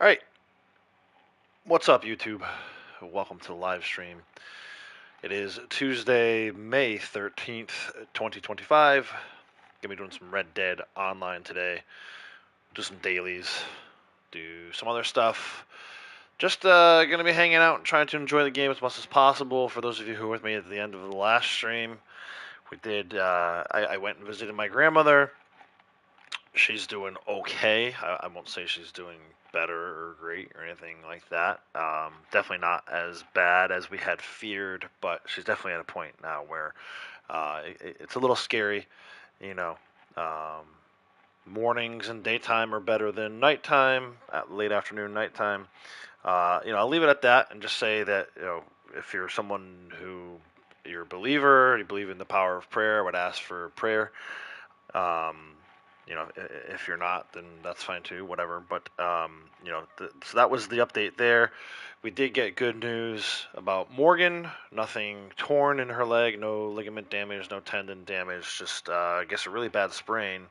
All right, what's up, YouTube? Welcome to the live stream. It is Tuesday, May 13th, 2025. Gonna be doing some Red Dead Online today. Do some dailies, do some other stuff. Just gonna be hanging out and trying to enjoy the game as much as possible. For those of you who were with me at the end of the last stream, we did. I went and visited my grandmother. She's doing okay. I won't say she's doing better or great or anything like that. Definitely not as bad as we had feared, but she's definitely at a point now where it's a little scary. You know, um, mornings and daytime are better than nighttime, at late afternoon, nighttime. I'll leave it at that and just say that if you're someone who you're a believer, you believe in the power of prayer, I would ask for prayer. Um, if you're not, then that's fine too, whatever. But, so that was the update there. We did get good news about Morgan. Nothing torn in her leg, no ligament damage, no tendon damage, just, I guess, a really bad sprain.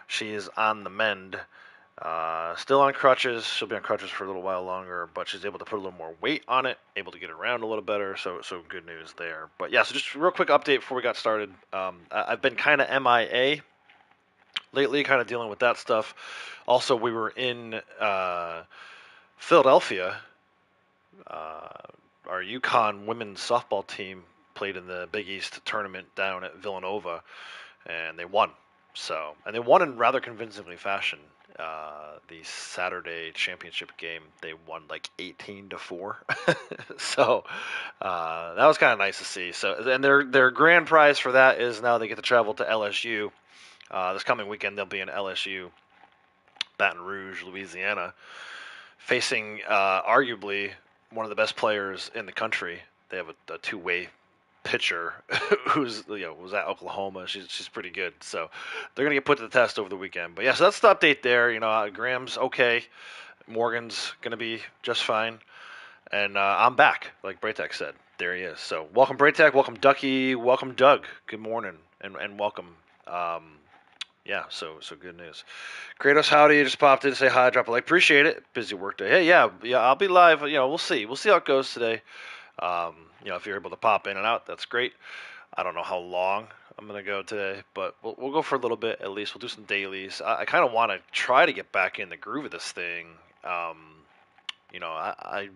She is on the mend. Still on crutches. She'll be on crutches for a little while longer, but she's able to put a little more weight on it, able to get around a little better. So good news there. But yeah, so just a real quick update before we got started. I've been kind of MIA lately, kind of dealing with that stuff. Also, we were in Philadelphia. Uh, our UConn women's softball team played in the Big East tournament down at Villanova, and they won. And they won in rather convincingly fashion. The Saturday championship game, they won like 18-4. So that was kind of nice to see. So, and their grand prize for that is now they get to travel to LSU. This coming weekend, they'll be in LSU, Baton Rouge, Louisiana, facing arguably one of the best players in the country. They have a two-way pitcher who's was at Oklahoma. She's pretty good. So they're gonna get put to the test over the weekend. But yeah, so that's the update there. Graham's okay. Morgan's gonna be just fine, and I'm back, like Braytek said. There he is. So welcome Braytek, welcome Ducky, welcome Doug. Good morning and welcome. Yeah, so good news. Kratos, howdy, you just popped in to say hi, drop a like. Appreciate it. Busy work day. Hey, yeah, I'll be live. We'll see. We'll see how it goes today. If you're able to pop in and out, that's great. I don't know how long I'm gonna go today, but we'll go for a little bit at least. We'll do some dailies. I kind of want to try to get back in the groove of this thing. Um, I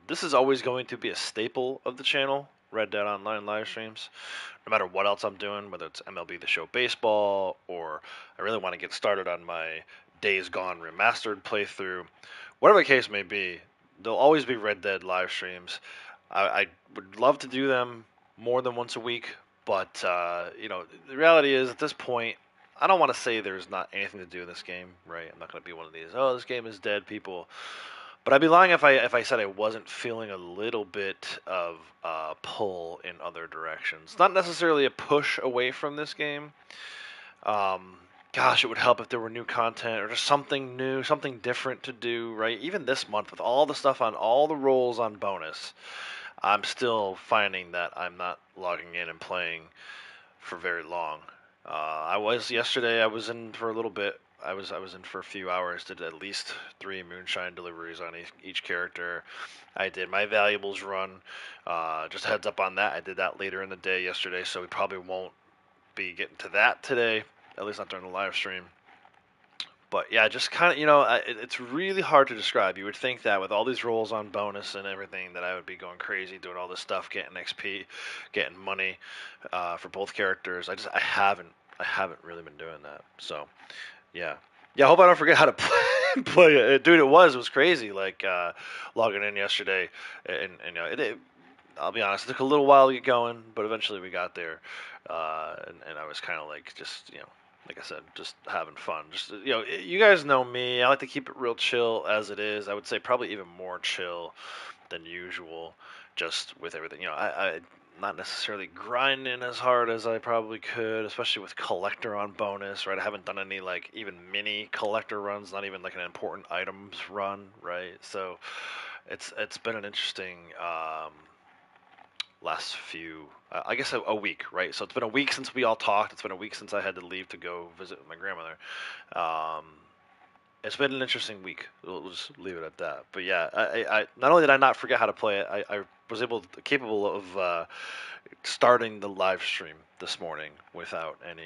this is always going to be a staple of the channel, Red Dead Online live streams. No matter what else I'm doing, whether it's MLB The Show Baseball, or I really want to get started on my Days Gone Remastered playthrough, whatever the case may be, there'll always be Red Dead live streams. I would love to do them more than once a week, but the reality is at this point, I don't want to say there's not anything to do in this game, right? I'm not going to be one of these, oh, this game is dead people. But I'd be lying if I said I wasn't feeling a little bit of pull in other directions. Not necessarily a push away from this game. Um, Gosh, it would help if there were new content or just something new, something different to do, right? Even this month with all the stuff on all the roles on bonus, I'm still finding that I'm not logging in and playing for very long. I was yesterday. I was in for a little bit. I was in for a few hours. Did at least 3 moonshine deliveries on each character. I did my valuables run. Just a heads up on that. I did that later in the day yesterday, so we probably won't be getting to that today. At least not during the live stream. But yeah, just kind of, it's really hard to describe. You would think that with all these rolls on bonus and everything, that I would be going crazy doing all this stuff, getting XP, getting money for both characters. I haven't really been doing that. So yeah, I hope I don't forget how to play it, dude. It was crazy. Like logging in yesterday, and I'll be honest, it took a little while to get going, but eventually we got there, and I was kind of like just like I said, just having fun. Just you guys know me. I like to keep it real chill as it is. I would say probably even more chill than usual, just with everything. I not necessarily grinding as hard as I probably could, especially with collector on bonus. Right, I haven't done any like even mini collector runs, not even like an important items run. Right, so it's been an interesting. Last few, I guess a week, right? So it's been a week since we all talked. It's been a week since I had to leave to go visit my grandmother. Um, it's been an interesting week. We'll just leave it at that. But yeah, I not only did I not forget how to play it, I was capable of starting the live stream this morning without any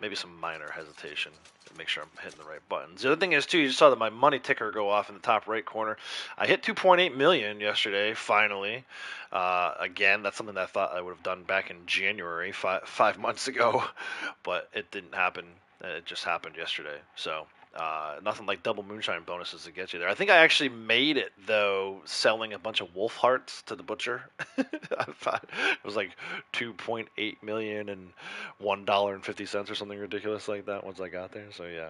maybe some minor hesitation to make sure I'm hitting the right buttons. The other thing is too, you just saw that my money ticker go off in the top right corner. I hit 2.8 million yesterday, finally. Again, that's something that I thought I would have done back in January, five months ago, but it didn't happen. It just happened yesterday. So nothing like double moonshine bonuses to get you there. I think I actually made it though, selling a bunch of wolf hearts to the butcher. It was like 2.8 million and $1.50 or something ridiculous like that once I got there. So yeah.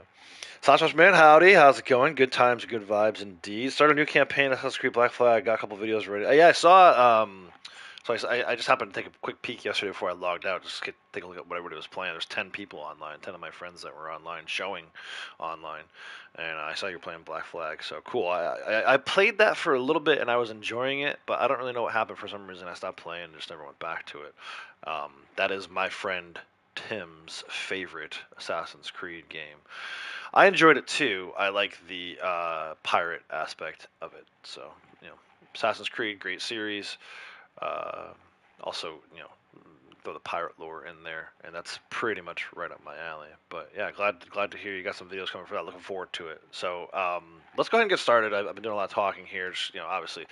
Santos man, howdy. How's it going? Good times, good vibes indeed. Started a new campaign, Assassin's Creed Black Flag. Got a couple videos ready. Yeah, I saw. So I just happened to take a quick peek yesterday before I logged out, just to take a look at what everybody was playing. There's 10 people online, 10 of my friends that were online, showing online, and I saw you were playing Black Flag, so cool. I played that for a little bit, and I was enjoying it, but I don't really know what happened. For some reason, I stopped playing and just never went back to it. That is my friend Tim's favorite Assassin's Creed game. I enjoyed it too. I like the pirate aspect of it, so, Assassin's Creed, great series. Also, throw the pirate lore in there, and that's pretty much right up my alley. But yeah, glad to hear you got some videos coming for that. Looking forward to it. So let's go ahead and get started. I've been doing a lot of talking here. Just, obviously,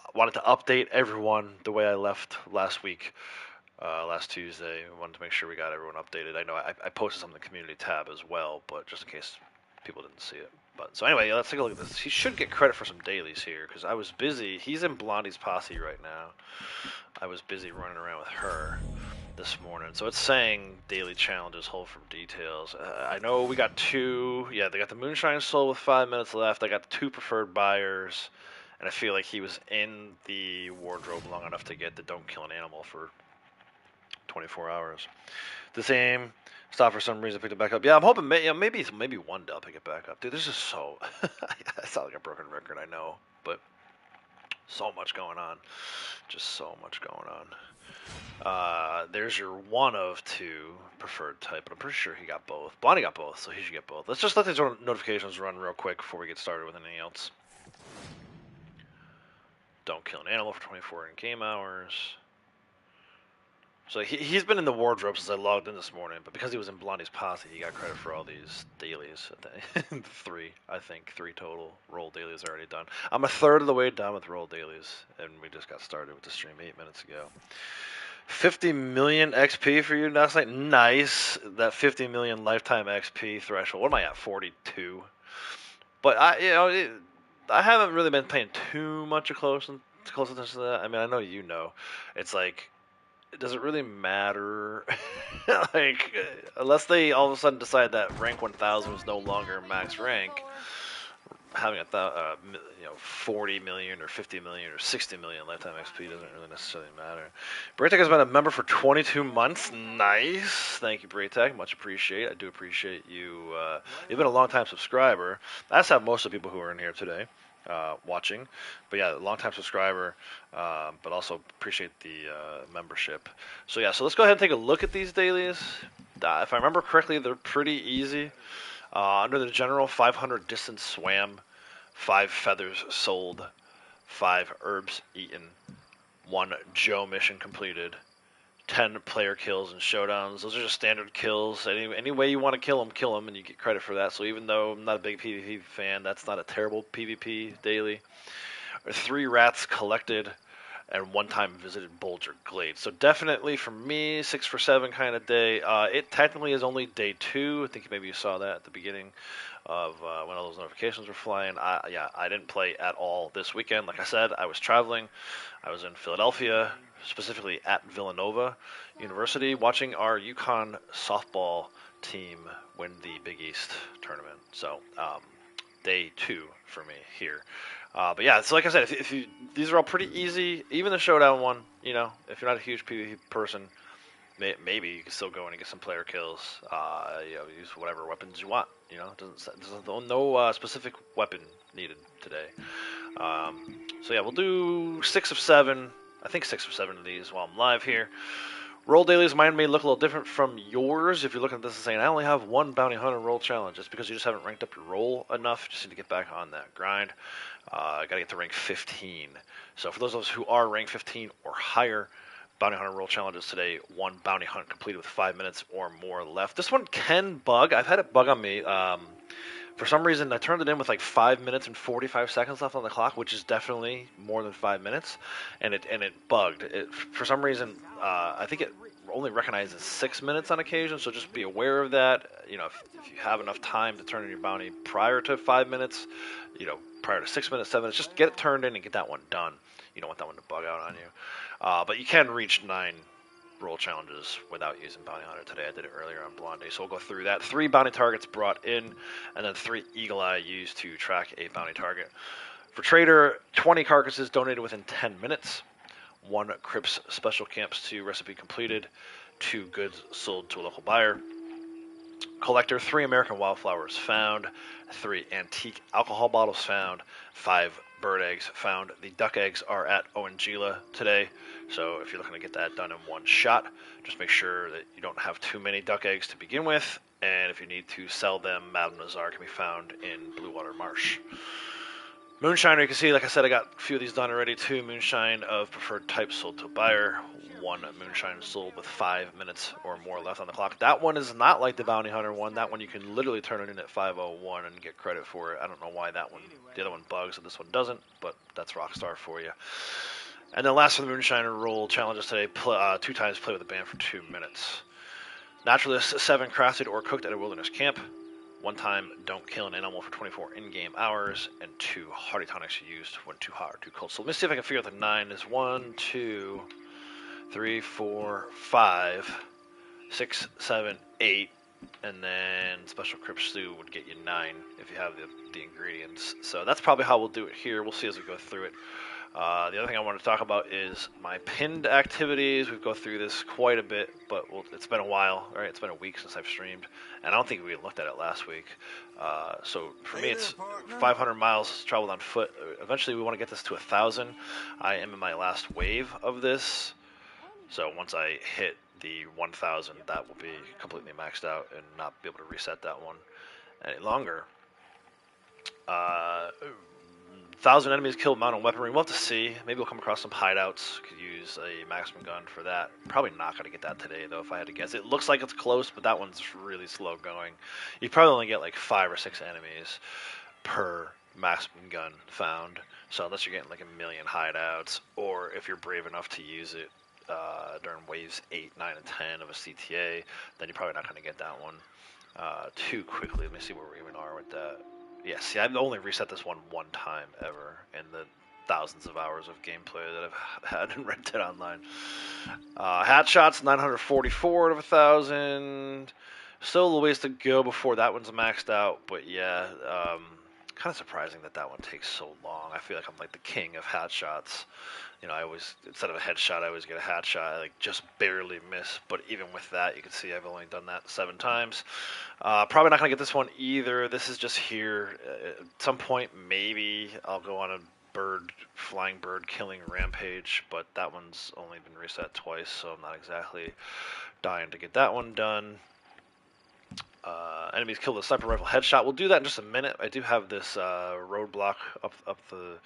I wanted to update everyone the way I left last week, last Tuesday. I wanted to make sure we got everyone updated. I know I posted some in the community tab as well, but just in case people didn't see it. But so anyway, let's take a look at this. He should get credit for some dailies here because I was busy. He's in Blondie's posse right now. I was busy running around with her this morning. So it's saying daily challenges, hold for details. I know we got two. Yeah, they got the Moonshine Soul with 5 minutes left. I got the 2 preferred buyers. And I feel like he was in the wardrobe long enough to get the don't kill an animal for 24 hours. The same. Stop for some reason, picked it back up. Yeah, I'm hoping maybe one day I'll pick it back up. Dude, this is so... I sound like a broken record, I know. But so much going on. Just so much going on. There's your one of 2 preferred type, but I'm pretty sure he got both. Blondie got both, so he should get both. Let's just let these notifications run real quick before we get started with anything else. Don't kill an animal for 24 in-game hours. So he's been in the wardrobe since I logged in this morning, but because he was in Blondie's posse, he got credit for all these dailies. 3 total roll dailies already done. I'm a third of the way done with roll dailies, and we just got started with the stream 8 minutes ago. 50 million XP for you last night. Nice. That 50 million lifetime XP threshold. What am I at? 42. But I haven't really been paying too much close attention to that. I mean, I know you know. It's like, does it really matter? Like, unless they all of a sudden decide that rank 1000 was no longer max rank, having 40 million or 50 million or 60 million lifetime XP doesn't really necessarily matter. Braytech has been a member for 22 months. Nice. Thank you, Braytech. Much appreciate. I do appreciate you. You've been a long-time subscriber. That's how most of the people who are in here today watching. But yeah, long-time subscriber, but also appreciate the membership. So yeah, so let's go ahead and take a look at these dailies. If I remember correctly, they're pretty easy. Under the general, 500 distance swam, 5 feathers sold, 5 herbs eaten, 1 Joe mission completed, 10 player kills and showdowns. Those are just standard kills. Any way you want to kill them, and you get credit for that. So even though I'm not a big PvP fan, that's not a terrible PvP daily. 3 rats collected, and 1 time visited Bulger Glade. So definitely for me, 6 for 7 kind of day. It technically is only day 2. I think maybe you saw that at the beginning of when all those notifications were flying. I didn't play at all this weekend. Like I said, I was traveling. I was in Philadelphia, specifically at Villanova University, watching our UConn softball team win the Big East tournament. So day 2 for me here. But yeah, so like I said, these are all pretty easy. Even the showdown one, if you're not a huge PvP person, maybe you can still go in and get some player kills. Use whatever weapons you want. No specific weapon needed today. So yeah, we'll do 6 of 7. I think 6 or 7 of these while I'm live here. Roll dailies mine may look a little different from yours. If you're looking at this and saying, I only have one bounty hunter roll challenge, it's because you just haven't ranked up your roll enough. You just need to get back on that grind. Got to get to rank 15. So for those of us who are rank 15 or higher, bounty hunter roll challenges today. One bounty hunt completed with 5 minutes or more left. This one can bug. I've had it bug on me. For some reason, I turned it in with like 5 minutes and 45 seconds left on the clock, which is definitely more than 5 minutes, and it bugged. For some reason, I think it only recognizes 6 minutes on occasion, so just be aware of that. You know, if you have enough time to turn in your bounty prior to 5 minutes, you know, prior to 6 minutes, 7 minutes, just get it turned in and get that one done. You don't want that one to bug out on you. But you can reach 9 roll challenges without using Bounty Hunter today. I did it earlier on Blondie, so we'll go through that. 3 bounty targets brought in, and then 3 Eagle Eye used to track a bounty target. For Trader, 20 carcasses donated within 10 minutes. 1 Crips Special Camps 2 recipe completed. 2 goods sold to a local buyer. Collector, 3 American wildflowers found. 3 antique alcohol bottles found. 5 bird eggs found. The duck eggs are at Oangila today, so if you're looking to get that done in one shot, just make sure that you don't have too many duck eggs to begin with, and if you need to sell them, Madame Nazar can be found in Blue Water Marsh. Moonshiner, you can see, like I said, I got a few of these done already. 2 Moonshine of preferred type sold to a buyer. 1 Moonshine sold with 5 minutes or more left on the clock. That one is not like the Bounty Hunter one. That one you can literally turn it in at 5:01 and get credit for it. I don't know why that one, the other one bugs and this one doesn't, but that's Rockstar for you. And then last for the Moonshiner roll challenges today, 2 times play with a band for 2 minutes. Naturalist, 7 crafted or cooked at a wilderness camp. 1 time, don't kill an animal for 24 in-game hours, and 2 hearty tonics used when too hot or too cold. So let me see if I can figure out the 9 is 1, 2, 3, 4, 5, 6, 7, 8, and then Special Crip Stew would get you 9 if you have the ingredients. So that's probably how we'll do it here. We'll see as we go through it. The other thing I want to talk about is my pinned activities. We've gone through this quite a bit, but it's been a while, right? It's been a week since I've streamed, and I don't think we looked at it last week. So for me, it's 500 miles traveled on foot. Eventually, we want to get this to 1,000. I am in my last wave of this, so once I hit the 1,000, that will be completely maxed out and not be able to reset that one any longer. 1,000 enemies killed mounted weaponry. We'll have to see. Maybe we'll come across some hideouts. Could use a maximum gun for that. Probably not going to get that today, though, if I had to guess. It looks like it's close, but that one's really slow going. You probably only get like 5 or 6 enemies per maximum gun found. So unless you're getting like a million hideouts, or if you're brave enough to use it during waves 8, 9, and 10 of a CTA, then you're probably not going to get that one too quickly. Let me see where we even are with that. Yeah, see, I've only reset this one time ever in the thousands of hours of gameplay that I've had in Red Dead Online. Hat shots, 944 out of 1,000. Still a little ways to go before that one's maxed out, but yeah, kind of surprising that one takes so long. I feel like I'm like the king of hat shots. You know, I always, instead of a headshot, I always get a hat shot. I like just barely miss. But even with that, you can see I've only done that 7 times. Probably not going to get this one either. This is just here. At some point, maybe I'll go on a flying bird killing rampage. But that one's only been reset twice, so I'm not exactly dying to get that one done. Enemies kill the sniper rifle headshot. We'll do that in just a minute. I do have this roadblock up the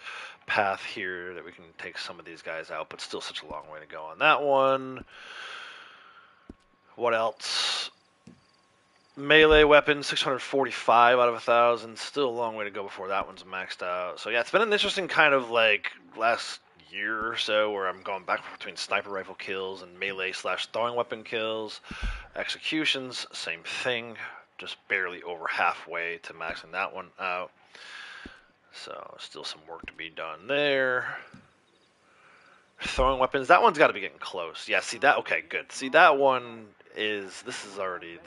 path here that we can take some of these guys out, but still such a long way to go on that one. What else? Melee weapon, 645 out of 1,000. Still a long way to go before that one's maxed out. So yeah, it's been an interesting kind of like last year or so where I'm going back between sniper rifle kills and melee / throwing weapon kills. Executions, same thing, just barely over halfway to maxing that one out. So still some work to be done there. Throwing weapons, that one's got to be getting close. Yeah, see that? Okay, good. See, that one this is already,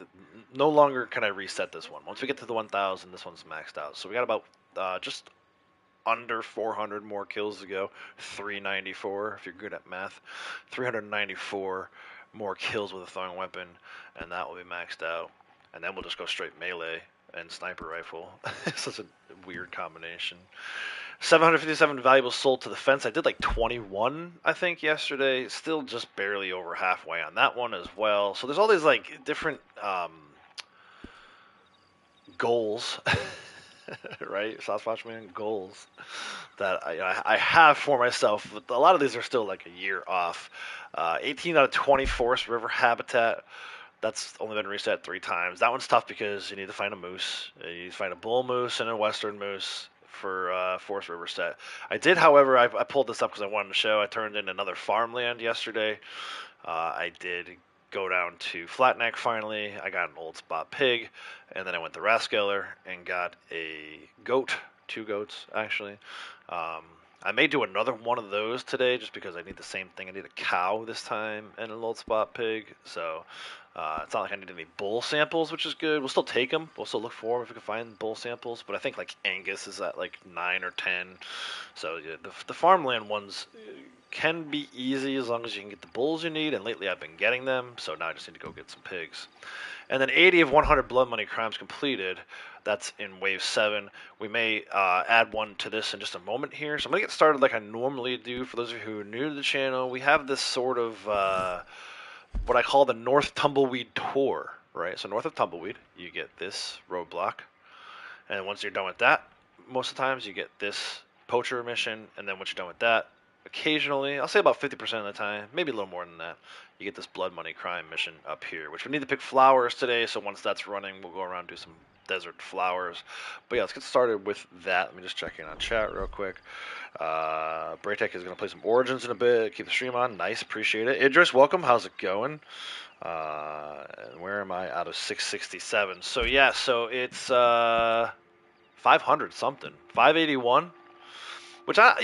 no longer can I reset this one. Once we get to the 1,000, this one's maxed out. So we got about just under 400 more kills to go. 394, if you're good at math. 394 more kills with a throwing weapon, and that will be maxed out. And then we'll just go straight melee and sniper rifle. It's such a weird combination. 757 valuables sold to the fence. I did like 21, I think, yesterday. Still just barely over halfway on that one as well. So there's all these like different goals, right? Sasquatch Man goals that I have for myself. But a lot of these are still like a year off. 18 out of 20 forest river habitat. That's only been reset 3 times. That one's tough because you need to find a moose. You need to find a bull moose and a western moose for Forest River set. I did, however, I pulled this up because I wanted to show. I turned in another farmland yesterday. I did go down to Flatneck finally. I got an old spot pig, and then I went to Rathskeller and got a goat, 2 goats actually. I may do another one of those today just because I need the same thing. I need a cow this time and an old spot pig. So it's not like I need any bull samples, which is good. We'll still take them. We'll still look for them if we can find bull samples. But I think like Angus is at like 9 or 10. So yeah, the farmland ones can be easy as long as you can get the bulls you need. And lately I've been getting them. So now I just need to go get some pigs. And then 80 of 100 blood money crimes completed. That's in wave 7. We may add one to this in just a moment here. So I'm going to get started like I normally do. For those of you who are new to the channel, we have this sort of what I call the North Tumbleweed Tour, right? So north of Tumbleweed, you get this roadblock. And once you're done with that, most of the times you get this poacher mission. And then once you're done with that, occasionally, I'll say about 50% of the time, maybe a little more than that, you get this blood money crime mission up here, which we need to pick flowers today. So once that's running, we'll go around and do some desert flowers. But yeah, let's get started with that. Let me just check in on chat real quick. Braytech is going to play some Origins in a bit. Keep the stream on. Nice. Appreciate it. Idris, welcome. How's it going? And where am I out of 667? So yeah, so it's 500 something. 581. Which I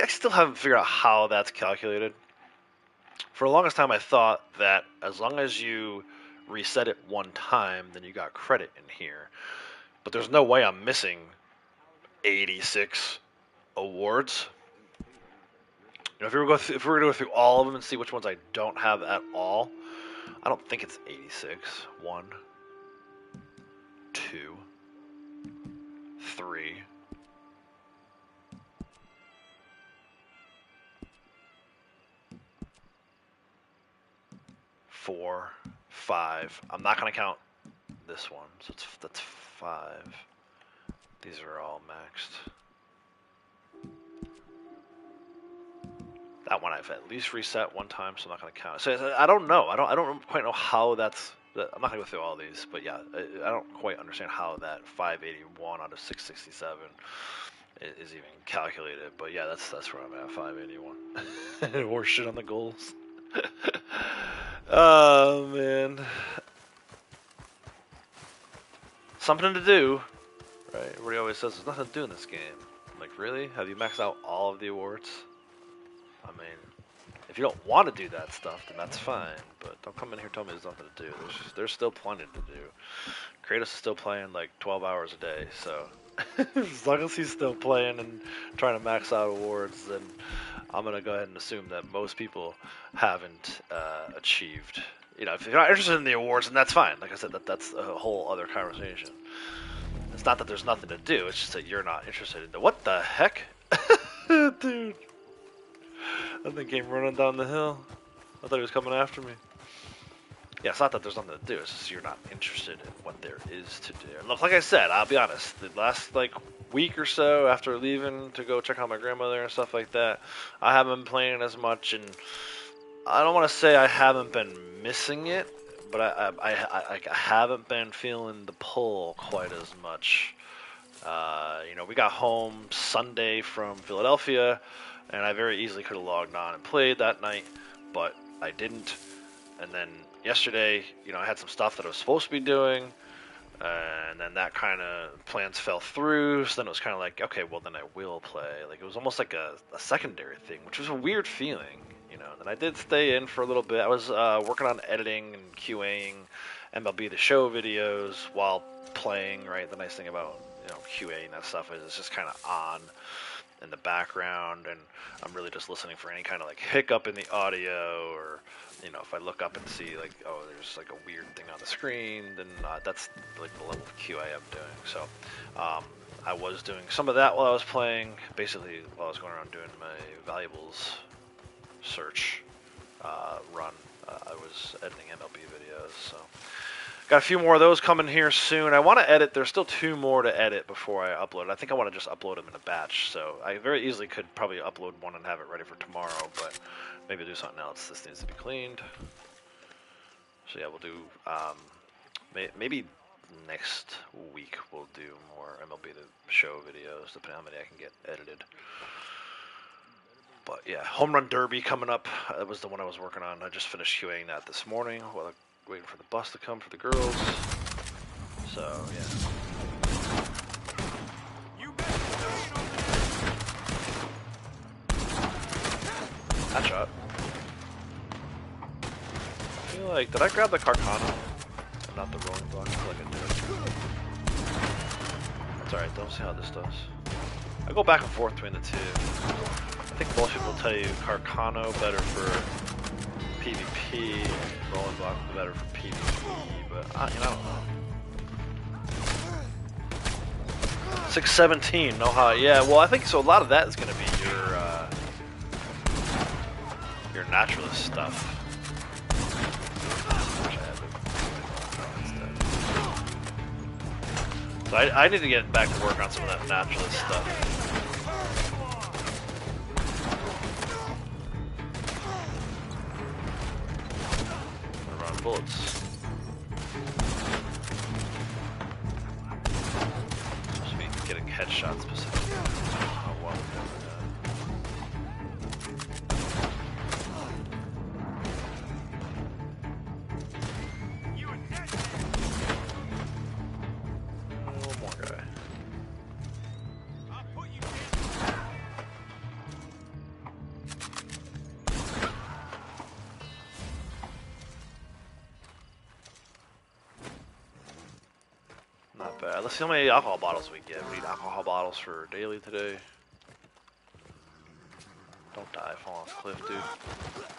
still haven't figured out how that's calculated. For the longest time, I thought that as long as you reset it one time, then you got credit in here. But there's no way I'm missing 86 awards. You know, if we were to go through all of them and see which ones I don't have at all, I don't think it's 86. 1, 2, 3. 4, 5. I'm not gonna count this one, so that's 5. These are all maxed. That one I've at least reset one time, so I'm not gonna count. So I don't know. I don't quite know how that's. I'm not gonna go through all these, but yeah, I don't quite understand how that 581 out of 667 is even calculated. But yeah, that's where I'm at. 581. Horse shit on the goals. Oh man, something to do, right? Everybody always says there's nothing to do in this game. I'm like, really? Have you maxed out all of the awards? I mean, if you don't want to do that stuff, then that's fine. But don't come in here and tell me there's nothing to do. There's still plenty to do. Kratos is still playing like 12 hours a day, so as long as he's still playing and trying to max out awards, then I'm gonna go ahead and assume that most people haven't achieved. You know, if you're not interested in the awards, then that's fine. Like I said, that's a whole other conversation. It's not that there's nothing to do. It's just that you're not interested in it. What the heck, dude? That thing came running down the hill. I thought he was coming after me. Yeah, it's not that there's nothing to do. It's just you're not interested in what there is to do. And look, like I said, I'll be honest. The last week or so after leaving to go check on my grandmother and stuff like that, I haven't been playing as much, and I don't want to say I haven't been missing it, but I haven't been feeling the pull quite as much. You know, we got home Sunday from Philadelphia, and I very easily could have logged on and played that night, but I didn't. And then yesterday, you know, I had some stuff that I was supposed to be doing, and then that kind of plans fell through. So then it was kind of like, okay, well then I will play. Like it was almost like a secondary thing, which was a weird feeling, you know. And I did stay in for a little bit. I was working on editing and QAing MLB The Show videos while playing. Right, the nice thing about QAing that stuff is it's just kind of on in the background, and I'm really just listening for any kind of hiccup in the audio, or if I look up and see oh, there's a weird thing on the screen, then that's the level of QA I'm doing. So I was doing some of that while I was playing. Basically, while I was going around doing my valuables search run, I was editing MLB videos. So, got a few more of those coming here soon. I want to edit. There's still 2 more to edit before I upload. I think I want to just upload them in a batch. So I very easily could probably upload one and have it ready for tomorrow, but maybe do something else. This needs to be cleaned. So yeah, we'll do maybe next week we'll do more MLB The Show videos, depending on how many I can get edited. But yeah, Home Run Derby coming up. That was the one I was working on. I just finished QAing that this morning while I'm waiting for the bus to come for the girls. So yeah. That shot. I feel like, did I grab the Carcano? And not the rolling block? I feel like I did. That's alright, don't see how this does. I go back and forth between the two. I think most people tell you Carcano better for PvP, rolling block better for PvP, but I don't know. 617, no high. Yeah, well I think so. A lot of that is going to be your naturalist stuff. So I need to get back to work on some of that naturalist stuff. Run bullets. Supposed to be getting headshots specifically. Oh, well, one more guy. Not bad. Let's see how many alcohol bottles we get. We need alcohol bottles for daily today. Don't die, fall off the cliff, dude.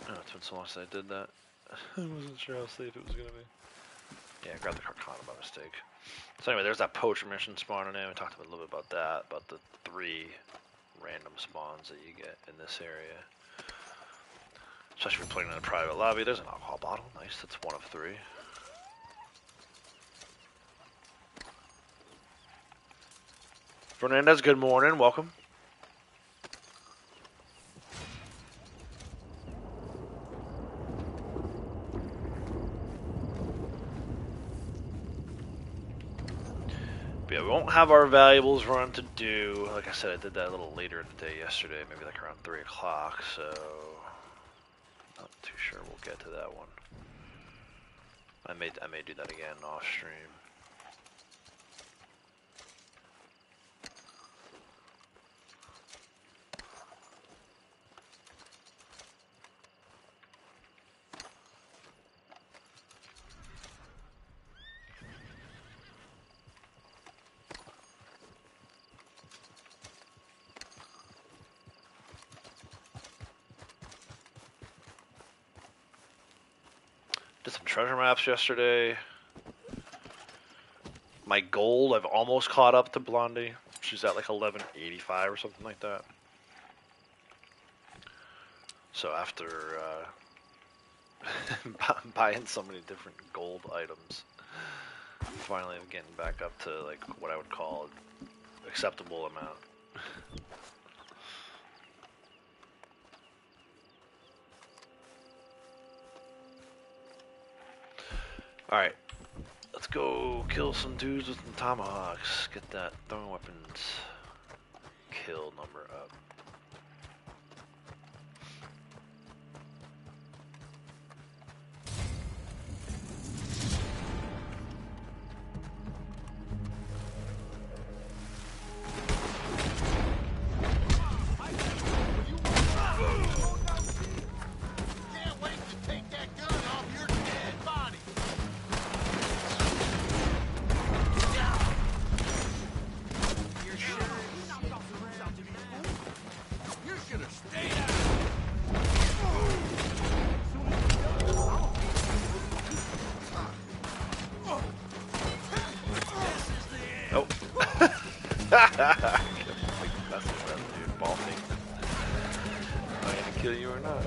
Oh, it's been so long since I did that. I wasn't sure how safe it was gonna be. Yeah, I grabbed the Carcano by mistake. So anyway, there's that poacher mission spawning in. We talked a little bit about that, about the 3 random spawns that you get in this area. Especially if you're playing in a private lobby. There's an alcohol bottle. Nice, that's 1 of 3. Fernandez, good morning. Welcome. But yeah, we won't have our valuables run to do. Like I said, I did that a little later in the day yesterday, maybe like around 3 o'clock, so not too sure we'll get to that one. I may do that again off stream. Did some treasure maps yesterday. My gold, I've almost caught up to Blondie. She's at like 1185 or something like that. So after buying so many different gold items, finally I'm getting back up to like what I would call acceptable amount. Alright, let's go kill some dudes with some tomahawks. Get that throwing weapons kill number up. kill you or not.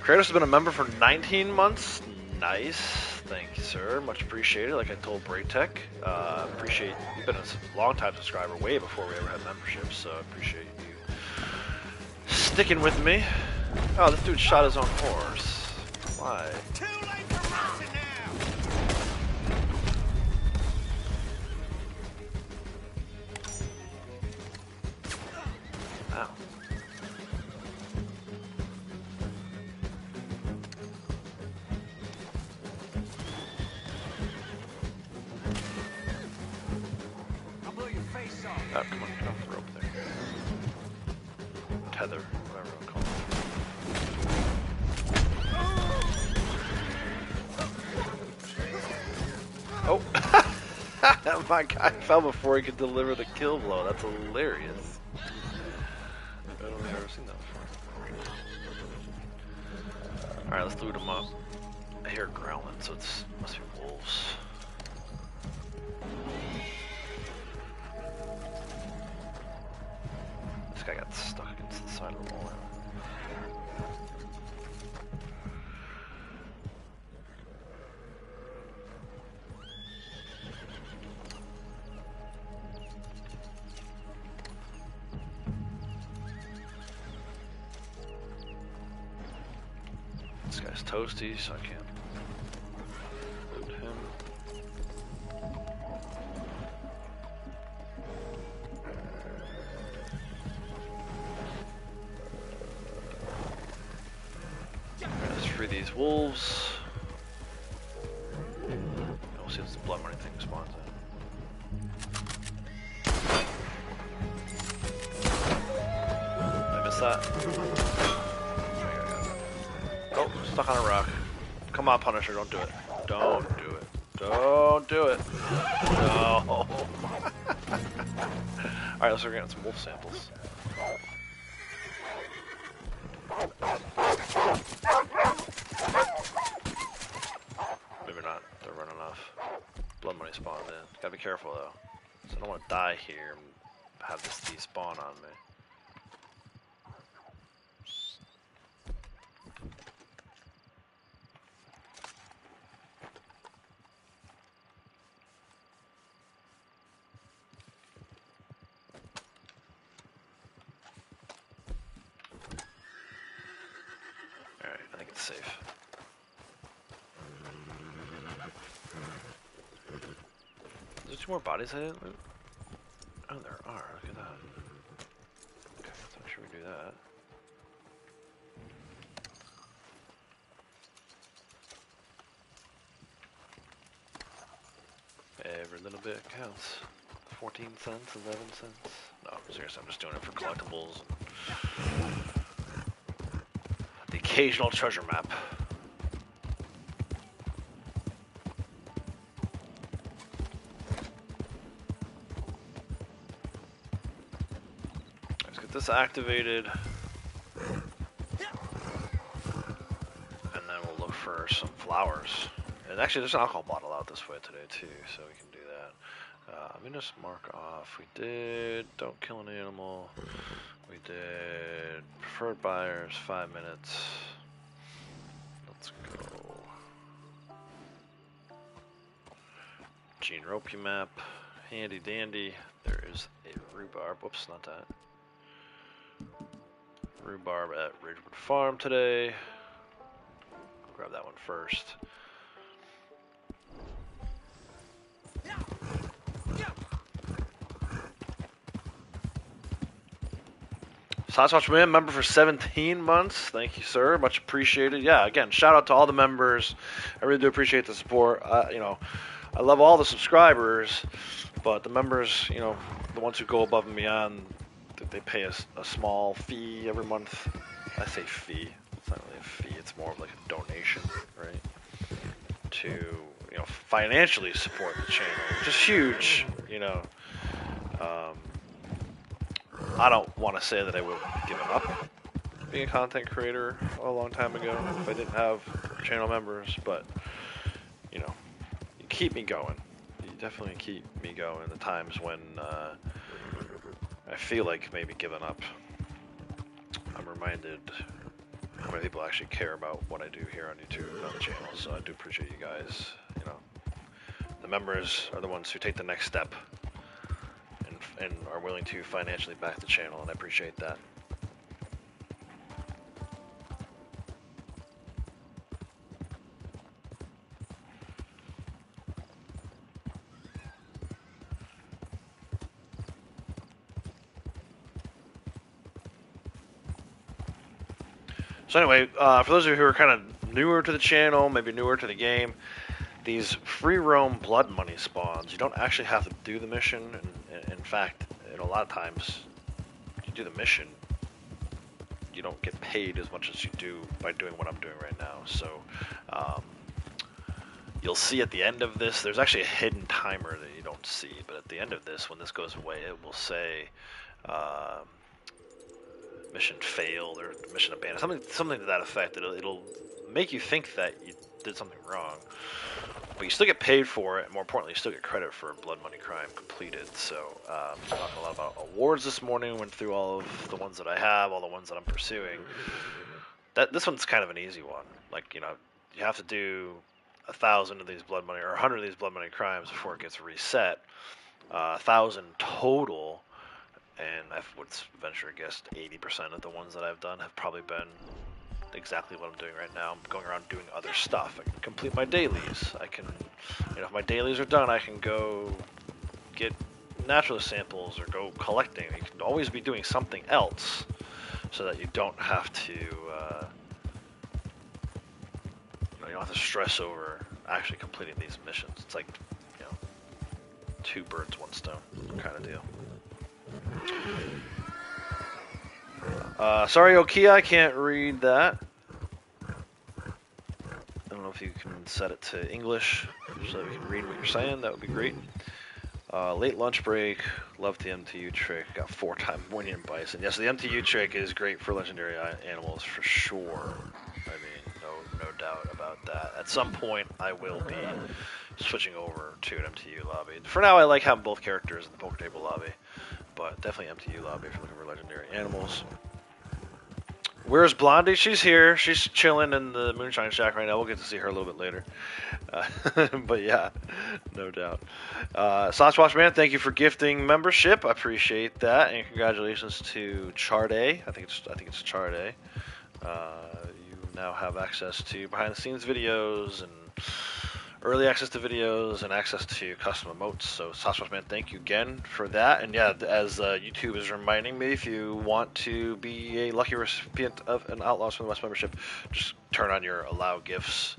Kratos has been a member for 19 months. Nice. Thank you, sir. Much appreciated. Like I told Braytech, appreciate you've been a long-time subscriber, way before we ever had memberships, so I appreciate you sticking with me. Oh, this dude shot his own horse. Why? Too late for mercy now. Ow. Oh, come on, get off the rope there. Tether, whatever you call it. Oh! My guy fell before he could deliver the kill blow. That's hilarious. I don't think I've ever seen that before. Alright, let's loot them up. I hear growling, so it must be wolves. This guy got stuck against the side of the wall. This guy's toasty, so I can't loot him. Let's free these wolves. We'll see if the blood money thing spawns in. I missed that. Oh, stuck on a rock. Come on, Punisher, don't do it. Don't do it. Don't do it. No. Alright, let's get some wolf samples. Maybe not. They're running off. Blood money spawned in. Gotta be careful though. So I don't want to die here and have this despawn on me. Alright, I think it's safe. Is there 2 more bodies I didn't loot? Oh, there are. Look at that. Okay, let's make sure we do that. Every little bit counts. 14 cents, 11 cents. No, seriously, I'm just doing it for collectibles. The occasional treasure map. Let's get this activated. And then we'll look for some flowers. And actually, there's an alcohol bottle out this way today, too, so we can do that. Let me just mark off. We did don't kill an animal. We did preferred buyers, 5 minutes. Let's go. Gene Ropey map. Handy dandy. There is a rhubarb. Whoops, not that. Rhubarb at Ridgewood Farm today. Grab that one first. Sasquatch Man, member for 17 months. Thank you, sir. Much appreciated. Yeah, again, shout out to all the members. I really do appreciate the support. I love all the subscribers, but the members, the ones who go above and beyond, they pay a small fee every month. I say fee. It's not really a fee. It's more of like a donation, right? To financially support the channel, which is huge. I don't want to say that I would have given up being a content creator a long time ago if I didn't have channel members, but you keep me going. You definitely keep me going. The times when I feel like maybe giving up, I'm reminded how many people actually care about what I do here on YouTube and on the channel. So I do appreciate you guys. The members are the ones who take the next step and are willing to financially back the channel, and I appreciate that. So anyway, for those of you who are kind of newer to the channel, maybe newer to the game, these free roam blood money spawns, you don't actually have to do the mission. And in fact, a lot of times, you do the mission, you don't get paid as much as you do by doing what I'm doing right now. So you'll see at the end of this, there's actually a hidden timer that you don't see, but at the end of this, when this goes away, it will say mission failed or mission abandoned, something to that effect. It'll make you think that you did something wrong, but you still get paid for it, and more importantly, you still get credit for blood money crime completed. So talking a lot about awards this morning, went through all of the ones that I have, all the ones that I'm pursuing. This one's kind of an easy one. Like, you have to do 1,000 of these blood money or 100 of these blood money crimes before it gets reset. 1,000 total. And I would venture a guess 80% of the ones that I've done have probably been exactly what I'm doing right now. I'm going around doing other stuff. I can complete my dailies. I can, if my dailies are done, I can go get naturalist samples or go collecting. You can always be doing something else so that you don't have to, you don't have to stress over actually completing these missions. It's like, two birds, one stone kind of deal. Sorry, Okia, I can't read that. I don't know if you can set it to English so that we can read what you're saying. That would be great. Late lunch break. Love the MTU trick. Got 4-time winning in bison. Yes, the MTU trick is great for legendary animals for sure. I mean, no doubt about that. At some point, I will be switching over to an MTU lobby. For now, I like having both characters in the poker table lobby, but definitely MTU lobby if you're looking for legendary animals. Where's Blondie? She's here. She's chilling in the Moonshine Shack right now. We'll get to see her a little bit later. But yeah, no doubt. Sasquatch Man, thank you for gifting membership. I appreciate that, and congratulations to Charday. I think it's Charday. You now have access to behind-the-scenes videos and early access to videos and access to custom emotes. So Sasquatch Man, thank you again for that. And yeah, as YouTube is reminding me, if you want to be a lucky recipient of an Outlaws from the West membership, just turn on your allow gifts,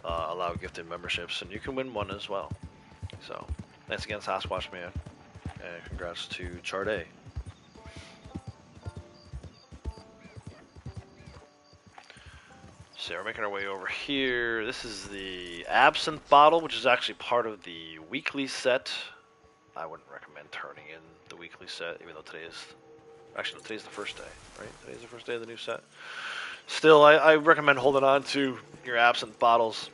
allow gifted memberships, and you can win one as well. So thanks again, Sasquatch Man, and congrats to Charday. So we're making our way over here. This is the absinthe bottle, which is actually part of the weekly set. I wouldn't recommend turning in the weekly set, even though today's the first day, right? Today's the first day of the new set. Still, I recommend holding on to your absinthe bottles.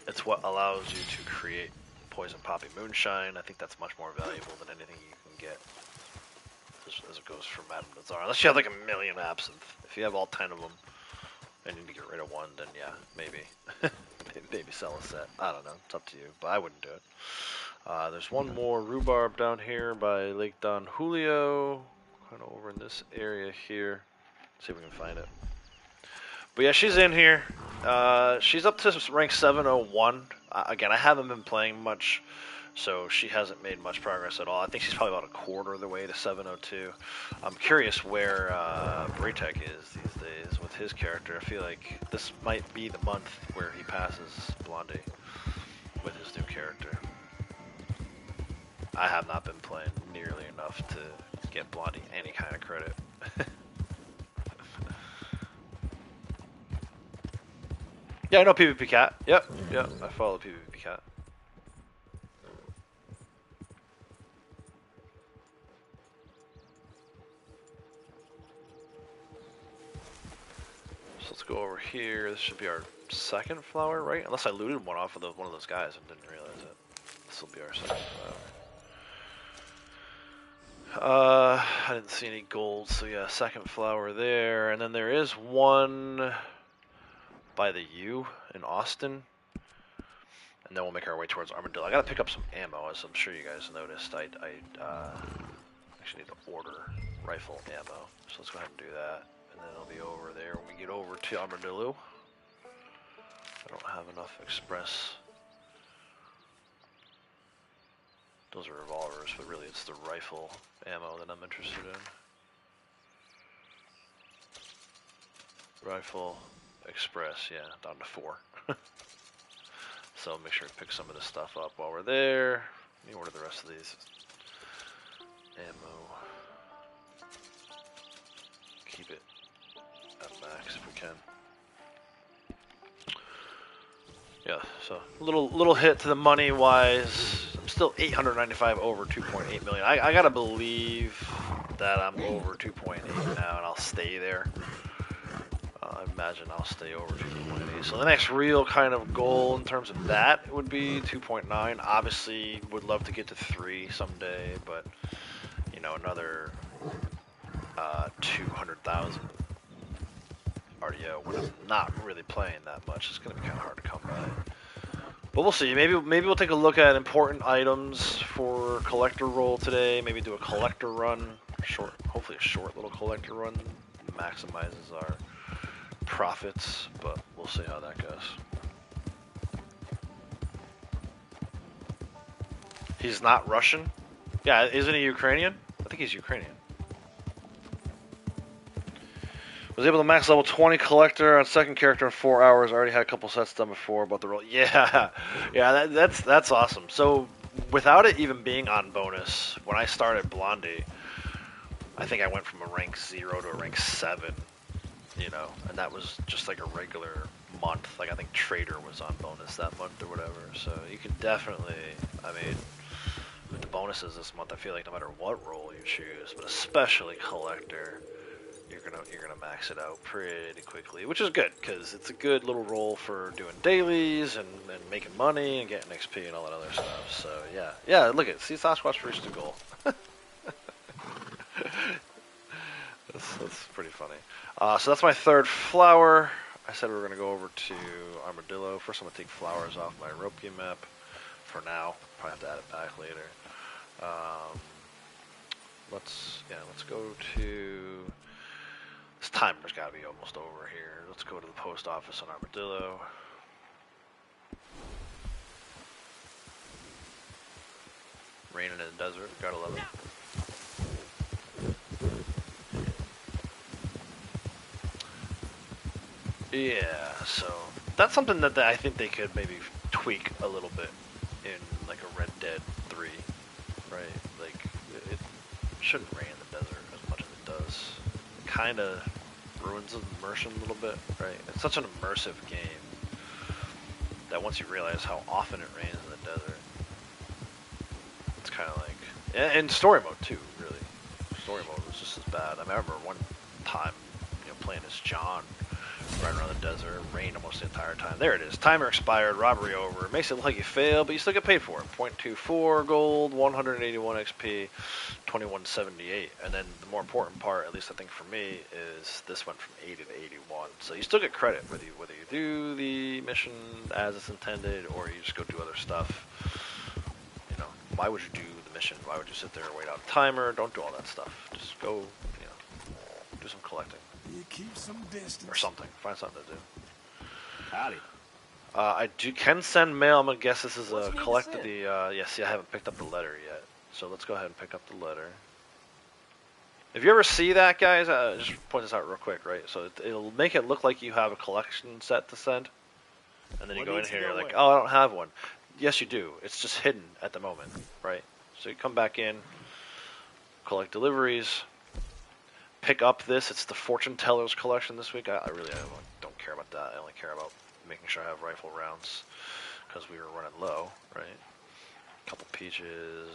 It's what allows you to create poison poppy moonshine. I think that's much more valuable than anything you can get as it goes for Madame Nazar. Unless you have like 1 million absinthe. If you have all 10 of them, and you need to get rid of one, then yeah, maybe. maybe sell a set. I don't know. It's up to you, but I wouldn't do it. There's one more rhubarb down here by Lake Don Julio. Kind of over in this area here. See if we can find it. But yeah, she's in here. She's up to rank 701. Again, I haven't been playing much So she hasn't made much progress at all. I think she's probably about a quarter of the way to 702. I'm curious where Braytek is these days with his character. I feel like this might be the month where he passes Blondie with his new character. I have not been playing nearly enough to get Blondie any kind of credit. Yeah, I know PvP Cat. Yep, I follow PvP Cat. So let's go over here. This should be our second flower, right? Unless I looted one off of one of those guys and didn't realize it. This will be our second flower. I didn't see any gold, so yeah, second flower there. And then there is one by the U in Austin. And then we'll make our way towards Armadillo. I gotta pick up some ammo, as I'm sure you guys noticed. I actually need to order rifle ammo. So let's go ahead and do that. And then I'll be over there when we get over to Armadillo. I don't have enough express. Those are revolvers, but really it's the rifle ammo that I'm interested in. Rifle, express, yeah, down to 4. So make sure to pick some of this stuff up while we're there. Let me order the rest of these. Ammo. Keep it at max if we can. Yeah, so little hit to the money wise. I'm still 895 over 2.8 million. I gotta believe that I'm over 2.8 now, and I'll stay there. I imagine I'll stay over 2.8. So the next real kind of goal in terms of that would be 2.9. Obviously, would love to get to 3 someday, but you know, another 200,000 RDO when I'm not really playing that much. It's gonna be kind of hard to come by. But we'll see. Maybe we'll take a look at important items for collector roll today. Maybe do a collector run, hopefully a short little collector run, maximizes our profits. But we'll see how that goes. He's not Russian? Yeah, isn't he Ukrainian? I think he's Ukrainian. Was able to max level 20 collector on second character in 4 hours. I already had a couple sets done before about the roll. Yeah, that's awesome. So without it even being on bonus, when I started Blondie, I think I went from a rank 0 to a rank 7, you know, and that was just like a regular month. Like I think Trader was on bonus that month or whatever. So you can definitely, I mean, with the bonuses this month, I feel like no matter what role you choose, but especially collector, you're gonna max it out pretty quickly, which is good because it's a good little role for doing dailies and making money and getting XP and all that other stuff. So yeah, look at see Sasquatch reached the goal. that's pretty funny. So that's my third flower. I said we were gonna go over to Armadillo. First, I'm gonna take flowers off my Ropke map for now. Probably have to add it back later. Let's go to. This timer's got to be almost over here. Let's go to the post office on Armadillo. Raining in the desert, gotta love it. Yeah, so that's something that I think they could maybe tweak a little bit in like a Red Dead 3, right? Like it shouldn't rain in the desert as much as it does. Kind of ruins the immersion a little bit, right? It's such an immersive game that once you realize how often it rains in the desert, it's kind of like, and story mode too, really. Story mode was just as bad. I remember one time, playing as John, riding around the desert, rained almost the entire time. There it is. Timer expired, robbery over. It makes it look like you failed, but you still get paid for it. 0.24 gold, 181 XP, 2178. And then the more important part, at least I think for me, is this went from 80 to 81. So you still get credit whether you do the mission as it's intended or you just go do other stuff. Why would you do the mission? Why would you sit there and wait out a timer? Don't do all that stuff. Just go, do some collecting. You keep some distance. Or something. Find something to do. Howdy. I can send mail. I'm gonna guess this is What a you need to collect send? the. Yeah, see, I haven't picked up the letter yet. So let's go ahead and pick up the letter. If you ever see that, guys, just point this out real quick, right? So it'll make it look like you have a collection set to send, and then you What go in needs to here, go you're like, where? oh, I don't have one. Yes, you do. It's just hidden at the moment, right? So you come back in, collect deliveries, pick up this. It's the Fortune Teller's collection this week. I really don't care about that. I only care about making sure I have rifle rounds because we were running low, right? Couple peaches,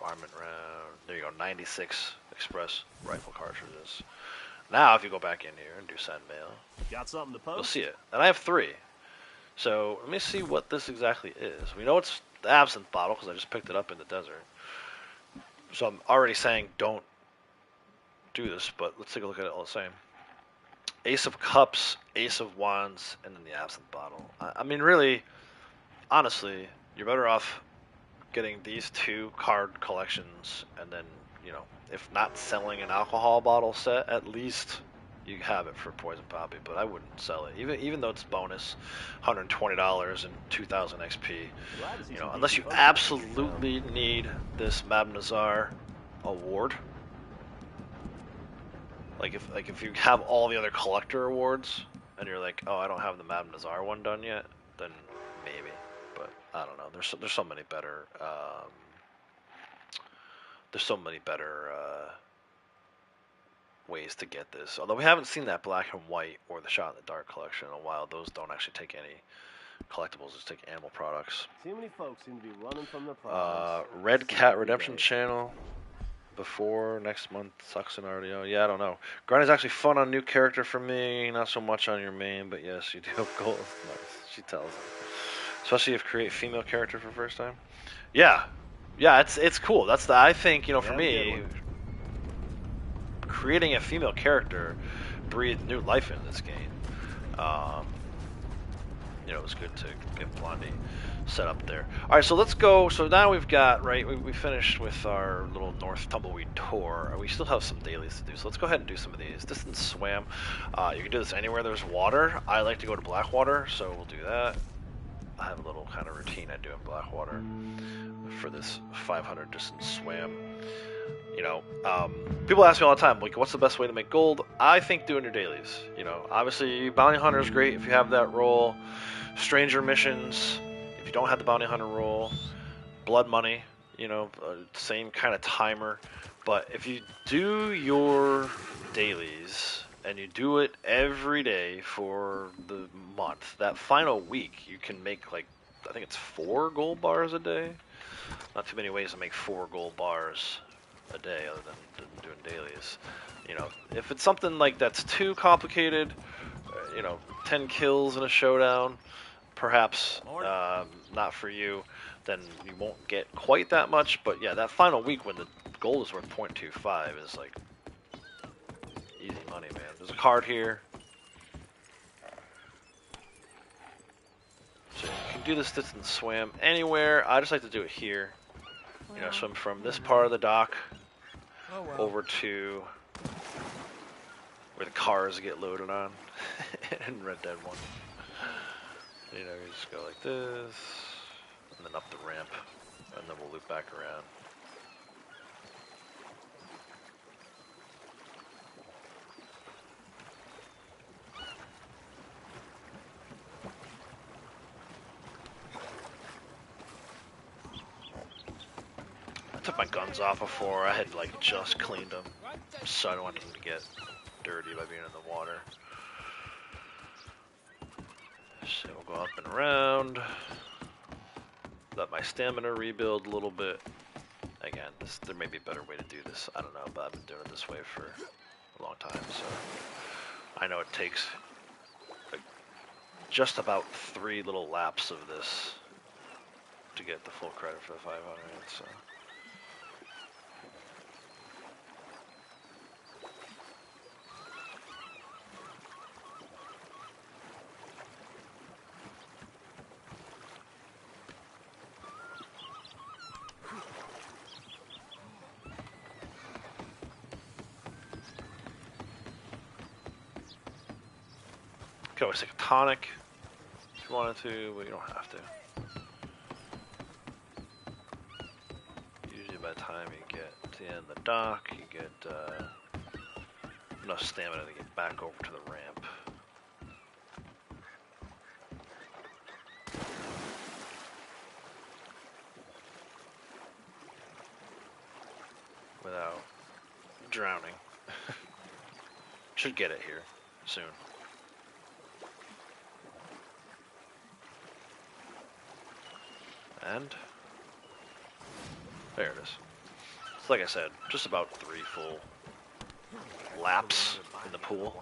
armament round. There you go, 96 express rifle cartridges. Now, if you go back in here and do send mail, Got something to you'll post? see it. And I have 3. So let me see what this exactly is. We know it's the absinthe bottle because I just picked it up in the desert. So I'm already saying don't do this, but let's take a look at it all the same. Ace of Cups, Ace of Wands, and then the absinthe bottle. I mean, really, honestly, you're better off getting these 2 card collections, and then, you know, if not selling an alcohol bottle set, at least you have it for Poison Poppy. But I wouldn't sell it, even though it's bonus, $120 and 2,000 XP. Glad to see You some know, unless decent you folks out there. absolutely need this Mabnazar award. Like if you have all the other collector awards and you're like, oh, I don't have the Mabnazar one done yet, then maybe. But I don't know. There's so many better. There's so many better ways to get this. Although we haven't seen that black and white or the shot in the dark collection in a while. Those don't actually take any collectibles. Just take animal products. Too many folks seem to be running from their problems. Red Cat Redemption Channel. Before next month, sucks in RDO. Yeah, I don't know. Grind is actually fun on new character for me, not so much on your main, but yes, you do have gold. Nice. She tells him. Especially if you create female character for first time. Yeah, yeah, it's cool. I think, you know, for me, creating a female character breathed new life in this game. You know, it was good to get Blondie set up there. All right, so let's go. So now we've got, right, we finished with our little North Tumbleweed tour. We still have some dailies to do, so let's go ahead and do some of these. Distance swam. You can do this anywhere there's water. I like to go to Blackwater, so we'll do that. I have a little kind of routine I do in Blackwater for this 500 distance swam. You know, people ask me all the time, like, what's the best way to make gold? I think doing your dailies. You know, obviously, Bounty Hunter is great if you have that role. Stranger missions, if you don't have the Bounty Hunter role. Blood Money, you know, same kind of timer. But if you do your dailies and you do it every day for the month, that final week you can make, like, I think it's 4 gold bars a day. Not too many ways to make 4 gold bars a day other than doing dailies. You know, if it's something like that's too complicated, you know, 10 kills in a showdown, perhaps not for you, then you won't get quite that much. But yeah, that final week when the gold is worth 0.25 is like easy money, man. There's a card here. So you can do this distance swim anywhere. I just like to do it here. You know, swim from this part of the dock over to where the cars get loaded on in Red Dead 1. You know, you just go like this, and then up the ramp, and then we'll loop back around. I took my guns off before. I had like just cleaned them, so I don't want them to get dirty by being in the water. So we'll go up and around. Let my stamina rebuild a little bit. Again, there may be a better way to do this. I don't know, but I've been doing it this way for a long time, so I know it takes like just about 3 little laps of this to get the full credit for the 500. So. Can always take a tonic. if you wanted to, but you don't have to. Usually by the time you get to the end of the dock, you get enough stamina to get back over to the ramp. Without drowning. Should get it here soon. And there it is. So like I said, just about 3 full laps in the pool.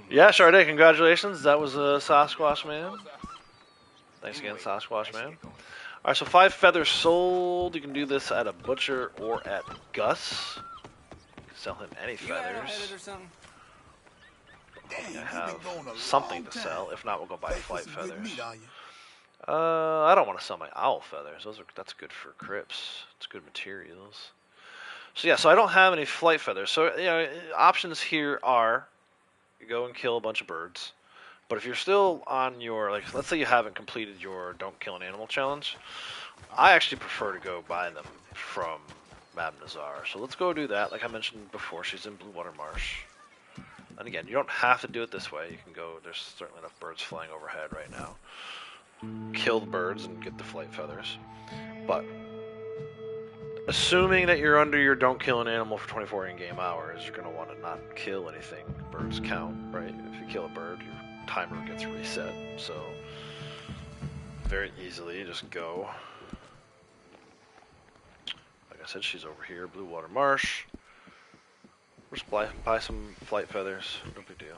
Yeah, Sharday, congratulations. That was a Sasquatch Man. Thanks again, Sasquatch Man. Alright, so 5 feathers sold. You can do this at a butcher or at Gus. You can sell him any feathers. I have something to sell. If not, we'll go buy flight feathers. I don't want to sell my owl feathers. That's good for crypts. It's good materials. So yeah, so I don't have any flight feathers. So you know, options here are you go and kill a bunch of birds. But if you're still on your, like, let's say you haven't completed your Don't Kill an Animal challenge, I actually prefer to go buy them from Mab Nazar. So let's go do that. Like I mentioned before, she's in Blue Water Marsh. And again, you don't have to do it this way. You can go, there's certainly enough birds flying overhead right now. Kill the birds and get the flight feathers. But assuming that you're under your Don't Kill an Animal for 24 in-game hours, you're going to want to not kill anything. Birds count, right? If you kill a bird, your timer gets reset. So very easily just go. Like I said, she's over here, Blue Water Marsh. Just buy some flight feathers, no big deal.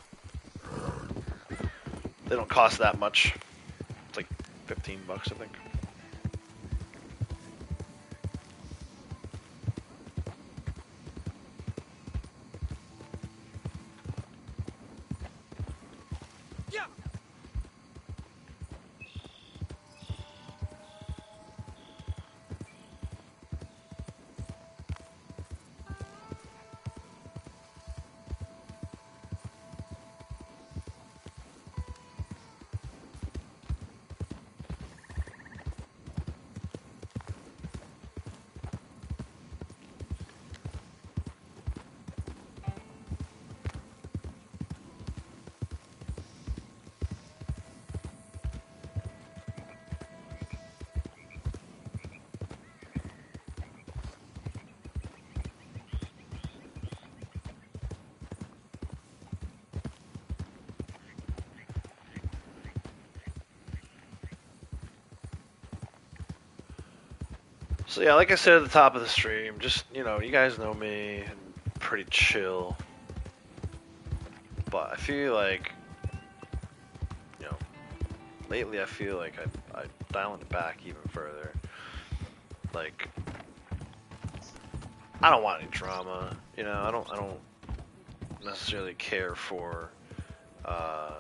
They don't cost that much. It's like 15 bucks, I think. So yeah, like I said at the top of the stream, just, you know, you guys know me, I'm pretty chill. But I feel like, you know, lately I feel like I'm dialing it back even further. Like, I don't want any drama, you know, I don't necessarily care for a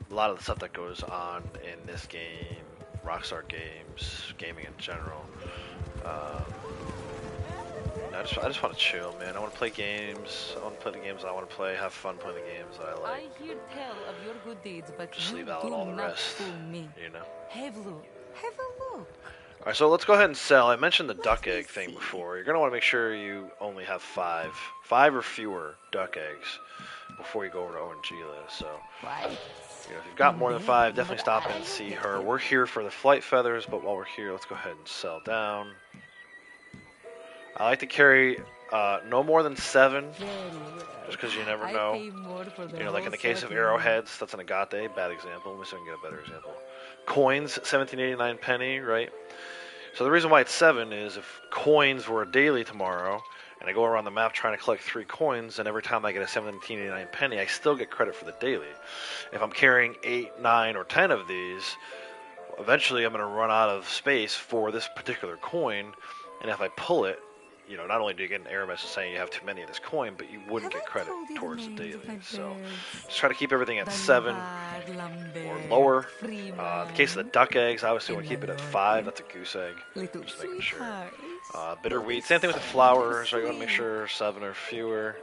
lot of the stuff that goes on in this game, Rockstar games, gaming in general. I just want to chill, man. I want to play games. I want to play the games I want to play. Have fun playing the games that I like. I hear tell of your good deeds, but just you leave out do all the not rest. fool me. You know. Have a look. Have a look. All right, so let's go ahead and sell. I mentioned the duck egg thing before. You're gonna want to make sure you only have 5 or fewer duck eggs before you go over to Orangila. So. Right. You know, if you've got more than 5, definitely stop in and see her. We're here for the flight feathers, but while we're here, let's go ahead and sell down. I like to carry no more than 7, just because you never know. You know, like in the case of arrowheads, that's an agate, bad example. Let me see if I can get a better example. Coins, 1789 penny, right? So the reason why it's 7 is if coins were a daily tomorrow, and I go around the map trying to collect 3 coins, and every time I get a 1789 penny, I still get credit for the daily. If I'm carrying 8, 9, or 10 of these, eventually I'm going to run out of space for this particular coin, and if I pull it, you know, not only do you get an error message saying you have too many of this coin, but you wouldn't get credit towards the daily. So just try to keep everything at 7 or lower. In the case of the duck eggs, I obviously want to keep it at 5. That's a goose egg. Just making sure. Bitter wheat, same thing with the flowers. Right? You want to make sure 7 or fewer.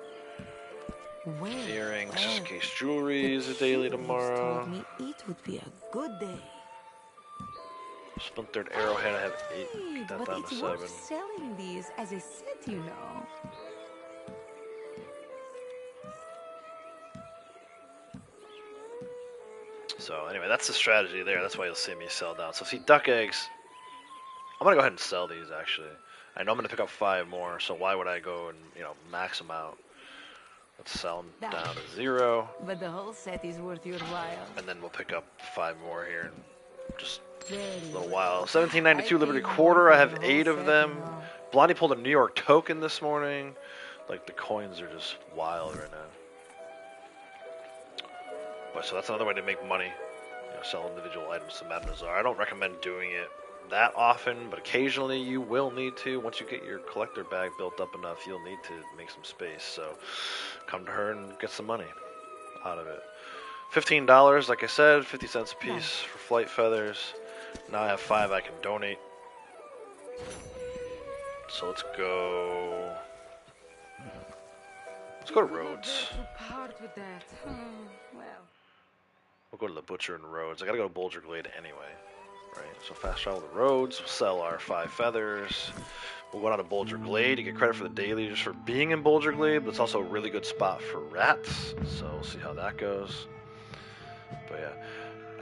Well, Earrings, just in well, case jewelry is a daily the tomorrow. told me it would be a good day. Splintered arrowhead, I have 8. Get that But down it's to worth 7. selling these as a set, you know. So anyway, that's the strategy there. That's why you'll see me sell down. So see, duck eggs. I'm gonna go ahead and sell these actually. I know I'm gonna pick up 5 more, so why would I go and max them out? Let's sell them down to 0, But the whole set is worth your while. and then we'll pick up 5 more here in just Very a little well. while. 1792 I Liberty pay more Quarter. I for have the whole 8 of set, them. you know. Blondie pulled a New York token this morning. Like the coins are just wild right now. But so that's another way to make money. Sell individual items to Madame Nazar. I don't recommend doing it that often, but occasionally you will need to. Once you get your collector bag built up enough, you'll need to make some space. So come to her and get some money out of it. $15, like I said, 50 cents a piece for flight feathers. Now I have 5 I can donate. So let's go. Let's go to Rhodes. Part with that. Well. We'll go to the Butcher and Rhodes. I gotta go to Boulder Glade anyway. Right, so fast travel to Rhodes. We'll sell our 5 feathers. We'll go down to Boulder Glade. You get credit for the daily just for being in Boulder Glade, but it's also a really good spot for rats. So we'll see how that goes. But yeah,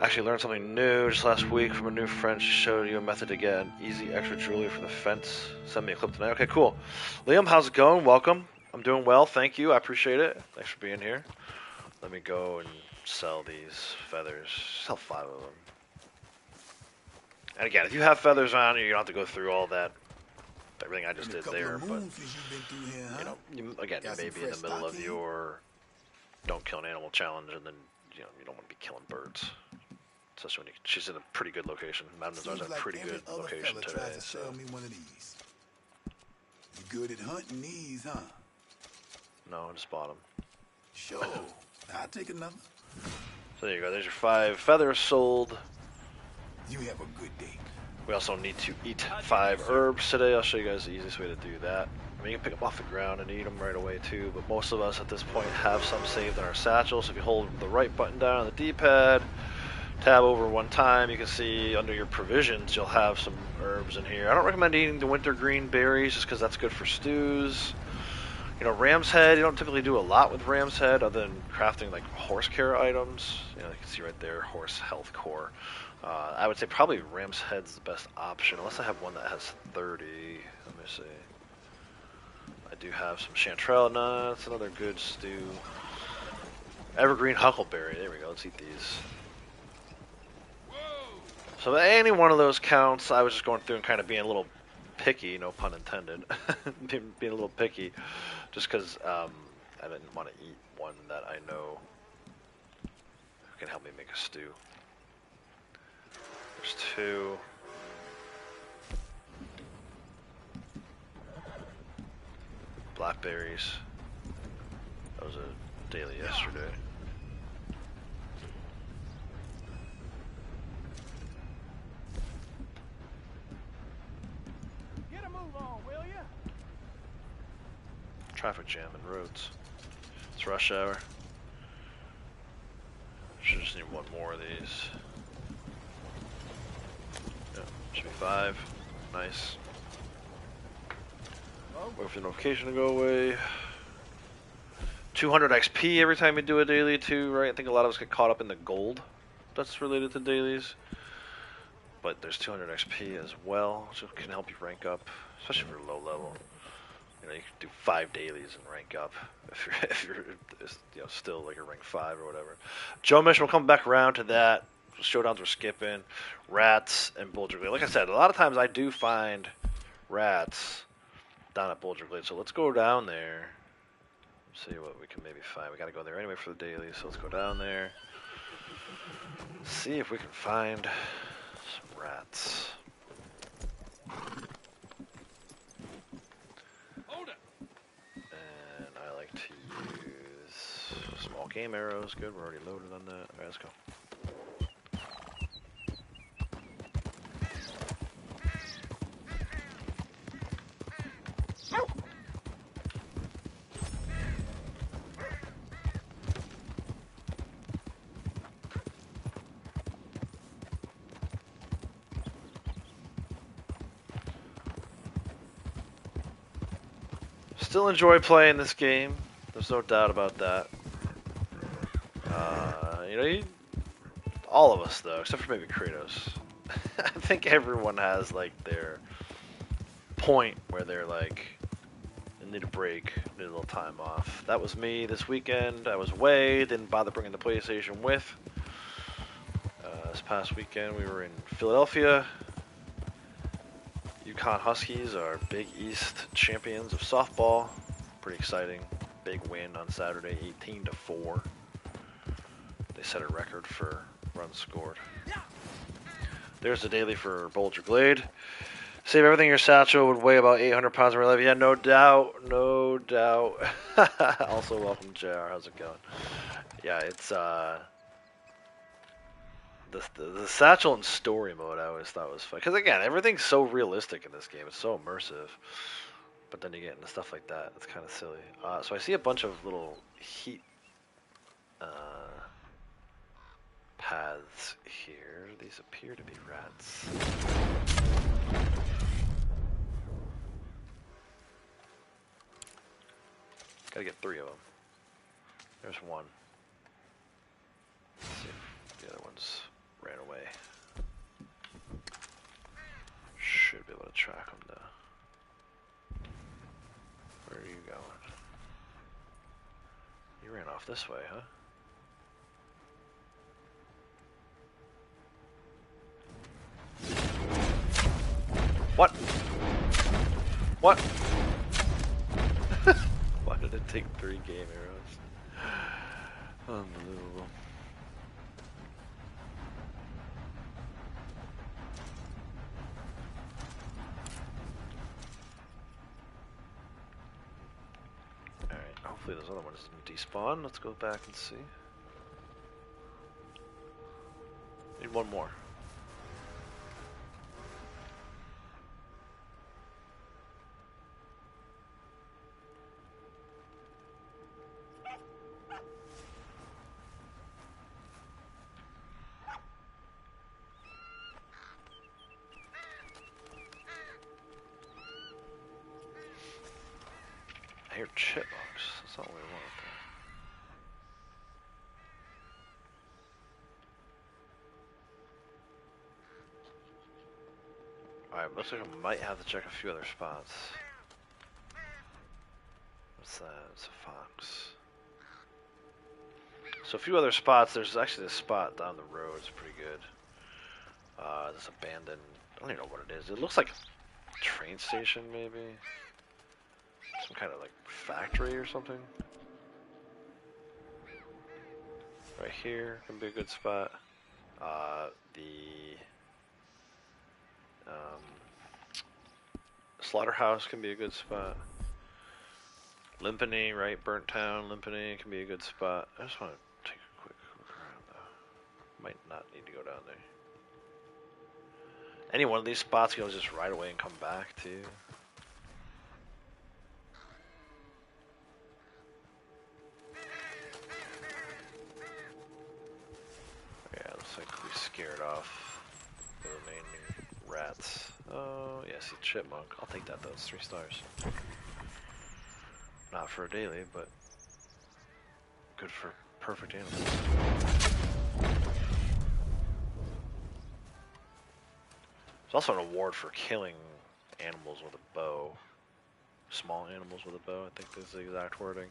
actually learned something new just last week from a new friend. She showed you a method to get an easy extra jewelry for the fence. Send me a clip tonight. Okay, cool. Liam, how's it going? Welcome. I'm doing well. Thank you. I appreciate it. Thanks for being here. Let me go and sell these feathers. Sell 5 of them. And again, if you have feathers on you, you don't have to go through all that, everything I just did there. But again, you may be in the middle of your don't kill an animal challenge, and then you don't want to be killing birds. Especially when she's in a pretty good location. Madame Nazar's in a pretty good location today. So. Me one of these. You good at hunting these, huh? No, I just bought them. Sure. I'll take another. So there you go. There's your 5 feathers sold. You have a good day. We also need to eat 5 herbs today. I'll show you guys the easiest way to do that. I mean, you can pick them off the ground and eat them right away too, but most of us at this point have some saved in our satchel. So if you hold the right button down on the D-pad, tab over one time, you can see under your provisions you'll have some herbs in here. I don't recommend eating the wintergreen berries just because that's good for stews. Ram's head, you don't typically do a lot with ram's head other than crafting like horse care items. You can see right there, horse health core. I would say probably ram's head's the best option, unless I have one that has 30. Let me see. I do have some chanterelle nuts, another good stew. Evergreen huckleberry, there we go, let's eat these. So any one of those counts. I was just going through and kind of being a little picky, no pun intended, being a little picky, just because I didn't want to eat one that I know can help me make a stew. There's 2. Blackberries. That was a daily yesterday. Get a move on, will ya? Traffic jam and roads. It's rush hour. Should just need 1 more of these. Yeah, should be 5. Nice. Wait for the notification to go away. 200 XP every time you do a daily too, right? I think a lot of us get caught up in the gold that's related to dailies. But there's 200 XP as well, which can help you rank up, especially for low level. You can do 5 dailies and rank up if you're still like a rank 5 or whatever. Joe Mission will come back around to that. Showdowns we're skipping. Rats and Boulder Glade. Like I said, a lot of times I do find rats down at Boulder Glade. So let's go down there. See what we can maybe find. We gotta go there anyway for the daily, so let's go down there. See if we can find some rats. And I like to use small game arrows. Good, we're already loaded on that. Alright, let's go. Still enjoy playing this game. There's no doubt about that. You know, all of us though, except for maybe Kratos. I think everyone has like their point where they're like, they need a break, need a little time off. That was me this weekend. I was away, didn't bother bringing the PlayStation with. This past weekend we were in Philadelphia. UConn Huskies are Big East champions of softball. Pretty exciting. Big win on Saturday, 18-4. They set a record for runs scored. There's the daily for Boulder Glade. Save everything your satchel would weigh about 800 pounds in real life. Yeah, no doubt, no doubt. Also, welcome, JR. How's it going? Yeah, it's the satchel and story mode I always thought was fun. Because again, everything's so realistic in this game. It's so immersive. But then you get into stuff like that. It's kind of silly. So I see a bunch of little heat paths here. These appear to be rats. Gotta get 3 of them. There's one. Let's see if the other ones ran away. Should be able to track them though. Where are you going? You ran off this way, huh? What? What? Why did it take 3 game arrows? Unbelievable. Alright, hopefully those other ones didn't despawn. Let's go back and see. Need one more. I hear chipmunks. That's not what we want though. Alright, looks like I might have to check a few other spots. What's that? It's a fox. So a few other spots. There's actually this spot down the road. It's pretty good. This abandoned, I don't even know what it is. It looks like a train station maybe. Some kind of like factory or something. Right here can be a good spot. The slaughterhouse can be a good spot. Limpany, right? Burnt Town, Limpany can be a good spot. I just want to take a quick look around though. Might not need to go down there. Any one of these spots you can just right away and come back to. Yeah, looks like we scared off the remaining rats. Oh, yeah, see chipmunk. I'll take that though, it's 3 stars. Not for a daily, but good for perfect animals. There's also an award for killing animals with a bow. Small animals with a bow, I think is the exact wording.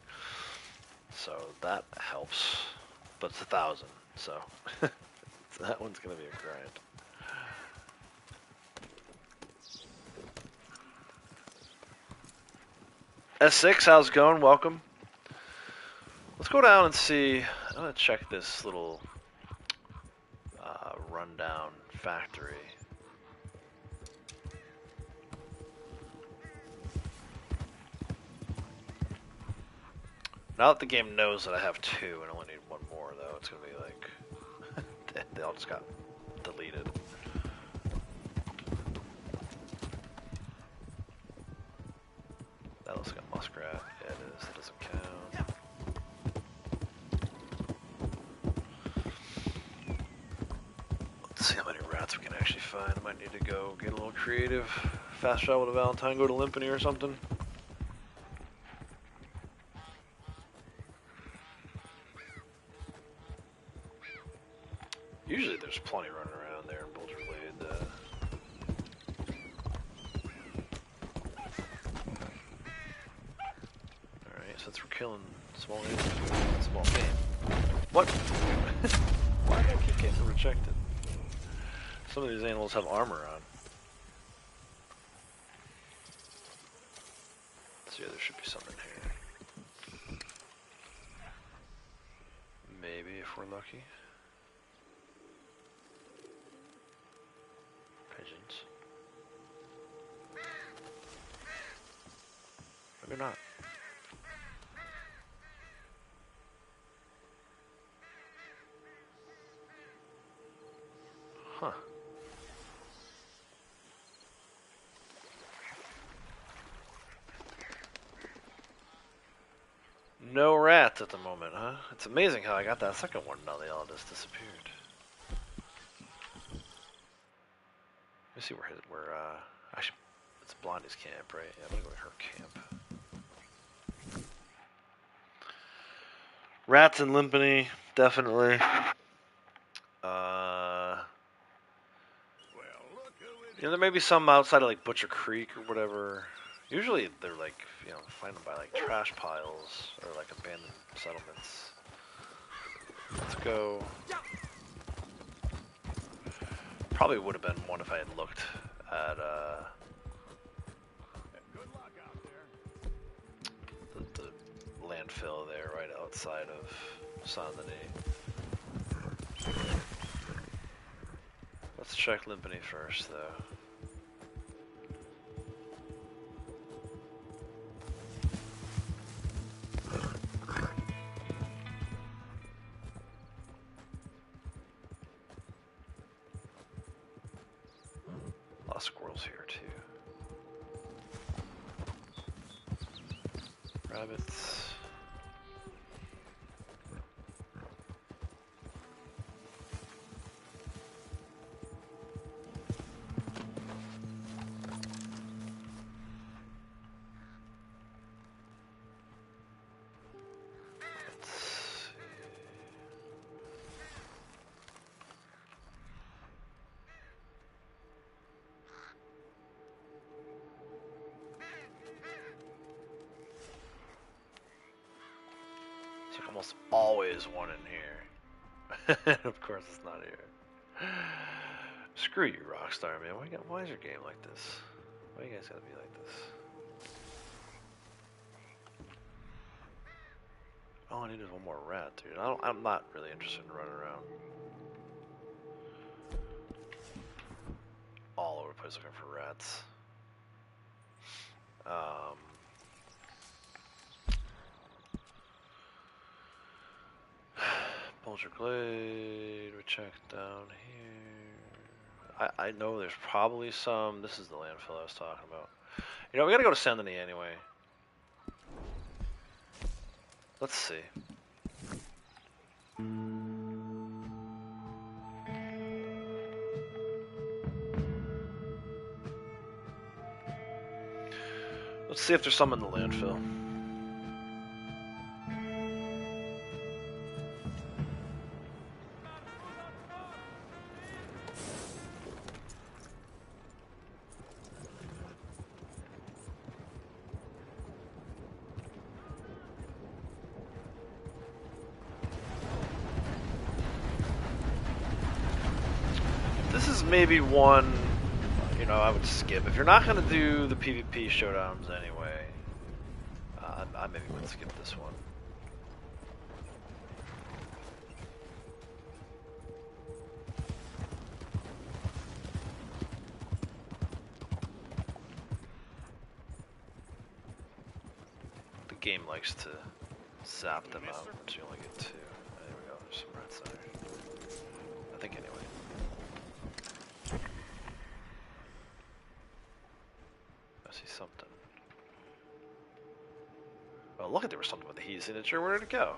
So that helps. But it's 1,000, so that one's gonna be a grind. S6, how's it going? Welcome. Let's go down and see. I'm gonna check this little rundown factory. Now that the game knows that I have 2 and only need 1 more, though, it's gonna be like they all just got deleted. That looks like a muskrat. Yeah, it is. That doesn't count. Let's see how many rats we can actually find. I might need to go get a little creative. Fast travel to Valentine, go to Limpany or something. Usually there's plenty running around there in Boulder Glade. Alright, since we're killing small animals, small game. What? Why do I keep getting rejected? Some of these animals have armor on. So yeah, there should be something here. Maybe if we're lucky. Pigeons. Maybe not. Huh. No rats at the moment, huh? It's amazing how I got that second one. Now they all just disappeared. Let me see where actually, it's Blondie's camp, right? Yeah, I'm gonna go to her camp. Rats and Limpany, definitely. You know, there may be some outside of like Butcher Creek or whatever. Usually they're like, you know, find them by like trash piles or like abandoned settlements. Let's go. Probably would have been one if I had looked at the landfill there right outside of Saint Denis. Let's check Limpany first though. A lot of squirrels here too. Rabbits. There's almost always one in here. Of course it's not here. Screw you, Rockstar, man. Why is your game like this? Why you guys gotta be like this? All I need is one more rat, dude. I'm not really interested in running around all over the place looking for rats. Boulder Glade, we checked down here. I know there's probably some. This is the landfill I was talking about. You know, we gotta go to Saint Denis anyway. Let's see. Let's see if there's some in the landfill. Maybe one, you know, I would skip. If you're not going to do the PvP showdowns anyway, I maybe would skip this one. The game likes to zap them out, so you only get two. There we go, there's some rats there. I think anyway. Something. Oh, look, there was something with the heat signature. Where did it go?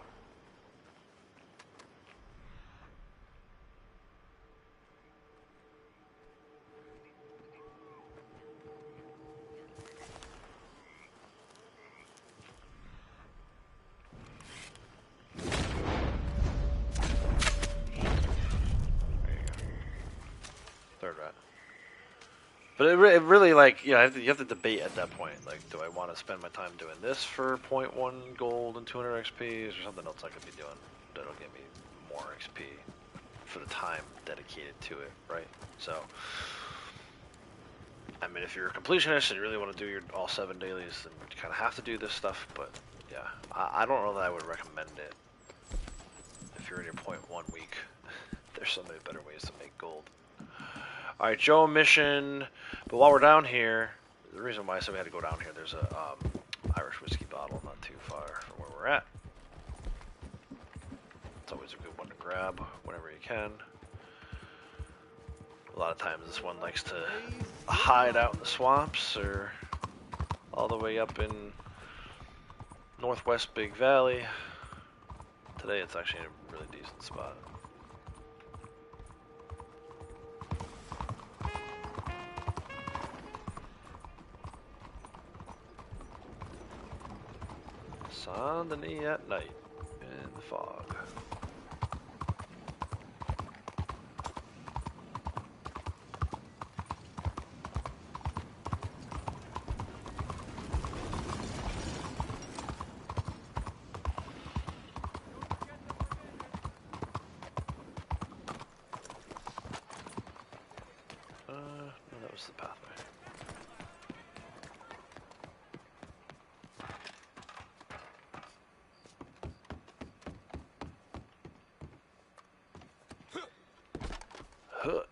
There But it really, like, you have to debate at that point. Like, do I want to spend my time doing this for 0.1 gold and 200 XP, or something else I could be doing that'll give me more XP for the time dedicated to it, right? So, I mean, if you're a completionist and you really want to do your all 7 dailies, then you kind of have to do this stuff. But yeah, I don't know that I would recommend it if you're in your 0.1 week. There's so many better ways to make gold. Alright, Joe mission. But while we're down here, the reason why I said we had to go down here, there's a Irish whiskey bottle not too far from where we're at. It's always a good one to grab whenever you can. A lot of times this one likes to hide out in the swamps or all the way up in northwest Big Valley. Today it's actually in a really decent spot. Saint Denis at night in the fog. No, that was the pathway. Huh.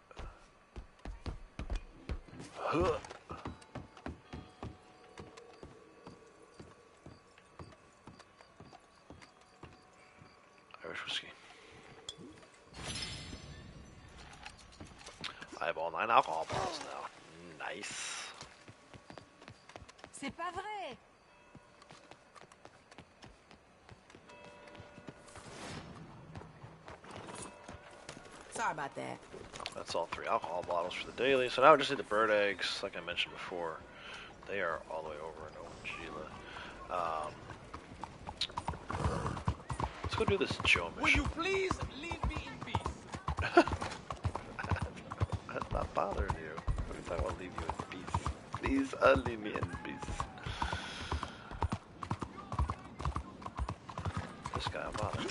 Huh. Irish whiskey. I have all 9 alcohol bottles now. Nice. C'est pas vrai. Sorry about that. That's all 3 alcohol bottles for the daily. So now we just need the bird eggs, like I mentioned before. They are all the way over in Ojila. Let's go do this Joe mission. Will you please leave me in peace? I'm not bothering you. If I will leave you in peace. Please leave me in peace. This guy I'm bothering.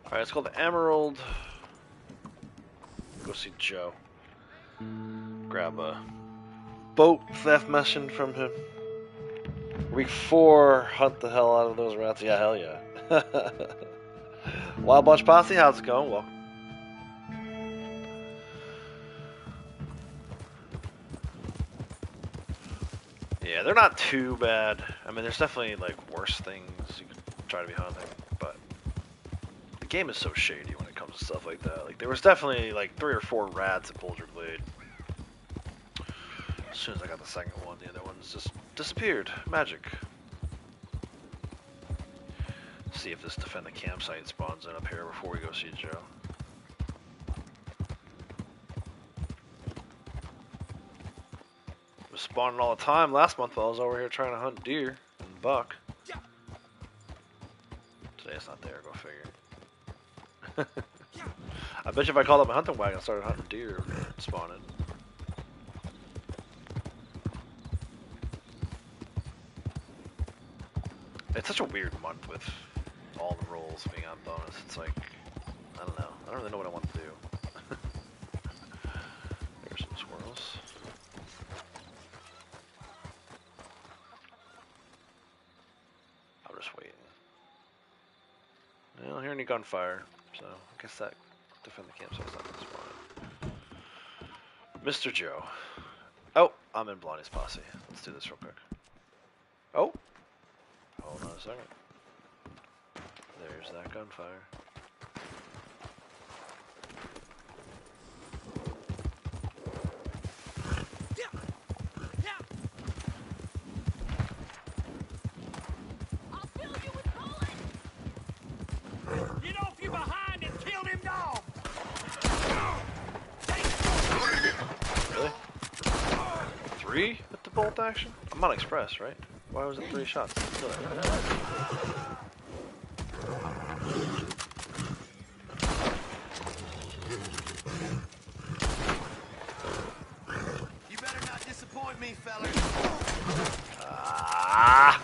Alright, it's called the Emerald. Go see Joe. Grab a boat theft mission from him. Week 4, hunt the hell out of those rats. Yeah, hell yeah. Wild Bunch Posse, how's it going? Welcome. Yeah, they're not too bad. I mean, there's definitely like worse things you could try to be hunting, but the game is so shady when it comes to stuff like that. Like, there was definitely like 3 or 4 rats at Boulder Glade. As soon as I got the second one, the other ones just disappeared. Magic. See if this defend the campsite spawns in up here before we go see Joe. It was spawning all the time last month while I was over here trying to hunt deer and buck. Today it's not there, go figure. I bet you if I called up my hunting wagon and started hunting deer, it would spawn in. It's such a weird month with all the rolls being on bonus. It's like, I don't know. I don't really know what I want to do. There's some squirrels. I'm just waiting. I don't hear any gunfire, so I guess that defend the campsite's not this one. Mr. Joe. Oh, I'm in Blondie's posse. Let's do this real quick. Oh! Hold on a second. There's that gunfire. Get off you behind and kill them dogs! 3 with the bolt action? I'm on express, right? Why was it 3 shots? You better not disappoint me, fellas. Ah!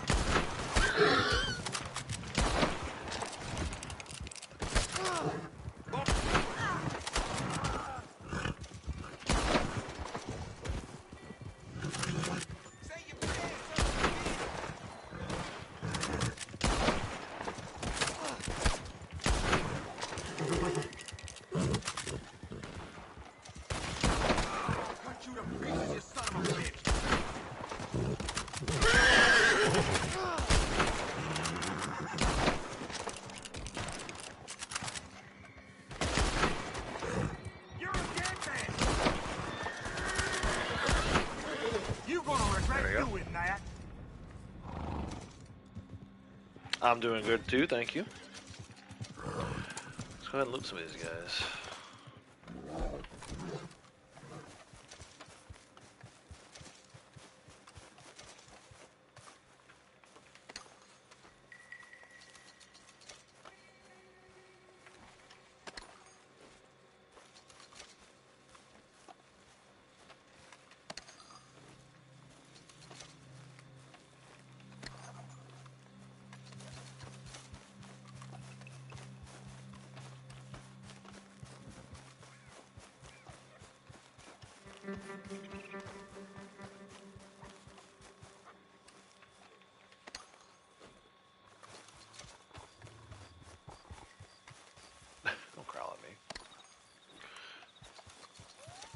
I'm doing good too, thank you. Let's go ahead and loot some of these guys. Don't growl at me.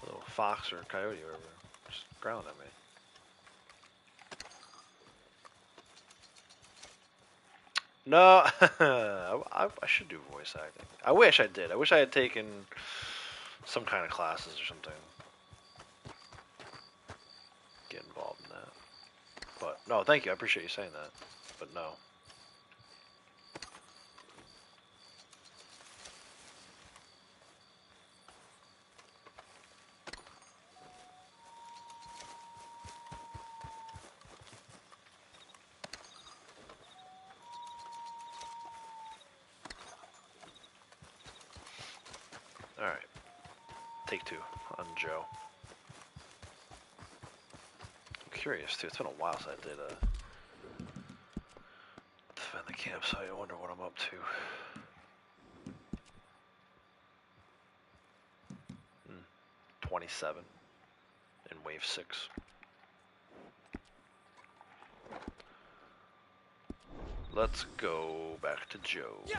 Little fox or coyote or whatever. Just growling at me. No, I should do voice acting. I wish I did. I wish I had taken some kind of classes or something. Get involved in that. But no, thank you. I appreciate you saying that. But no. Alright. Take 2 on Joe. I'm curious too. It's been a while since I did defend the campsite. I wonder what I'm up to. 27 in wave 6. Let's go back to Joe. Yeah.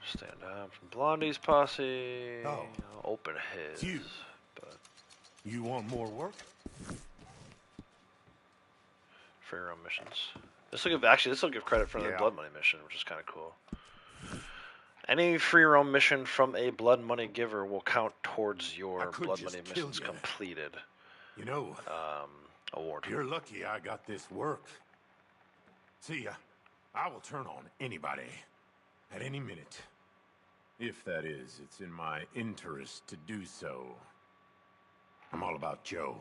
Stand up from Blondie's posse. Oh, Open his. you. But You want more work? free roam missions. This will give credit for the blood money mission, which is kind of cool. Any free roam mission from a blood money giver will count towards your blood money missions completed. You know, award. You're lucky I got this work. See, I will turn on anybody at any minute. If that is, it's in my interest to do so. I'm all about Joe.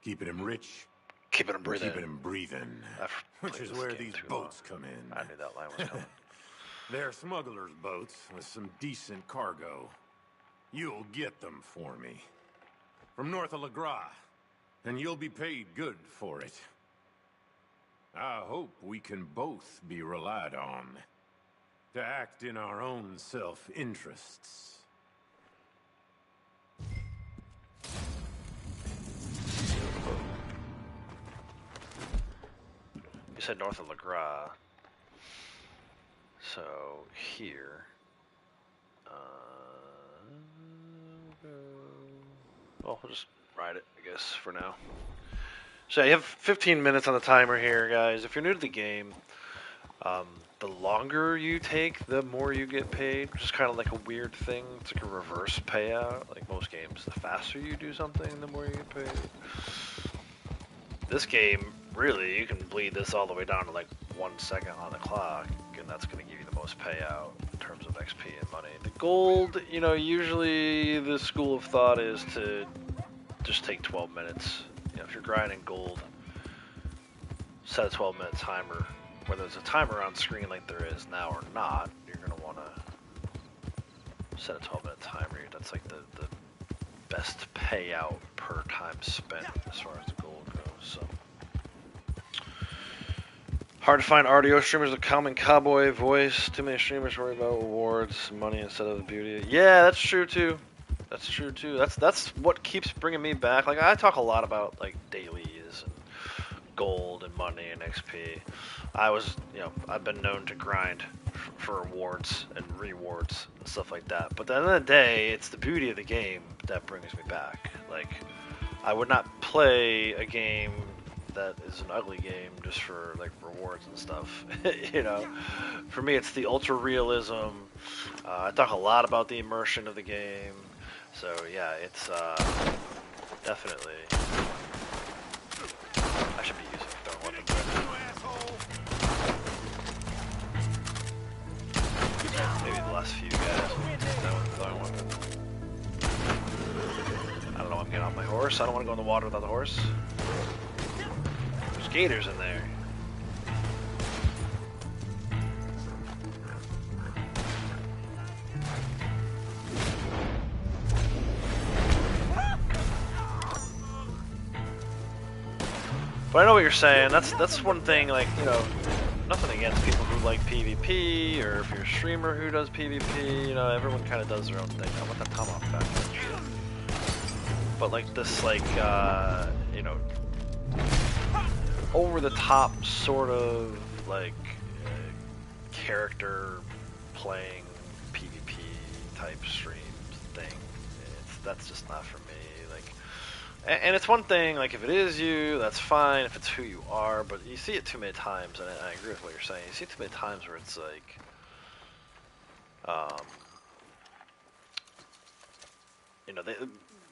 Keeping him rich. Keeping him breathing. Keeping him breathing. Which is where these boats come in. I knew that line was coming. They're smugglers' boats with some decent cargo. You'll get them for me. From north of LaGras. And you'll be paid good for it. I hope we can both be relied on. To act in our own self-interests. You said north of LaGras. So, here. Well, we'll just ride it, I guess, for now. So, you have 15 minutes on the timer here, guys. If you're new to the game, the longer you take, the more you get paid, which is kind of like a weird thing. It's like a reverse payout. Like most games, the faster you do something, the more you get paid. This game, really, you can bleed this all the way down to like 1 second on the clock, and that's going to give you the most payout in terms of XP and money. The gold, you know, usually the school of thought is to just take 12 minutes. You know, if you're grinding gold, set a 12-minute timer. Whether there's a timer on screen like there is now or not, you're going to want to set a 12-minute timer. That's like the best payout per time spent as far as the gold goes. So hard to find RDO streamers with a common cowboy voice. Too many streamers worry about awards, money instead of the beauty. Yeah, that's true too. That's true too. That's what keeps bringing me back. Like I talk a lot about like dailies and gold and money and XP. I've been known to grind for awards and rewards and stuff like that. But at the end of the day, it's the beauty of the game that brings me back. Like, I would not play a game that is an ugly game just for like rewards and stuff. You know, for me, it's the ultra realism. I talk a lot about the immersion of the game. So yeah, it's definitely. I should be using throwing weapons. Maybe the last few guys throwing weapons. I don't know. I'm getting off my horse. I don't want to go in the water without the horse. There's gators in there. But I know what you're saying. That's one thing. Like, you know, nothing against people who like PvP, or if you're a streamer who does PvP. You know, everyone kind of does their own thing. I want that tomahawk back. But like this, like you know, over the top sort of like character playing PvP type streams thing. That's just not for me. Like. And it's one thing, like, if it is you, that's fine, if it's who you are, but you see it too many times, and I agree with what you're saying, you see it too many times where it's like, you know,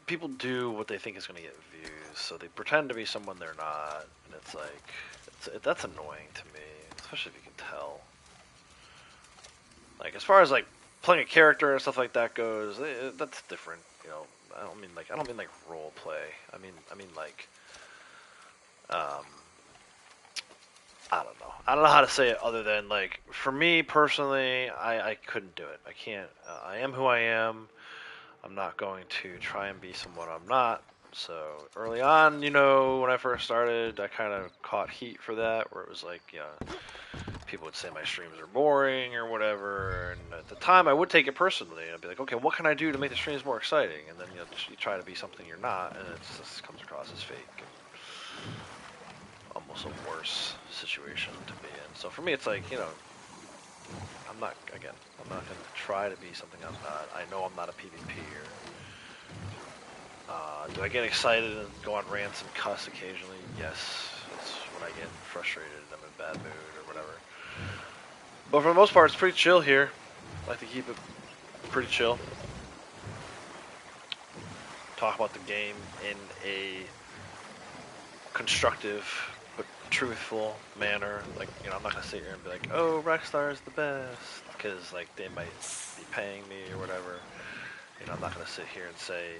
people do what they think is going to get views, so they pretend to be someone they're not, and it's like, that's annoying to me, especially if you can tell. Like, as far as, like, playing a character and stuff like that goes, that's different, you know. I don't mean like role play. I mean like I don't know. I don't know how to say it other than like for me personally, I couldn't do it. I can't. I am who I am. I'm not going to try and be someone I'm not. So early on, you know, when I first started, I kind of caught heat for that, where it was like, you know, people would say my streams are boring or whatever, and at the time I would take it personally. I'd be like, okay, what can I do to make the streams more exciting? And then you try to be something you're not, and it just comes across as fake. And almost a worse situation to be in. So for me, it's like, you know, I'm not going to try to be something I'm not. I know I'm not a PvPer. Do I get excited and go on rants and cuss occasionally? Yes. It's when I get frustrated and I'm in a bad mood or whatever. But for the most part, it's pretty chill here. I like to keep it pretty chill. Talk about the game in a constructive but truthful manner. Like, you know, I'm not going to sit here and be like, oh, Rockstar is the best, because, like, they might be paying me or whatever. You know, I'm not going to sit here and say,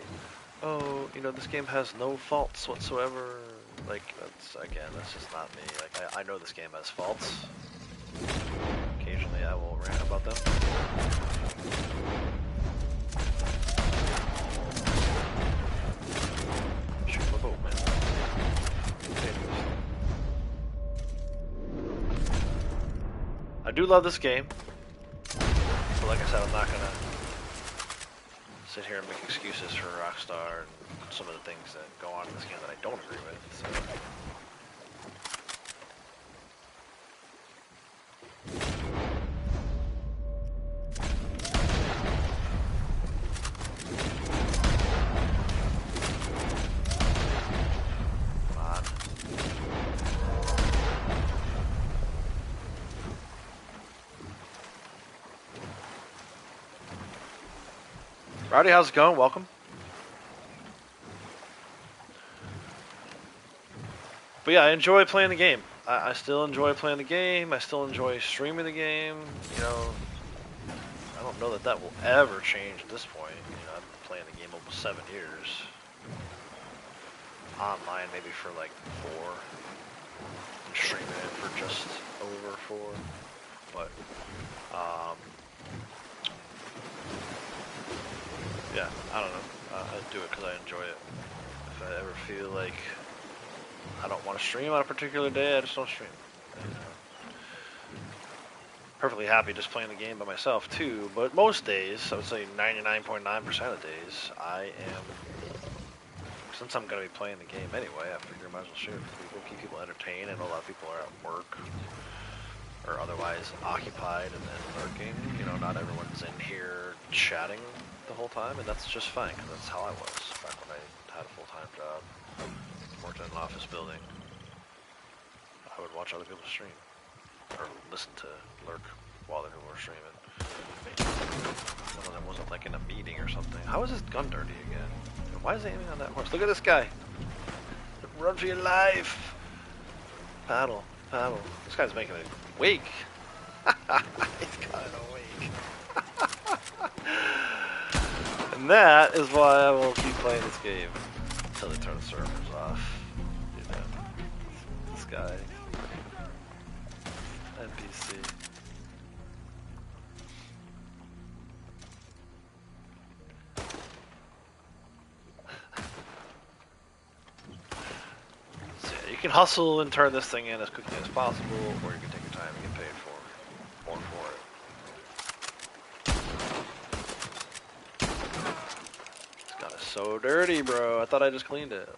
oh, you know, this game has no faults whatsoever. Like, that's just not me. Like, I know this game has faults. Occasionally I will rant about them. Shoot my boat, man. I do love this game. But like I said, I'm not gonna sit here and make excuses for Rockstar and some of the things that go on in this game that I don't agree with. So. Alrighty, how's it going? Welcome. But yeah, I enjoy playing the game. I still enjoy playing the game. I still enjoy streaming the game. You know, I don't know that that will ever change at this point. You know, I've been playing the game almost 7 years. Online maybe for like 4. And streaming it for just over 4. But, yeah, I don't know. I do it because I enjoy it. If I ever feel like I don't want to stream on a particular day, I just don't stream. You know. Perfectly happy just playing the game by myself too, but most days, I would say 99.9% of days, I am, since I'm going to be playing the game anyway, I figure I might as well stream it for people, keep people entertained. I know a lot of people are at work or otherwise occupied and lurking. You know, not everyone's in here chatting the whole time, and that's just fine, because that's how I was back when I had a full-time job, worked in an office building. I would watch other people stream, or listen to lurk while other people were streaming. When I wasn't like in a meeting or something. How is this gun dirty again? Why is it aiming on that horse? Look at this guy! Run for your life! Paddle, paddle. This guy's making a wake. He's got a wake. And that is why I will keep playing this game until they turn the servers off. You know, this guy. NPC. So yeah, you can hustle and turn this thing in as quickly as possible, or you can take your time and get paid more for it. This gun is so dirty, bro. I thought I just cleaned it.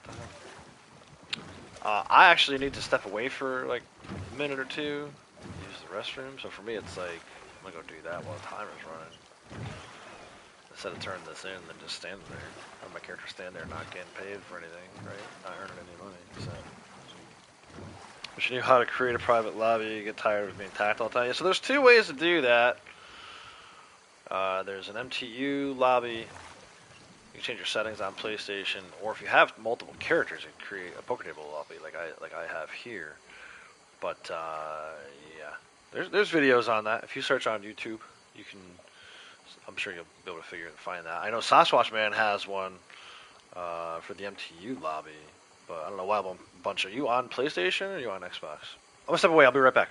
I actually need to step away for like a minute or two, use the restroom. So for me, it's like I'm gonna go do that while the timer's running. Instead of turning this in, then just stand there. Have my character stand there, not getting paid for anything, right? Not earning any money. So. But you knew how to create a private lobby. You get tired of being tagged all the time. Yeah, so there's 2 ways to do that. There's an MTU lobby. You can change your settings on PlayStation, or if you have multiple characters, you can create a poker table lobby like I have here. But yeah, there's videos on that. If you search on YouTube, you can. I'm sure you'll be able to find that. I know Sasquatch Man has one for the MTU lobby, but I don't know why a bunch. Are you on PlayStation or are you on Xbox? I'm gonna step away. I'll be right back.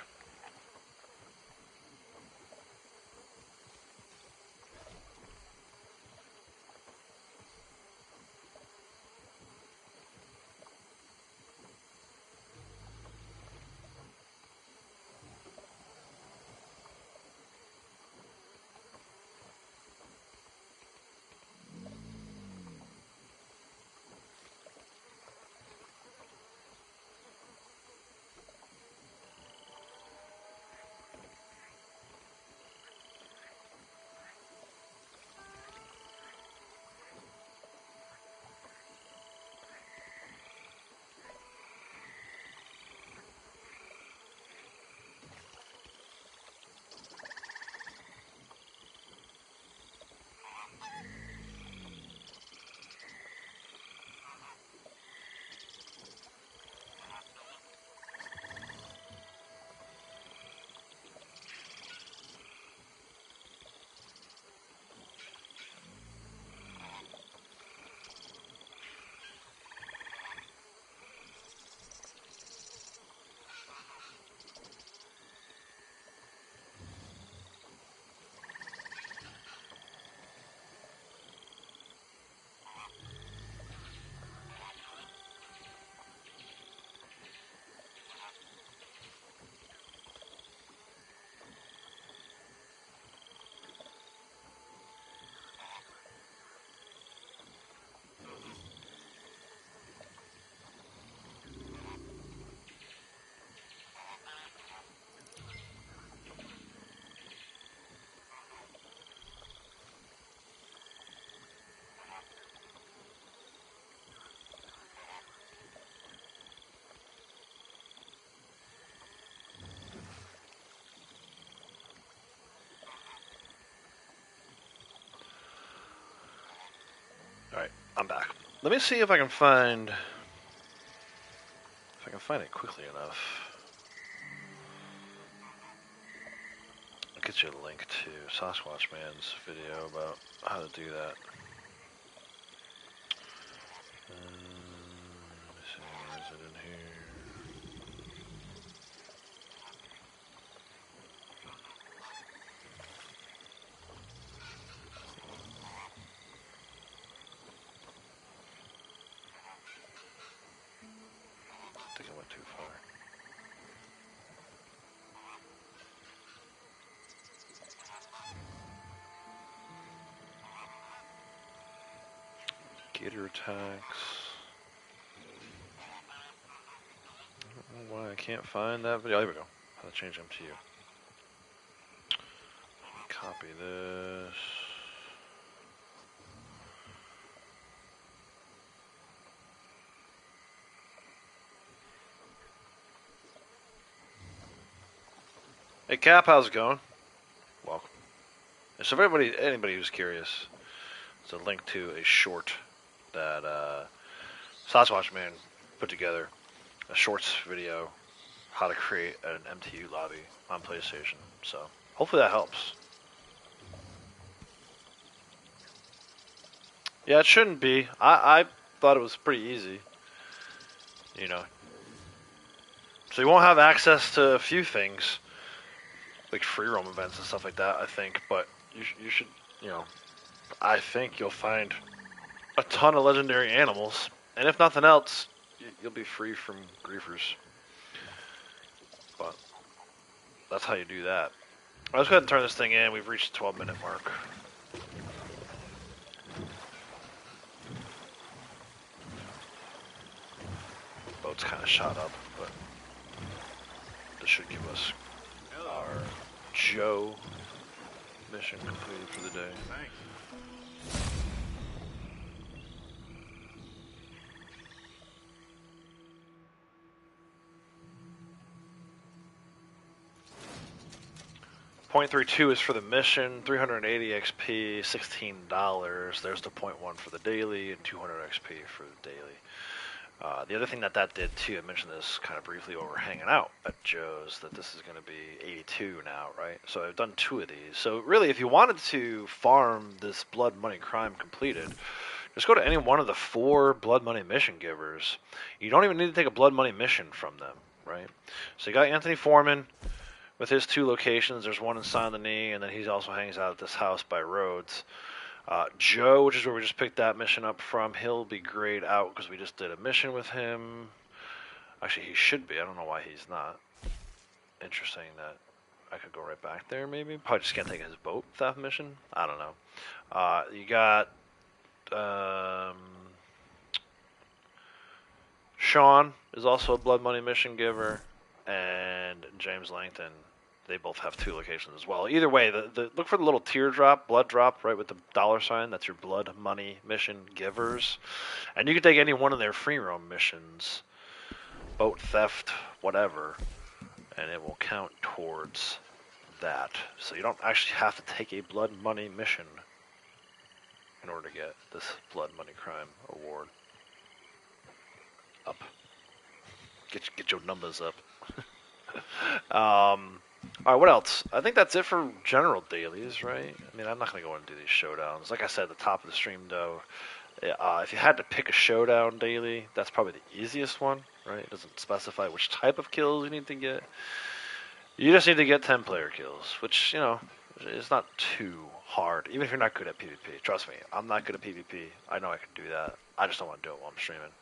Alright, I'm back. Let me see if I can find it quickly enough. I'll get you a link to Sasquatch Man's video about how to do that. Let me see, where is it in here? I think I went too far. Gator attacks. I don't know why I can't find that video. Oh, here we go. How to change them to you. Copy this. Hey Cap, how's it going? Welcome. So if anybody who's curious, it's a link to a short that Sasquatch Man put together, a shorts video, how to create an MTU lobby on PlayStation. So hopefully that helps. Yeah, it shouldn't be. I thought it was pretty easy. You know. So you won't have access to a few things, like free roam events and stuff like that, I think. But you should, you know, I think you'll find a ton of legendary animals. And if nothing else, you'll be free from griefers. But that's how you do that. Let's go ahead and turn this thing in. We've reached the 12-minute mark. Boat's kind of shot up, but this should give us our Joe mission completed for the day. Thanks. .32 is for the mission, 380 XP, $16. There's the .1 for the daily, and 200 XP for the daily. The other thing that did too, I mentioned this kind of briefly while we're hanging out at Joe's, that this is going to be 82 now, right? So I've done 2 of these. So really, if you wanted to farm this Blood Money Crime completed, just go to any one of the 4 Blood Money mission givers. You don't even need to take a Blood Money mission from them, right? So you got Anthony Foreman with his 2 locations. There's one in Saint Denis, and then he also hangs out at this house by Rhodes. Joe, which is where we just picked that mission up from, he'll be grayed out because we just did a mission with him. Actually, he should be. I don't know why he's not. Interesting that I could go right back there, maybe. Probably just can't take his boat theft mission. I don't know. You got Sean is also a Blood Money mission giver, and James Langton. They both have 2 locations as well. Either way, look for the little teardrop, blood drop, right with the $. That's your Blood Money mission givers. And you can take any one of their free roam missions, boat theft, whatever, and it will count towards that. So you don't actually have to take a Blood Money mission in order to get this Blood Money Crime award up. Get your numbers up. Alright, what else? I think that's it for general dailies, right? I mean, I'm not going to go and do these showdowns. Like I said at the top of the stream, though, if you had to pick a showdown daily, that's probably the easiest one, right? It doesn't specify which type of kills you need to get. You just need to get 10-player kills, which, you know, is not too hard, even if you're not good at PvP. Trust me, I'm not good at PvP. I know I can do that. I just don't want to do it while I'm streaming.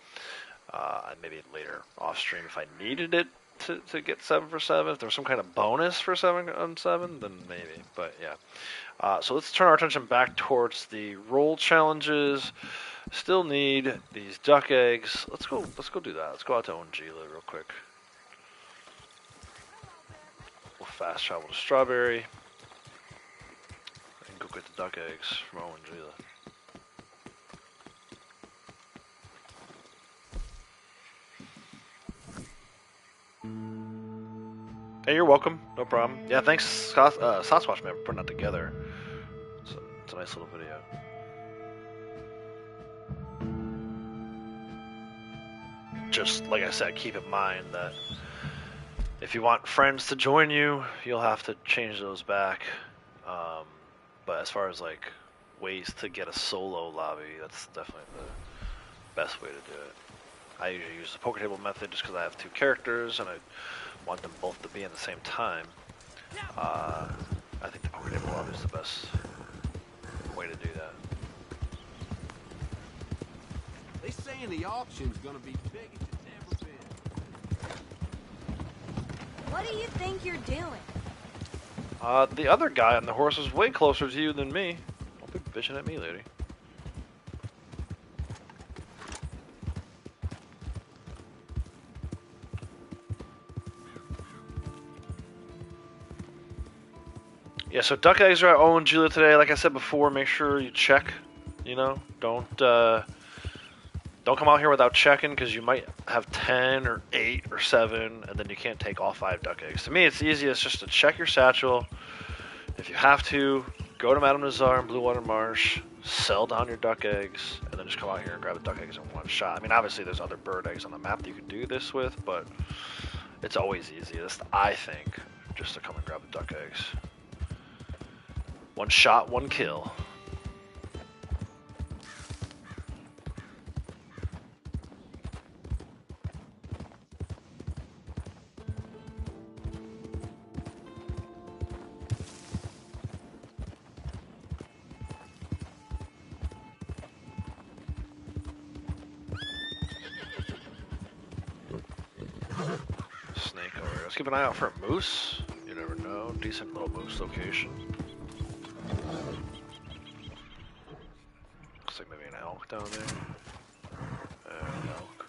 Maybe later off stream if I needed it to get 7 for 7. If there was some kind of bonus for 7 on 7, then maybe. But yeah. So let's turn our attention back towards the roll challenges. Still need these duck eggs. Let's go do that. Let's go out to Ongila real quick. We'll fast travel to Strawberry and go get the duck eggs from Ongila. Hey, you're welcome. No problem. Yeah, thanks, Sasquatch Man, for putting that together. It's a nice little video. just like I said, keep in mind that if you want friends to join you, you'll have to change those back. But as far as like ways to get a solo lobby, that's definitely the best way to do it. I usually use the poker table method just because I have two characters and I want them both to be in the same time. I think the poker table lobby is the best way to do that. They saying the auction's gonna be big as it's ever been. What do you think you're doing? The other guy on the horse is way closer to you than me. Don't be bitching at me, lady. Yeah, so duck eggs are at Don Julio today. Like I said before, make sure you check. You know, don't come out here without checking because you might have 10 or 8 or 7, and then you can't take all 5 duck eggs. To me, it's easiest just to check your satchel. If you have to, go to Madame Nazar in Blue Water Marsh, sell down your duck eggs, and then just come out here and grab the duck eggs in one shot. I mean, obviously there's other bird eggs on the map that you could do this with, but it's always easiest, I think, just to come and grab the duck eggs. One shot, one kill. Snake over here. Let's keep an eye out for a moose. You never know. Decent little moose location. Looks like maybe an elk down there. An elk.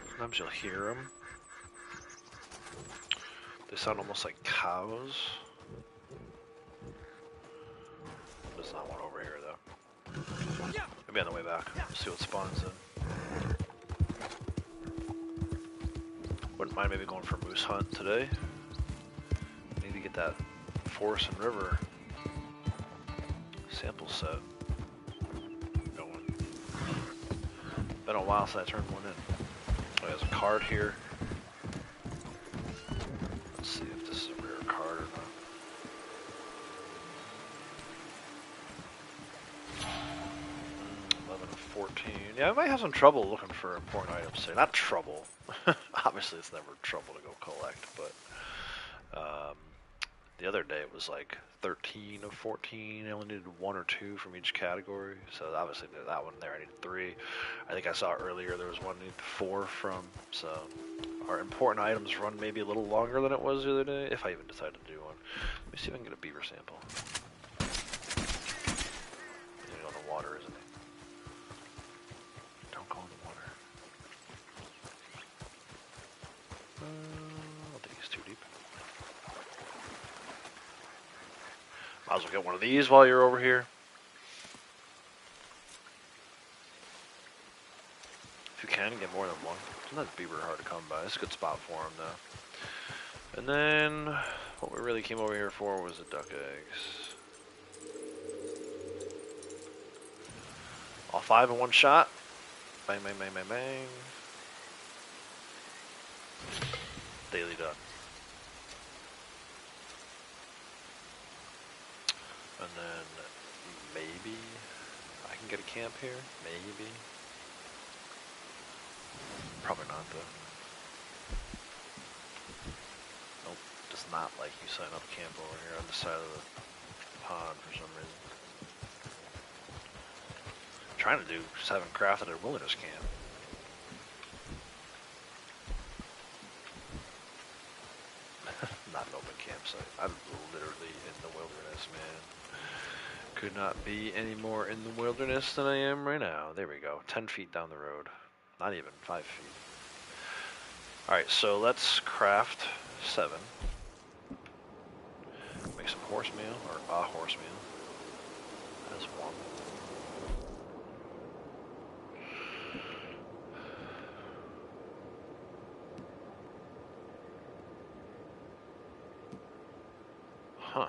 Sometimes you'll hear them. They sound almost like cows. There's not one over here though. Maybe on the way back. Let's see what spawns in. Wouldn't mind maybe going for a moose hunt today. Need to get that forest and river sample set going. Been a while since I turned one in. Oh, there's a card here. Let's see if this is a rare card or not. 11 of 14. Yeah, I might have some trouble looking for important items today. Not trouble. Obviously, it's never trouble to go collect, but the other day it was like 13 of 14. I only needed 1 or 2 from each category, so obviously that one there I needed 3. I think I saw earlier there was one I needed 4 from, so our important items run maybe a little longer than it was the other day, if I even decided to do one. Let me see if I can get a beaver sample. He's on the water, isn't he? Don't go in the water. I don't think he's too deep. Might as well get one of these while you're over here. If you can, get more than one. Sometimes beaver are hard to come by. It's a good spot for them, though. And then, what we really came over here for was the duck eggs. All 5 in one shot. Bang, bang, bang, bang, bang. Daily done. And then maybe I can get a camp here. Maybe. Probably not though. Nope. Does not like you setting up camp over here on the side of the pond for some reason. I'm trying to do 7 crafted a wilderness camp. Not an open campsite. I'm literally in the wilderness, man. Could not be any more in the wilderness than I am right now. There we go. 10 feet down the road. Not even 5 feet. Alright, so let's craft 7. Make some horse meal, or a horse meal. That's 1. Huh.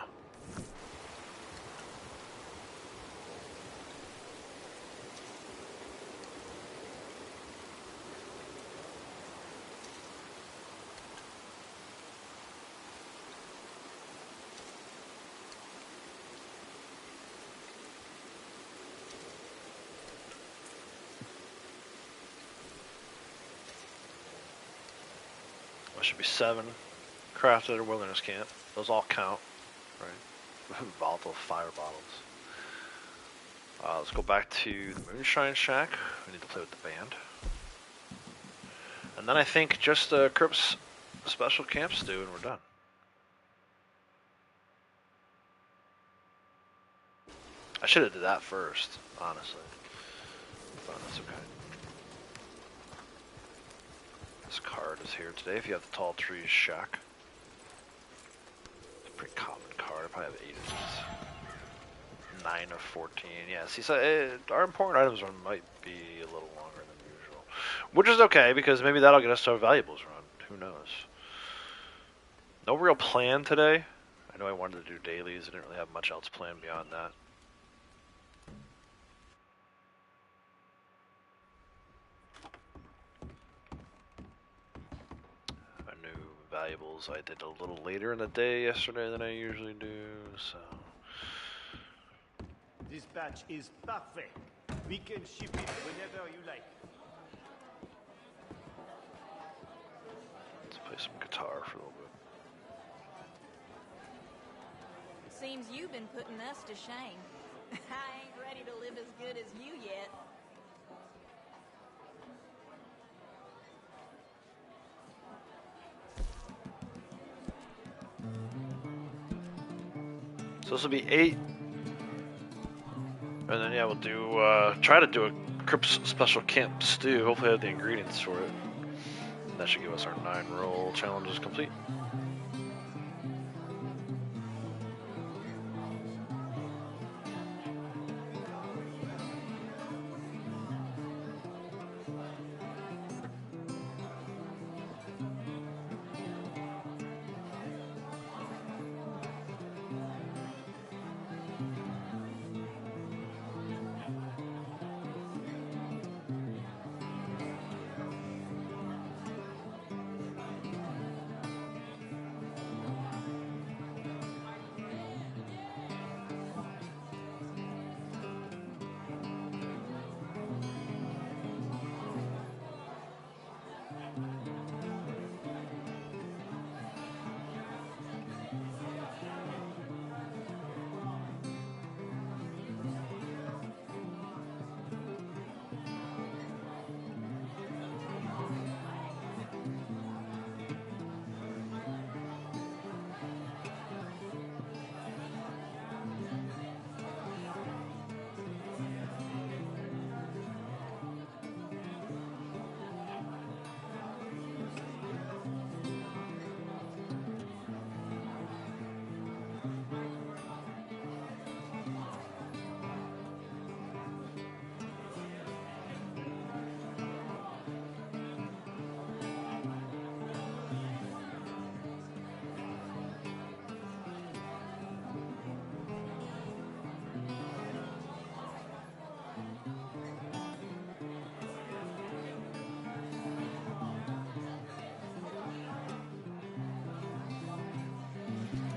There should be 7 crafted at a wilderness camp. Those all count, right? Volatile fire bottles. Let's go back to the Moonshine Shack. We need to play with the band. And then I think just Crips special camp stew and we're done. I should have did that first, honestly. But that's okay. This card is here today if you have the Tall Trees Shack. It's a pretty common card. I probably have 8 of these. 9 of 14. Yeah, see, so our important items run might be a little longer than usual. Which is okay, because maybe that'll get us to our valuables run. Who knows? No real plan today. I know I wanted to do dailies. I didn't really have much else planned beyond that. Our new valuables I did a little later in the day yesterday than I usually do, so... Dispatch is parfait. We can ship it whenever you like. Let's play some guitar for a little bit. Seems you've been putting us to shame. I ain't ready to live as good as you yet. So this will be 8. And then yeah, we'll do try to do a Crips special camp stew. Hopefully I have the ingredients for it. That should give us our 9 roll challenges complete.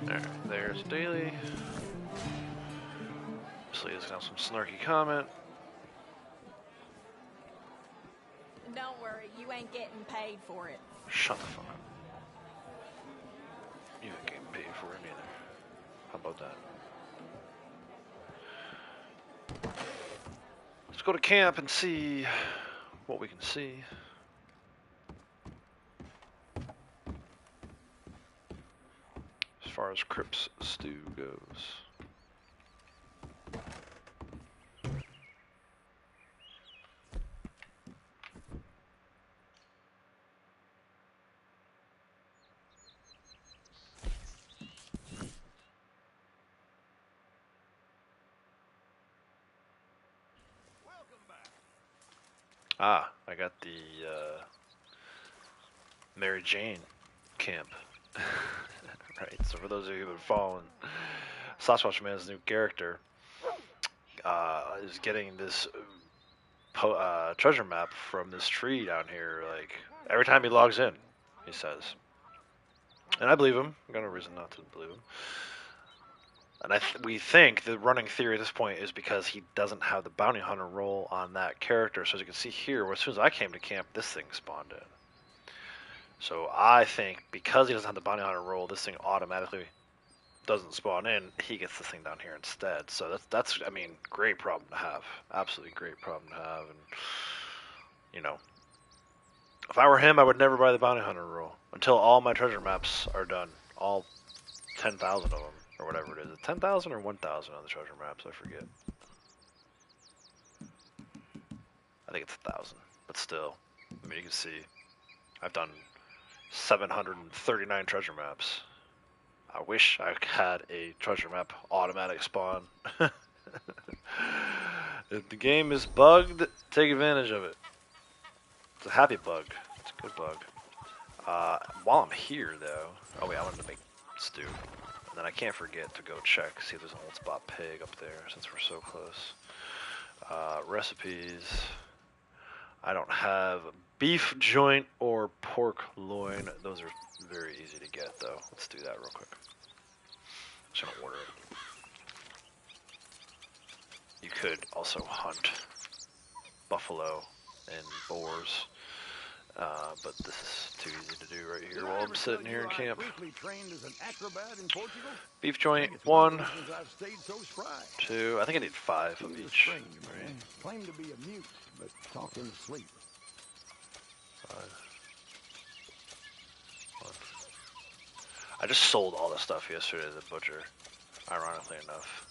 Alright, there's daily. Obviously, it's got some snarky comment. Don't worry, you ain't getting paid for it. Shut the fuck up. You ain't getting paid for it either. How about that? Let's go to camp and see what we can see. As far as Crips stew goes. Ah, I got the Mary Jane camp. Right, so for those of you who've been following, Sasquatch Man's new character is getting this treasure map from this tree down here, like, every time he logs in, he says. And I believe him. I've got no reason not to believe him. And we think the running theory at this point is because he doesn't have the bounty hunter role on that character. So as you can see here, as soon as I came to camp, this thing spawned in. So I think because he doesn't have the bounty hunter roll, this thing automatically doesn't spawn in. He gets this thing down here instead. So that's I mean, great problem to have. Absolutely great problem to have. And you know, if I were him, I would never buy the bounty hunter roll until all my treasure maps are done. All 10,000 of them, or whatever it is. 10,000 or 1,000 on the treasure maps, I forget. I think it's 1,000, but still. I mean, you can see, I've done 739 treasure maps. I wish I had a treasure map automatic spawn. If the game is bugged, take advantage of it. It's a happy bug. It's a good bug. While I'm here, though... Oh, wait, I wanted to make stew. And then I can't forget to go check, see if there's an old spot pig up there, since we're so close. Recipes... I don't have beef joint or pork loin. Those are very easy to get, though. Let's do that real quick. Just gonna order it. You could also hunt buffalo and boars, but this is too easy to do right here while I'm sitting here in camp. Beef joint, 1, 2. I think I need 5 of each. Right? Claim to be a mute, but talk in sleep. 5. 1. I just sold all the stuff yesterday to the butcher, ironically enough.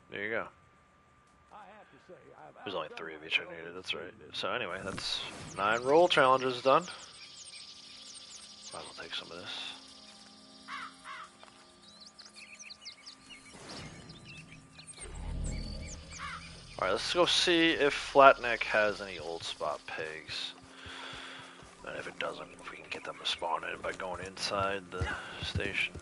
There you go. There's only 3 of each I needed, that's right. So anyway, that's 9 roll challenges done. Might as well take some of this. Alright, let's go see if Flatneck has any old spot pigs. And if it doesn't, if we can get them to spawn in by going inside the station.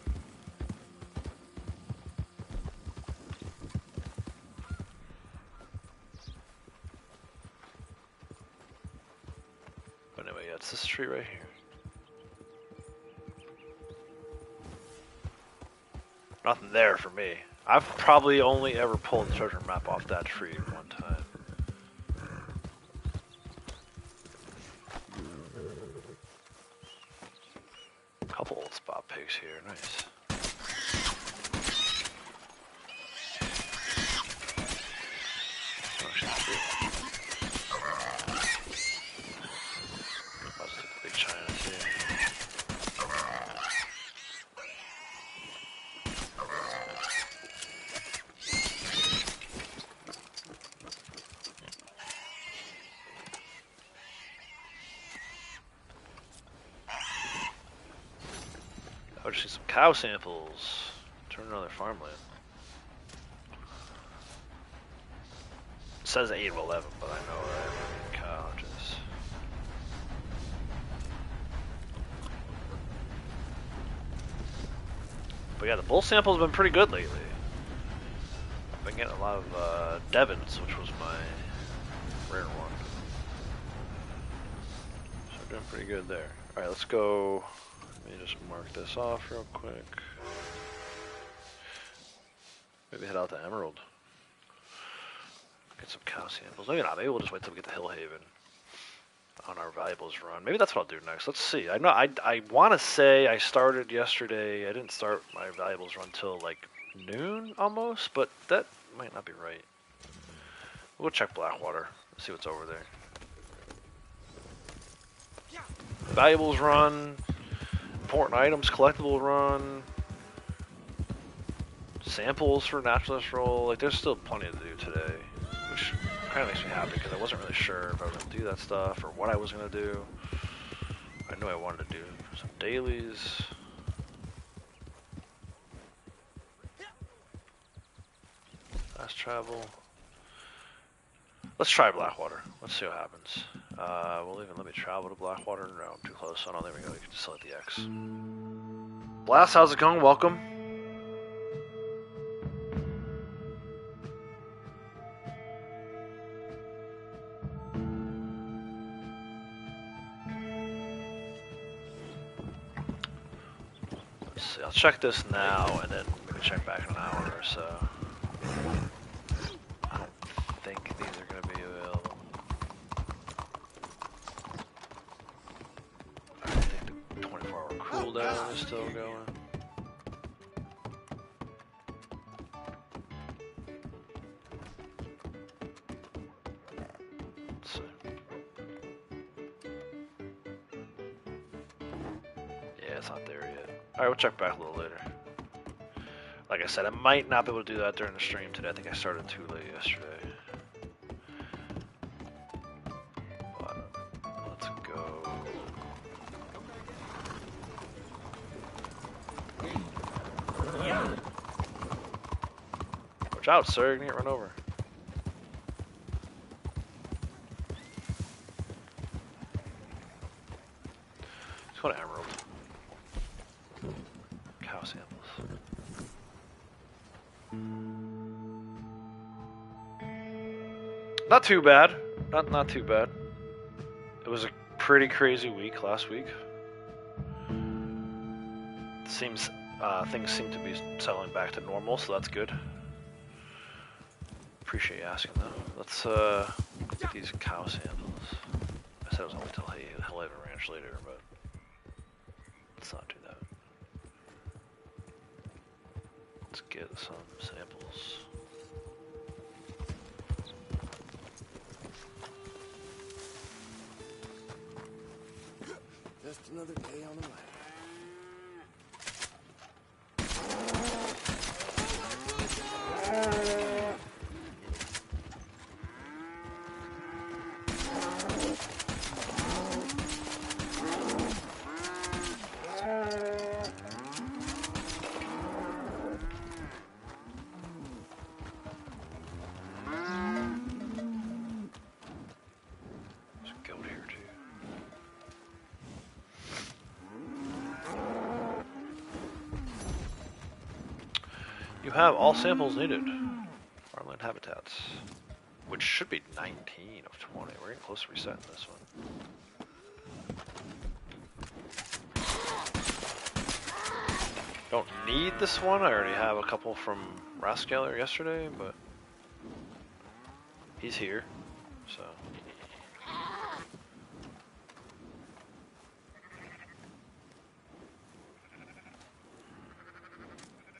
But anyway, yeah, it's this tree right here. Nothing there for me. I've probably only ever pulled the treasure map off that tree one time. Couple old spot pigs here, nice. Oh, shit, I'll just take the big Chinas here. I just need some cow samples. Turn another farmland. It says 8 of 11, but I know that every cow just. But yeah, the bull sample's been pretty good lately. I've been getting a lot of Devons, which was my rare one. So we're doing pretty good there. Alright, let's go. Let me just mark this off real quick. Maybe head out to Emerald. Get some cow samples. Maybe not. Maybe we'll just wait till we get to Hill Haven on our valuables run. Maybe that's what I'll do next. Let's see. I know I want to say I started yesterday. I didn't start my valuables run till like noon almost, but that might not be right. We'll check Blackwater. See what's over there. Valuables run. Important items, collectible run, samples for naturalist roll. Like, there's still plenty to do today, which kind of makes me happy because I wasn't really sure if I was going to do that stuff or what I was going to do. I knew I wanted to do some dailies. Fast travel. Let's try Blackwater. Let's see what happens. Will even let me travel to Blackwater? No, I'm too close. Oh no, there we go. You can just select the X. Blast, how's it going? Welcome. Let's see. I'll check this now and then maybe check back in an hour or so. I don't think these are going to be available. I think the 24-hour cooldown is still going. Let's see. Yeah, it's not there yet. Alright, we'll check back a little later. Like I said, I might not be able to do that during the stream today. I think I started too late yesterday. But let's go. Watch out, sir. You're gonna get run over. Let's go to Emerald. Cow samples. Not too bad. Not too bad. It was a pretty crazy week last week. Seems things seem to be settling back to normal, so that's good. Appreciate you asking though. Let's get these cow samples. I said it was only till Haven Ranch later, but let's not do that. Let's get some samples. Just another day on the way. There's a goat here too. You have all samples needed. Farmland habitats, which should be 19 of 20. We're getting close to resetting this one. Don't need this one. I already have a couple from Rascaler yesterday, but he's here, so.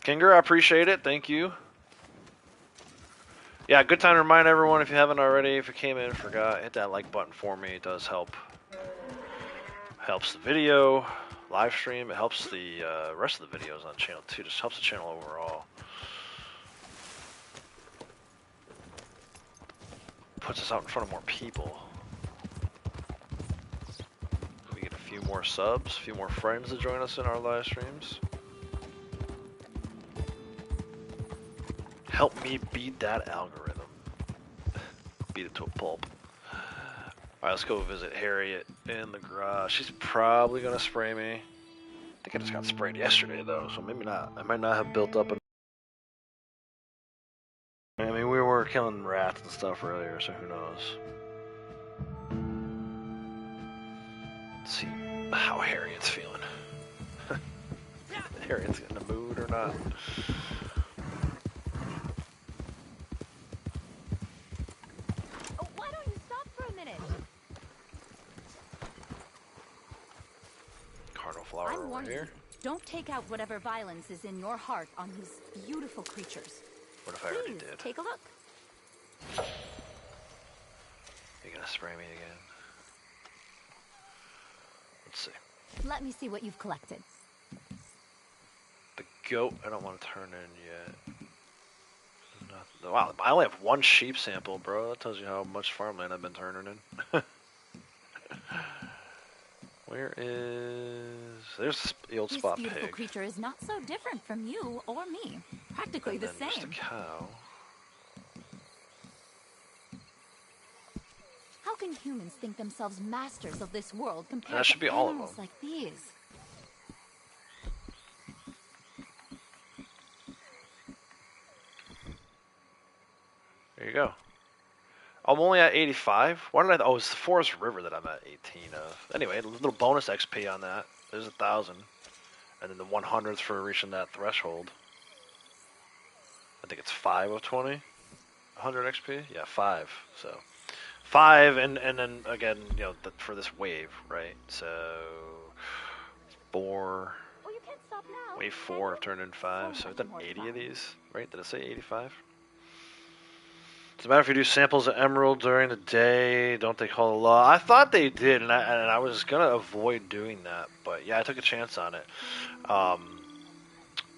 Kinger, I appreciate it. Thank you. Yeah, good time to remind everyone, if you haven't already, if you came in and forgot, hit that like button for me. It does help. Helps the video, live stream. It helps the rest of the videos on the channel too. Just helps the channel overall. Puts us out in front of more people. We get a few more subs, a few more friends to join us in our live streams. Help me beat that algorithm. Beat it to a pulp. Alright, let's go visit Harriet in the garage. She's probably gonna spray me. I think I just got sprayed yesterday though, so maybe not. I might not have built up I mean, we were killing rats and stuff earlier, so who knows. Let's see how Harriet's feeling. Harriet's in the mood or not. Why don't you stop for a minute? Cardinal flower I'm over warning here. you. Don't take out whatever violence is in your heart on these beautiful creatures. What if I already Please, did? take a look. You gonna spray me again? Let's see. Let me see what you've collected. The goat, I don't want to turn in yet. Wow, I only have one sheep sample, bro. That tells you how much farmland I've been turning in. Where is... There's the old spot This beautiful pig. creature is not so different from you or me. Practically And the then there's the same. cow. How can humans think themselves masters of this world compared That should to be all of animals them. like these? There you go. I'm only at 85. Why did I? Oh, it's the Forest River that I'm at 18 of. Anyway, a little bonus XP on that. There's 1,000, and then the 100th for reaching that threshold. I think it's 5 of 20. 100 XP. Yeah, 5. So 5, and then again, you know, for this wave, right? So 4. Oh, you can't stop now. Wave 4 have turned in 5. So I've done more 80 fun. of these, right? Did I say 85? Doesn't matter if you do samples of emerald during the day. Don't they call the law? I thought they did, and I was gonna avoid doing that, but yeah, I took a chance on it. I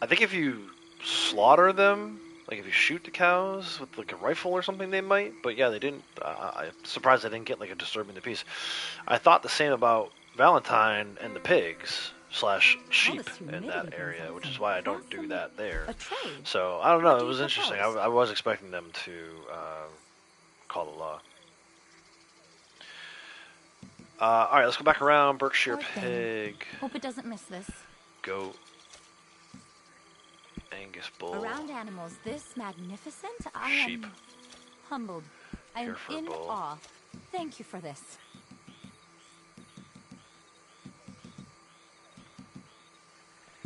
think if you slaughter them, like if you shoot the cows with like a rifle or something, they might. But yeah, they didn't. I'm surprised I didn't get like a disturbing the peace. I thought the same about Valentine and the pigs / sheep in that area, which is why I don't do that there. A trade. So I don't know. What It do was you interesting. propose? I was expecting them to call the law. All right, let's go back around. Berkshire Poor thing. pig, Hope it doesn't miss this. goat, Angus bull. Around animals this magnificent, I Sheep. am humbled. I am Hereford in bull. awe. Thank you for this.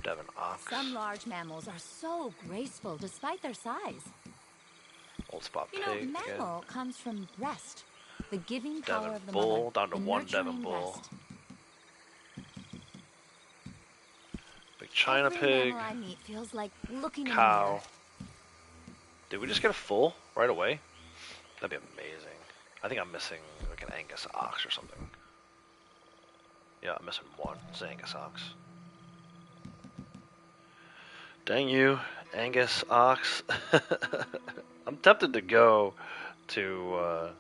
Devon ox, Some large mammals are so graceful despite their size. old spot You know, pig. again. mammal comes from breast, the giving power Devon of the bull, mother, down to the 1 nurturing Devon bull. breast. Big China Every pig, mammal I meet feels like looking in a cow. mirror. Did we just get a full right away? That'd be amazing. I think I'm missing like an Angus ox or something. Yeah, I'm missing 1. It's an Angus ox. Dang you, Angus ox. I'm tempted to go to,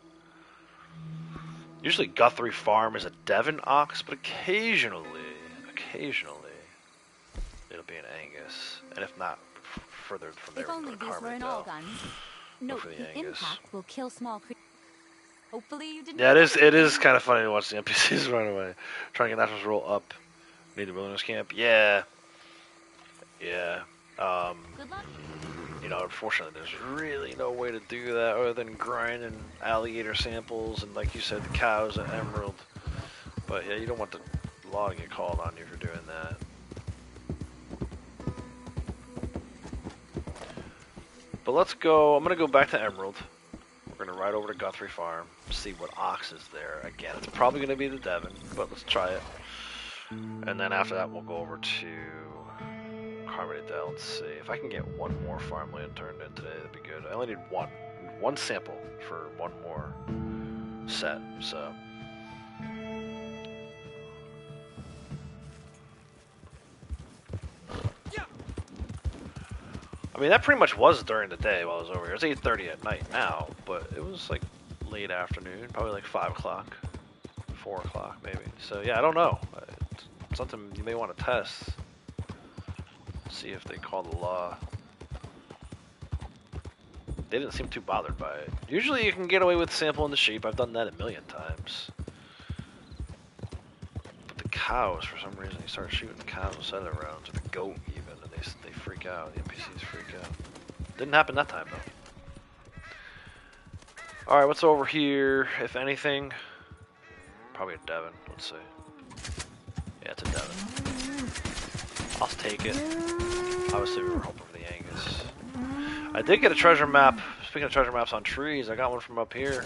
usually Guthrie Farm is a Devon ox, but occasionally, it'll be an Angus. And if not, further from there, If we only go to these were in all Carmondale. guns. Note for the the Angus. impact will kill small creatures. Hopefully you didn't. Yeah, it is kind of funny to watch the NPCs run away. Trying to get Nationals roll up. Need a wilderness camp. Yeah. Good luck. You know, unfortunately, there's really no way to do that other than grinding alligator samples and, like you said, the cows and emerald. But yeah, you don't want the law to get called on you for doing that. But let's go. I'm gonna go back to Emerald. We're gonna ride over to Guthrie Farm, see what ox is there. Again, it's probably gonna be the Devon, but let's try it. And then after that, we'll go over to Carmondale and see if I can get 1 more farmland turned in today. That'd be good. I only need 1 sample for 1 more set. So. I mean, that pretty much was during the day while I was over here. It's 8:30 at night now, but it was like late afternoon, probably like 5 o'clock, 4 o'clock maybe. So yeah, I don't know. It's something you may want to test. See if they call the law. They didn't seem too bothered by it. Usually you can get away with sampling the sheep. I've done that a million times. But the cows, for some reason, you start shooting the cows instead of rounds, or the goat even, and they freak out. The NPCs freak out. Didn't happen that time though. Alright, what's over here, if anything? Probably a Devon, let's see. Yeah, it's a Devon. I'll take it. Obviously we were hoping for the Angus. I did get a treasure map. Speaking of treasure maps on trees, I got one from up here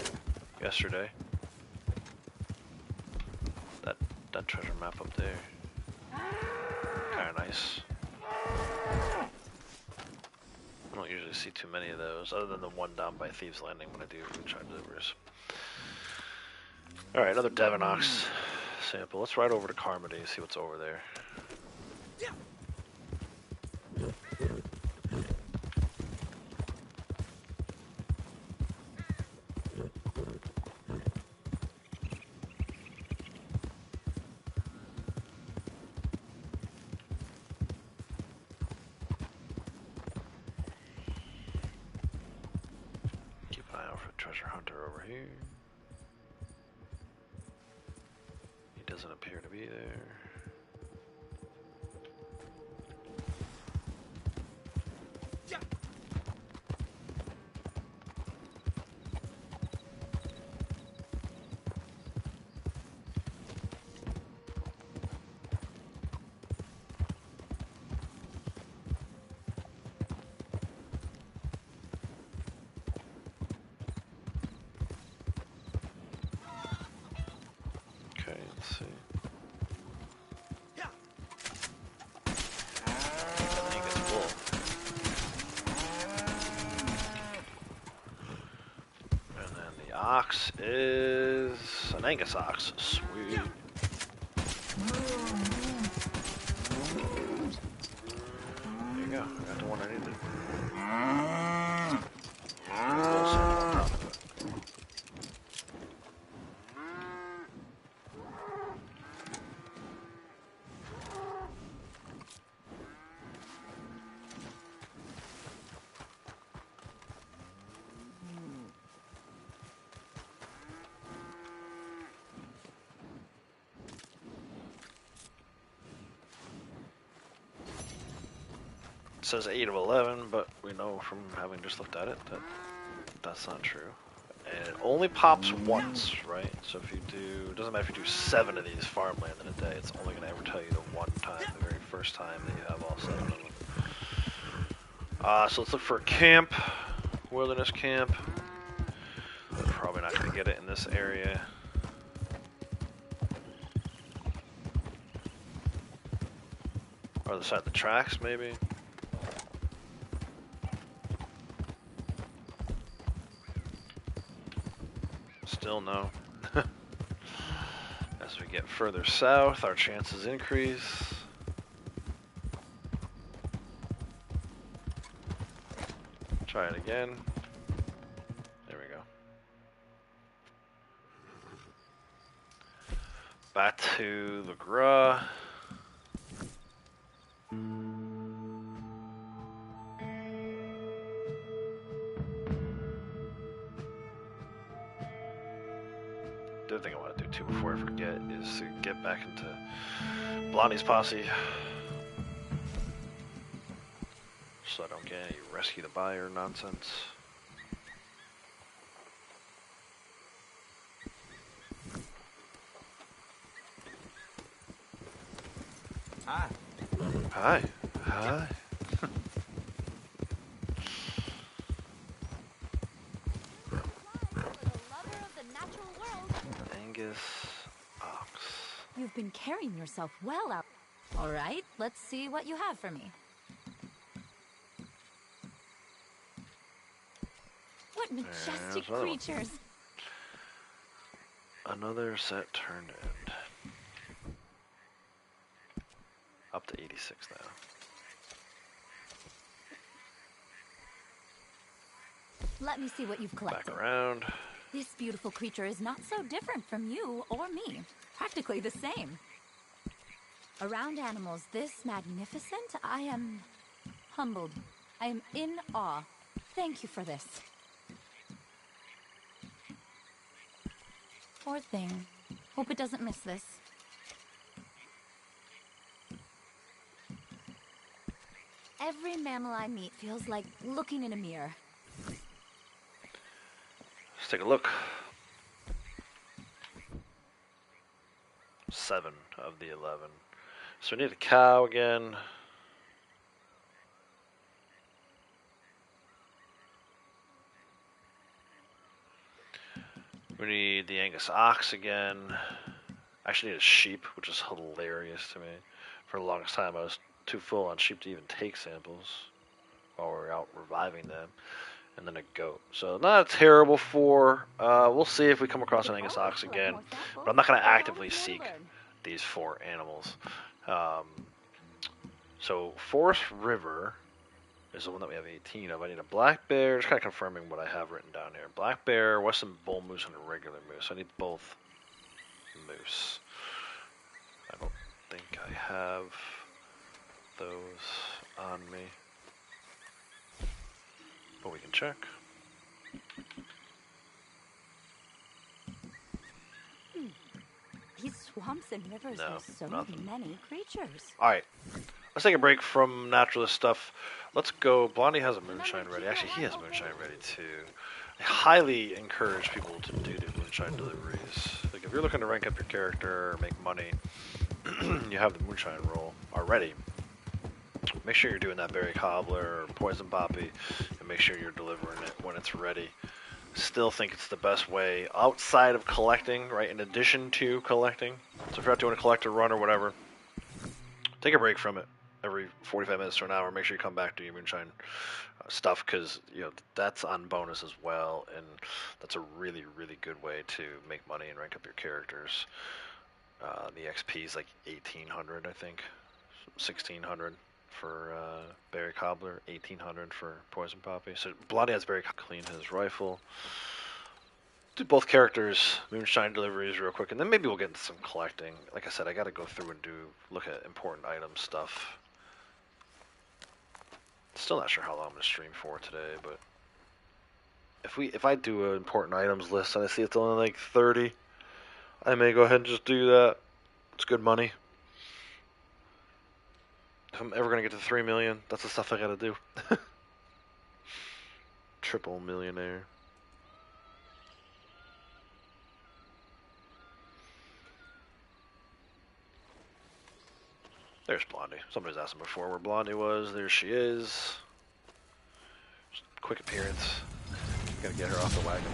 yesterday. That treasure map up there. Kinda nice. I don't usually see too many of those, other than the one down by Thieves Landing when I do tribe deliveries. Alright, another Devon ox sample. Let's ride over to Carmody and see what's over there. Keep an eye out for the treasure hunter over here. doesn't appear to be there. Okay, let's see. An Angus wolf. And then the ox is an Angus ox. Sweet. There you go. I got the one I needed. Full sample on top of it. It says 8 of 11, but we know from having just looked at it that that's not true. And it only pops once, right? So if you do, it doesn't matter if you do 7 of these farmland in a day, it's only going to ever tell you the one time, the very first time that you have all 7 of them. So let's look for a camp, wilderness camp. We're probably not going to get it in this area. Or the side of the tracks, maybe. Still no. As we get further south, our chances increase. Try it again. There we go. Back to the Gra. The other thing I want to do too before I forget is to get back into Blondie's posse. So I don't get any rescue the buyer nonsense. Hi. Hi. Hi. Angus ox. You've been carrying yourself well out. All right, let's see what you have for me. What majestic creatures. Another set turned in. Up to 86 now. Let me see what you've collected. Back around. This beautiful creature is not so different from you or me. Practically the same. Around animals this magnificent, I am humbled. I am in awe. Thank you for this. Poor thing. Hope it doesn't miss this. Every mammal I meet feels like looking in a mirror. Let's take a look. 7 of the 11. So we need a cow again. We need the Angus ox again. I actually need a sheep, which is hilarious to me. For the longest time, I was too full on sheep to even take samples while we were out reviving them. And then a goat. So not a terrible 4. We'll see if we come across an Angus ox again. But I'm not going to actively seek these 4 animals. So Forest River is the one that we have 18 of. I need a black bear. Just kind of confirming what I have written down here. Black bear, western bull moose, and a regular moose. I need both moose. I don't think I have those on me. But we can check. He's swamps and rivers, No, there's so nothing. many creatures. Alright, let's take a break from naturalist stuff. Let's go. Blondie has a moonshine ready. Actually, he has moonshine ready too. I highly encourage people to do the moonshine deliveries. Like, if you're looking to rank up your character or make money, you have the moonshine roll already. Make sure you're doing that berry cobbler or poison poppy, and make sure you're delivering it when it's ready. Still think it's the best way outside of collecting, right? In addition to collecting. So if you're not doing a collector run or whatever, take a break from it every 45 minutes to an hour. Make sure you come back to your moonshine stuff, because that's on bonus as well, and that's a really, really good way to make money and rank up your characters. The XP is like 1,800, I think, 1,600 for berry cobbler, 1,800 for poison poppy. So Blondie has very clean his rifle. Do both characters moonshine deliveries real quick, and then maybe we'll get into some collecting. Like I said, I got to go through and look at important item stuff. Still not sure how long I'm gonna stream for today, but if I do an important items list and I see it's only like 30, I may go ahead and just do that. It's good money. If I'm ever gonna get to 3 million, that's the stuff I gotta do. Triple millionaire. There's Blondie. Somebody's asking before where Blondie was. There she is. Just quick appearance. Gotta get her off the wagon.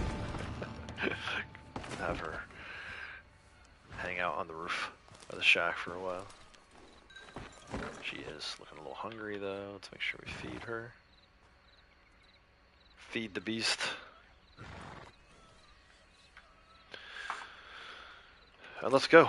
Have her hang out on the roof of the shack for a while. She is looking a little hungry though. Let's make sure we feed her. Feed the beast. And let's go.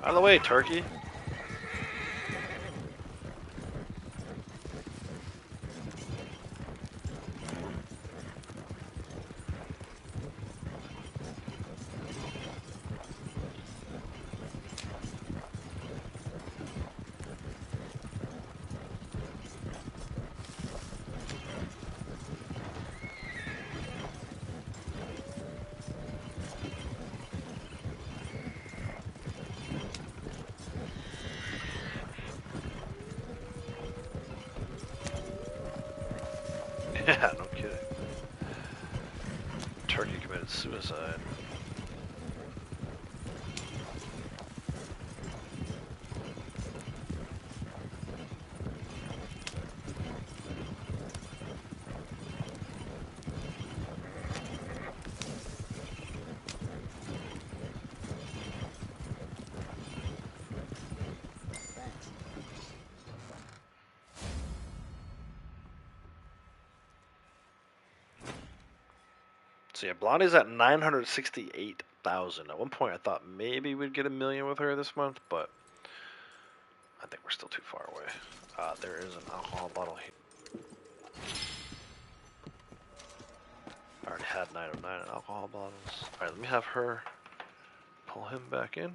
Out of the way, turkey. Yeah, no kidding. Turkey committed suicide. So yeah, Blondie's at 968,000. At one point, I thought maybe we'd get 1 million with her this month, but I think we're still too far away. There is an alcohol bottle here. I already had 9 of 9 alcohol bottles. Alright, let me have her pull him back in, and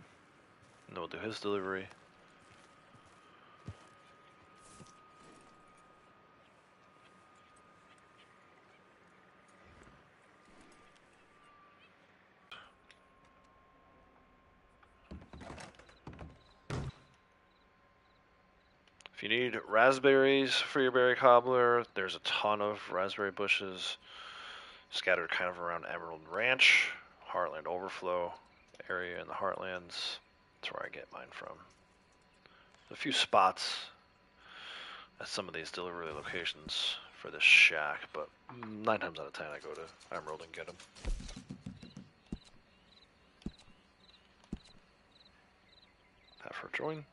then we'll do his delivery. If you need raspberries for your berry cobbler, there's a ton of raspberry bushes scattered kind of around Emerald Ranch, Heartland Overflow area in the Heartlands. That's where I get mine from. There's a few spots at some of these delivery locations for this shack, but 9 times out of 10 I go to Emerald and get them. Have her join.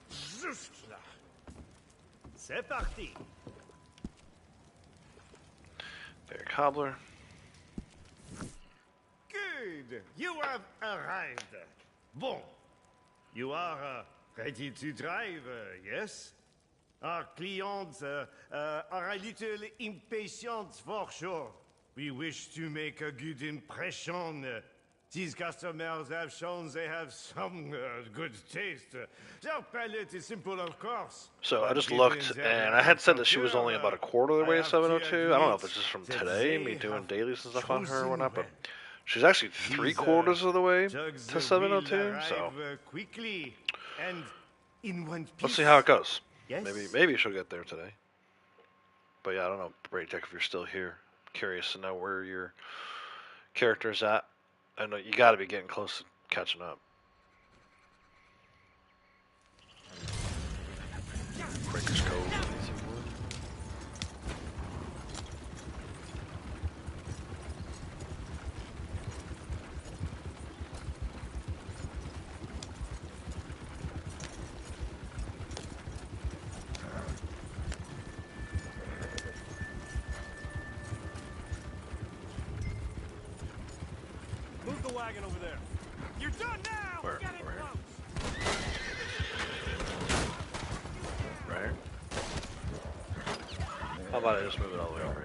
Juste là. C'est parti. Berry Cobbler. Good. You have arrived. Bon. You are ready to drive, yes? Our clients are a little impatient for sure. We wish to make a good impression. These customers have shown they have some good taste. Their palate is simple, of course. So I but just given looked, their and I had said that she was culture, only about a quarter of the I way to have 702. I don't know if admit it's just from that today, they me doing have dailies and stuff on her or whatnot, but chosen she's actually These, 3/4 of the way jugs to will 702, arrive, so quickly and in one piece. let's see how it goes. Yes. Maybe she'll get there today. But yeah, I don't know, Brady Tech, if you're still here. Curious to know where your character's at. I know you got to be getting close to catching up. Breakers Cove. Easy wood. Move the wagon over there. You're done now. Where? Get it Over here? close. Right here. How about I just move it all the way over here?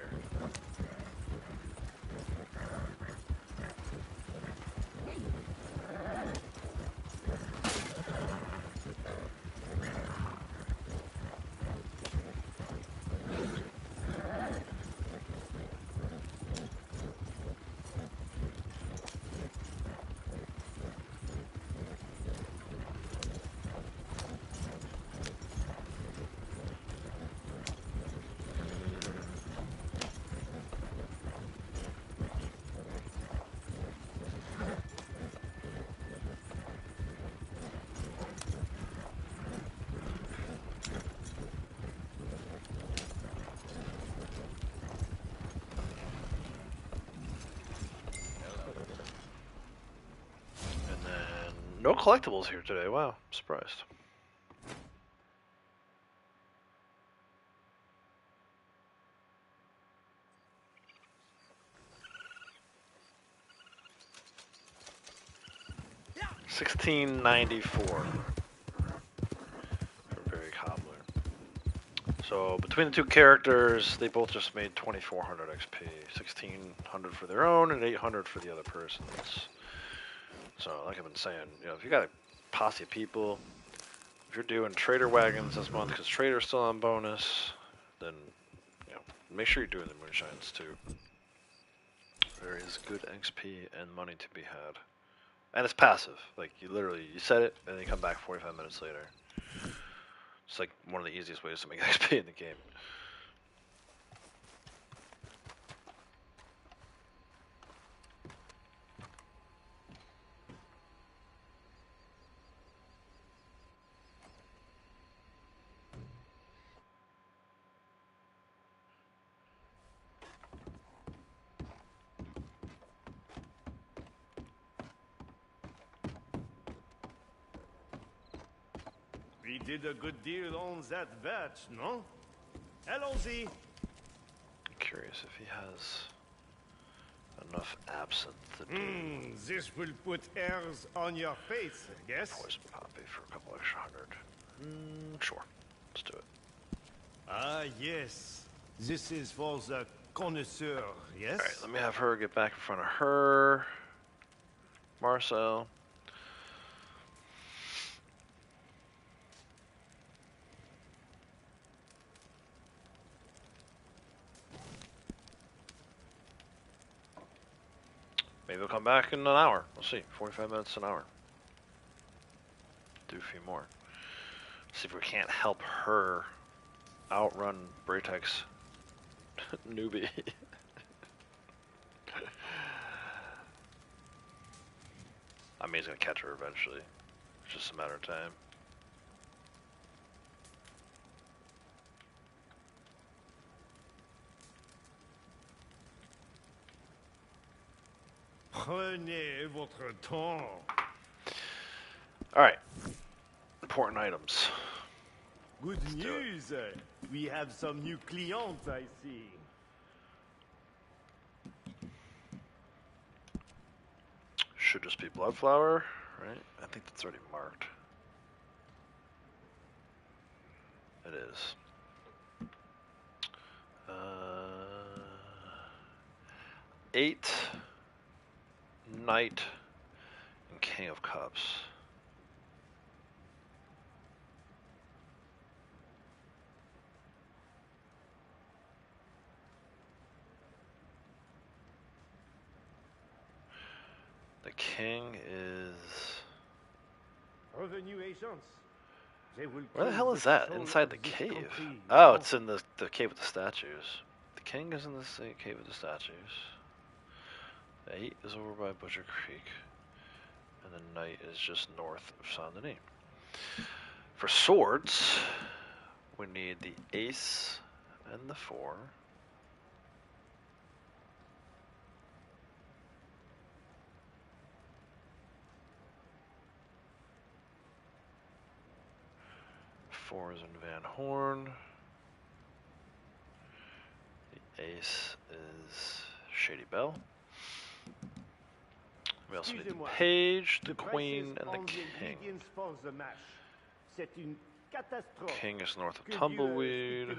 And then no collectibles here today. Wow, surprised. $16.94 for Barry Cobbler. So between the two characters, they both just made 2,400 XP, 1,600 for their own, and 800 for the other person's. So, like I've been saying, you know, if you got a posse of people, if you're doing trader wagons this month because trader's still on bonus, then you know, make sure you're doing the moonshines too. There is good XP and money to be had. And it's passive. Like, you literally, you set it, and then you come back 45 minutes later. It's like one of the easiest ways to make XP in the game. We did a good deal on that batch, no? Allons-y. Curious if he has enough absinthe to do This will put airs on your face, yes? poison poppy for a couple extra hundred. Sure. Let's do it. Ah, yes. This is for the connoisseur, yes? Alright, let me have her get back in front of her. Marcel. we'll come back in an hour. We'll see. 45 minutes, an hour. Do a few more. See if we can't help her outrun Braytek's newbie. I mean, he's gonna catch her eventually. It's just a matter of time. Prenez votre temps. All right. Important items. Good news. We have some new clients, I see. Should just be Bloodflower, right? I think that's already marked. It is. Uh, 8, Knight, and King of Cups. The king is... Revenue agents. They will Where the claim hell is that? control Inside of the this cave. country, Oh, no? it's in the cave with the statues. The king is in the cave with the statues. The 8 is over by Butcher Creek. And the knight is just north of Saint Denis. For swords, we need the ace and the 4. Four is in Van Horn. The ace is Shady Bell. We also need the page, the queen, and the king. King is north of Tumbleweed.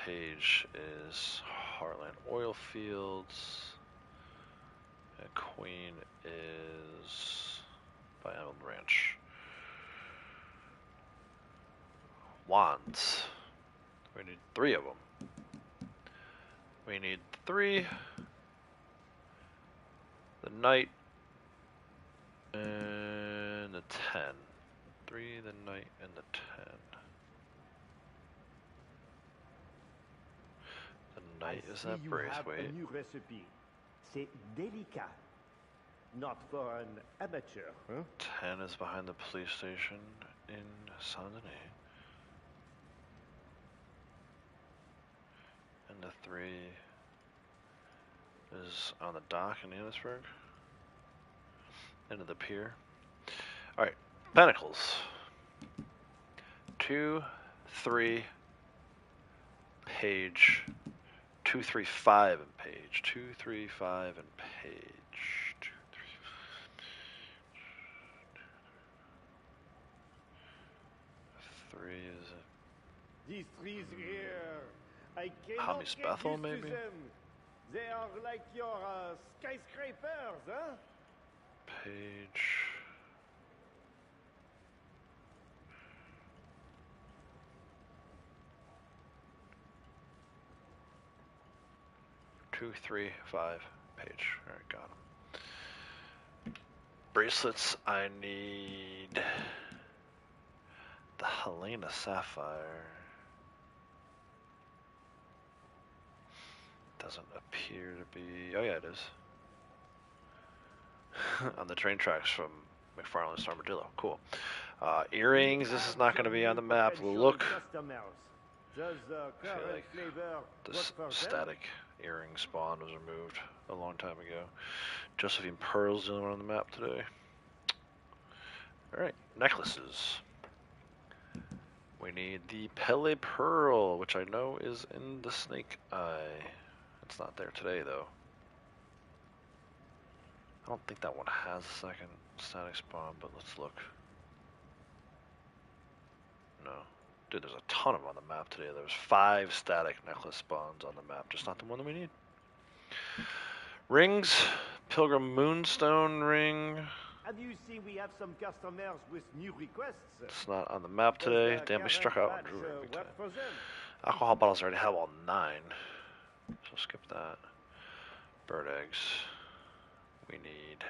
Page is Heartland Oil Fields. And queen is by Emerald Ranch. Wands. We need 3 of them. We need 3. The knight and the 10. 3, the knight, and the 10. The knight is at Braithwaite. New recipe. C'est délicat. Not for an amateur, huh? 10 is behind the police station in Saint Denis. And the 3 is on the dock in Annisburg. Into the pier. Alright, Pentacles. 2, 3, page. 2, 3, 5 and page. 2, 3, 5 and page. 2, 3, 3 is it? These trees here, I cannot Hami's get Bethel, used to maybe? them. They are like your skyscrapers, huh? Page. Two, 3, 5, page. Alright, got them. Bracelets, I need the Helena Sapphire. Doesn't appear to be. Oh, yeah, it is. On the train tracks from McFarland's Armadillo. Cool. Earrings, this is not going to be on the map. Look. Does feel like the static earring spawn was removed a long time ago. Josephine Pearl's the only one on the map today. Alright, necklaces. We need the Pele Pearl, which I know is in the Snake Eye. It's not there today, though. I don't think that one has a second static spawn, but let's look. No. Dude, there's a ton of them on the map today. There's 5 static necklace spawns on the map, just not the one that we need. Rings, Pilgrim Moonstone ring. Have you seen we have some customers with new requests? It's not on the map today. Damn, we struck out on Drew. Alcohol bottles already have all 9, so skip that. Bird eggs. We need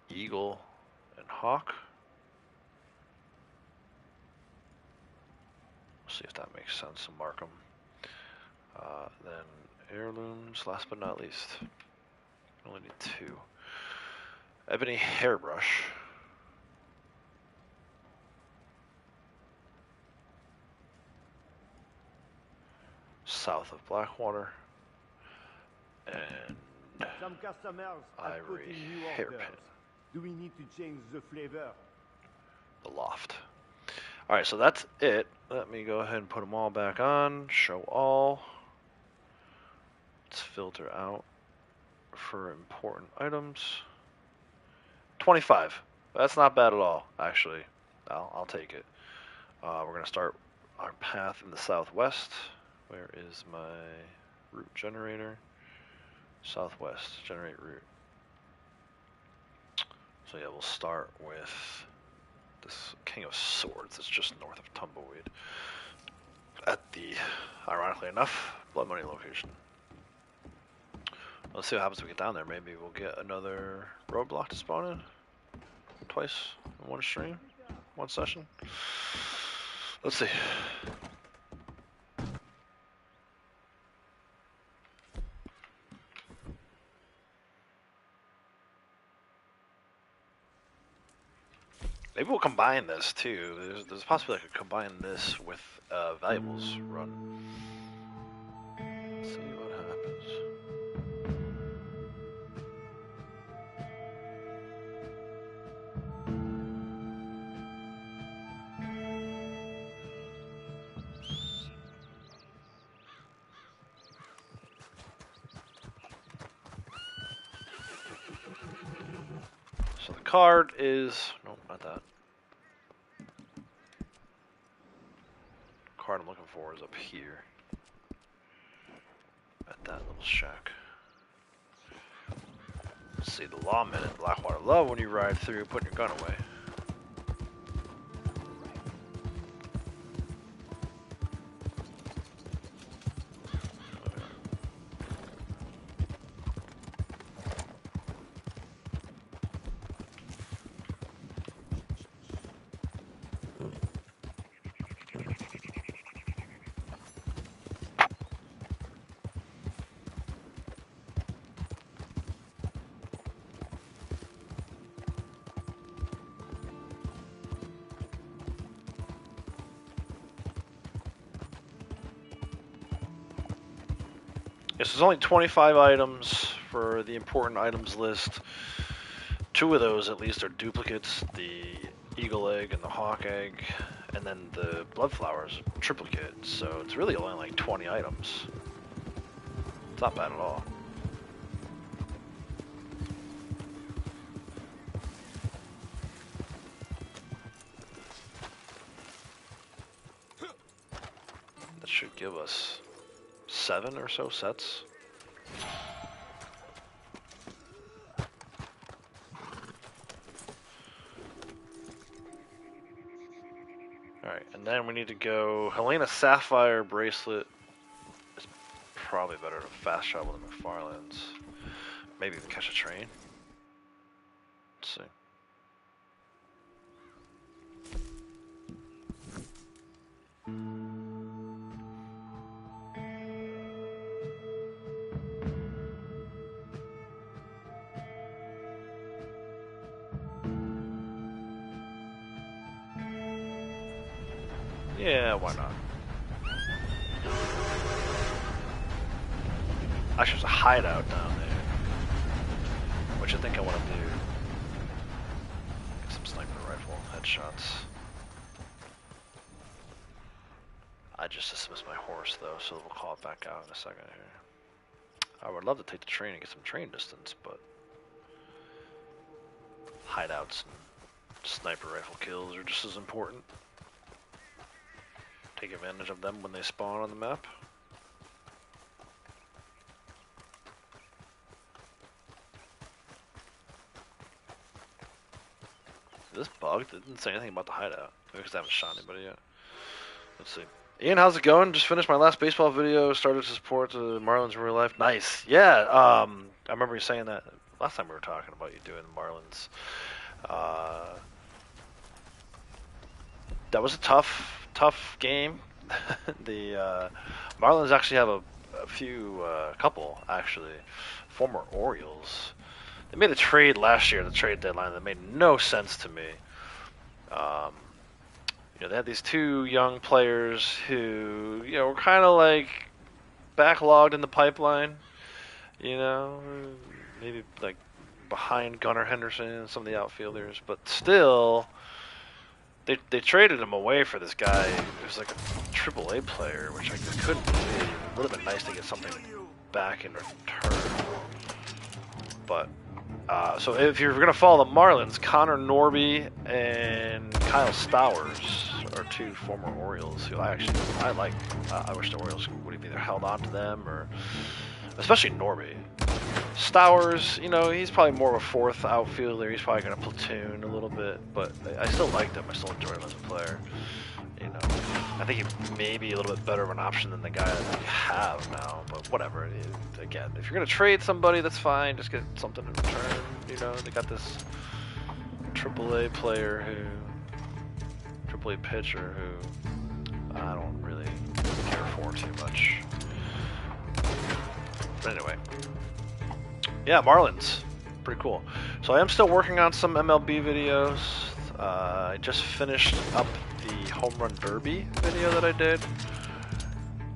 eagle and hawk. See if that makes sense and mark them. Then heirlooms, last but not least. Only need 2. Ebony hairbrush. South of Blackwater. And Some customers have put ivory in new hairpin. orders. Do we need to change the flavor? The loft. Alright, so that's it. Let me go ahead and put them all back on. Show all. Let's filter out for important items. 25. That's not bad at all, actually. I'll take it. We're going to start our path in the southwest. Where is my route generator? Southwest. Generate route. So yeah, we'll start with this King of Swords. It's just north of Tumbleweed. At the, ironically enough, Blood Money location. Let's see what happens when we get down there. Maybe we'll get another roadblock to spawn in. Twice in one stream. One session. Let's see. Maybe we'll combine this too. There's a possibility I could combine this with valuables run. Let's see what happens. So the card is, no, not that. Card I'm looking for is up here. At that little shack. Let's see, the lawmen in Blackwater love when you ride through putting your gun away. Yes, there's only 25 items for the important items list. 2 of those at least are duplicates, the eagle egg and the hawk egg, and then the blood flowers triplicate, so it's really only like 20 items. It's not bad at all. That should give us 7 or so sets. Alright, and then we need to go Helena Sapphire bracelet. It's probably better to fast travel than McFarland's. Maybe even catch a train. Let's see. Yeah, why not? Actually, there's a hideout down there, which I think I want to do. Get some sniper rifle headshots. I just dismissed my horse though, so we'll call it back out in a second here. I would love to take the train and get some train distance, but hideouts and sniper rifle kills are just as important. Take advantage of them when they spawn on the map. Is this bugged? It didn't say anything about the hideout. Maybe because I haven't shot anybody yet. Let's see. Ian, how's it going? Just finished my last baseball video. Started to support the Marlins in real life. Nice. Yeah. I remember you saying that last time we were talking about you doing the Marlins. That was a tough game. The Marlins actually have a couple actually, former Orioles. They made a trade last year, the trade deadline, that made no sense to me. They had these two young players who, were kind of like backlogged in the pipeline. Maybe like behind Gunnar Henderson and some of the outfielders, but still, they traded him away for this guy who's like a AAA player, which I couldn't believe. It would have been nice to get something back in return. But so if you're gonna follow the Marlins, Connor Norby and Kyle Stowers are two former Orioles who I like. I wish the Orioles would have either held on to them or, especially Norby. Stowers, he's probably more of a fourth outfielder. He's probably going to platoon a little bit, but I still liked him. I still enjoyed him as a player. I think he may be a little bit better of an option than the guy that we have now, but whatever. Again, if you're going to trade somebody, that's fine. Just get something in return. They got this AAA player AAA pitcher who I don't really care for too much. But anyway. Yeah, Marlins. Pretty cool. So I am still working on some MLB videos. I just finished up the Home Run Derby video that I did.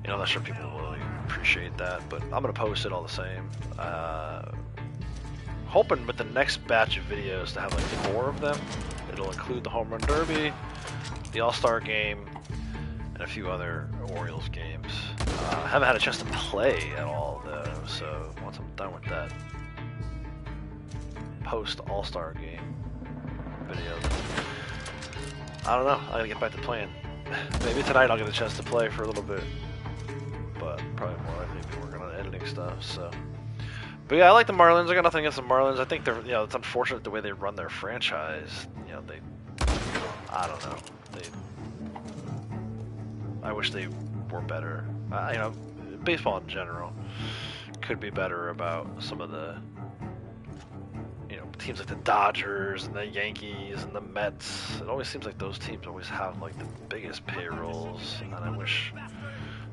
I'm not sure people will really appreciate that, but I'm going to post it all the same. Hoping with the next batch of videos to have like 4 of them. It'll include the Home Run Derby, the All-Star Game, and a few other Orioles games. I haven't had a chance to play at all, though, so once I'm done with that post All-Star Game video, I don't know. I gotta get back to playing. Maybe tonight I'll get a chance to play for a little bit, but probably more likely be working on editing stuff. So, but yeah, I like the Marlins. I got nothing against the Marlins. I think they're, it's unfortunate the way they run their franchise. I don't know. I wish they were better. Baseball in general could be better about some of the, teams like the Dodgers and the Yankees and the Mets. It always seems like those teams always have like the biggest payrolls, and I wish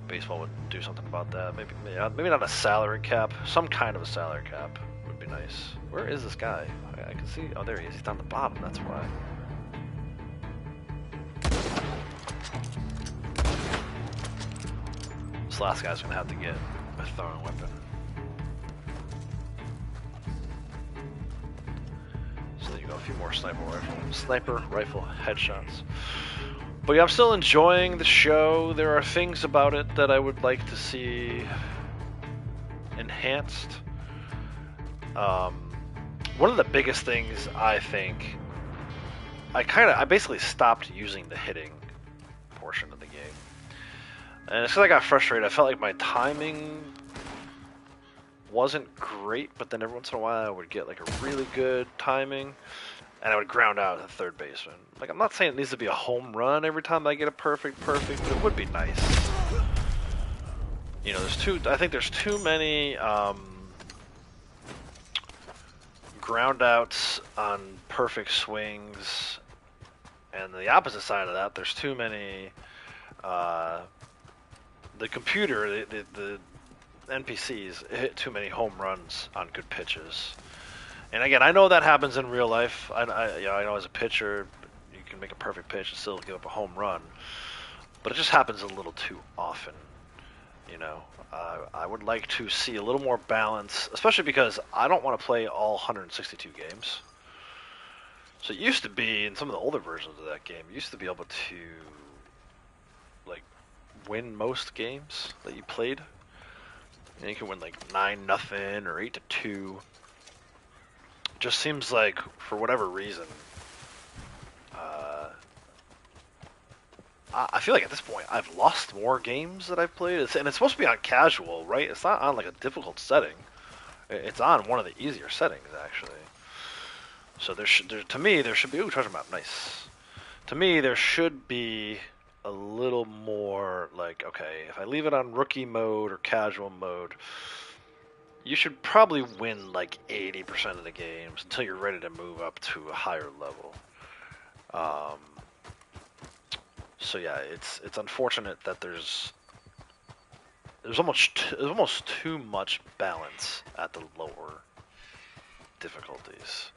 baseball would do something about that. Maybe not a salary cap. Some kind of a salary cap would be nice. Where is this guy? I can see. Oh, there he is. He's down the bottom. That's why. This last guy's gonna have to get a throwing weapon. So there you go, a few more sniper rifle headshots. But yeah, I'm still enjoying the show. There are things about it that I would like to see enhanced. One of the biggest things, I think, I basically stopped using the hitting portion of the game. And it's because I got frustrated. I felt like my timing wasn't great, but then every once in a while I would get like a really good timing, and I would ground out at the third baseman. Like, I'm not saying it needs to be a home run every time I get a perfect, but it would be nice. I think there's too many ground outs on perfect swings, and the opposite side of that, there's too many the computer, the NPCs hit too many home runs on good pitches. And again, I know that happens in real life. I know as a pitcher, you can make a perfect pitch and still give up a home run, but it just happens a little too often. I would like to see a little more balance, especially because I don't want to play all 162 games. So it used to be, in some of the older versions of that game, you used to be able to win most games that you played. And you can win like 9-0 or 8-2. Just seems like, for whatever reason, I feel like at this point I've lost more games that I've played. And it's supposed to be on casual, right? It's not on like a difficult setting. It's on one of the easier settings, actually. So to me there should be treasure map, nice. To me there should be a little more like, okay, if I leave it on rookie mode or casual mode, you should probably win like 80% of the games until you're ready to move up to a higher level. Um, so yeah, it's unfortunate that there's almost too much balance at the lower difficulties.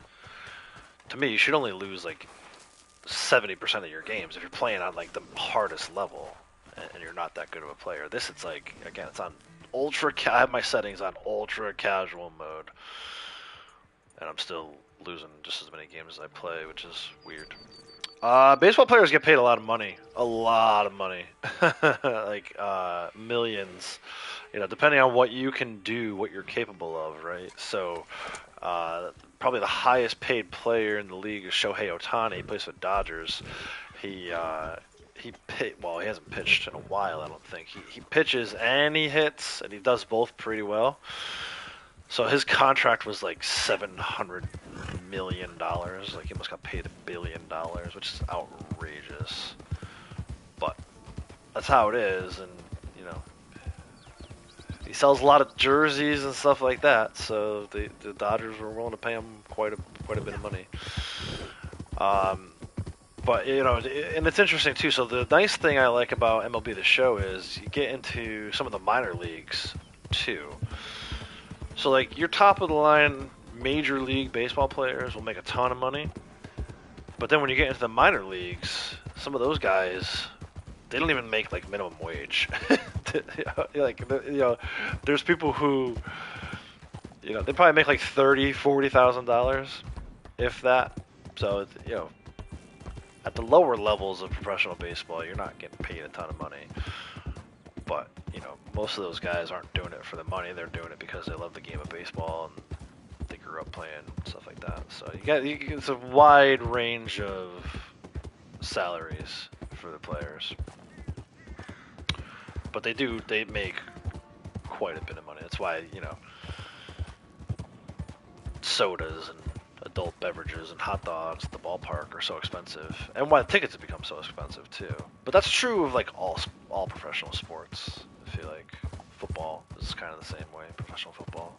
To me, you should only lose like 70% of your games if you're playing on like the hardest level and you're not that good of a player. This, it's like, again, it's on ultra. I have my settings on ultra casual mode, and I'm still losing just as many games as I play, which is weird. Baseball players get paid a lot of money, like millions. You know, depending on what you can do, what you're capable of, right? So, probably the highest paid player in the league is Shohei Ohtani. He plays for Dodgers. He well, he hasn't pitched in a while, I don't think. He pitches and he hits, and he does both pretty well. So his contract was like $700 million. Like, he almost got paid $1 billion, which is outrageous. But that's how it is, and you know, he sells a lot of jerseys and stuff like that. So the Dodgers were willing to pay him quite a bit of money. But, you know, and it's interesting, too. So the nice thing I like about MLB The Show is you get into some of the minor leagues, too. So, like, your top-of-the-line Major League Baseball players will make a ton of money. But then when you get into the minor leagues, some of those guys, they don't even make, like, minimum wage. Like, you know, there's people who, you know, they probably make, like, $30,000, $40,000, if that. So, you know, at the lower levels of professional baseball, you're not getting paid a ton of money. But, you know, most of those guys aren't doing it for the money. They're doing it because they love the game of baseball and they grew up playing stuff like that. So it's a wide range of salaries for the players. But they make quite a bit of money. That's why, you know, sodas and adult beverages and hot dogs at the ballpark are so expensive, and why the tickets have become so expensive too. But that's true of like all professional sports. I feel like football is kind of the same way. Professional football,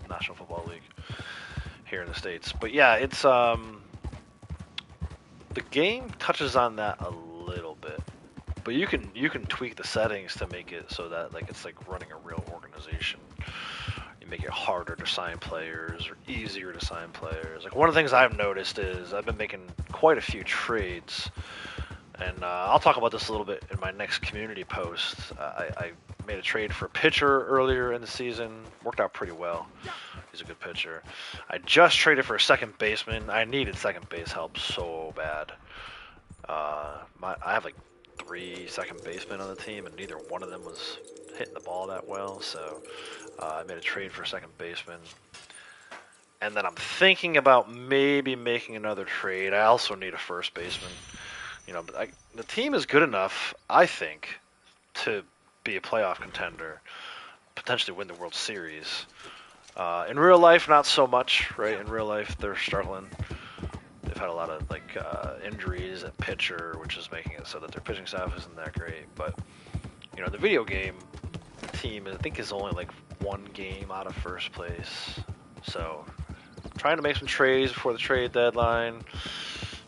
National Football League here in the States. But yeah, it's the game touches on that a little bit, but you can tweak the settings to make it so that like it's like running a real organization. Make it harder to sign players or easier to sign players. Like, one of the things I've noticed is I've been making quite a few trades, and I'll talk about this a little bit in my next community post. I made a trade for a pitcher earlier in the season, worked out pretty well. He's a good pitcher. I just traded for a second baseman. I needed second base help so bad. I have like 3 second basemen on the team, and neither one of them was hitting the ball that well, so I made a trade for a second baseman. And then I'm thinking about maybe making another trade. I also need a first baseman. You know, but the team is good enough, I think, to be a playoff contender, potentially win the World Series. In real life, not so much, right? In real life, they're struggling. They've had a lot of like injuries at pitcher, which is making it so that their pitching staff isn't that great. But you know, the video game team, I think, is only like 1 game out of first place. So, trying to make some trades before the trade deadline.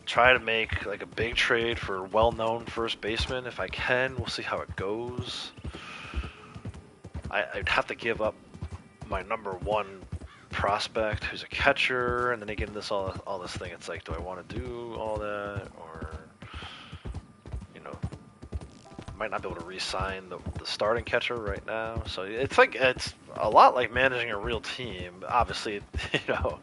Try to make like a big trade for a well-known first baseman if I can. We'll see how it goes. I'd have to give up my number 1 prospect who's a catcher, and then they get into all this thing. It's like, do I want to do all that, or you know, might not be able to re-sign the starting catcher right now. So it's like, it's a lot like managing a real team. Obviously, you know,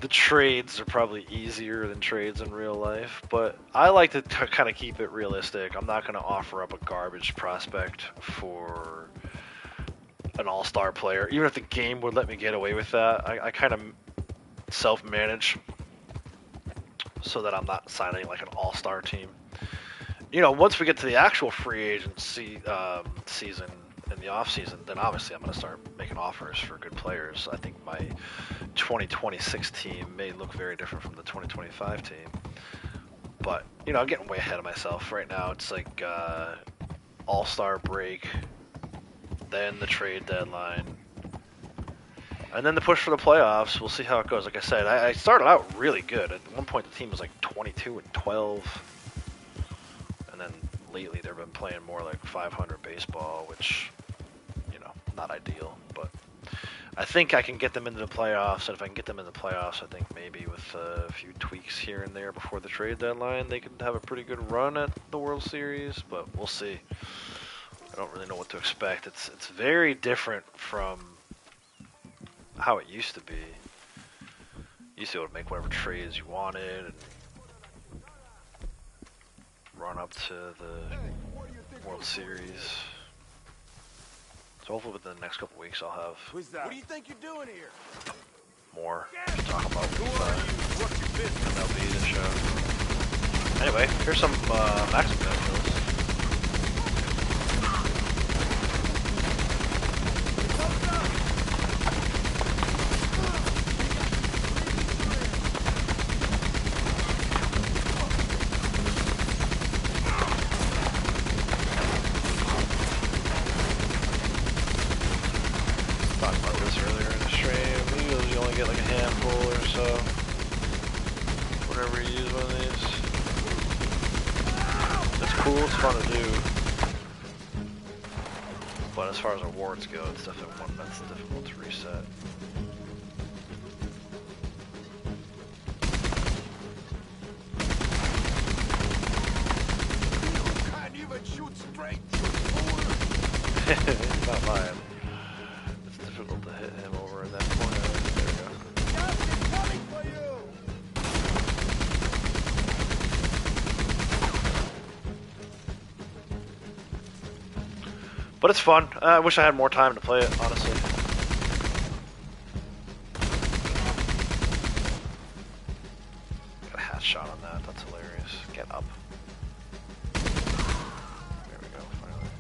the trades are probably easier than trades in real life, but I like to kind of keep it realistic. I'm not going to offer up a garbage prospect for an all-star player, even if the game would let me get away with that. I kind of self-manage so that I'm not signing like an all-star team. You know, once we get to the actual free agency season in the off season, then obviously I'm going to start making offers for good players. I think my 2026 team may look very different from the 2025 team. But, you know, I'm getting way ahead of myself right now. It's like All-Star break, then the trade deadline, and then the push for the playoffs. We'll see how it goes. Like I said, I started out really good. At one point, the team was like 22-12, and then lately they've been playing more like 500 baseball, which, you know, not ideal. But I think I can get them into the playoffs, and if I can get them in the playoffs, I think maybe with a few tweaks here and there before the trade deadline, they could have a pretty good run at the World Series. But we'll see. I don't really know what to expect. It's very different from how it used to be. You used to be able to make whatever trades you wanted and run up to the World Series. So hopefully within the next couple weeks I'll have What do you think you're doing here? more to talk about with What's your business? MLB the show. Anyway, here's some maximum kills. Talked about this earlier in the stream. You usually only get like a handful or so. Whenever you use one of these. It's cool, it's fun to do. But as far as rewards go, it's definitely one that's difficult to reset. You can't even shoot straight, you fool! He's not lying. It's difficult to hit him over in that corner. There we go. Justice coming for you! But it's fun. I wish I had more time to play it, honestly. Got a hat shot on that. That's hilarious. Get up. There we go, finally.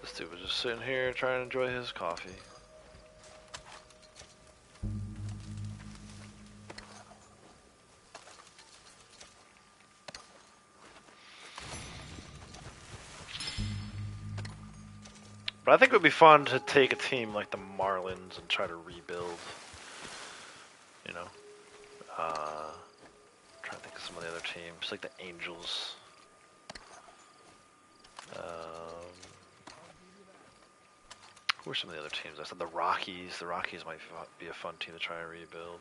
This dude was just sitting here trying to enjoy his coffee. But I think it would be fun to take a team like the Marlins and try to rebuild. You know, trying to think of some of the other teams, like the Angels. Who are some of the other teams? I said the Rockies. The Rockies might be a fun team to try and rebuild.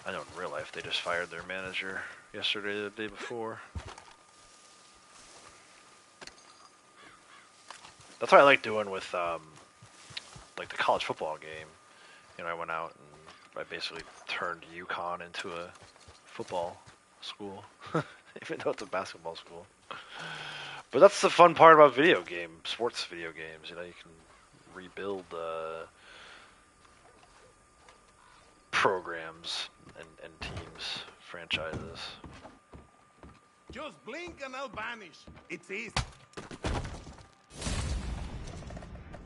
I know in real life they just fired their manager yesterday or the day before. That's what I like doing with like the college football game. You know, I went out and I basically turned UConn into a football school, even though it's a basketball school. But that's the fun part about video games, sports video games. You know, you can rebuild programs and teams, franchises. Just blink and I'll vanish. It's easy.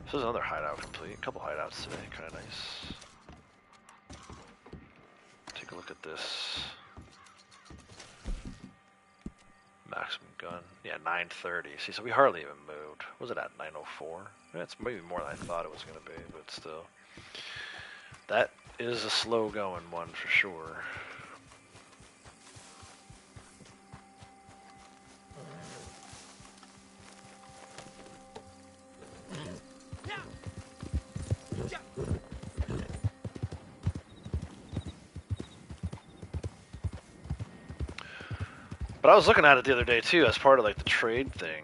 So there's another hideout complete. A couple hideouts today, kind of nice. Take a look at this. Maximum gun. Yeah, 930. See, so we hardly even moved. What was it at 904? Yeah, it's maybe more than I thought it was going to be, but still. That is a slow going one for sure. But I was looking at it the other day too, as part of like the trade thing.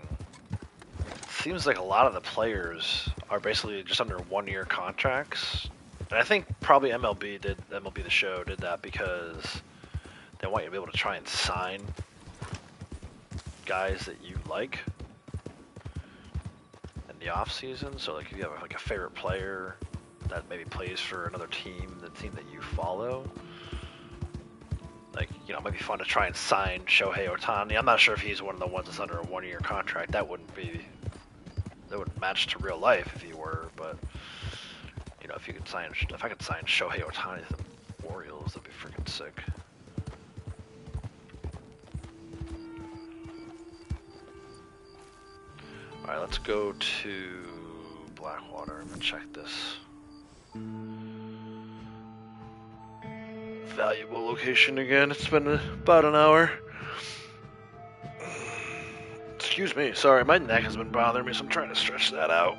It seems like a lot of the players are basically just under 1-year contracts, and I think probably MLB The Show did that because they want you to be able to try and sign guys that you like in the off season. So like if you have like a favorite player that maybe plays for another team, the team that you follow. Like, you know, it might be fun to try and sign Shohei Ohtani. I'm not sure if he's one of the ones that's under a 1-year contract. That wouldn't be That would match to real life if you were, but you know, if you could sign, if I could sign Shohei Ohtani to the Orioles, that'd be freaking sick. All right, let's go to Blackwater. I'm gonna check this. Valuable location again. It's been about an hour. Excuse me, sorry, my neck has been bothering me, so I'm trying to stretch that out.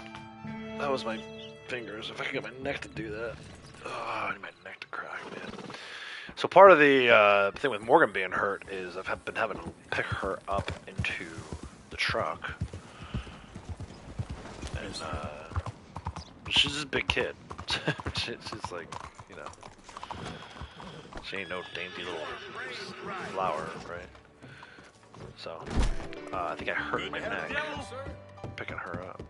That was my fingers. If I could get my neck to do that. Oh, I need my neck to crack, man. So part of the thing with Morgan being hurt is I've been having to pick her up into the truck. And she's just a big kid. she's like, you know, she ain't no dainty little flower, right? So, I think I hurt my neck picking her up.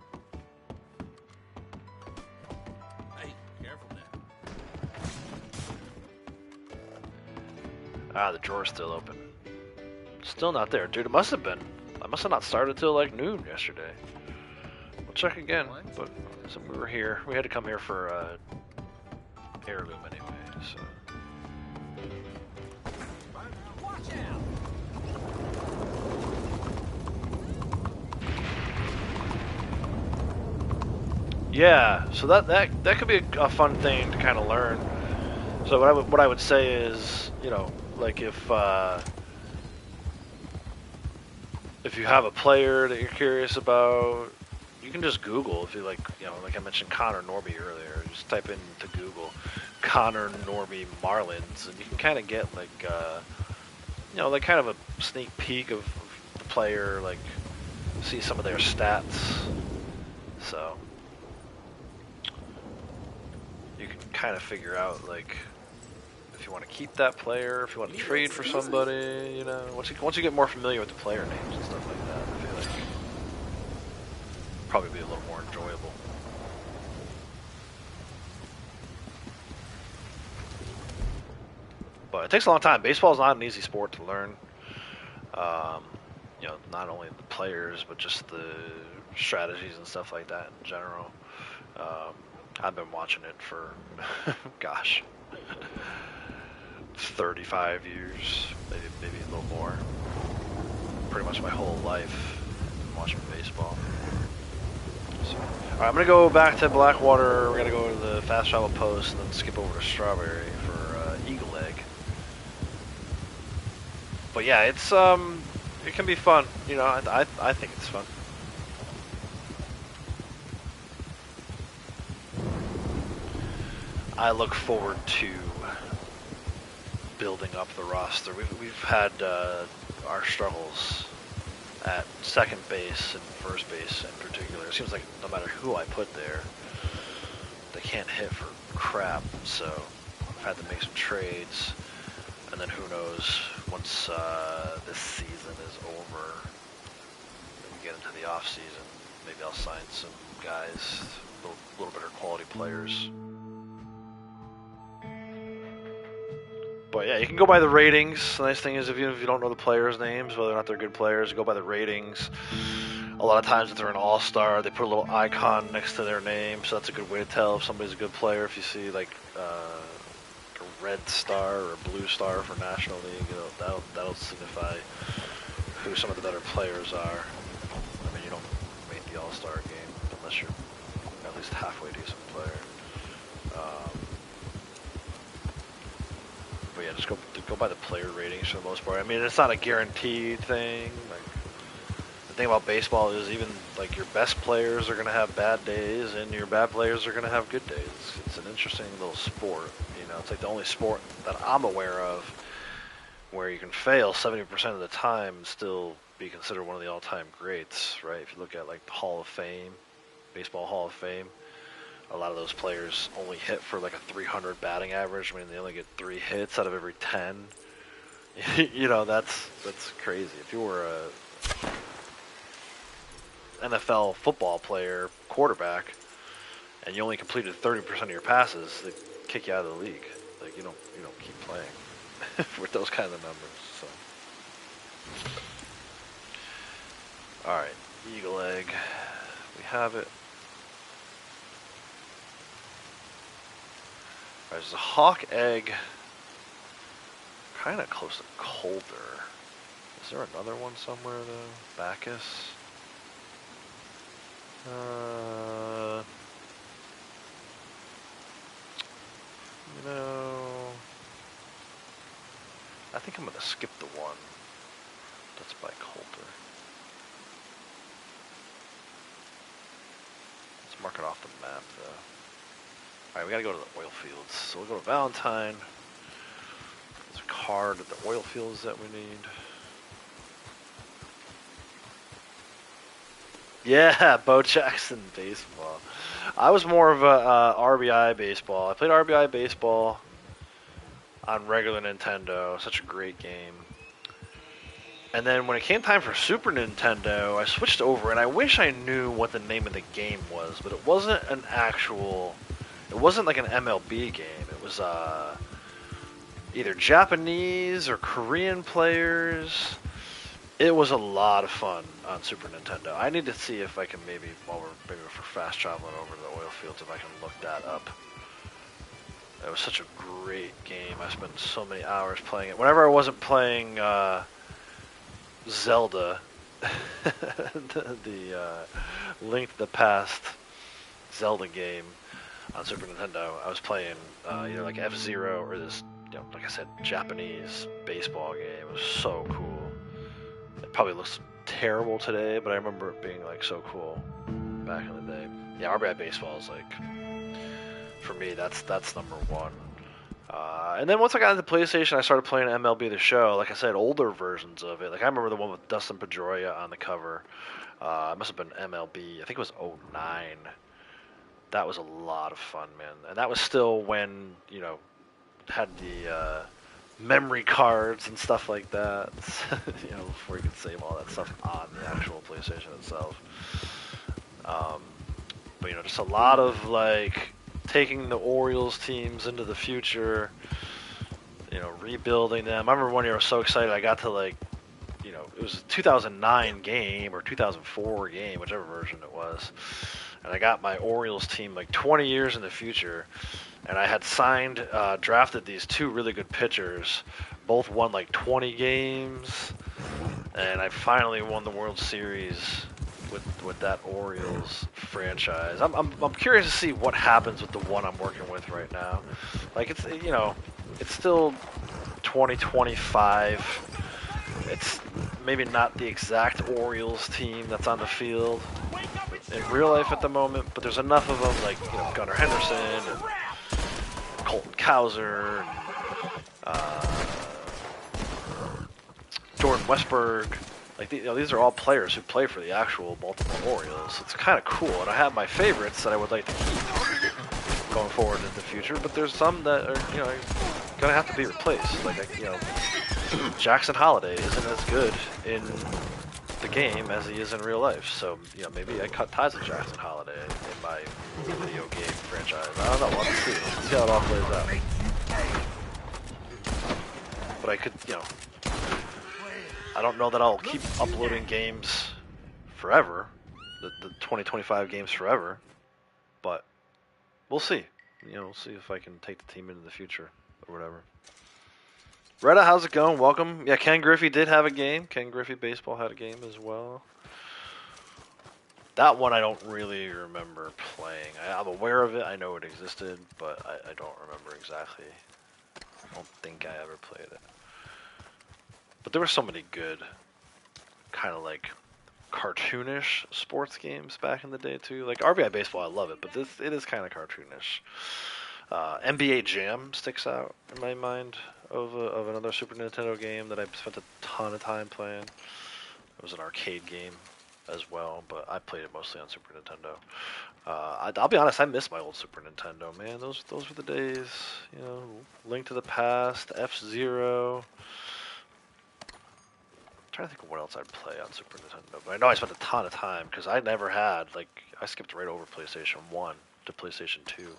Hey, careful now. Ah, the drawer's still open. Still not there. Dude, it must have been. I must have not started till like noon yesterday. We'll check again, but so we were here. We had to come here for heirloom anyway, so. Watch out! Yeah, so that could be a fun thing to kind of learn. So what I would say is, you know, like if you have a player that you're curious about, you can just Google. If you like, you know, like I mentioned Connor Norby earlier, just type into Google Connor Norby Marlins, and you can kind of get like, you know, like kind of a sneak peek of the player, like see some of their stats. So you can kind of figure out like if you want to keep that player, if you want to trade for somebody, you know, once you get more familiar with the player names and stuff like that, I feel like probably be a little more enjoyable. But it takes a long time. Baseball is not an easy sport to learn. You know, not only the players, but just the strategies and stuff like that in general. I've been watching it for, gosh, 35 years, maybe a little more. Pretty much my whole life watching baseball. So, all right, I'm gonna go back to Blackwater. We're gonna go to the fast travel post, and then skip over to Strawberry for Eagle Egg. But yeah, it's it can be fun. You know, I think it's fun. I look forward to building up the roster. We've had our struggles at second base and first base in particular. It seems like no matter who I put there, they can't hit for crap. So I've had to make some trades, and then who knows, once this season is over, we get into the off season, maybe I'll sign some guys, a little better quality players. But yeah, you can go by the ratings. The nice thing is if you don't know the players' names, whether or not they're good players, go by the ratings. A lot of times if they're an all-star, they put a little icon next to their name, so that's a good way to tell if somebody's a good player. If you see like a red star or a blue star for National League, you know, that'll signify who some of the better players are. I mean, you don't make the all-star game unless you're at least halfway decent player. But yeah, just go by the player ratings for the most part. I mean, it's not a guaranteed thing. Like the thing about baseball is even like your best players are gonna have bad days, and your bad players are gonna have good days. It's an interesting little sport. You know, it's like the only sport that I'm aware of where you can fail 70% of the time and still be considered one of the all-time greats, right? If you look at like the Hall of Fame, Baseball Hall of Fame. A lot of those players only hit for like a 300 batting average. I mean, they only get 3 hits out of every 10. You know, that's crazy. If you were a NFL football player, quarterback, and you only completed 30% of your passes, they kick you out of the league. Like you don't keep playing with those kind of numbers. So, all right, Eagle Egg. we have it. There's a hawk egg. Kind of close to Colder. Is there another one somewhere though? Bacchus? You know, I think I'm gonna skip the one that's by Colder. Let's mark it off the map though. Alright, we gotta go to the oil fields. So we'll go to Valentine. There's a card at the oil fields that we need. Yeah, Bo Jackson baseball. I was more of a RBI baseball. I played RBI baseball on regular Nintendo. Such a great game. And then when it came time for Super Nintendo, I switched over, and I wish I knew what the name of the game was, but it wasn't an actual... It wasn't like an MLB game. It was either Japanese or Korean players. It was a lot of fun on Super Nintendo. I need to see if I can maybe, while we're maybe for fast traveling over to the oil fields, if I can look that up. It was such a great game. I spent so many hours playing it. Whenever I wasn't playing Zelda, the Link to the Past Zelda game on Super Nintendo, I was playing either like F-Zero or this, like I said, Japanese baseball game. It was so cool. It probably looks terrible today, but I remember it being like so cool back in the day. Yeah, RBI baseball is like, for me, that's number one. And then once I got into PlayStation, I started playing MLB The Show. Like I said, older versions of it. Like I remember the one with Dustin Pedroia on the cover. It must have been MLB. I think it was '09. That was a lot of fun, man. And that was still when, had the memory cards and stuff like that. Before you could save all that stuff on the actual PlayStation itself. But just a lot of like taking the Orioles teams into the future, rebuilding them. I remember one year I was so excited I got to it was a 2009 game or 2004 game, whichever version it was. And I got my Orioles team like 20 years in the future. And I had drafted these two really good pitchers. Both won like 20 games. And I finally won the World Series with that Orioles franchise. I'm curious to see what happens with the one I'm working with right now. Like it's still 2025. It's maybe not the exact Orioles team that's on the field in real life at the moment, but there's enough of them, like Gunnar Henderson and Colton Cowser, and Jordan Westberg. Like these are all players who play for the actual Baltimore Orioles. It's kind of cool, and I have my favorites that I would like to keep going forward in the future. But there's some that are gonna have to be replaced. Like Jackson Holliday isn't as good in the game as he is in real life. So maybe I cut ties with Jackson Holliday in my video game franchise. I don't know. We'll have to see. Let's see how it all plays out. But I could, I don't know that I'll keep uploading games forever, the 2025 games forever, but we'll see. We'll see if I can take the team into the future or whatever. Retta, how's it going? Welcome. Yeah, Ken Griffey did have a game. Ken Griffey Baseball had a game as well. That one I don't really remember playing. I'm aware of it. I know it existed, but I don't remember exactly. I don't think I ever played it. But there were so many good, kind of like cartoonish sports games back in the day too. Like RBI Baseball, I love it, but it is kind of cartoonish. NBA Jam sticks out in my mind of another Super Nintendo game that I spent a ton of time playing. It was an arcade game as well, but I played it mostly on Super Nintendo. I'll be honest, I miss my old Super Nintendo, man. Those were the days. Link to the Past, F-Zero. I'm trying to think of what else I'd play on Super Nintendo, but I know I spent a ton of time because I never had, I skipped right over PlayStation 1 to PlayStation 2.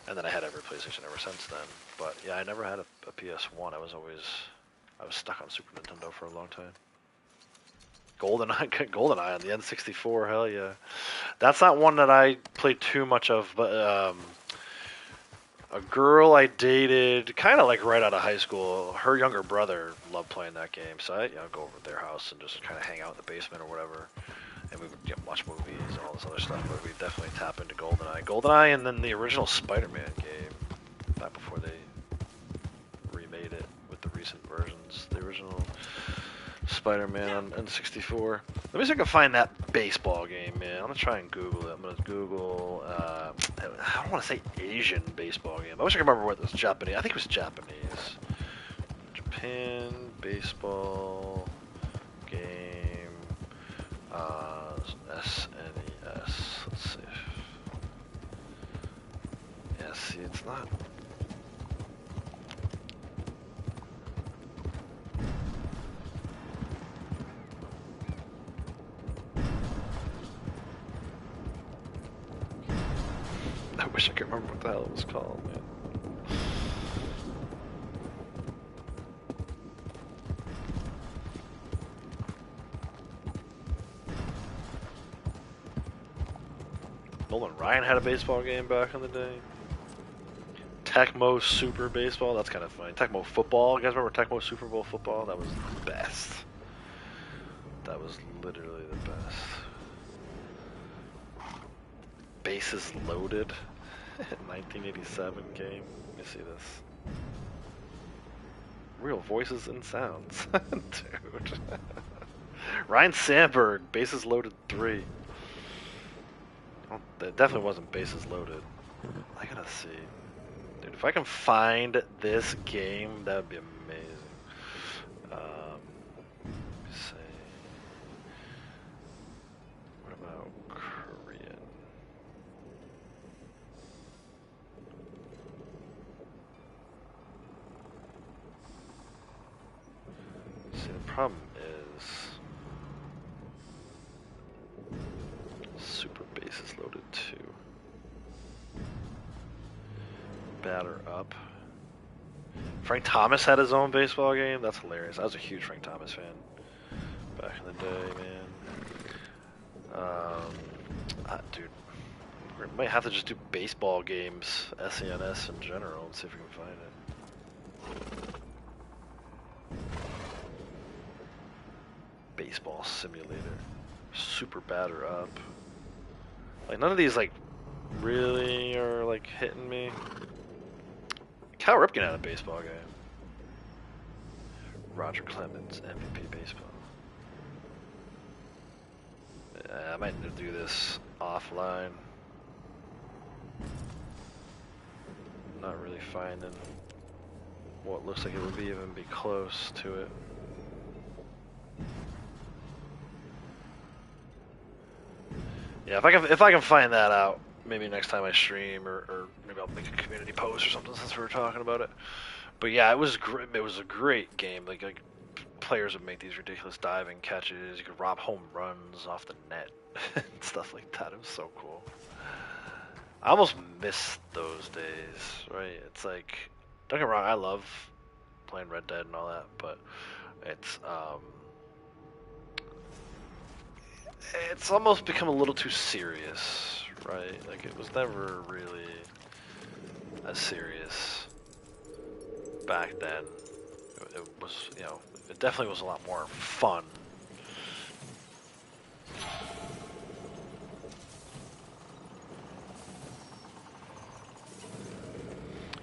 And then I had every PlayStation ever since then. But yeah, I never had a PS1. I was stuck on Super Nintendo for a long time. GoldenEye, GoldenEye on the N64, hell yeah. That's not one that I played too much of, but a girl I dated, kind of like right out of high school, her younger brother loved playing that game, so I go over to their house and just kind of hang out in the basement or whatever, and we would watch movies and all this other stuff, but we definitely tap into GoldenEye. GoldenEye and then the original Spider-Man game, back before they remade it with the recent versions, the original Spider-Man on N64. Let me see if I can find that baseball game, man. I'm gonna try and Google it. I'm gonna Google, I don't want to say Asian baseball game. I wish I could remember what it was Japanese. I think it was Japanese. Japan baseball game, SNES. Let's see. Yeah, see, it's not. I wish I could remember what the hell it was called, man. Nolan Ryan had a baseball game back in the day. Tecmo Super Baseball, that's kind of funny. Tecmo Football, you guys remember Tecmo Super Bowl Football? That was the best. That was literally the best. Bases Loaded, 1987 game. Let me see this. Real voices and sounds, dude. Ryan Sandberg, Bases Loaded 3. Oh, that definitely wasn't Bases Loaded. I gotta see. Dude, if I can find this game, that would be amazing. Let me see. What about Korean? See, the problem is Super Bases Loaded 2. Batter Up. Frank Thomas had his own baseball game. That's hilarious. I was a huge Frank Thomas fan back in the day, man. Dude, we might have to just do baseball games, SENS in general, and see if we can find it. Baseball Simulator. Super Batter Up. Like, none of these, like, really are, like, hitting me. Cal Ripken had a baseball game. Roger Clemens, MVP baseball. Yeah, I might need to do this offline. Not really finding what looks like it would even be close to it. Yeah, if I can find that out, maybe next time I stream, or maybe I'll make a community post or something since we were talking about it. But yeah, it was great. It was a great game. Like players would make these ridiculous diving catches. You could rob home runs off the net and stuff like that. It was so cool. I almost miss those days, right? It's like, don't get me wrong, I love playing Red Dead and all that, but it's almost become a little too serious, right? Like, it was never really as serious back then. It was, it definitely was a lot more fun.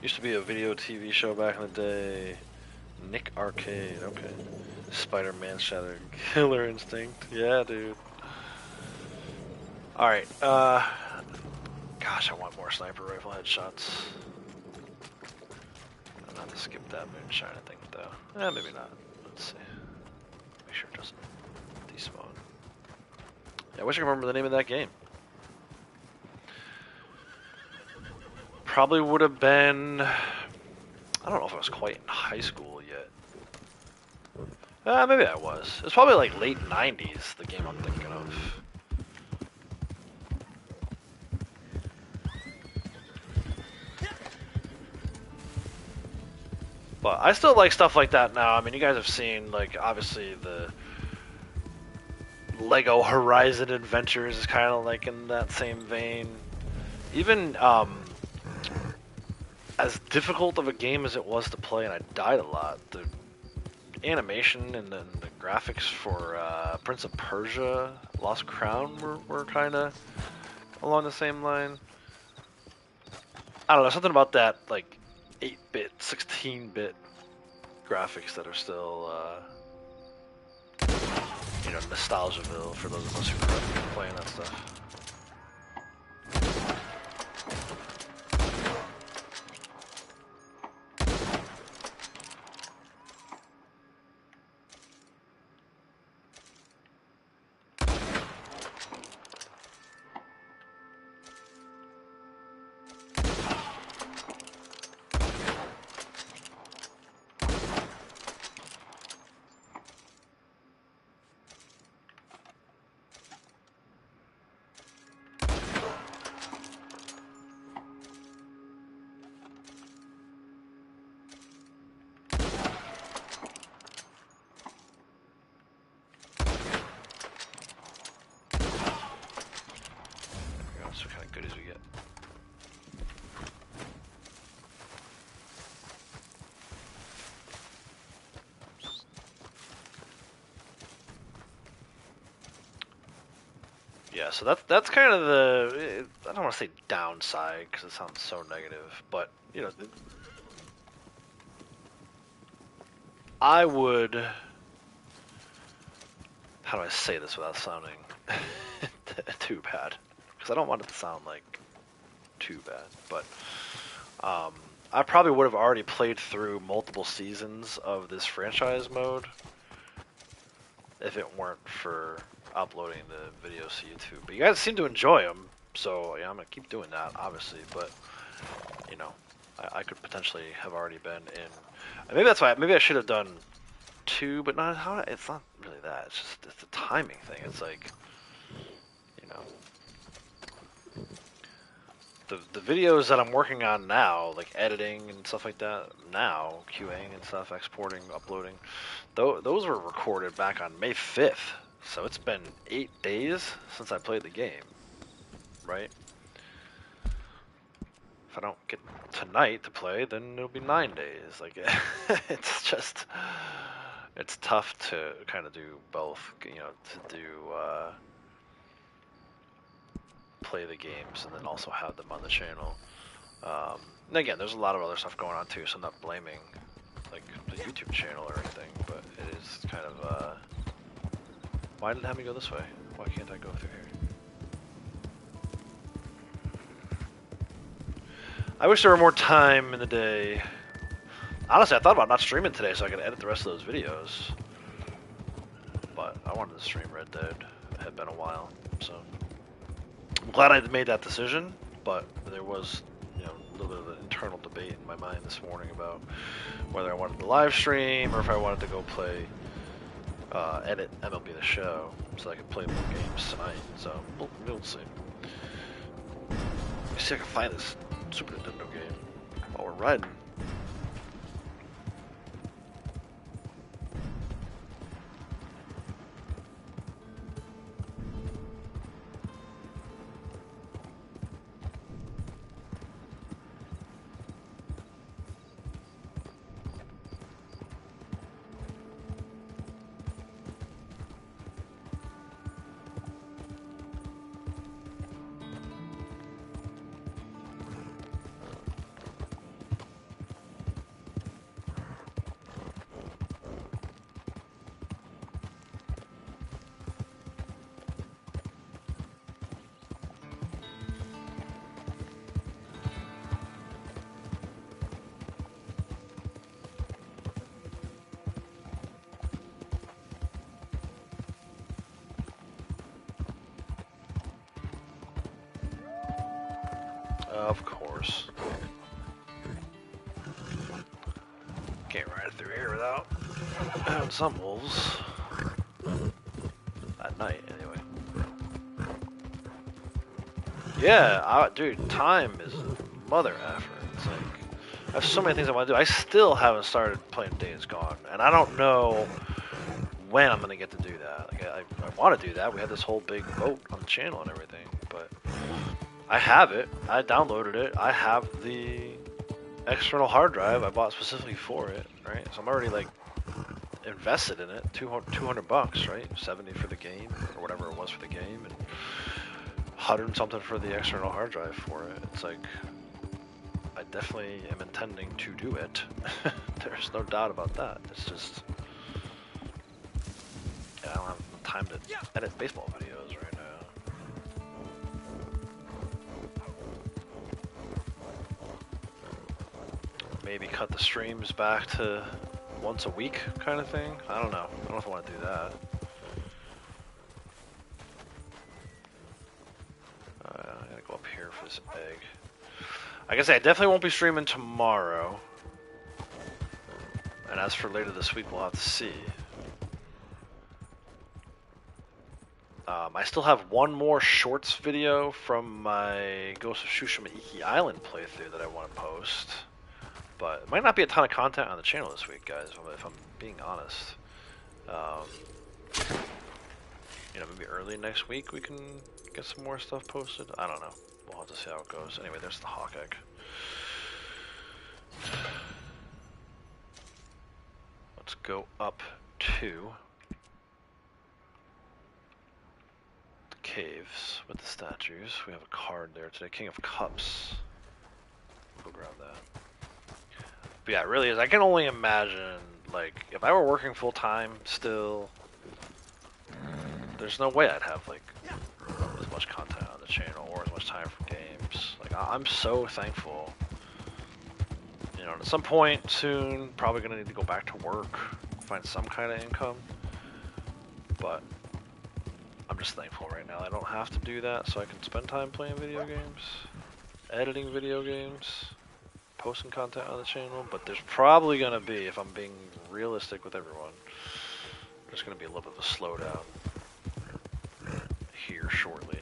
Used to be a video TV show back in the day. Nick Arcade, okay. Spider-Man Shattered Killer Instinct. Yeah, dude. Alright, gosh, I want more sniper rifle headshots. I'm not to skip that moonshine, I think, though. Maybe not. Let's see. Make sure it doesn't despawn. Yeah, I wish I could remember the name of that game. Probably would have been, I don't know if I was quite in high school yet. Maybe I was. It was probably like late 90s, the game I'm thinking of. But I still like stuff like that now. I mean, you guys have seen, like, obviously Lego Horizon Adventures is kind of like in that same vein. Even as difficult of a game as it was to play, and I died a lot, the animation and then the graphics for Prince of Persia Lost Crown were kind of along the same line. I don't know, something about that, like 8-bit, 16-bit graphics that are still, you know, nostalgiaville for those of us who grew up playing that stuff. What kind of goodies we get. Yeah, so that's kind of the, I don't want to say downside because it sounds so negative, but you know, I would, how do I say this without sounding too bad? Because I don't want it to sound like too bad, but I probably would have already played through multiple seasons of this franchise mode if it weren't for uploading the videos to YouTube. But you guys seem to enjoy them, so yeah, I'm gonna keep doing that, obviously. But you know, I could potentially have already been in. Maybe that's why. Maybe I should have done 2, but not how. It's not really that. It's a timing thing. It's like, you know. The videos that I'm working on now, like editing and stuff like that, now, QAing and stuff, exporting, uploading, those were recorded back on May 5th. So it's been 8 days since I played the game, right? If I don't get tonight to play, then it'll be 9 days. Like, it's just, it's tough to kind of do both, you know, to do, play the games and then also have them on the channel. And again, there's a lot of other stuff going on too, so I'm not blaming like the YouTube channel or anything, but it is kind of why did it have me go this way? Why can't I go through here? I wish there were more time in the day. Honestly, I thought about not streaming today so I could edit the rest of those videos, but I wanted to stream Red Dead. It had been a while, so I'm glad I made that decision, but there was, you know, a little bit of an internal debate in my mind this morning about whether I wanted to live stream or if I wanted to go play, edit MLB The Show so I could play more games tonight. So we'll see. Let me see if I can find this Super Nintendo game while we're riding. Of course. Can't ride through here without having some wolves. At night, anyway. Yeah, dude, time is a mother effort. It's like, I have so many things I want to do. I still haven't started playing Days Gone, and I don't know when I'm gonna get to do that. Like I want to do that. We had this whole big vote on the channel and everything, but I have it. I downloaded it. I have the external hard drive I bought specifically for it, right? So I'm already like invested in it. $200, right? 70 for the game or whatever it was for the game, and 100 and something for the external hard drive for it. It's like I definitely am intending to do it. There's no doubt about that. It's just I don't have time to edit baseball videos right now. Maybe cut the streams back to once a week kind of thing. I don't know. I don't know if I want to do that. I gotta go up here for this egg. Like I say, I definitely won't be streaming tomorrow. And as for later this week, we'll have to see. I still have one more shorts video from my Ghost of Tsushima Iki Island playthrough that I want to post. But it might not be a ton of content on the channel this week, guys, if I'm being honest. You know, maybe early next week we can get some more stuff posted. I don't know. We'll have to see how it goes. Anyway, there's the hawk egg. Let's go up to the caves with the statues. We have a card there today. King of Cups. We'll grab that. But yeah, it really is. I can only imagine, like, if I were working full time still, there's no way I'd have, like, as much content on the channel or as much time for games. Like, I'm so thankful. You know, at some point soon, probably gonna need to go back to work, find some kind of income. But I'm just thankful right now I don't have to do that, so I can spend time playing video games, editing video games, posting content on the channel. But there's probably gonna be, if I'm being realistic with everyone, there's gonna be a little bit of a slowdown here shortly.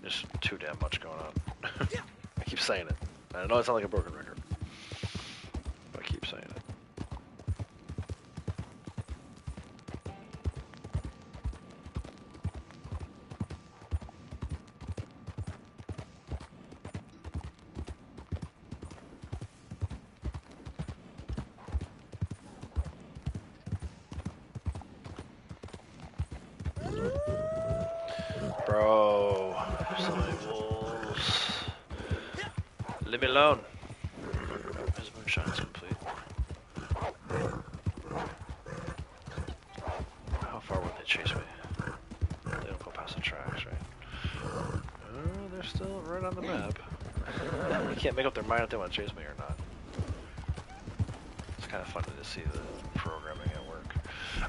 There's too damn much going on. I keep saying it. I know I sound like a broken record, but I keep saying it. Bro, wolves. Leave me alone. His moonshine's complete. How far would they chase me? They don't go past the tracks, right? They're still right on the map. You can't make up their mind if they want to chase me or not. It's kind of funny to see the programming at work.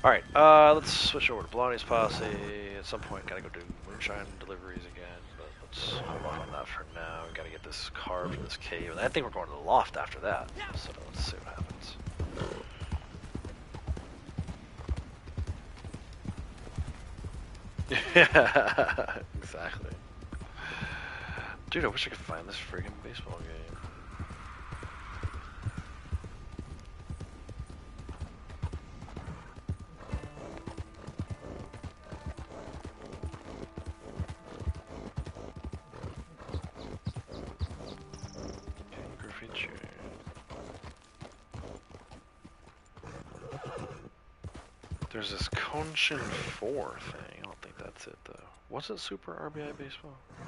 Alright, let's switch over to Blondie's Posse. At some point, gotta go do moonshine deliveries again, but let's hold off on that for now. We gotta get this card from this cave, and I think we're going to the loft after that, so let's see what happens. Yeah, exactly. Dude, I wish I could find this friggin' baseball game. There's this Konshin 4 thing. I don't think that's it, though. Was it Super RBI Baseball? Let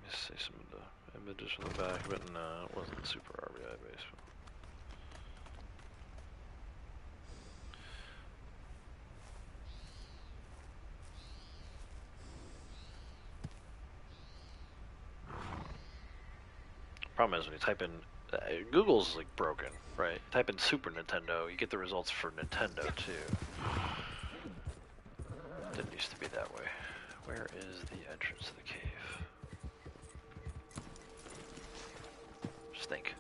me see some of the images from the back of it. No, it wasn't Super RBI Baseball. Problem is, when you type in Google's like broken, right? Type in Super Nintendo, you get the results for Nintendo too. Didn't used to be that way. Where is the entrance to the cave? Stink.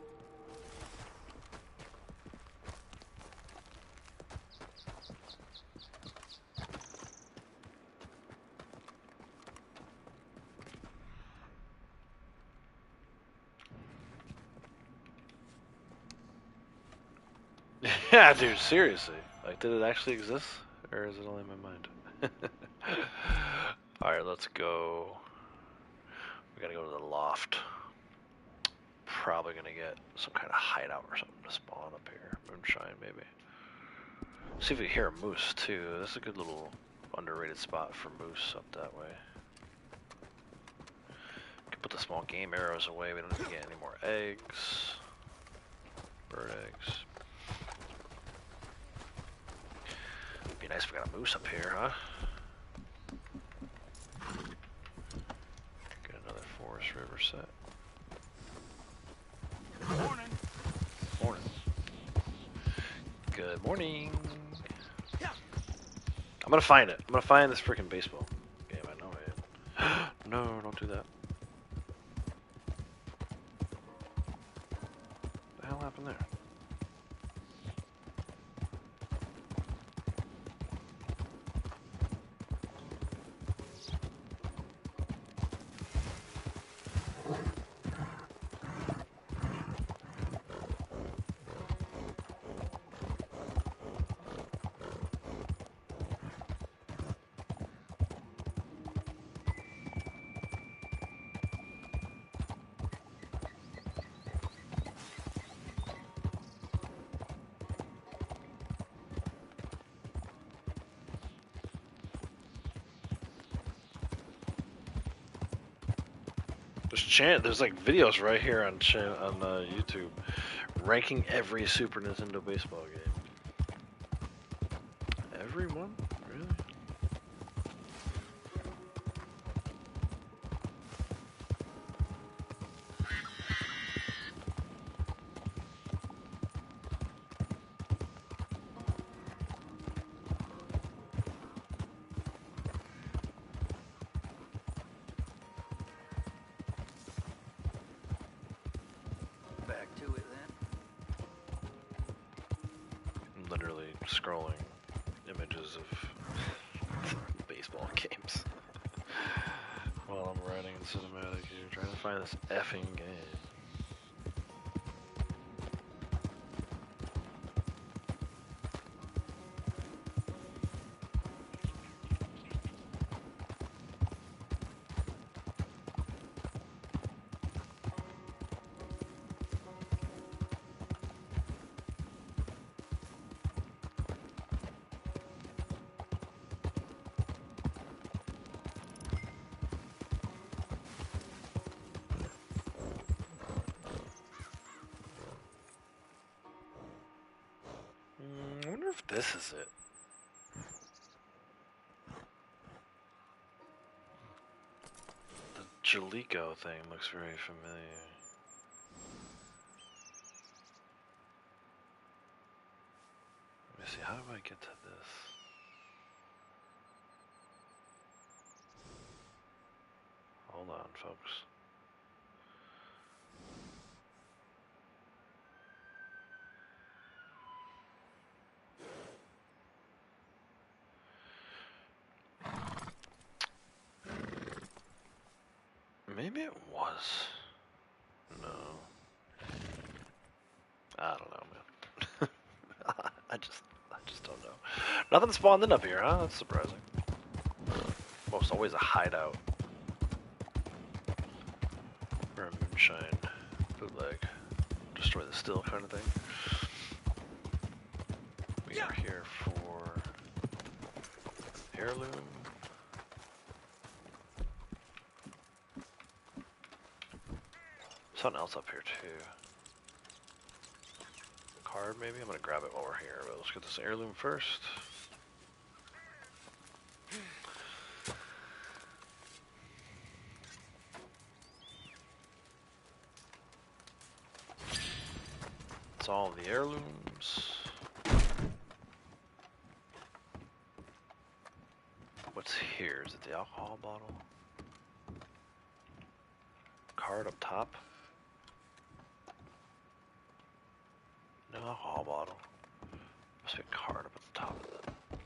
Yeah, dude, seriously. Like, did it actually exist? Or is it only in my mind? Alright, let's go. We gotta go to the loft. Probably gonna get some kind of hideout or something to spawn up here. Moonshine, maybe. See if we hear a moose, too. This is a good little underrated spot for moose up that way. Can put the small game arrows away. We don't need to get any more eggs. Bird eggs. Be nice if we got a moose up here, huh? Get another forest river set. Morning. Morning. Good morning. I'm gonna find it. I'm gonna find this freaking baseball game. I know I am. No, don't do that. What the hell happened there? There's like videos right here on YouTube ranking every Super Nintendo baseball game. Every one? Really? Back to it then. I'm literally scrolling images of baseball games while I'm writing in cinematic here, trying to find this effing game. I wonder if this is it. The Jalico thing looks very familiar. Let me see, how do I get to this? Hold on, folks. Maybe it was. No. I don't know, man. I just don't know. Nothing spawned in up here, huh? That's surprising. Almost always a hideout. Or a moonshine bootleg. Destroy the still kind of thing. We are here for heirloom. Something else up here too. Card maybe? I'm gonna grab it while we're here, but let's get this heirloom first. It's all the heirlooms. What's here? Is it the alcohol bottle? Card up top? No alcohol bottle. Must be a card up at the top of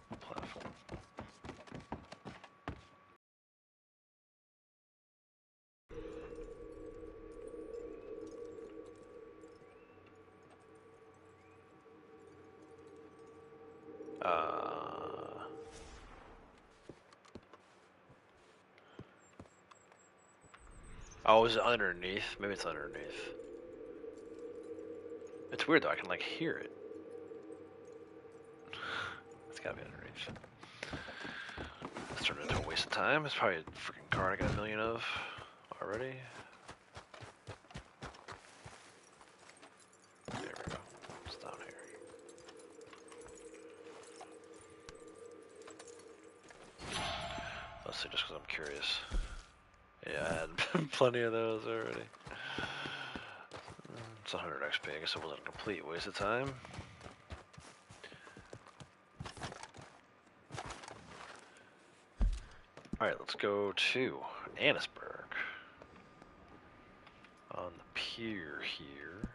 the platform. Oh, is it underneath? Maybe it's underneath. It's weird though, I can like hear it. It's gotta be underneath. This turned into a waste of time. It's probably a freaking card I got a million of already. There we go. It's down here. Let's see, just because I'm curious. Yeah, I had plenty of those already. It's 100 XP. I guess it wasn't a complete waste of time. Alright, let's go to Annisburg. On the pier here.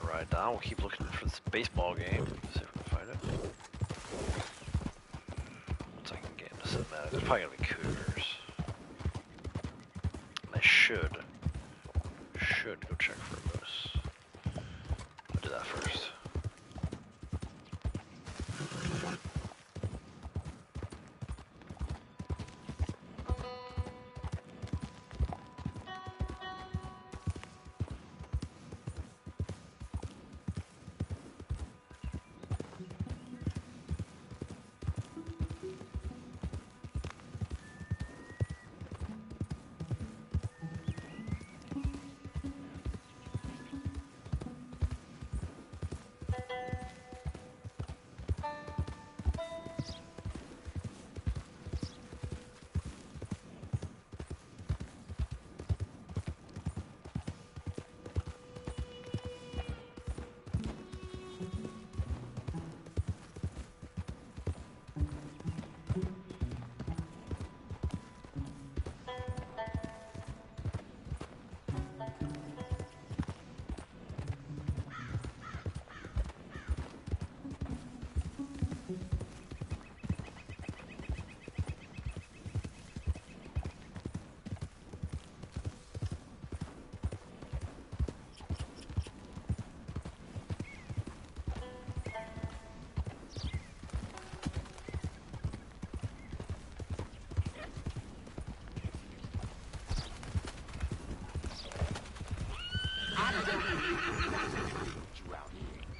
Ride down. We'll keep looking for this baseball game. See if we can find it. Once I can get into cinematic. There's probably gonna be cougars. And I should go check for a moose. I'll do that first.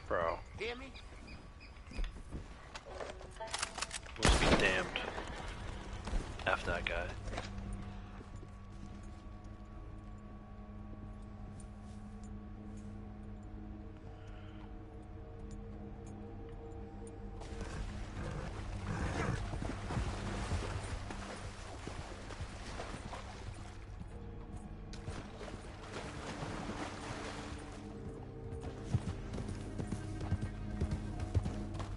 Bro. Hear me? Must be damned. F that guy.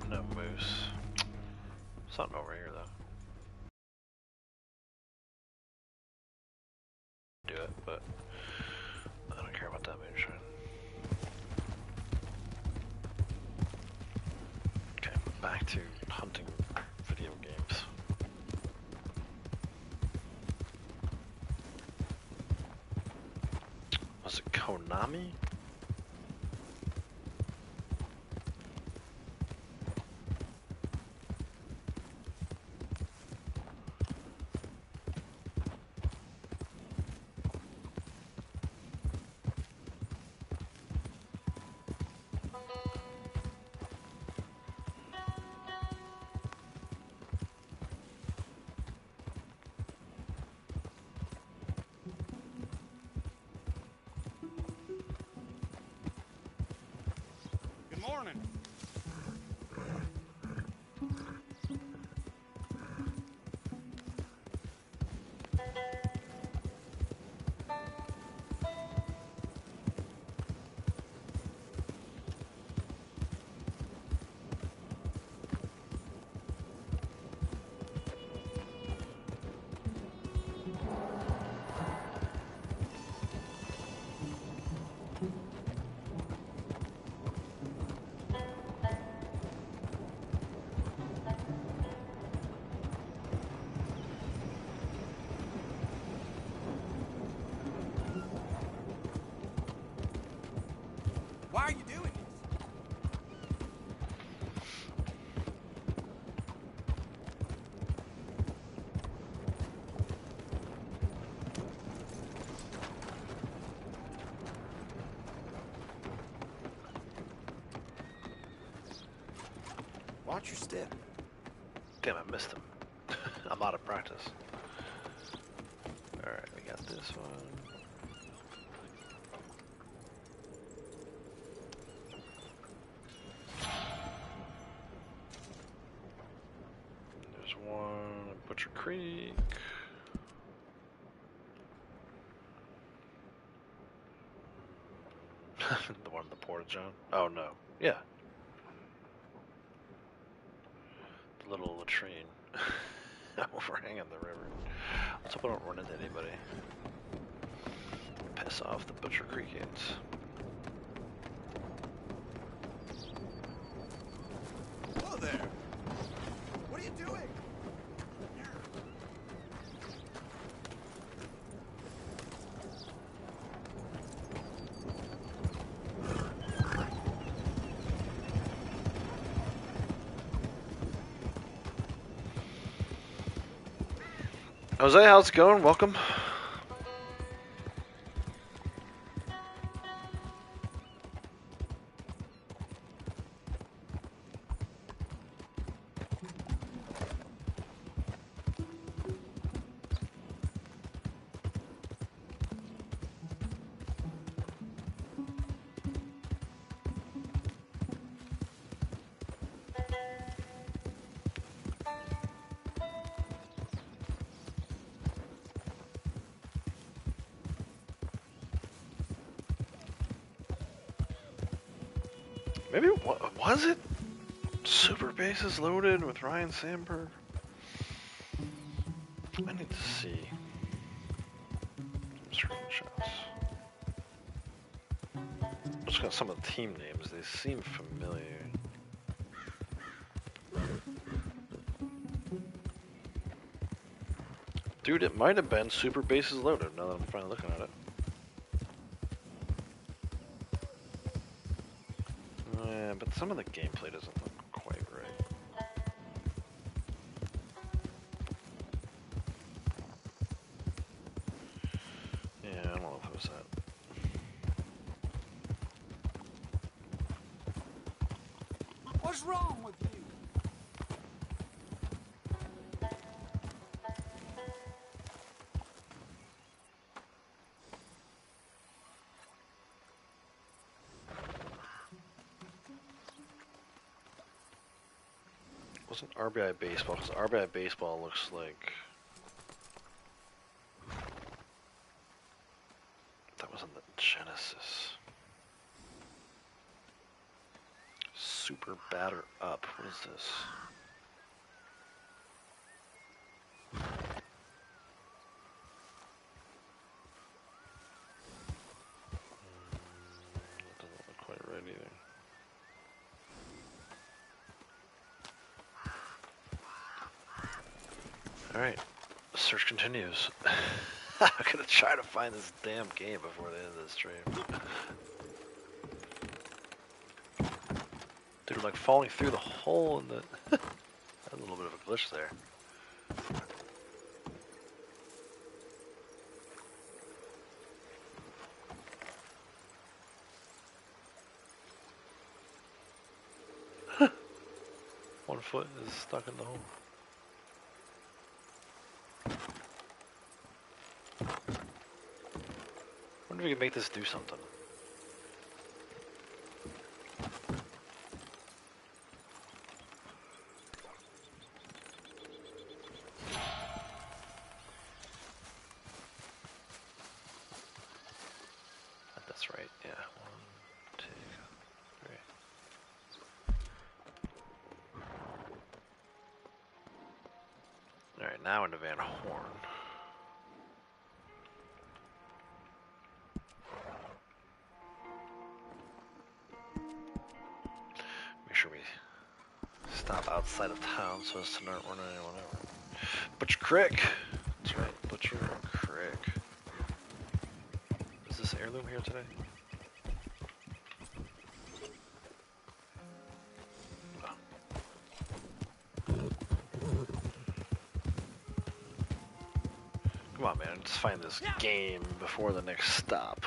No moose. Something over here though. Do it, but I don't care about that moonshine. Okay, back to hunting video games. Was it Konami? Good morning. Watch your step. Damn, I missed him. I'm out of practice. Alright, we got this one. There's one at Butcher Creek. The one in the Porta John? Oh no. Yeah. The little latrine. Overhanging the river. Let's hope I don't run into anybody. Piss off the Butcher Creekians. Hello there. What are you doing? Jose, how's it going? Welcome. Maybe, was it Super Bases Loaded with Ryan Sandberg? I need to see some screenshots. Just got some of the team names, they seem familiar. Dude, it might have been Super Bases Loaded now that I'm finally looking at it. Yeah, but some of the gameplay doesn't look quite right. Yeah, I don't know if it was that. What's wrong with you? Wasn't RBI Baseball, because RBI Baseball looks like... That was on the Genesis. Super Batter Up, what is this? That doesn't look quite right either. Alright, the search continues. I'm gonna try to find this damn game before the end of this stream. Dude, I'm like falling through the hole in the... a little bit of a glitch there. One foot is stuck in the hole. Wonder if we could make this do something. That's right, yeah. 1, 2, 3. Alright, now into Van Horn. Make sure we stop outside of town so as to not run anyone over. Butcher Creek! That's right, Butcher Creek. Is this heirloom here today? Oh. Come on, man, let's find this game before the next stop.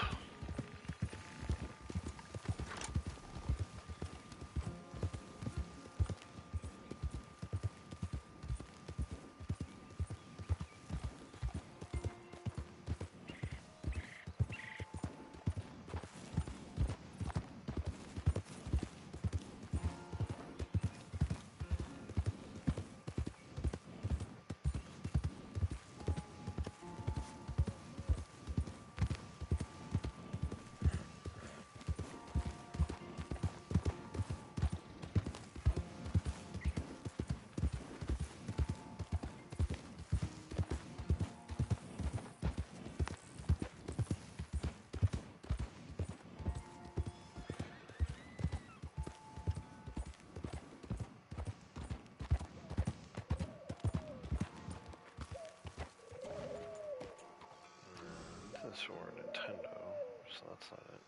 that's not it.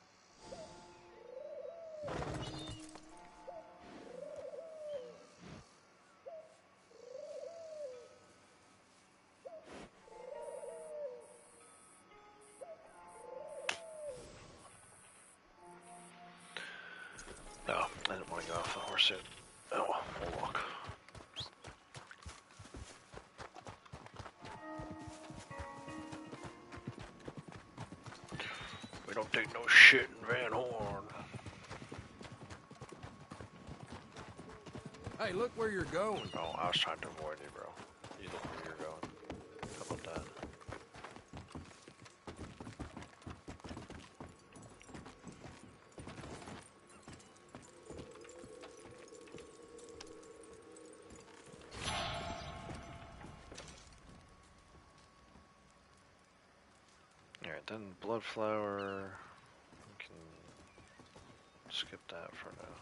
No, I didn't want to get off the horse yet. Oh well, we'll walk. We don't take no shit in Van Horn. Hey, look where you're going. Oh, I was trying to avoid you, bro. You look where you're going. How about that? Alright, then Bloodflower. We can skip that for now.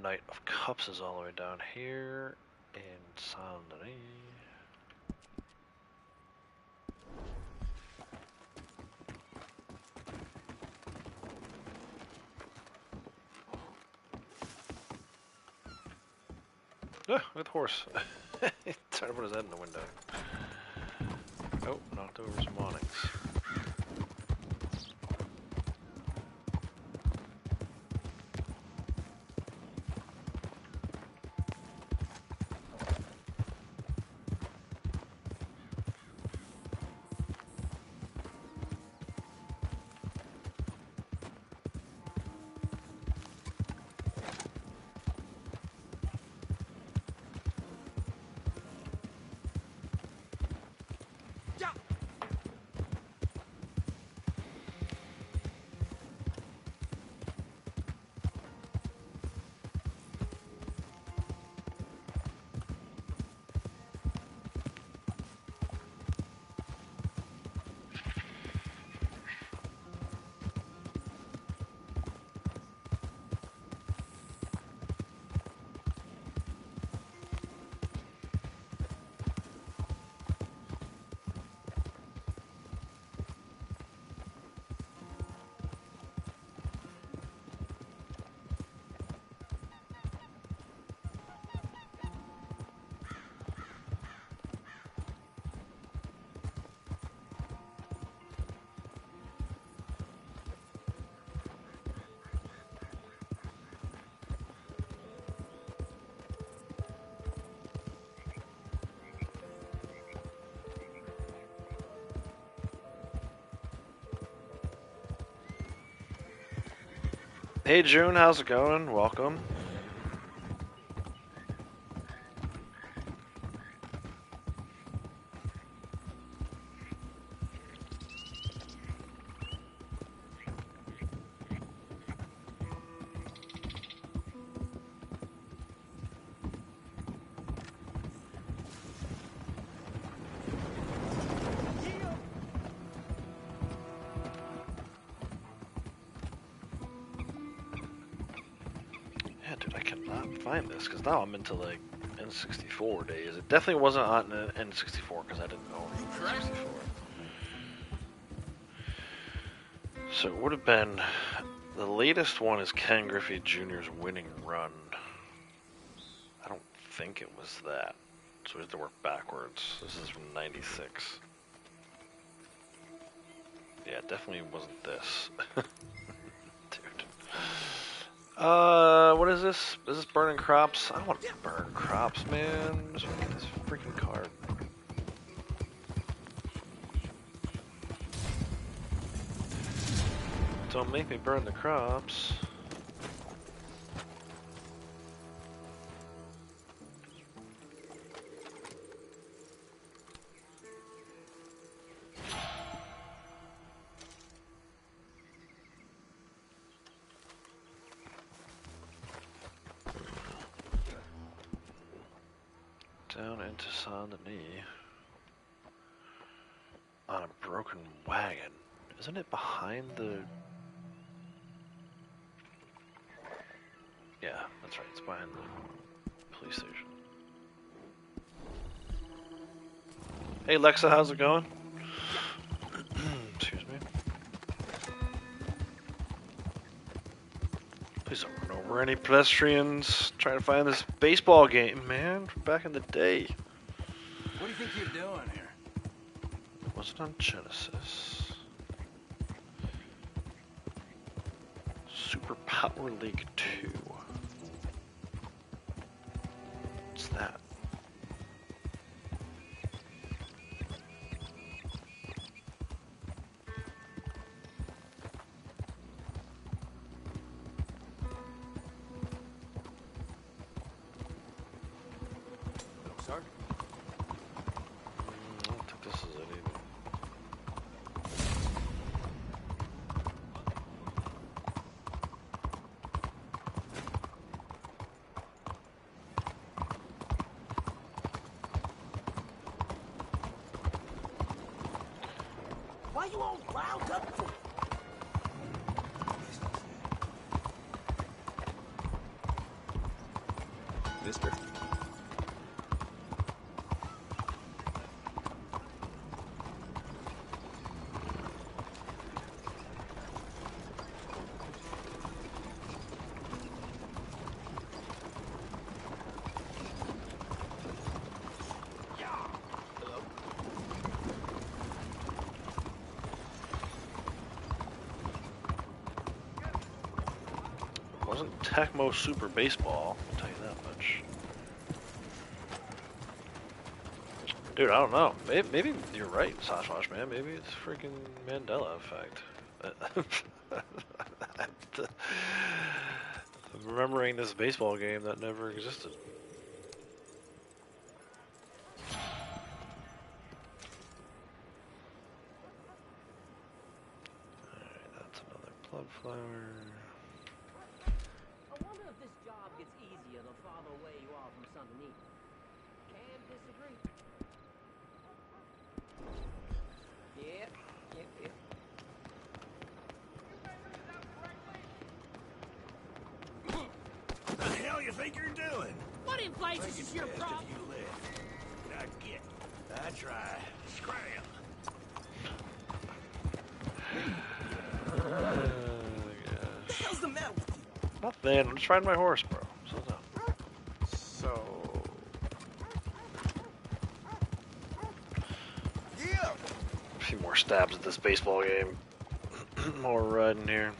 Knight of Cups is all the way down here in Saint-Denis. Ah, with horse. Trying to put his head in the window. Oh, knocked over some awnings. Hey June, how's it going? Welcome. Yeah, dude, I cannot find this because now I'm into like N64 days. It definitely wasn't on N64 because I didn't own N64. So it would have been the latest one is Ken Griffey Jr.'s winning run. I don't think it was that. So we have to work backwards. This is from '96. Yeah, it definitely wasn't this. Dude. What is this? Is this burning crops? I don't want to burn crops, man. Just want to get this freaking card. Don't make me burn the crops. Down into Saint-Denis on a broken wagon. Isn't it behind the... Yeah, that's right. It's behind the police station. Hey Lexa, how's it going? Please don't run over any pedestrians. Trying to find this baseball game, man, from back in the day. What do you think you're doing here? Was it on Genesis? Super Power League 2. What's that? Sir? I don't think this is it either. Why you all riled up for? Mister? Wasn't Tecmo Super Baseball, I'll tell you that much. Dude, I don't know. Maybe you're right, Sasquatch, man. Maybe it's freaking Mandela effect. I'm remembering this baseball game that never existed. Alright, that's another plug flower. I wonder if this job gets easier the farther away you are from something eating. Can't disagree. Yep. What the hell you think you're doing? What in places is your problem? You live. Now get. That's right. Scram. What the hell's the matter with you? Nothing. I'm just riding my horse, bro. So no. So... Yeah. A few more stabs at this baseball game. More riding here.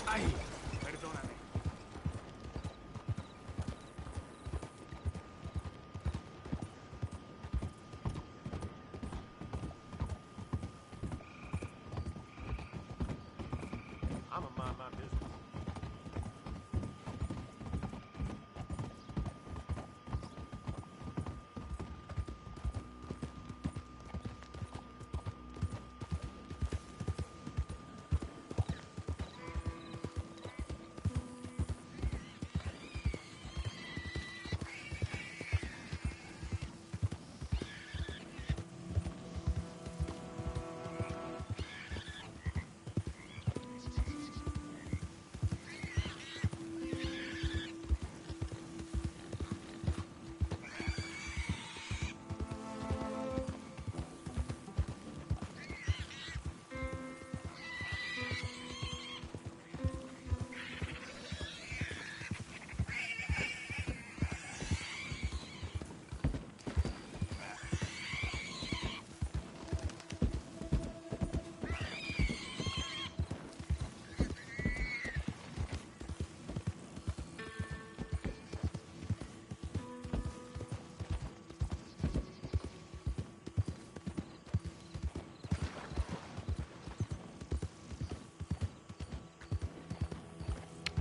Ay. Perdóname. I'm a mind my business.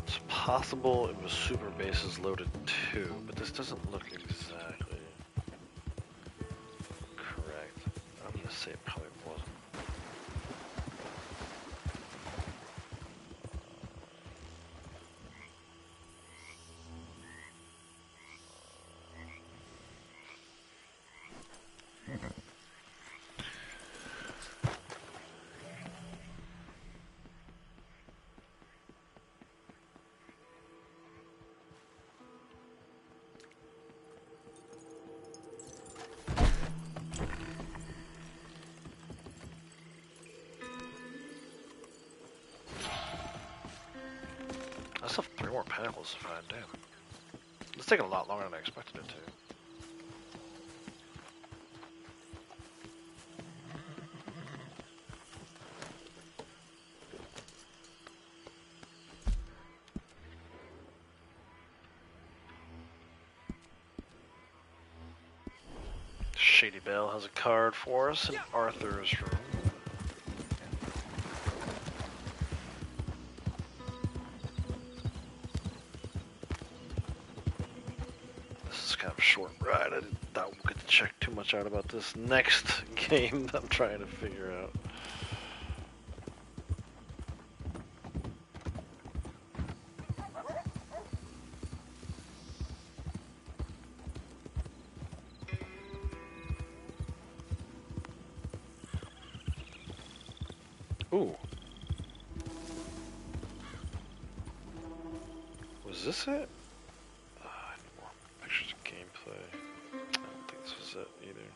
It's possible it was Super Bases Loaded 2, but this doesn't look exactly correct. I'm gonna say it probably wasn't. more pinnacles to find. Damn. It's taking a lot longer than I expected it to. Shady Belle has a card for us in Arthur's room. This is kind of a short ride. I thought we'll get to check too much out about this next game that I'm trying to figure out. Ooh. Was this it? I need more pictures of gameplay. I don't think this was it either.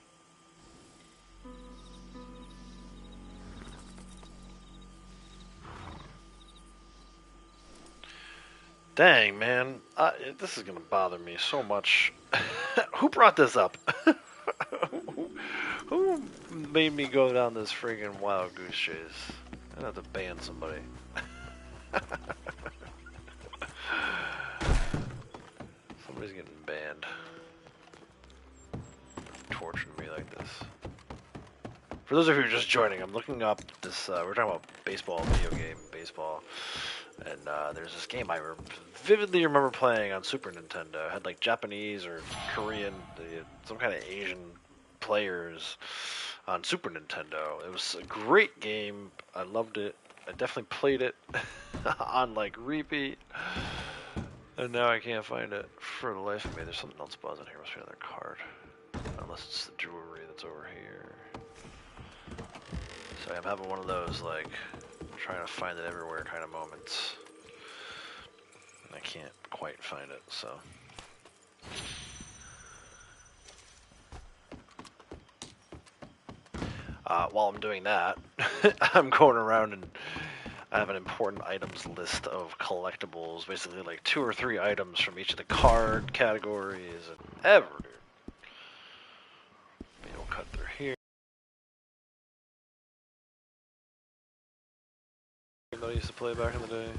Dang, man. This is gonna bother me so much. Who brought this up? Who made me go down this friggin' wild goose chase? I'd have to ban somebody. Somebody's getting banned. Torturing me like this. For those of you who are just joining, I'm looking up this, we're talking about baseball, video game, baseball. And there's this game I vividly remember playing on Super Nintendo. It had like Japanese or Korean, some kind of Asian players on Super Nintendo. It was a great game. I loved it. I definitely played it on like repeat. And now I can't find it for the life of me. There's something else buzzing here. Must be another card. Unless it's the jewelry that's over here. So I'm having one of those like trying to find it everywhere kind of moments. And I can't quite find it, so. While I'm doing that, I'm going around and I have an important items list of collectibles, basically like 2 or 3 items from each of the card categories and ever, dude. Maybe we'll cut through here. That I used to play back in the day.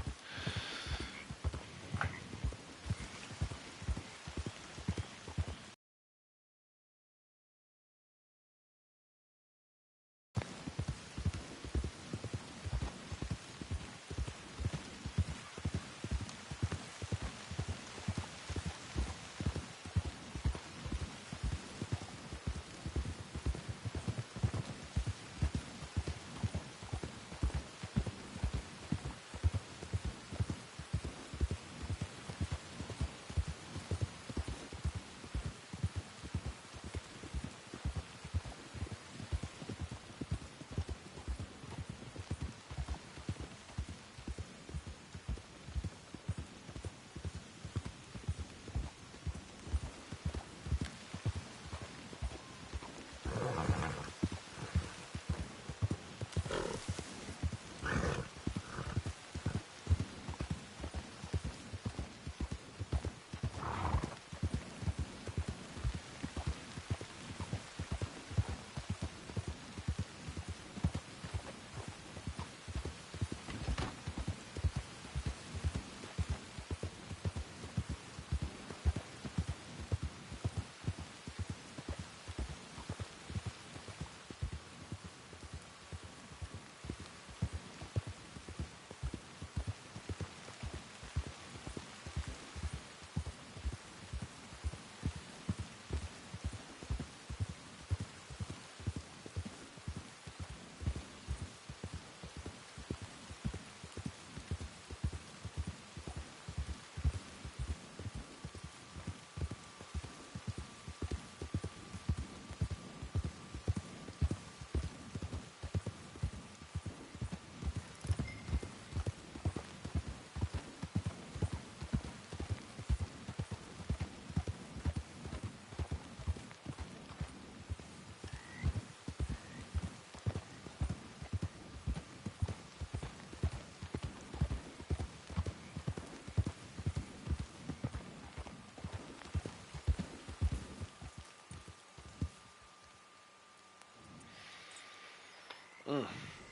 Mm,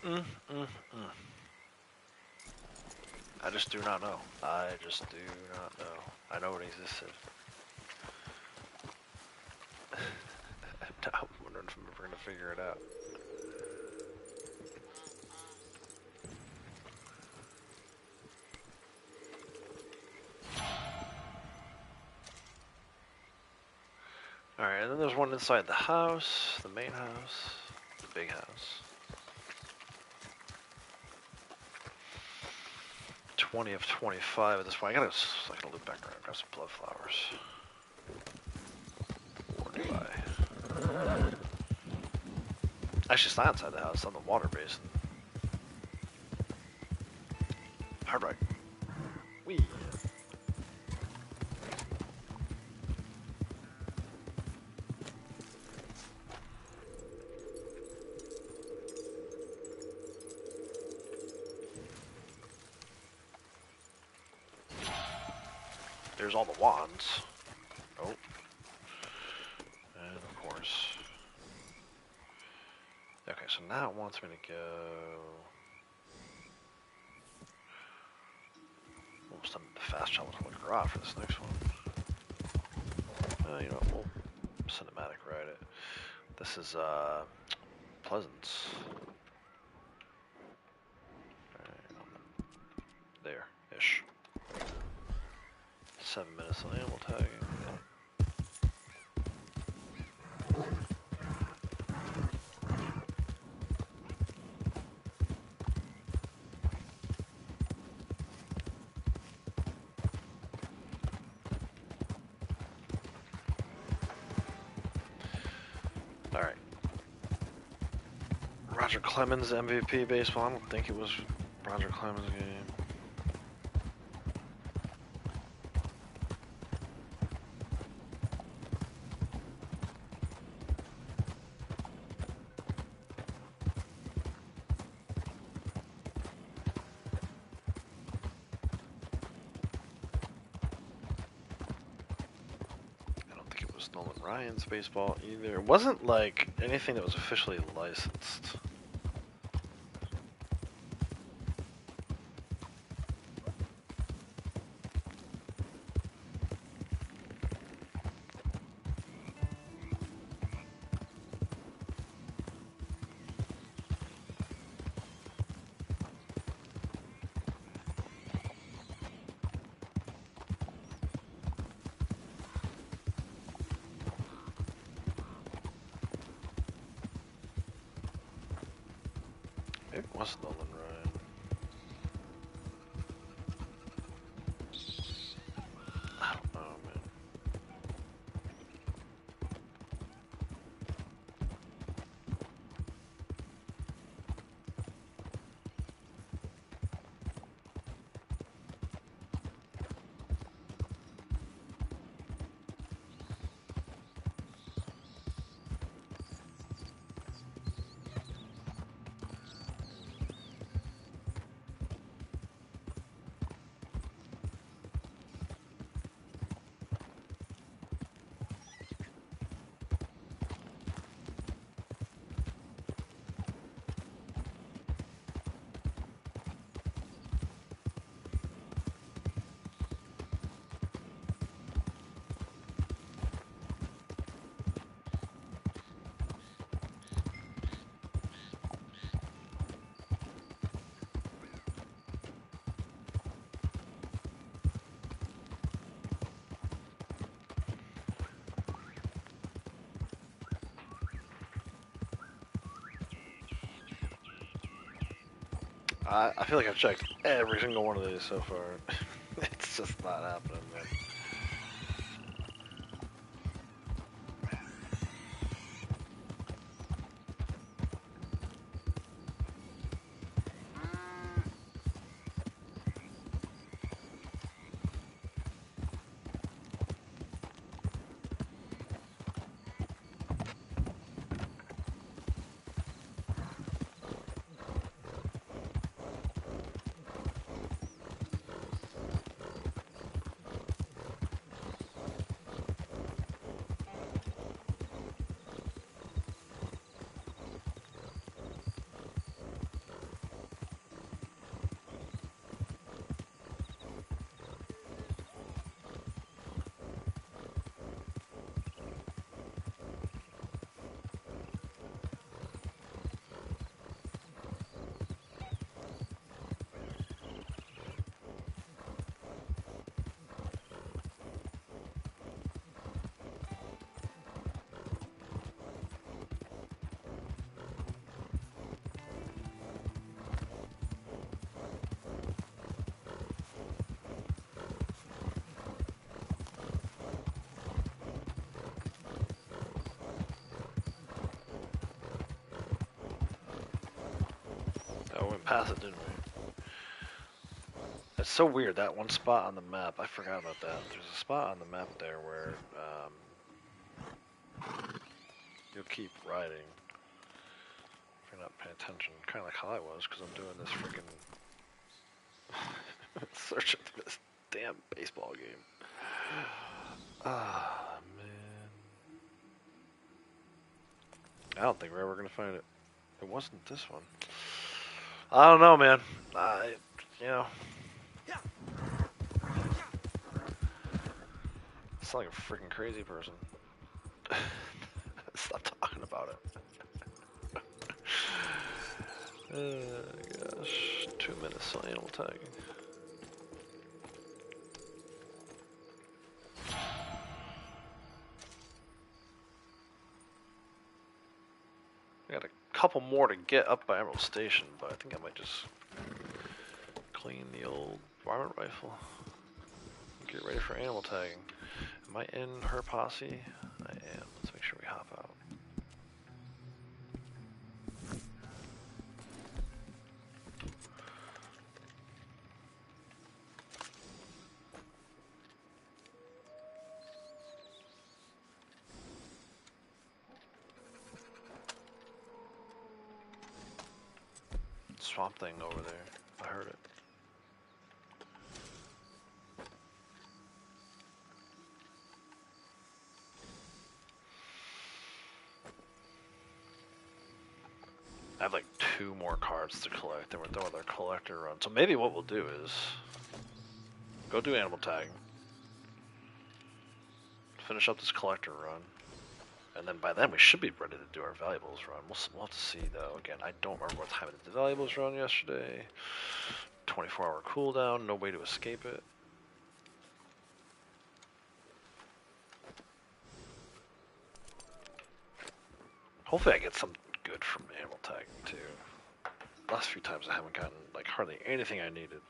mm, mm, mm. I just do not know. I just do not know. I know it existed. I'm wondering if I'm ever gonna figure it out. Alright, and then there's one inside the house, the main house, the big house. 20 of 25 at this point. I gotta loop back around, grab some blood flowers. Or do I? Actually, it's not inside the house, it's on the water basin. Hard right. Wee. There's all the wands. Oh. And of course. Okay, so now it wants me to go. Almost done the fast travel to the garage for this next one. You know what, we'll cinematic ride it. This is, Pleasance. There-ish. 7 minutes on animal tagging. Alright. Roger Clemens MVP baseball. I don't think it was Roger Clemens' game. Nolan Ryan's baseball either. It wasn't like anything that was officially licensed. It was Nolan Ryan. I don't know, man. I feel like I've checked every single one of these so far. It's just not happening, man. past it, didn't we? It's so weird, that one spot on the map. I forgot about that. There's a spot on the map there where you'll keep riding if you're not paying attention. Kind of like how I was, because I'm doing this freaking searching for this damn baseball game. Ah, man. I don't think we're ever going to find it. It wasn't this one. I don't know, man. You know. I sound like a freaking crazy person. Stop talking about it. Gosh. 2 minutes on animal tagging. I got a couple more to get up by Emerald Station, but I think I might just clean the old varmint rifle. Get ready for animal tagging. Am I in her posse? I am. Let's make sure we hop out. Swamp thing over there. I heard it. I have like 2 more cards to collect, and we're done with our collector run. So maybe what we'll do is go do animal tagging, finish up this collector run, and then by then we should be ready to do our valuables run. We'll have to see though. Again, I don't remember what time I did the valuables run yesterday. 24-hour cooldown, no way to escape it. Hopefully I get some good from animal tagging too. Last few times I haven't gotten like hardly anything I needed.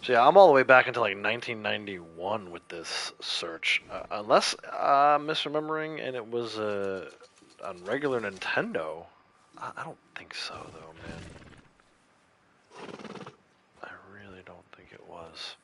So yeah, I'm all the way back into like 1991 with this search, unless I'm misremembering and it was on regular Nintendo. I don't think so though, man. I really don't think it was.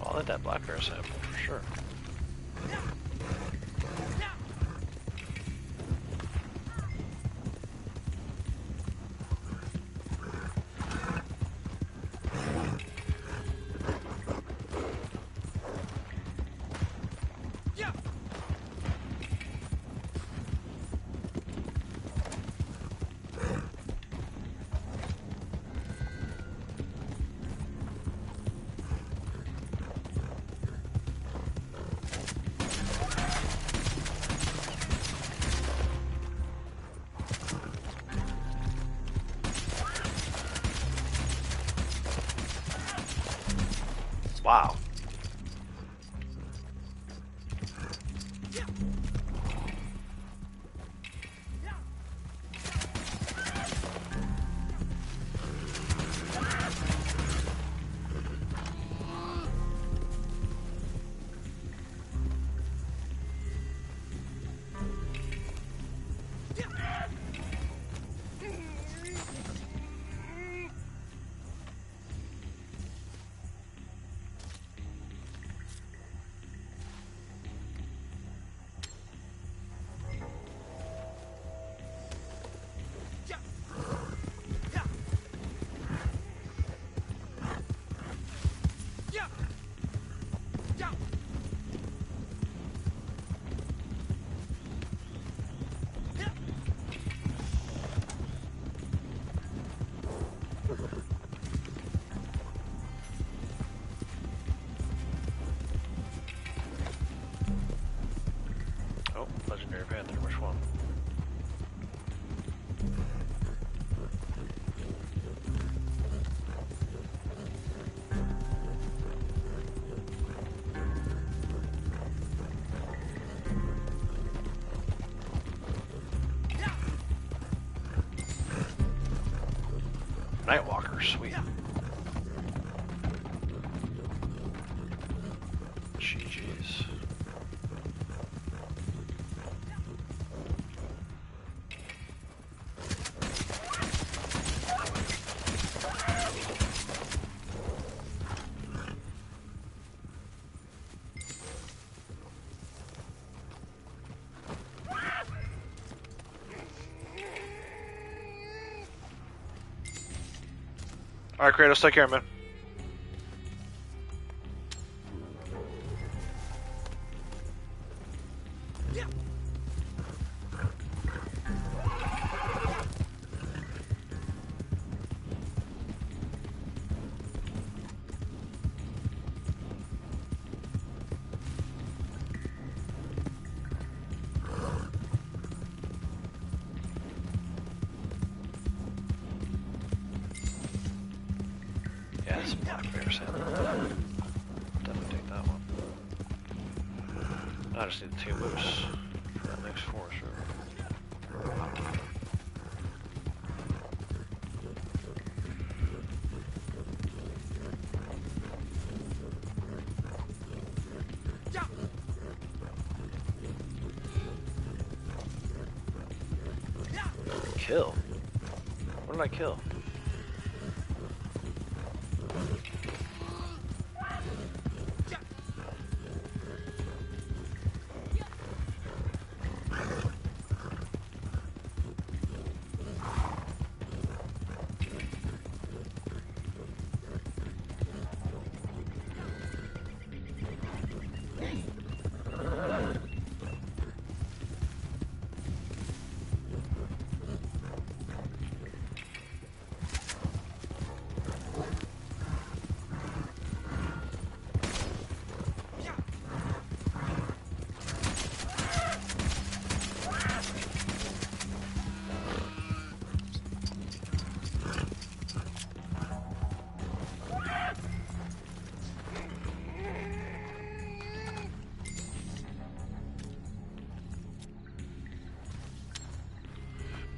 I'll hit that black bear sample for sure. Wow. Oh, legendary panther. Which one? Nightwalker, sweet. GG's. Alright, Kratos, take care, man. Yes, black bear salmon. Definitely take that one. I just need 2 moose for that next forest river. Kill? What did I kill?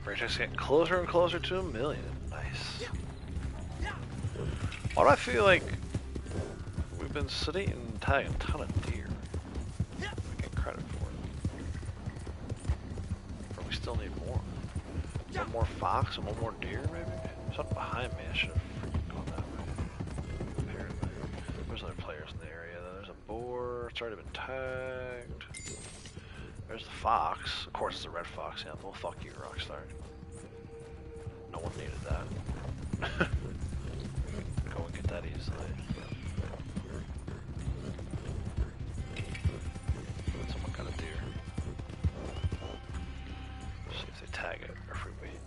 Franchise getting closer and closer to 1 million. Nice. Why do I feel like we've been sitting and tagging a ton of deer? I get credit for it. But we still need more. One more fox and one more deer, maybe? Something behind me. I should have freaking gone that way. Apparently. There's other players in the area, though. There's a boar. It's already been tagged. There's the fox. Of course, it's a red fox. Yeah, well, fuck you, Rockstar. No one needed that. Go and get that easily. Someone got a deer. See if they tag it or if we wait.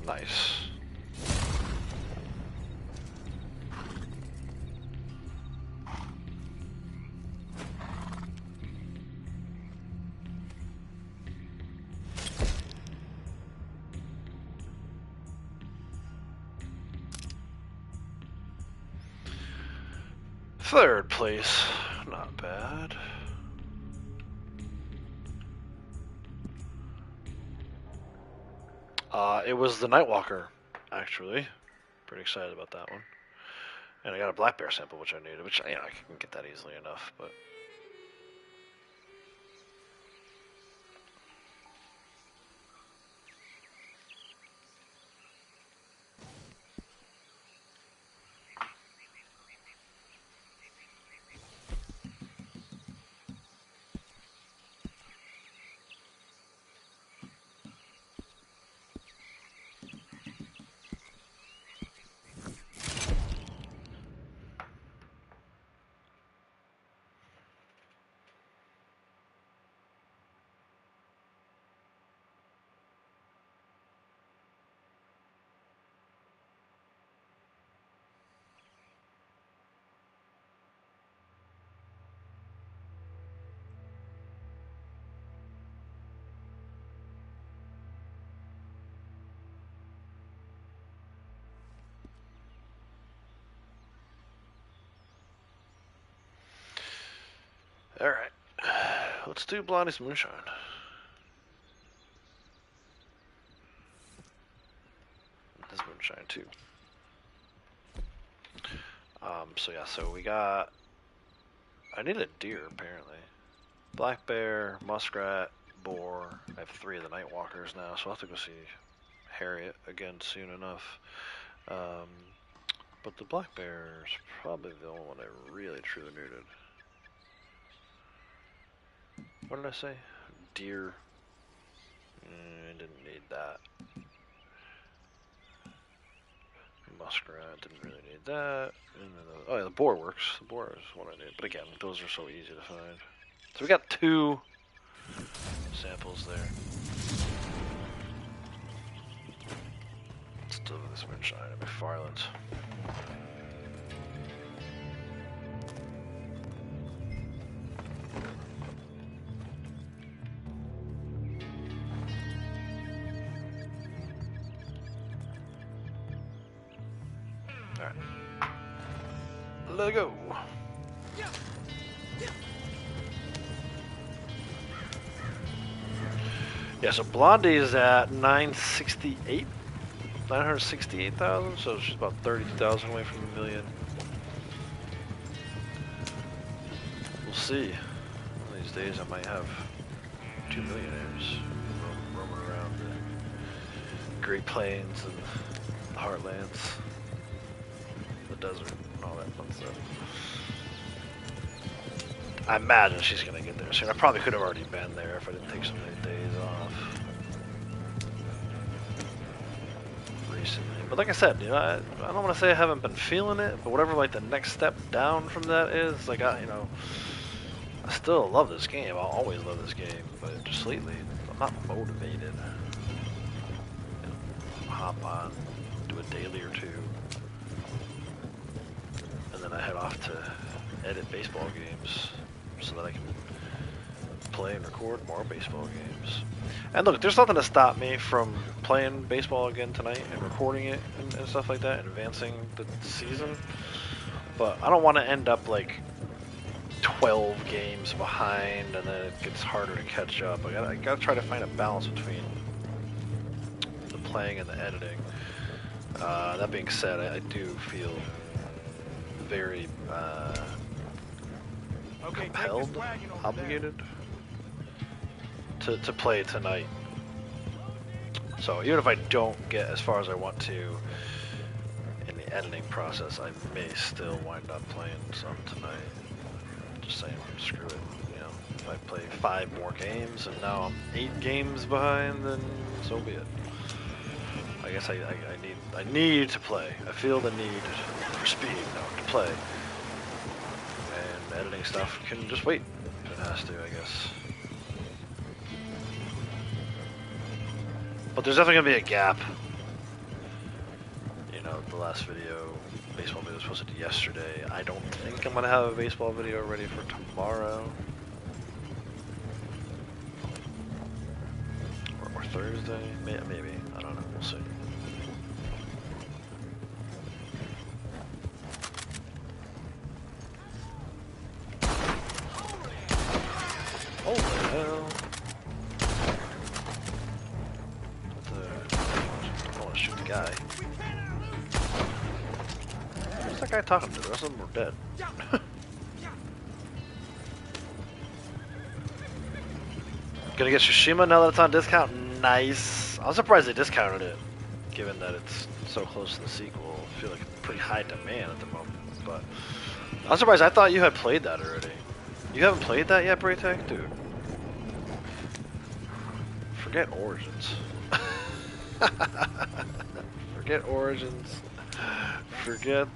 Nice. Third place, not bad. It was the Nightwalker, actually. Pretty excited about that one. And I got a black bear sample, which I needed, which, you know, I can get that easily enough, but... Alright. Let's do Blondie's Moonshine. This Moonshine, too. So yeah, so we got... I need a deer, apparently. Black bear, muskrat, boar. I have 3 of the Nightwalkers now, so I'll have to go see Harriet again soon enough. But the black bear is probably the only one I really truly needed. What did I say? Deer. I didn't need that. Muskrat, didn't really need that. And then oh yeah, the boar works. The boar is what I need. But again, those are so easy to find. So we got 2 samples there. Let's do this Moonshine at McFarland's. Alright. Let it go. Yeah, so Blondie is at 968,000, so she's about 32,000 away from a million. We'll see. One of these days I might have 2 millionaires roaming around the Great Plains and the Heartlands, the desert, and all that fun stuff. I imagine she's gonna get there soon. I probably could have already been there if I didn't take so many days off recently. But like I said, you know, I don't want to say I haven't been feeling it, but whatever like the next step down from that is, like I still love this game. I'll always love this game, but just lately I'm not motivated. You know, hop on, do a daily or 2, and then I head off to edit baseball games, so that I can play and record more baseball games. And look, there's nothing to stop me from playing baseball again tonight and recording it and stuff like that and advancing the season. But I don't want to end up like 12 games behind and then it gets harder to catch up. I gotta try to find a balance between the playing and the editing. That being said, I do feel very compelled, obligated to play tonight. So even if I don't get as far as I want to in the editing process, I may still wind up playing some tonight. Just saying, screw it. You know, if I play 5 more games and now I'm 8 games behind, then so be it. I guess I need to play. I feel the need for speed now to play. And editing stuff can just wait. It has to, I guess. But there's definitely gonna be a gap. You know, the last video, baseball video was posted yesterday. I don't think I'm gonna have a baseball video ready for tomorrow. Or Thursday, maybe. I don't know, we'll see. Who's that guy talking to? The rest of them were dead. Gonna get Tsushima now that it's on discount? Nice. I'm surprised they discounted it, given that it's so close to the sequel. I feel like it's pretty high demand at the moment. But I'm surprised. I thought you had played that already. You haven't played that yet, Braytech? Dude. Forget Origins. Forget Origins. Forget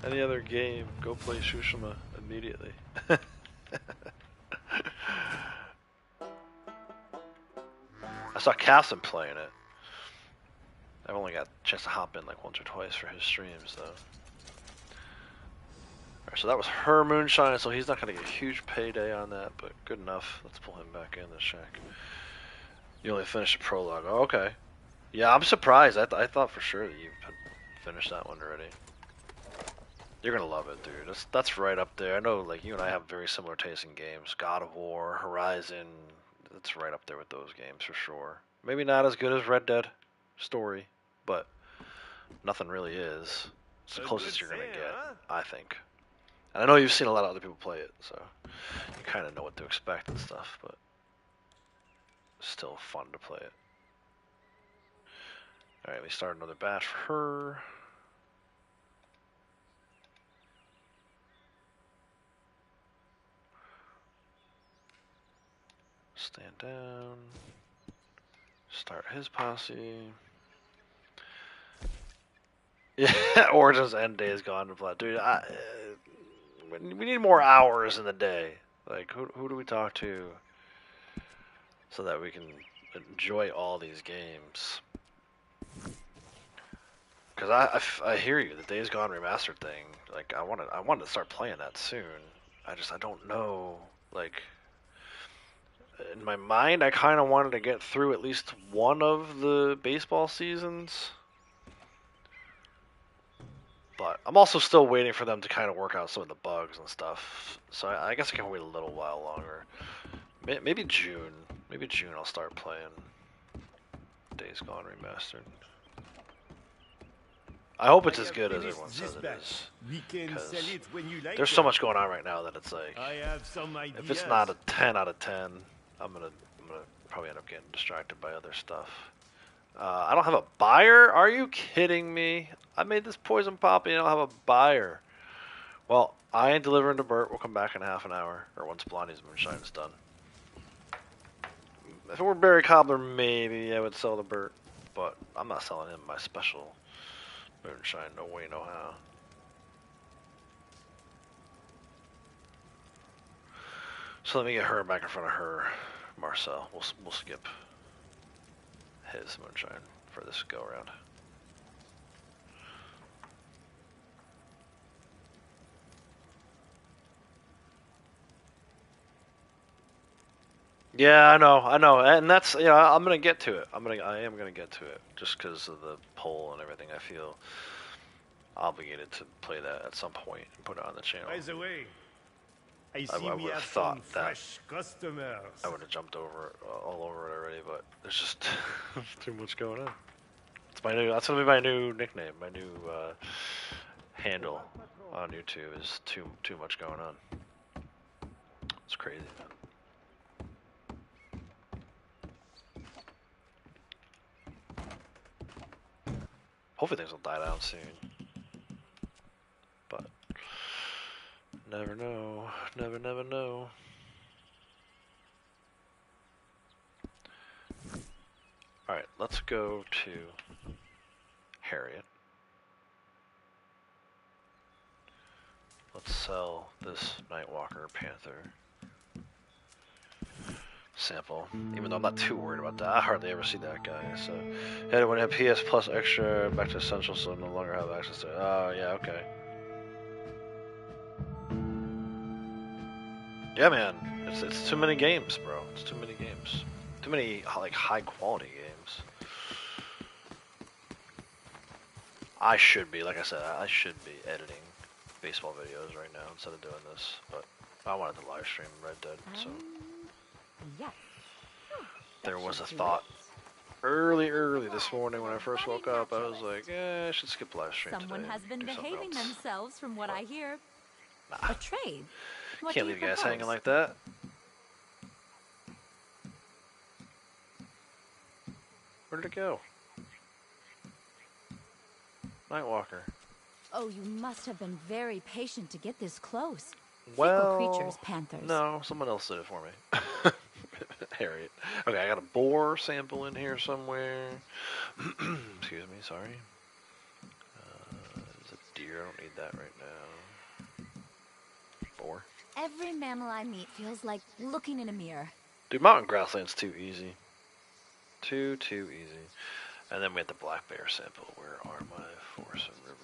any other game. Go play Tsushima immediately. I saw Cassim playing it. I've only got a chance to hop in like once or twice for his streams, though. Alright, so that was her moonshine, so he's not going to get a huge payday on that, but good enough. Let's pull him back in the shack. You only finished the prologue. Oh, okay. Yeah, I'm surprised. I thought for sure that you had finished that one already. You're going to love it, dude. That's right up there. I know like you and I have very similar tastes in games. God of War, Horizon, it's right up there with those games for sure. Maybe not as good as Red Dead story, but nothing really is. It's the closest you're going to get, I think. And I know you've seen a lot of other people play it, so you kind of know what to expect and stuff, but it's still fun to play it. Alright, we start another batch for her. Stand down. Start his posse. Yeah, Origins End Days gone to play. Dude, we need more hours in the day. Like, who do we talk to so that we can enjoy all these games? Because I hear you, the Days Gone remastered thing. Like, I wanted to start playing that soon. I don't know. Like, in my mind, I kind of wanted to get through at least one of the baseball seasons. But I'm also still waiting for them to kind of work out some of the bugs and stuff. So I guess I can wait a little while longer. Maybe June. Maybe June I'll start playing Days Gone Remastered. I hope it's as good as everyone says it is. Because there's so much going on right now that it's like, if it's not a 10 out of 10, I'm gonna probably end up getting distracted by other stuff. I don't have a buyer? Are you kidding me? I made this poison poppy and I don't have a buyer. Well, I ain't delivering to Bert. We'll come back in half an hour, or once Blondie's moonshine is done. If it were Berry Cobbler, maybe I would sell to Bert, but I'm not selling him my special moonshine. No way, no how. So let me get her back in front of her, Marcel. We'll skip his moonshine for this go around. Yeah, I know, and that's I'm gonna get to it. I am gonna get to it just because of the poll and everything. I feel obligated to play that at some point and put it on the channel. By the way, I would have thought that customers. I would have jumped over all over it already, but there's just too much going on. It's my new. That's gonna be my new nickname. My new handle on YouTube is too much going on. It's crazy. Hopefully things will die down soon. But never know. Never know. Alright, let's go to Harriet. Let's sell this Nightwalker Panther sample, even though I'm not too worried about that. I hardly ever see that guy. So, yeah, when I have PS Plus Extra back to Essential, so no longer have access to it. Oh, yeah, okay. Yeah, man, it's too many games, bro. It's too many games. Too many like high quality games. I should be, like I said, I should be editing baseball videos right now instead of doing this, but I wanted to live stream Red Dead, so. Yes. There was a thought. early this morning when I first woke up. I was like, I should skip live stream Someone today. has been Do something behaving else. themselves from what I hear. Nah, A trade. What can't do you leave you guys propose? hanging like that. Where did it go? Nightwalker. Oh, you must have been very patient to get this close. Well, Fickle creatures, panthers. no, someone else did it for me. Harriet. Okay, I got a boar sample in here somewhere. Excuse me, sorry. There's a deer. I don't need that right now. Boar. Every mammal I meet feels like looking in a mirror. Dude, mountain grassland's too easy. Too easy. And then we had the black bear sample. Where are my forest and river?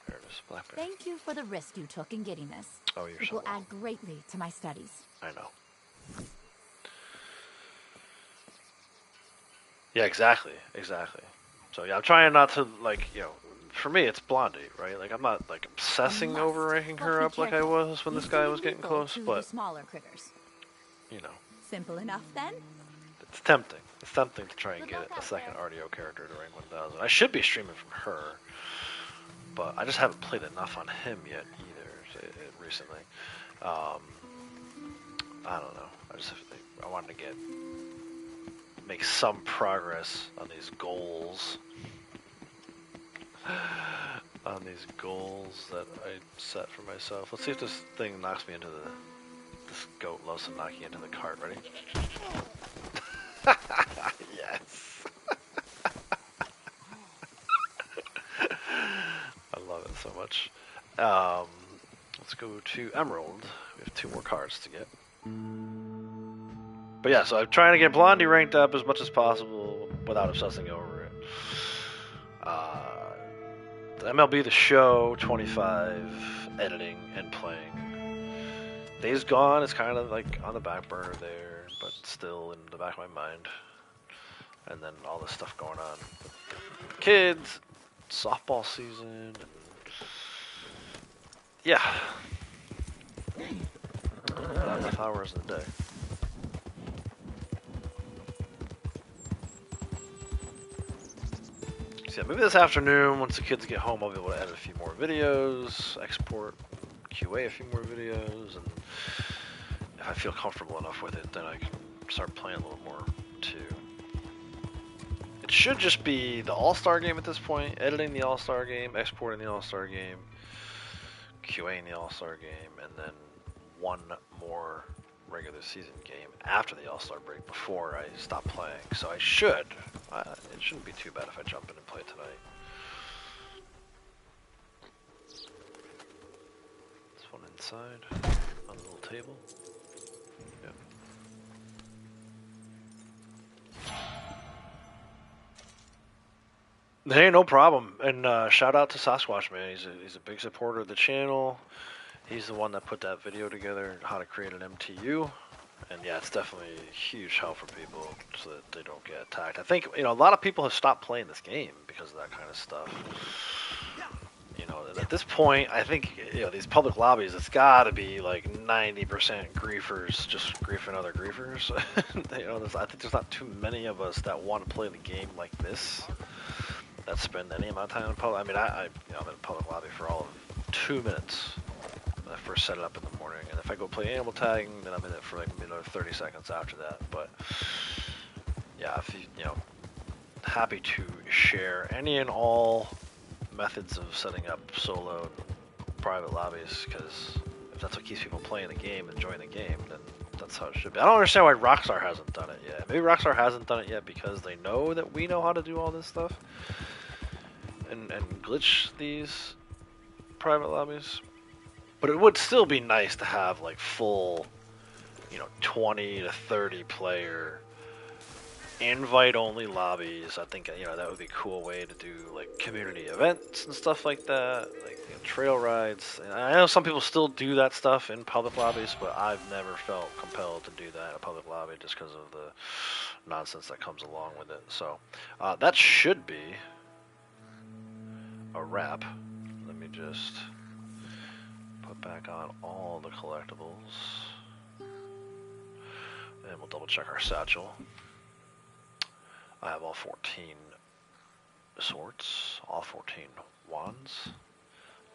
There it is, black bear. Thank you for the risk you took in getting this. Oh, you're It so will welcome. add greatly to my studies. I know. Yeah, exactly. So yeah, I'm trying not to, like, you know, for me it's Blondie, right? Like, I'm not like obsessing Must, over ranking but her be up like I careful. was when You this guy seem was getting lethal close, to the but smaller critters. you know, Simple enough then. it's tempting. It's tempting to try and get a second RDO character to rank 1000. I should be streaming from her, but I just haven't played enough on him yet either recently. I don't know. I wanted to make some progress on these goals. On these goals that I set for myself. Let's see if this thing knocks me into this goat loves to knock you into the cart. Ready? Yes. I love it so much. Let's go to Emerald. We have 2 more cards to get. But yeah, so I'm trying to get Blondie ranked up as much as possible without obsessing over it. The MLB The Show 25, editing and playing. Days Gone is kind of like on the back burner there, but still in the back of my mind. And then all this stuff going on with kids, softball season, and yeah. Not enough hours in a day. So yeah, maybe this afternoon, once the kids get home, I'll be able to edit a few more videos, export, QA a few more videos, and if I feel comfortable enough with it, then I can start playing a little more too. It should just be the All-Star game at this point, editing the All-Star game, exporting the All-Star game, QAing the All-Star game, and then one more regular season game after the All-Star break before I stop playing. So I should. It shouldn't be too bad if I jump in and play tonight. This one inside on the little table. Yep. Hey, no problem. And shout out to Sasquatch, man. He's a big supporter of the channel. He's the one that put that video together, how to create an MTU. And yeah, it's definitely a huge help for people so that they don't get attacked. I think, you know, a lot of people have stopped playing this game because of that kind of stuff. You know, at this point, I think, you know, these public lobbies, it's got to be like 90% griefers just griefing other griefers. You know, I think there's not too many of us that want to play the game like this, that spend any amount of time in public. I mean, you know, I'm in a public lobby for all of 2 minutes when I first set it up in the morning, and if I go play animal tagging, then I'm in it for like another 30 seconds after that. But yeah, if you know, happy to share any and all methods of setting up solo and private lobbies, because if that's what keeps people playing the game, enjoying the game, then that's how it should be. I don't understand why Rockstar hasn't done it yet. Maybe Rockstar hasn't done it yet because they know that we know how to do all this stuff and glitch these private lobbies. But it would still be nice to have like full, you know, 20 to 30 player invite only lobbies. I think, you know, that would be a cool way to do like community events and stuff like that, like, you know, trail rides. And I know some people still do that stuff in public lobbies, but I've never felt compelled to do that in a public lobby just because of the nonsense that comes along with it. So that should be a wrap. Let me just put back on all the collectibles. And we'll double check our satchel. I have all 14 swords, all 14 wands,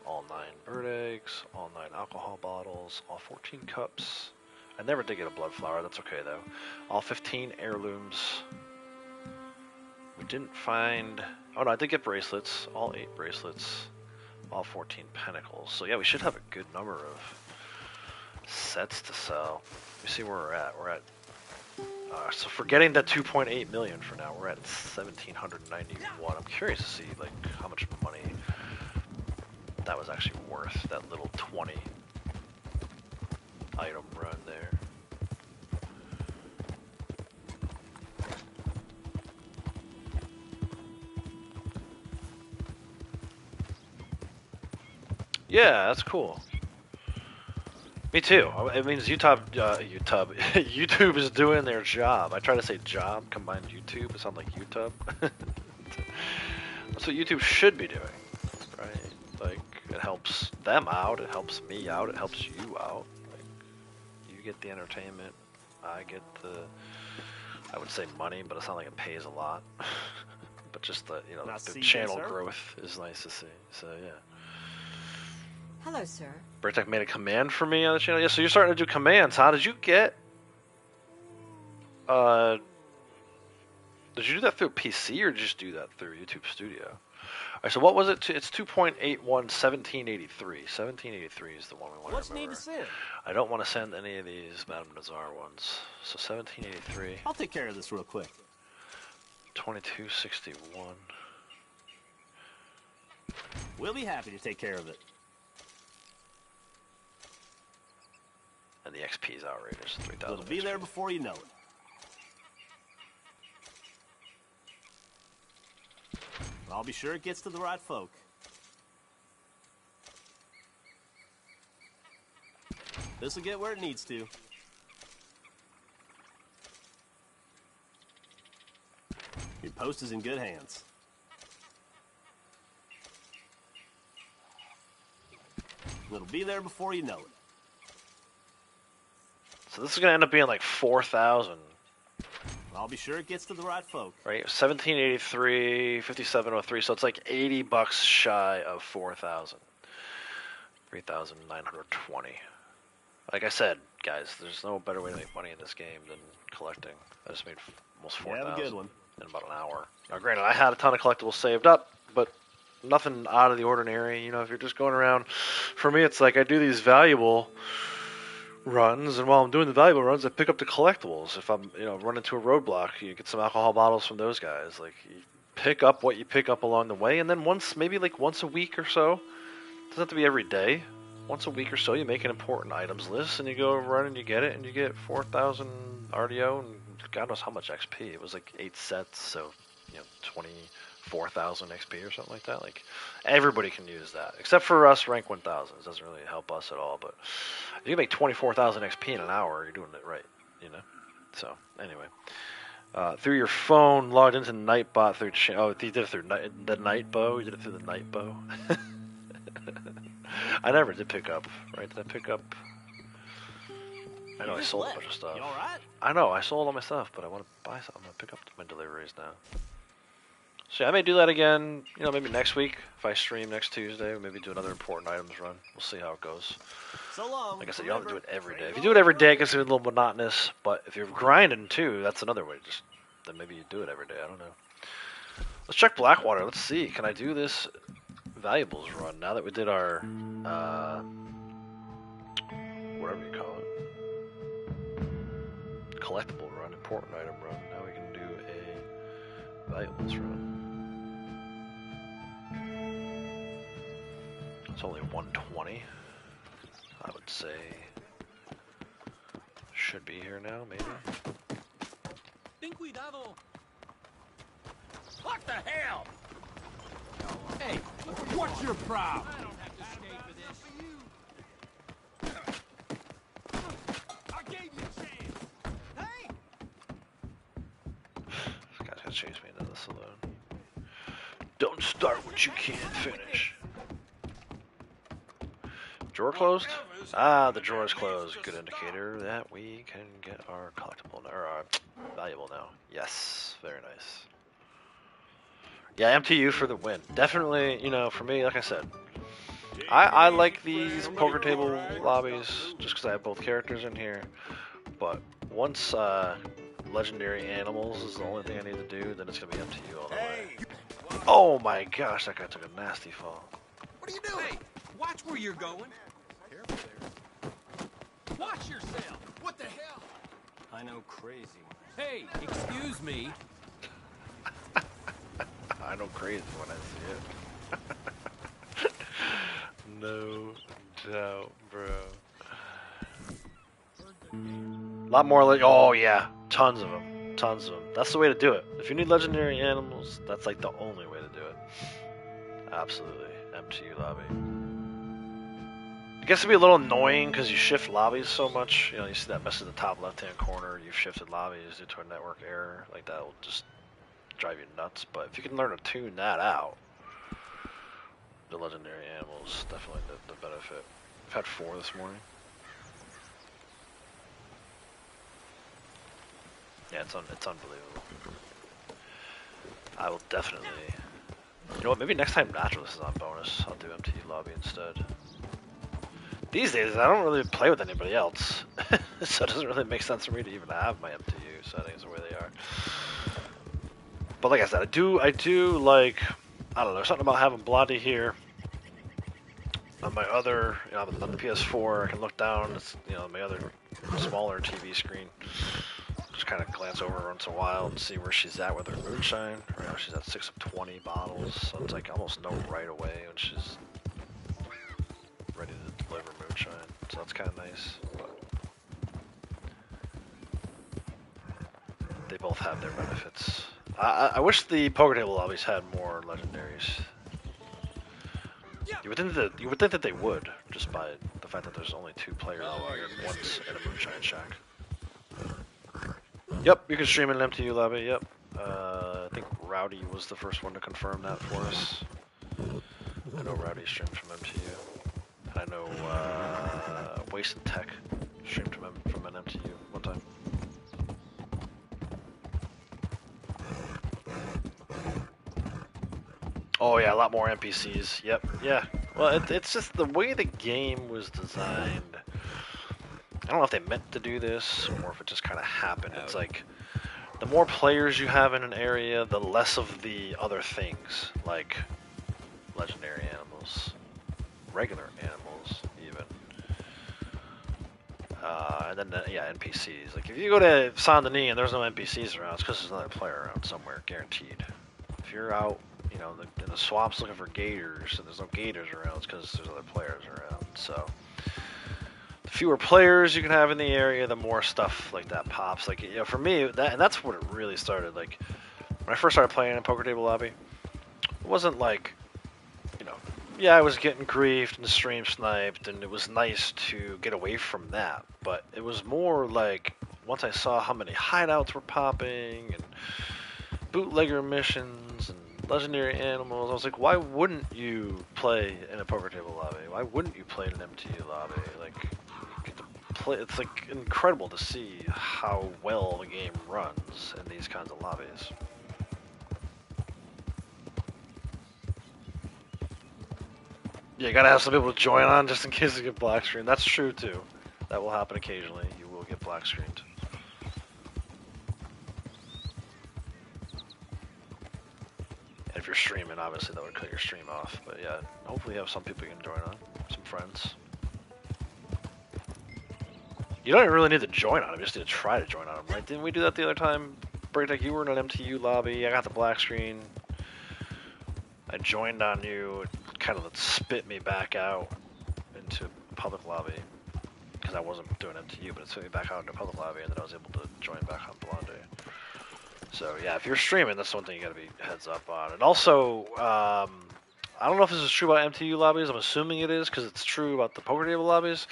all 9 bird eggs, all 9 alcohol bottles, all 14 cups. I never did get a blood flower, that's okay though. All 15 heirlooms. We didn't find... Oh no, I did get bracelets, all 8 bracelets, all 14 pentacles. So yeah, we should have a good number of sets to sell. Let me see where we're at. We're at... so forgetting that 2.8 million for now, we're at 1,791. I'm curious to see like how much money that was actually worth, that little 20 item run there. Yeah, that's cool. Me too. It means YouTube is doing their job. I try to say job, combined YouTube. It sounds like YouTube. That's what YouTube should be doing, right? Like, it helps them out, it helps me out, it helps you out. Like, you get the entertainment, I get the, I would say money, but it's not like it pays a lot. But just the, you know, the channel growth is nice to see. So yeah. Hello, sir. Bertek made a command for me on the channel. Yeah, so you're starting to do commands, huh? Did you get... did you do that through PC, or did you just do that through YouTube Studio? Alright, so what was it? It's 2.81, 1783. 1783 is the one we want to remember. What's need to send? I don't want to send any of these Madame Nazar ones. So 1783. I'll take care of this real quick. 2261. We'll be happy to take care of it. And the XP is outrageous. 3,000. It'll be there before you know it. I'll be sure it gets to the right folk. This'll get where it needs to. Your post is in good hands. It'll be there before you know it. So this is going to end up being like 4,000. I'll be sure it gets to the right folk. Right, 1783, 5703, so it's like 80 bucks shy of 4,000. 3,920. Like I said, guys, there's no better way to make money in this game than collecting. I just made almost 4,000 good one. in about an hour. Now, granted, I had a ton of collectibles saved up, but nothing out of the ordinary. You know, if you're just going around, for me, it's like I do these valuable runs, and while I'm doing the valuable runs, I pick up the collectibles. If I'm, you know, run into a roadblock, you get some alcohol bottles from those guys. Like, you pick up what you pick up along the way, and then maybe like once a week or so, doesn't have to be every day, once a week or so, you make an important items list, and you go run and you get it, and you get 4,000 RDO, and God knows how much XP. It was like 8 sets, so, you know, 24,000 XP or something like that. Like, everybody can use that, except for us rank 1,000. It doesn't really help us at all, but if you make 24,000 XP in an hour, you're doing it right, you know? So, anyway. Through your phone, logged into Nightbot through... Oh, you did it through the Nightbow? You did it through the Nightbow? I never did pick up, right? Did I pick up... I know I sold a bunch of stuff. You all right? I know, I sold all my stuff, but I want to buy something. I'm going to pick up my deliveries now. So yeah, I may do that again, you know, maybe next week. If I stream next Tuesday, maybe do another important items run. We'll see how it goes. So long. Like I said, you don't have to do it every day. If you do it every day, it gets a little monotonous. But if you're grinding too, that's another way. Then maybe you do it every day. I don't know. Let's check Blackwater. Let's see. Can I do this valuables run now that we did our whatever you call it, collectible run, important item run. Now we can do a valuables run. It's only 120. I would say should be here now, maybe. Ten cuidado. What the hell? Hey, what's your problem? I don't have to stay for this. I gave you a chance. Hey! This guy's gonna chase me into the saloon. Don't start what you can't finish. Drawer closed? Ah, the drawer is closed. Good indicator that we can get our collectible or our valuable now. Yes, very nice. Yeah, MTU for the win. Definitely, you know, for me, like I said, I like these poker table lobbies just because I have both characters in here. But once legendary animals is the only thing I need to do, then it's gonna be MTU all the way. Oh my gosh, that guy took a nasty fall. What are you doing? Hey, watch where you're going. Careful there. Watch yourself. What the hell? I know crazy. Hey, excuse me. I know crazy when I see it. No doubt, bro. A lot more like, oh yeah, tons of them. Tons of them. That's the way to do it. If you need legendary animals, that's like the only way to do it. Absolutely. MTU lobby. It gets to be a little annoying because you shift lobbies so much. You know, you see that message in the top left-hand corner. You've shifted lobbies due to a network error. Like that will just drive you nuts. But if you can learn to tune that out, the legendary animals definitely the benefit. I've had 4 this morning. Yeah, it's unbelievable. I will definitely. You know what? Maybe next time Naturalist is on bonus, I'll do MTU lobby instead. These days, I don't really play with anybody else, so it doesn't really make sense for me to even have my MTU settings the way they are. But like I said, I do like, I don't know, something about having Blondie here. On my other, you know, on the PS4, I can look down. It's, you know, my other smaller TV screen. Just kind of glance over once in a while and see where she's at with her moonshine. Right now she's at 6 of 20 bottles, so it's like almost no right away when she's ready to deliver moonshine. So that's kind of nice. But they both have their benefits. I wish the poker table lobbies had more legendaries. You would think that they would, just by the fact that there's only 2 players and one's in a moonshine shack. Yep, you can stream in an MTU lobby, yep. I think Rowdy was the first one to confirm that for us. I know Rowdy streamed from MTU. I know Wasted Tech streamed from an MTU one time. Oh yeah, a lot more NPCs, yep, yeah. Well, it's just the way the game was designed. I don't know if they meant to do this, or if it just kind of happened. It's like, the more players you have in an area, the less of the other things, like legendary animals, regular animals, even. And then, yeah, NPCs. Like, if you go to Saint Denis and there's no NPCs around, it's because there's another player around somewhere, guaranteed. If you're out, you know, in the swamps looking for gators, and there's no gators around, it's because there's other players around, so... The fewer players you can have in the area, the more stuff like that pops. Like, you know, for me, that's what it really started. Like, when I first started playing in poker table lobby, it wasn't like, you know, yeah, I was getting griefed and stream sniped, and it was nice to get away from that. But it was more like, once I saw how many hideouts were popping, and bootlegger missions, and legendary animals, I was like, why wouldn't you play in a poker table lobby? Why wouldn't you play in an MTU lobby? Like, it's like incredible to see how well the game runs in these kinds of lobbies. Yeah, you gotta have some people to join on just in case you get black screened. That's true too. That will happen occasionally. You will get black screened. And if you're streaming, obviously that would cut your stream off. But yeah, hopefully you have some people you can join on, some friends. You don't really need to join on them, you just need to try to join on them, right? Didn't we do that the other time? Breaktech, you were in an MTU lobby, I got the black screen. I joined on you, it kind of spit me back out into public lobby. Because I wasn't doing MTU, but it spit me back out into public lobby, and then I was able to join back on Blondie. So yeah, if you're streaming, that's one thing you gotta be heads up on. And also, I don't know if this is true about MTU lobbies, I'm assuming it is, because it's true about the poker table lobbies.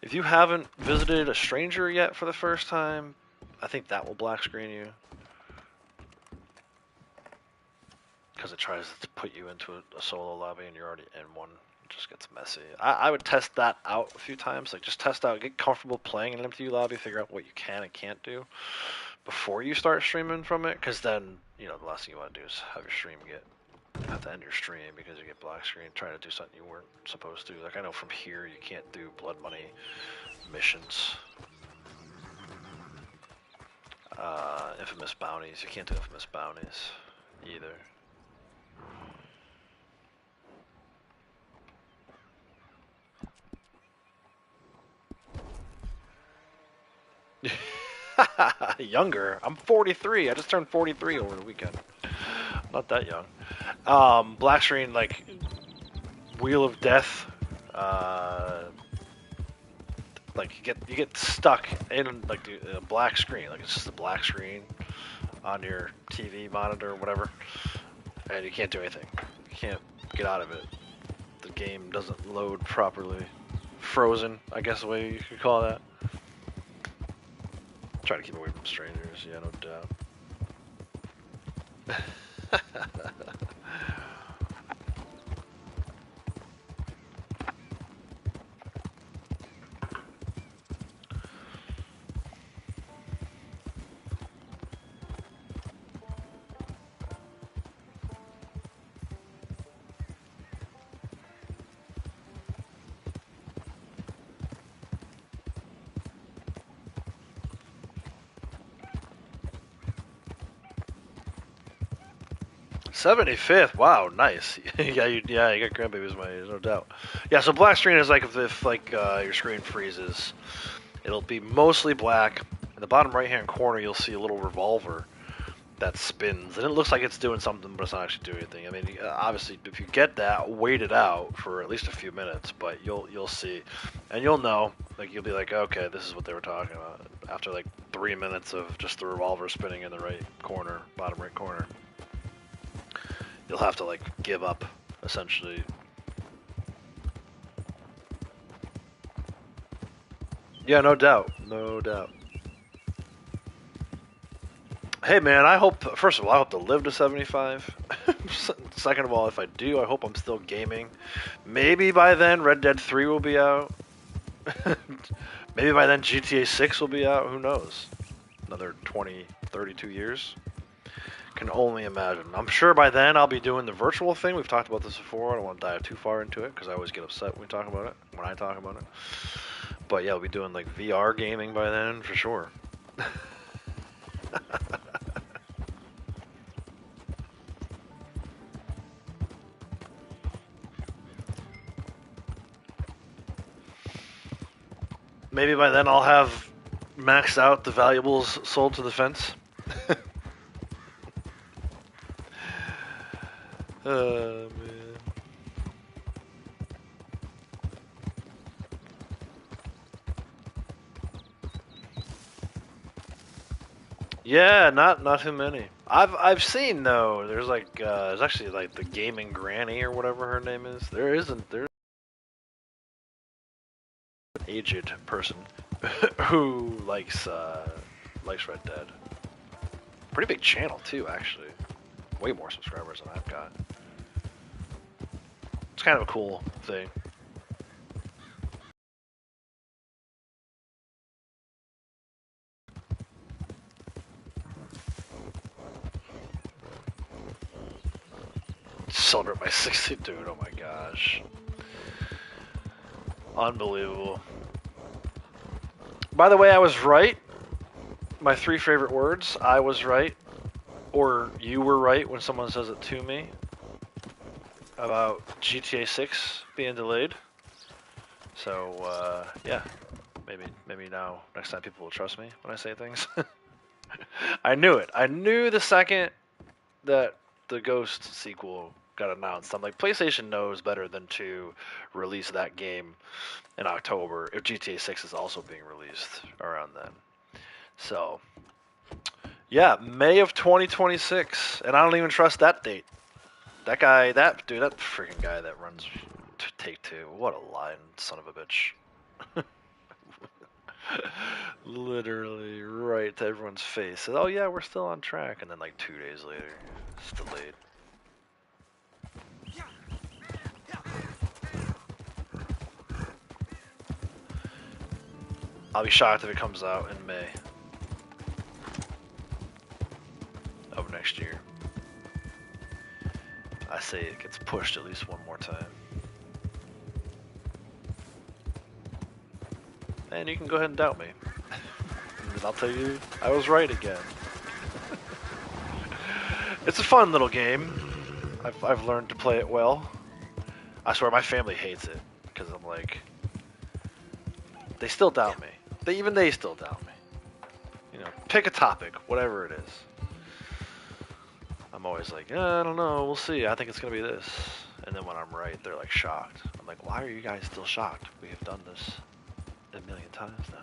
If you haven't visited a stranger yet for the first time, I think that will black screen you. Because it tries to put you into a solo lobby and you're already in one. just gets messy. I would test that out a few times. Like just test out, get comfortable playing in an empty lobby, figure out what you can and can't do before you start streaming from it. Because then the last thing you want to do is have your stream have to end your stream because you get black screen trying to do something you weren't supposed to. Like I know from here you can't do blood money missions. Infamous bounties. You can't do infamous bounties either. Younger. I'm 43. I just turned 43 over the weekend. Not that young. Black screen, like Wheel of Death. Like you get stuck in like a black screen. Like it's just a black screen on your TV monitor or whatever, and you can't do anything. You can't get out of it. The game doesn't load properly. Frozen, I guess the way you could call that. Try to keep away from strangers, yeah, no doubt. 75th. Wow, nice. yeah, you got grandbabies my age, no doubt. Yeah, so black screen is like if your screen freezes, it'll be mostly black. In the bottom right-hand corner, you'll see a little revolver that spins, and it looks like it's doing something, but it's not actually doing anything. I mean, obviously, if you get that, wait it out for at least a few minutes, but you'll see, and you'll know. Like you'll be like, okay, this is what they were talking about. After like 3 minutes of just the revolver spinning in the right corner, bottom right corner. You'll have to like give up, essentially. Yeah, no doubt, no doubt. Hey man, first of all, I hope to live to 75. Second of all, if I do, I hope I'm still gaming. Maybe by then Red Dead 3 will be out. Maybe by then GTA 6 will be out, who knows? Another 20, 32 years. Can only imagine. I'm sure by then I'll be doing the virtual thing. We've talked about this before. I don't want to dive too far into it because I always get upset when I talk about it. But yeah, I'll be doing like VR gaming by then for sure. Maybe by then I'll have maxed out the valuables sold to the fence. Oh, man. Yeah, not too many. I've seen though. There's like there's actually like the gaming granny or whatever her name is. There's an aged person who likes Red Dead. Pretty big channel too, actually. Way more subscribers than I've got. It's kind of a cool thing. Celebrate my 60th, dude. Oh my gosh. Unbelievable. By the way, I was right. My 3 favorite words, I was right. Or you were right when someone says it to me. About GTA 6 being delayed. So, yeah. Maybe now, next time people will trust me when I say things. I knew it. I knew the second that the Ghost sequel got announced. I'm like, PlayStation knows better than to release that game in October if GTA 6 is also being released around then. So, yeah, May of 2026, and I don't even trust that date. That freaking guy that runs Take-Two, what a lying son of a bitch. Literally right to everyone's face. Said, oh yeah, we're still on track, and then like 2 days later, it's delayed. I'll be shocked if it comes out in May of next year. I say it gets pushed at least one more time. And you can go ahead and doubt me. And I'll tell you, I was right again. It's a fun little game. I've learned to play it well. I swear my family hates it because I'm like, they still doubt me. Even they still doubt me. You know, pick a topic, whatever it is. I'm always like, I don't know, we'll see. I think it's gonna be this. And then when I'm right, they're like shocked. I'm like, why are you guys still shocked? We have done this a million times now.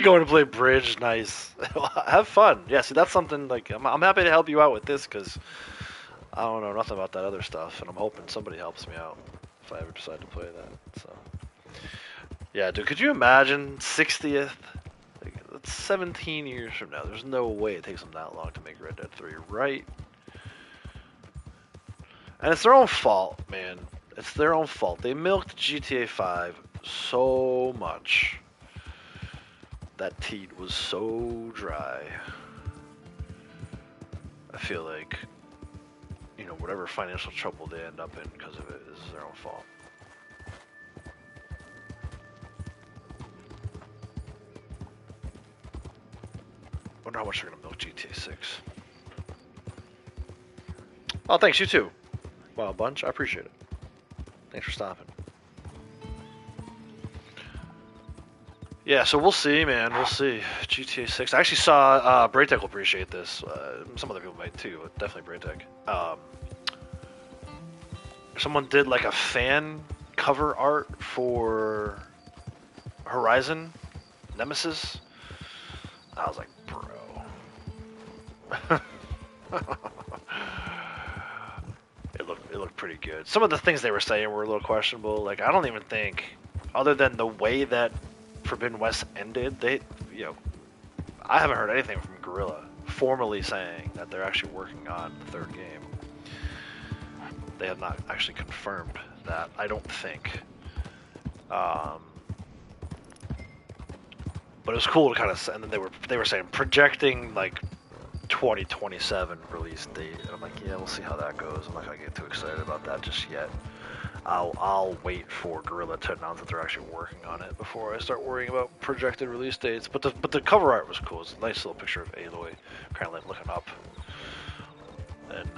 Going to play bridge, nice. Have fun. Yeah, see, that's something like I'm happy to help you out with this because I don't know nothing about that other stuff, and I'm hoping somebody helps me out if I ever decide to play that. So, yeah, dude, could you imagine 60th? Like, that's 17 years from now. There's no way it takes them that long to make Red Dead 3, right? And it's their own fault, man. It's their own fault. They milked GTA 5 so much. That teat was so dry. I feel like, you know, whatever financial trouble they end up in because of it is their own fault. Wonder how much they're gonna milk GTA 6. Oh, thanks, you too. Wow, Bunch, I appreciate it. Thanks for stopping. Yeah, so we'll see, man. We'll see. GTA 6. I actually saw Braytech will appreciate this. Some other people might too, but definitely Braytech. Someone did like a fan cover art for Horizon Nemesis. I was like, bro. It looked pretty good. Some of the things they were saying were a little questionable. Like, I don't even think, other than the way that Forbidden West ended, I haven't heard anything from Guerrilla formally saying that they're actually working on the third game. They have not actually confirmed that, I don't think. But it was cool to kind of, and then they were saying projecting like 2027 release date, and I'm like, yeah, we'll see how that goes. I'm not gonna get too excited about that just yet. I'll wait for Guerrilla to announce that they're actually working on it before I start worrying about projected release dates. But the cover art was cool. It's a nice little picture of Aloy, kind of like looking up, and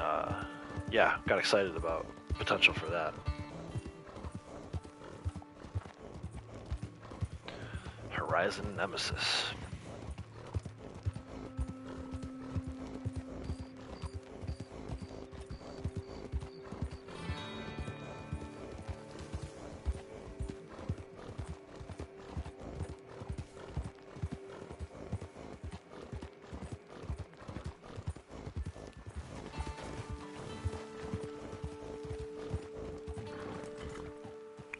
yeah, got excited about potential for that. Horizon Nemesis.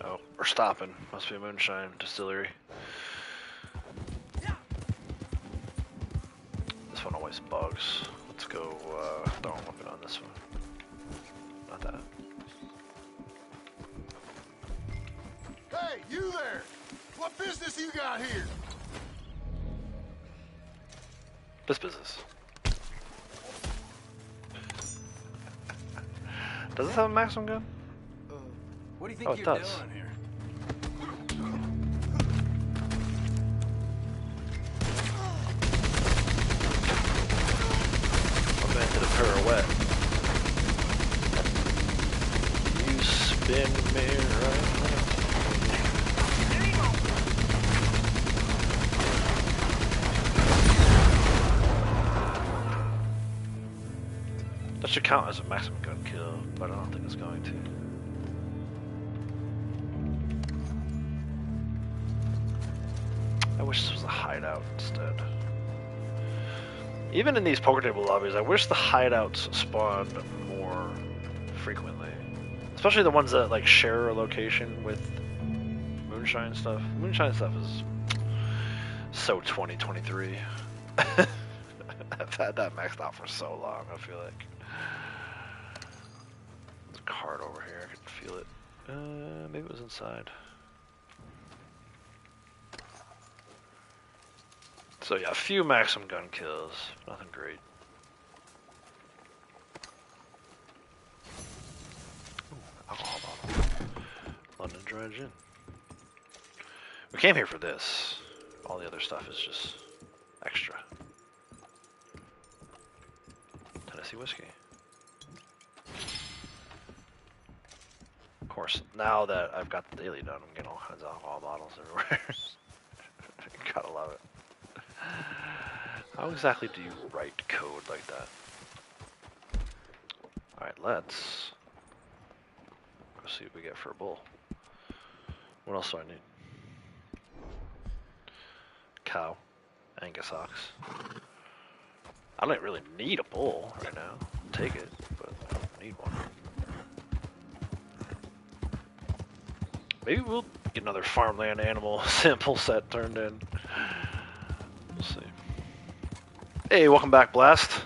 Oh, we're stopping. Must be a moonshine distillery. This one always bugs. Let's go, throw a weapon on this one. Not that. Hey, you there! What business you got here? This business. Does this have a maximum gun? What do you think it you're does. doing here? I'm gonna hit a pirouette. You spin me right now. That should count as a maximum gun kill, but I don't think it's going to. I wish this was a hideout instead. Even in these poker table lobbies, I wish the hideouts spawned more frequently. Especially the ones that like share a location with moonshine stuff. Moonshine stuff is so 2023. I've had that maxed out for so long, I feel like. There's a card over here, I can feel it. Maybe it was inside. So yeah, a few maximum gun kills. Nothing great. Ooh, alcohol bottle. London Dry Gin. We came here for this. All the other stuff is just extra. Tennessee whiskey. Of course, now that I've got the daily done, I'm getting all kinds of alcohol bottles everywhere. Gotta love it. How exactly do you write code like that? Alright, let's go see what we get for a bull. What else do I need? Cow. Angus ox. I don't really need a bull right now. I'll take it, but I don't need one. Maybe we'll get another farmland animal sample set turned in. We'll see. Hey, welcome back, Blast.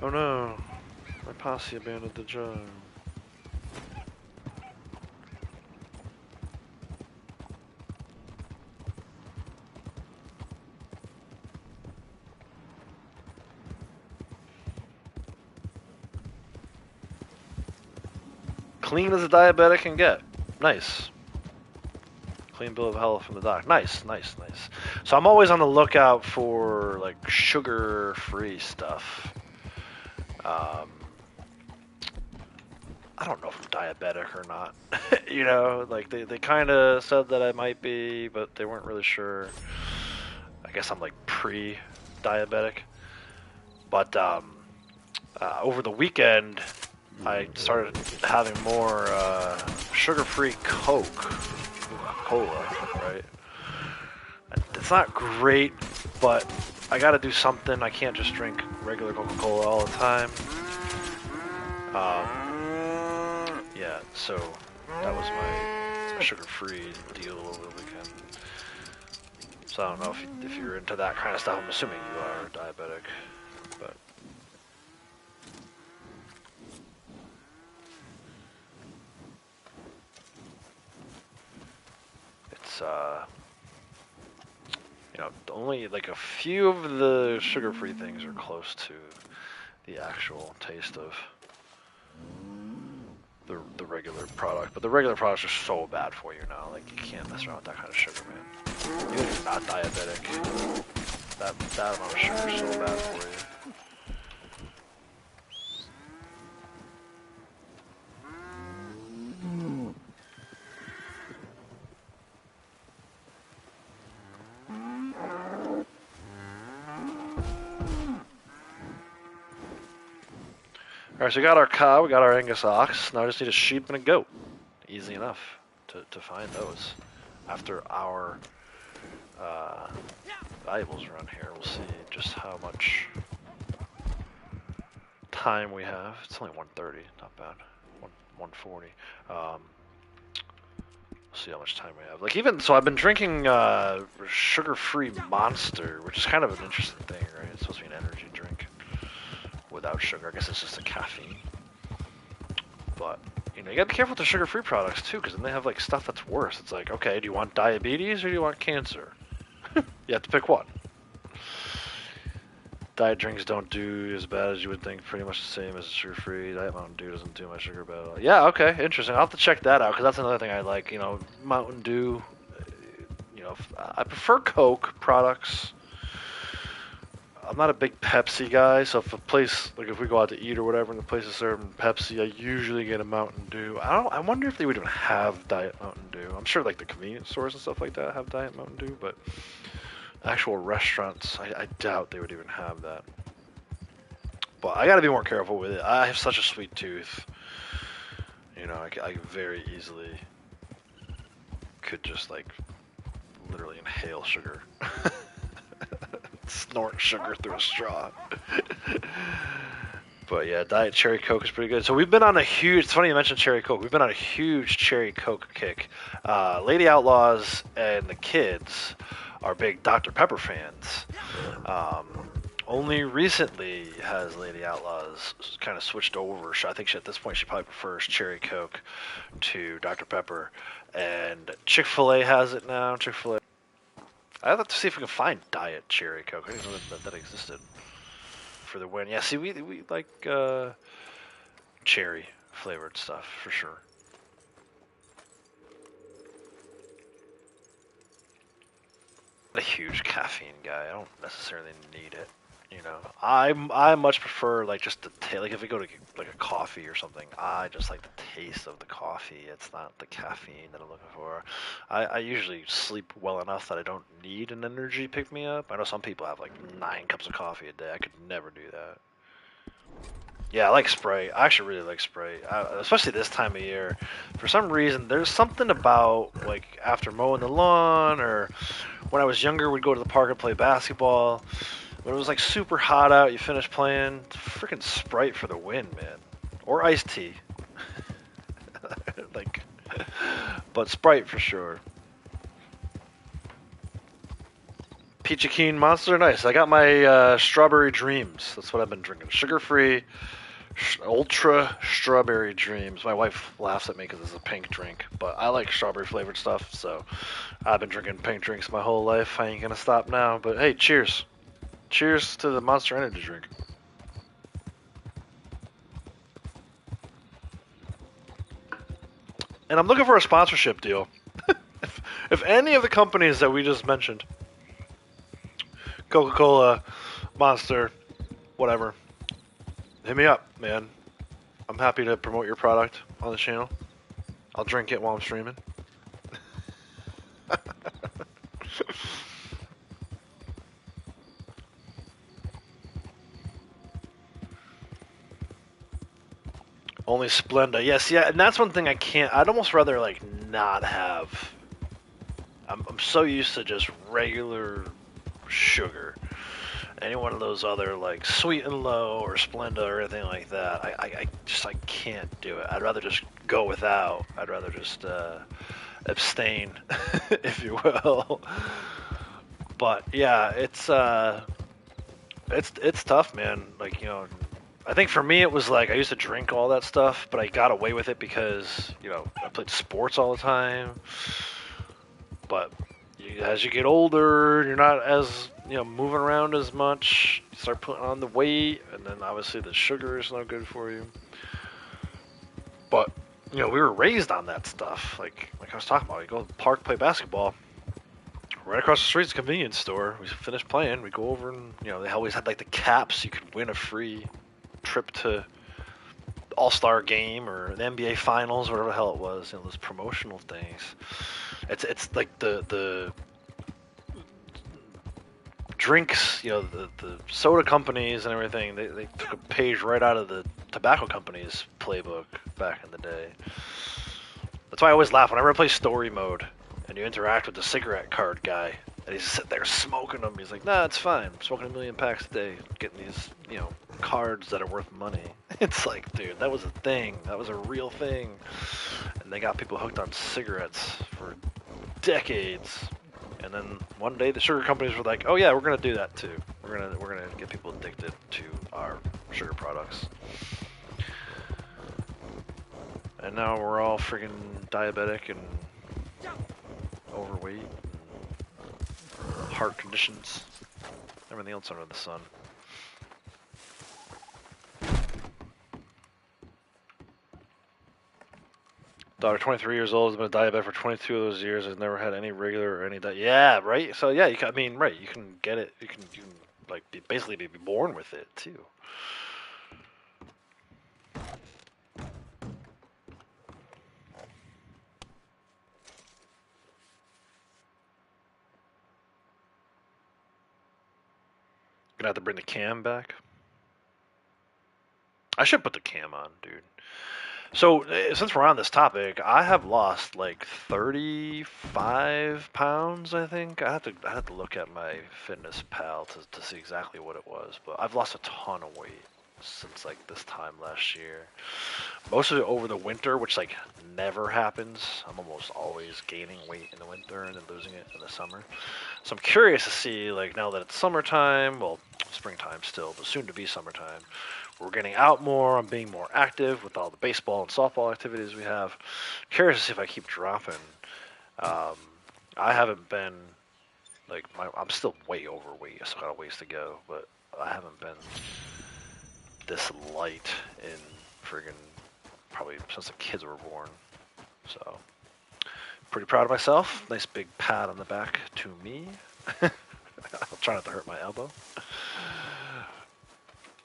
Oh no, my posse abandoned the job. Clean as a diabetic can get. Nice. Clean bill of health from the doc. Nice, nice, nice. So I'm always on the lookout for like sugar-free stuff. I don't know if I'm diabetic or not. You know, like they kind of said that I might be, but they weren't really sure. I guess I'm like pre-diabetic. But over the weekend, I started having more sugar-free Coca-Cola, right? It's not great, but I gotta do something. I can't just drink regular Coca-Cola all the time. Yeah, so that was my sugar-free deal over the weekend. So I don't know if you're into that kind of stuff. I'm assuming you are diabetic, but it's you know, only like a few of the sugar-free things are close to the actual taste of the regular product, but the regular products are so bad for you now. Like you can't mess around with that kind of sugar, man. Even if you're not diabetic, that amount of sugar is so bad for you. Alright, so we got our cow, we got our Angus ox, now I just need a sheep and a goat. Easy enough to find those. After our valuables run here, we'll see just how much time we have. It's only 1:30, not bad. 1:40. We'll see how much time we have. Like even, so I've been drinking sugar-free Monster, which is kind of an interesting thing, right? It's supposed to be an energy drink without sugar. I guess it's just a caffeine. But, you know, you gotta be careful with the sugar-free products too, because then they have like stuff that's worse. It's like, okay, do you want diabetes or do you want cancer? You have to pick one. Diet drinks don't do as bad as you would think. Pretty much the same as sugar-free. Diet Mountain Dew doesn't do my sugar bad at all. Yeah, okay, interesting. I'll have to check that out, because that's another thing I like. You know, Mountain Dew. You know, I prefer Coke products. I'm not a big Pepsi guy, so if a place, like if we go out to eat or whatever, and the place is serving Pepsi, I usually get a Mountain Dew. I wonder if they would even have Diet Mountain Dew. I'm sure like the convenience stores and stuff like that have Diet Mountain Dew, but actual restaurants, I doubt they would even have that. But I got to be more careful with it. I have such a sweet tooth. You know, I very easily could just like literally inhale sugar. Snort sugar through a straw. But yeah, Diet Cherry Coke is pretty good. So we've been on a huge, it's funny you mentioned Cherry Coke. We've been on a huge Cherry Coke kick. Lady Outlaws and the kids are big Dr. Pepper fans. Only recently has Lady Outlaws kind of switched over. I think at this point she probably prefers Cherry Coke to Dr. Pepper. And Chick-fil-A has it now. Chick-fil-A. I'd have to see if we can find Diet Cherry Coke. I didn't know that existed. For the win. Yeah, see, we like cherry flavored stuff for sure. A huge caffeine guy. I don't necessarily need it. You know, I much prefer like just the like if we go to like a coffee or something, I just like the taste of the coffee. It's not the caffeine that I'm looking for. I usually sleep well enough that I don't need an energy pick me up. I know some people have like 9 cups of coffee a day. I could never do that. Yeah, I like Sprite. I actually really like Sprite, especially this time of year. For some reason, there's something about like after mowing the lawn, or when I was younger, we'd go to the park and play basketball. When it was like super hot out, you finish playing, freaking Sprite for the win, man, or iced tea. Like, but Sprite for sure. Peachy Keen Monster, nice. I got my Strawberry Dreams. That's what I've been drinking. Sugar-free. Ultra Strawberry Dreams. My wife laughs at me because it's a pink drink, but I like strawberry flavored stuff, so I've been drinking pink drinks my whole life. I ain't gonna stop now, but hey, cheers. Cheers to the Monster Energy drink. And I'm looking for a sponsorship deal. if any of the companies that we just mentioned, Coca-Cola, Monster, whatever, hit me up, man. I'm happy to promote your product on the channel. I'll drink it while I'm streaming. Only Splenda. Yes, yeah, and that's one thing I can't. I'd almost rather like not have. I'm so used to just regular sugar. Any one of those other like Sweet and Low or Splenda or anything like that, I can't do it. I'd rather just go without. I'd rather just abstain, if you will. But yeah, it's tough, man. Like, you know, I think for me it was like I used to drink all that stuff, but I got away with it because, you know, I played sports all the time. But as you get older, you're not as, you know, moving around as much. You start putting on the weight, and then obviously the sugar is no good for you. But, you know, we were raised on that stuff. Like I was talking about, we go to the park, play basketball. Right across the street's a convenience store. We finish playing, we go over, and, you know, they always had like the caps. You could win a free trip to All-Star game or the NBA Finals, whatever the hell it was. You know, those promotional things. It's like the drinks, you know, the soda companies and everything. They took a page right out of the tobacco companies' playbook back in the day. That's why I always laugh whenever I play story mode and you interact with the cigarette card guy, and he's sitting there smoking them. He's like, "Nah, it's fine. I'm smoking 1 million packs a day, getting these, you know, cards that are worth money." It's like, dude, that was a thing. That was a real thing. And they got people hooked on cigarettes for decades. And then one day the sugar companies were like, "Oh yeah, we're gonna do that too. We're gonna get people addicted to our sugar products." And now we're all friggin' diabetic and overweight, and heart conditions, everything else under the sun. Daughter, 23 years old, has been a diabetic for 22 of those years. Has never had any regular or any diet. Yeah, right. So yeah, I mean, right. You can get it. You can like basically be born with it too. Gonna have to bring the cam back. I should put the cam on, dude. So since we're on this topic, I have lost like 35 pounds. I think I have to look at my Fitness Pal to see exactly what it was, but I've lost a ton of weight since like this time last year. Most of it over the winter, which like never happens. I'm almost always gaining weight in the winter and then losing it in the summer. So I'm curious to see, like, now that it's summertime, well, springtime still, but soon to be summertime, we're getting out more. I'm being more active with all the baseball and softball activities we have. Curious to see if I keep dropping. Um, I haven't been, like, I'm still way overweight. I still got a ways to go, but I haven't been this light in friggin' probably since the kids were born. So, pretty proud of myself. Nice big pat on the back to me. I'll try not to hurt my elbow.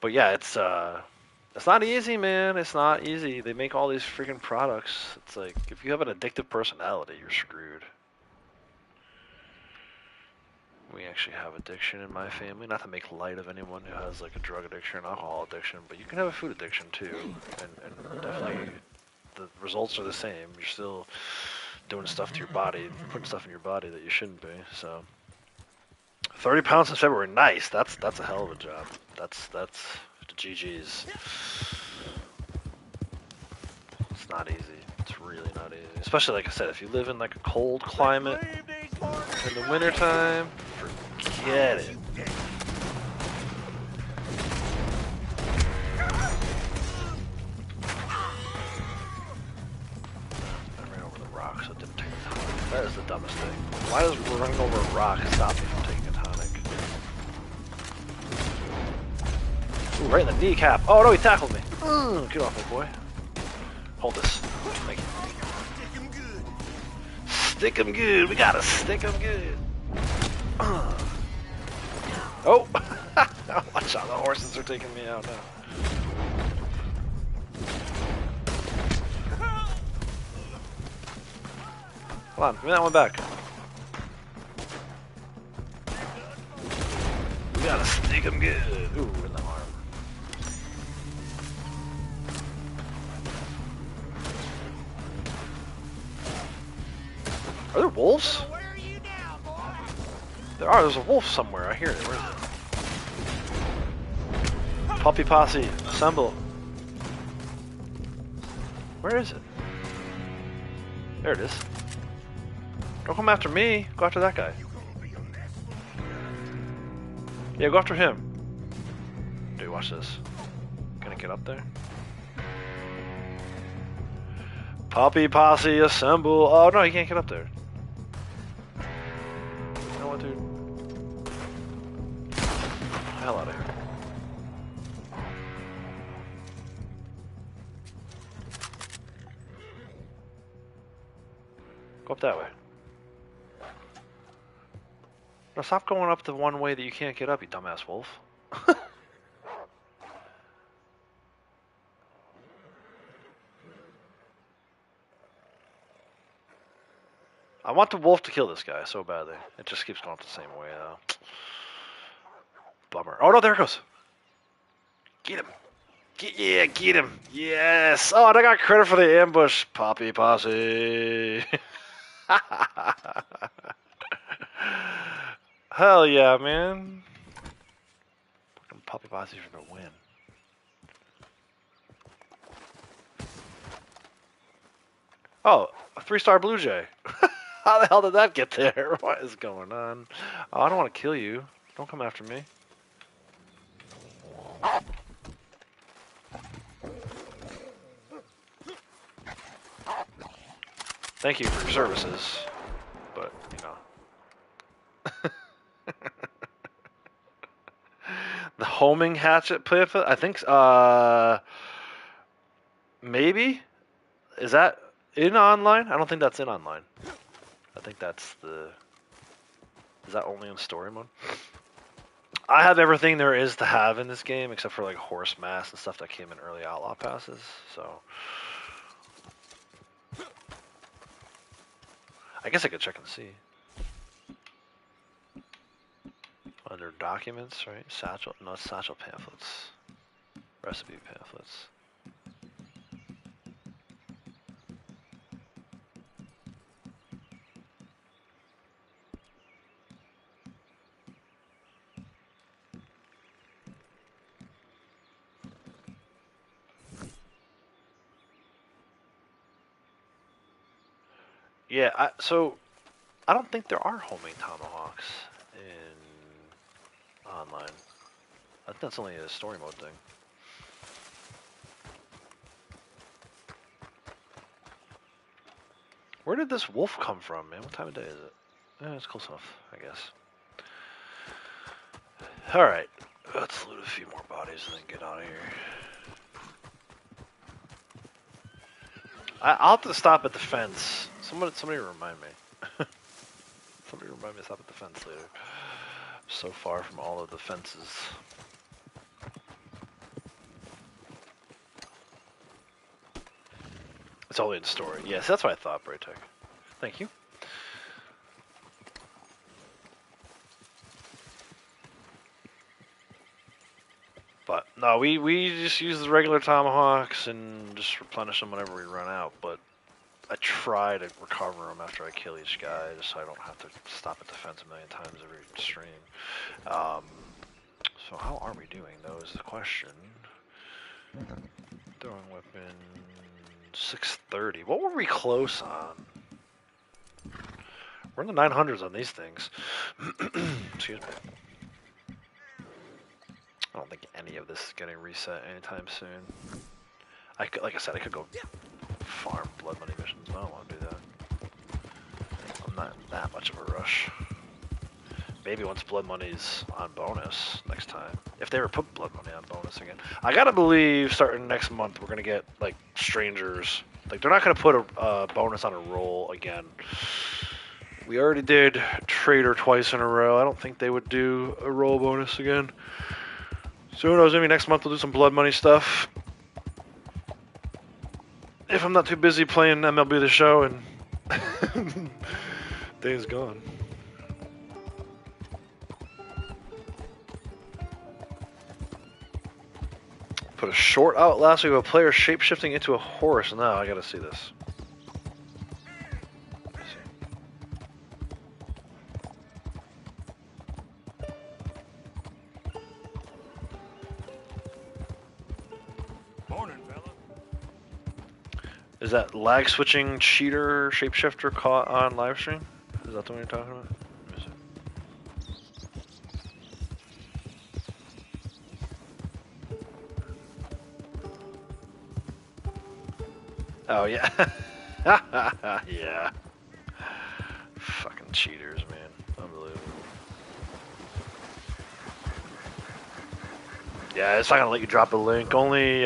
But yeah, it's not easy, man. It's not easy. They make all these freaking products. It's like if you have an addictive personality, you're screwed. We actually have addiction in my family. Not to make light of anyone who has like a drug addiction, alcohol addiction, but you can have a food addiction too, and definitely the results are the same. You're still doing stuff to your body, putting stuff in your body that you shouldn't be. So, 30 pounds in February, nice. That's a hell of a job. That's the GG's. It's not easy. It's really not easy. Especially like I said, if you live in like a cold climate in the wintertime, forget it. I ran over the rock, so it didn't take a tonic. That is the dumbest thing. Why does running over a rock stop me from taking a tonic? Ooh, right in the kneecap. Oh no, he tackled me. Get off me, boy. Hold this. Thank you. Stick him good. We gotta stick him good. Oh! Watch out, the horses are taking me out now. Come on, give me that one back. We gotta stick him good. Ooh, in the arm. Are there wolves? Where are you now, boy? There's a wolf somewhere. I hear it. Where is it? Puppy posse, assemble. Where is it? There it is. Don't come after me. Go after that guy. Yeah, go after him. Dude, watch this. Can I get up there? Puppy posse, assemble. Oh no, he can't get up there. You know what, dude? Get the hell out of here. Go up that way. No, stop going up the one way that you can't get up, you dumbass wolf. I want the wolf to kill this guy so badly. It just keeps going up the same way, though. Bummer. Oh no, there it goes. Get him. Yeah, get him. Yes. Oh, and I got credit for the ambush. Poppy posse. Hell yeah, man. Fucking Poppy posse for the win. Oh, a 3-star Blue Jay. How the hell did that get there? What is going on? Oh, I don't want to kill you. Don't come after me. Thank you for your services, but, you know. The homing hatchet pamphlet? I think, maybe? Is that in online? I don't think that's in online. I think that's the... Is that only in story mode? I have everything there is to have in this game, except for, like, horse mass and stuff that came in early outlaw passes, so... I guess I could check and see. Under documents, right? Satchel, no, it's satchel pamphlets. Recipe pamphlets. Yeah, so I don't think there are homemade tomahawks in online. I think that's only a story mode thing. Where did this wolf come from, man? What time of day is it? It's close enough, I guess. Alright, let's loot a few more bodies and then get out of here. I'll have to stop at the fence. Somebody remind me. Somebody remind me to stop at the fence later. I'm so far from all of the fences. It's all in story. Yes, that's what I thought, Braytech. Thank you. But no, we just use the regular tomahawks and just replenish them whenever we run out. But I try to recover them after I kill each guy, just so I don't have to stop at the fence a million times every stream. So how are we doing, though, is the question. Throwing weapon 630. What were we close on? We're in the 900s on these things. Excuse me. I don't think any of this is getting reset anytime soon. Like I said, I could go farm blood money missions, but I don't want to do that. I'm not in that much of a rush. Maybe once blood money's on bonus next time. If they ever put blood money on bonus again. I gotta believe starting next month we're gonna get like strangers. Like they're not gonna put a bonus on a roll again. We already did trader twice in a row. I don't think they would do a roll bonus again. So who knows, maybe next month we'll do some blood money stuff. If I'm not too busy playing MLB The Show and Days Gone. Put a short out last week of a player shape-shifting into a horse. Now I gotta see this. Morning, fella. Is that lag switching cheater shapeshifter caught on livestream? Is that the one you're talking about? Let me see. Oh yeah. Yeah. Fucking cheaters, man. Unbelievable. Yeah, it's not gonna let you drop a link. Only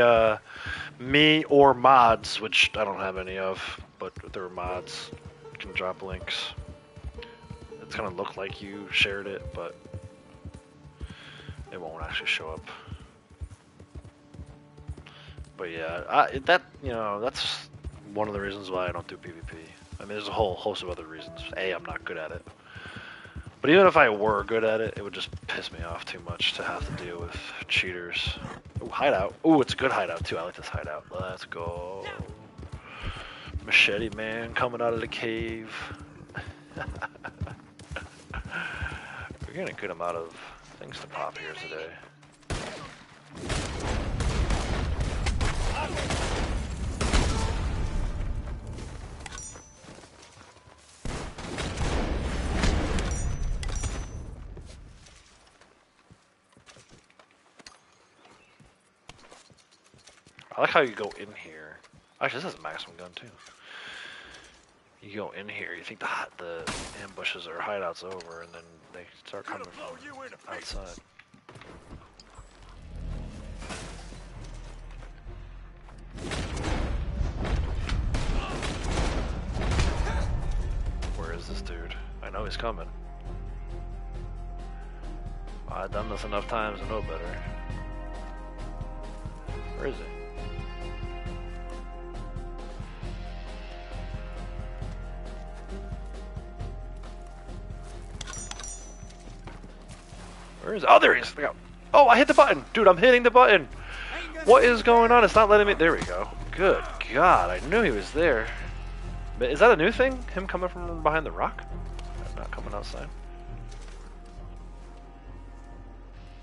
me or mods, which I don't have any of, but if there are mods, can drop links. It's gonna look like you shared it, but it won't actually show up. But yeah, that's one of the reasons why I don't do PvP. I mean, there's a whole host of other reasons. A, I'm not good at it. But even if I were good at it, it would just piss me off too much to have to deal with cheaters. Ooh, hideout. Ooh, it's a good hideout too. I like this hideout. Let's go. Machete man coming out of the cave. We're getting a good amount of things to pop here today. I like how you go in here. Actually, this is a maximum gun too. You go in here, you think the ambushes or hideouts over, and then they start coming from outside. Where is this dude? I know he's coming. I've done this enough times to know better. Where is he? Where is it? Oh, there he is. Look out. Oh, I hit the button. Dude, I'm hitting the button. What is going on? It's not letting me. There we go. Good God, I knew he was there. But is that a new thing? Him coming from behind the rock? Not coming outside?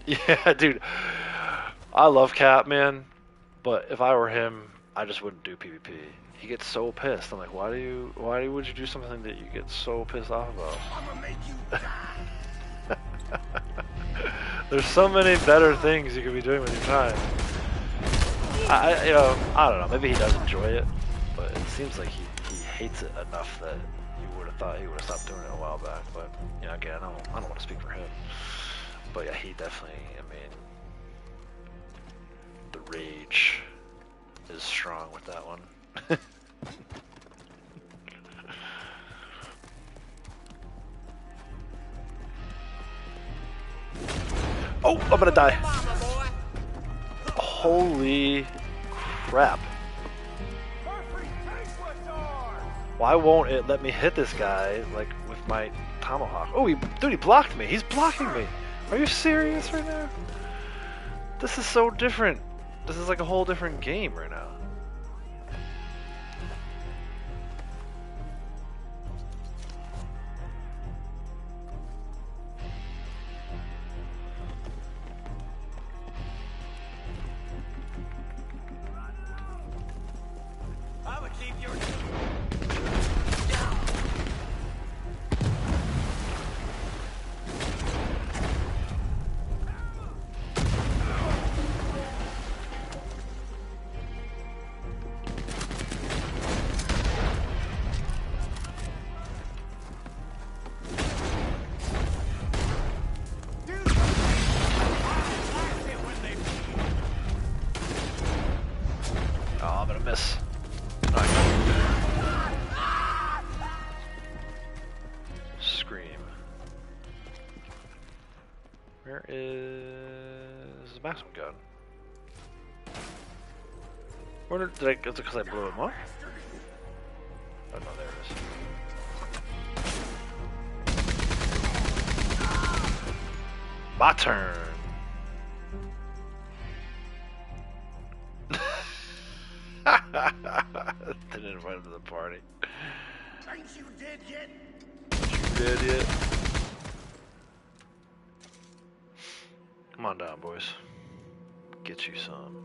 Yeah, dude. I love Cap, man. But if I were him, I just wouldn't do PvP. He gets so pissed. I'm like, why would you do something that you get so pissed off about? I'm gonna make you die. There's so many better things you could be doing with your time. I don't know. Maybe he does enjoy it, but it seems like he hates it enough that you would have thought he would have stopped doing it a while back. But you know, again, I don't want to speak for him. But yeah, he definitely. I mean, the rage is strong with that one. Oh, I'm gonna die. Holy crap. Why won't it let me hit this guy, like, with my tomahawk? Oh, dude, he blocked me. He's blocking me. Are you serious right now? This is so different. This is like a whole different game right now. Miss. Scream. Where is the maximum gun? Where did I? Is it because I blew him up? Oh no, there it is. My turn. Didn't invite him to the party. Ain't you dead yet? Ain't you dead yet? Come on down, boys. Get you some.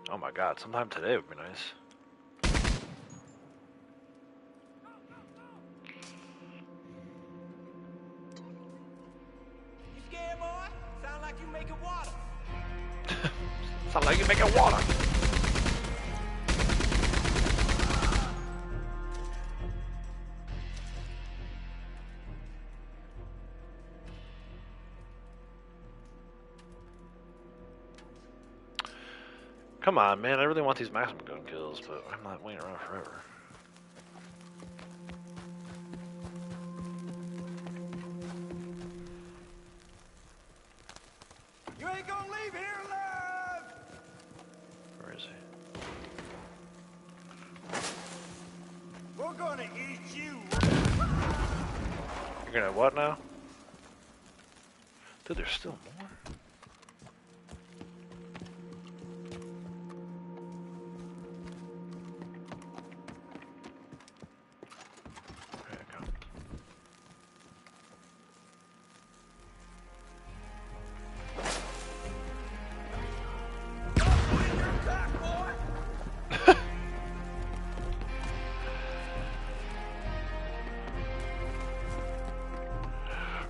Oh my god, sometime today would be nice. Sound like you're making water. Come on, man. I really want these maximum gun kills, but I'm not waiting around forever. You ain't gonna leave here alive! Where is he? We're gonna eat you! You're gonna what now? Dude, there's still more?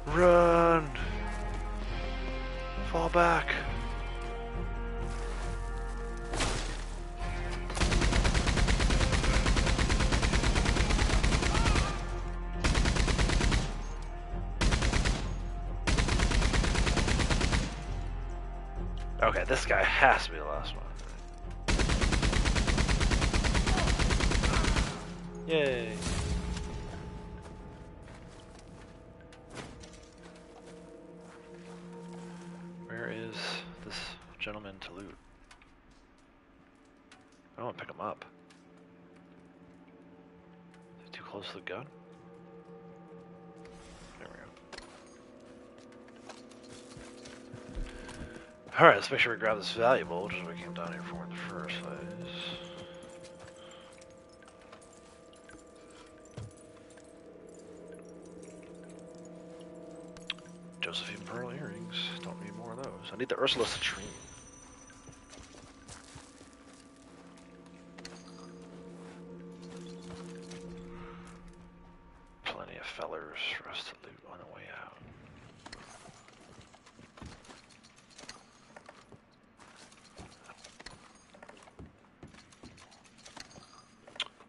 Run! Fall back! Okay, this guy has to be the last one. Yay! Where is this gentleman to loot? I want to pick him up. Is he too close to the gun? There we go. Alright, let's make sure we grab this valuable, which is what we came down here for in the first place. Josephine pearl earrings. Don't need more of those. I need the Ursula citrine. Plenty of fellers for us to loot on the way out.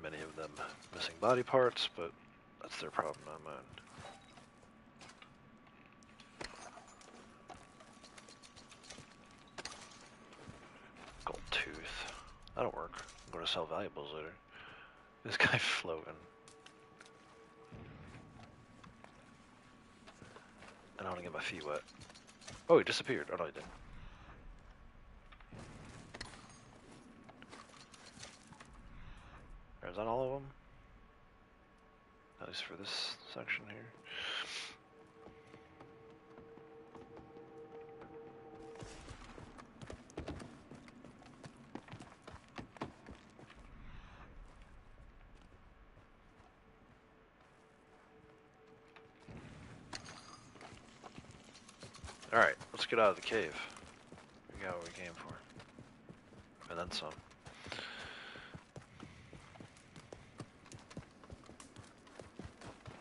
Many of them missing body parts, but that's their problem, not mine. Gold tooth. That'll work. I'm going to sell valuables later. This guy floating. I don't want to get my feet wet. Oh, he disappeared. Oh, no, he didn't. Is that all of them? At least for this section here. Alright, let's get out of the cave. We got what we came for. And then some.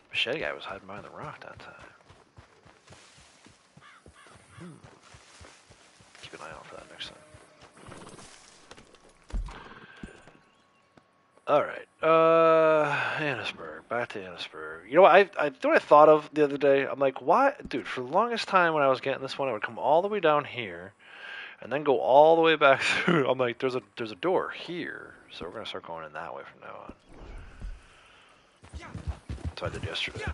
Machete guy was hiding behind the rock that time. Keep an eye out for that next time. Alright, Annisburg. Back to Annisburg. You know what I thought of the other day? I'm like, why? Dude, for the longest time when I was getting this one, I would come all the way down here and then go all the way back through. I'm like, there's a door here. So we're going to start going in that way from now on. That's what I did yesterday.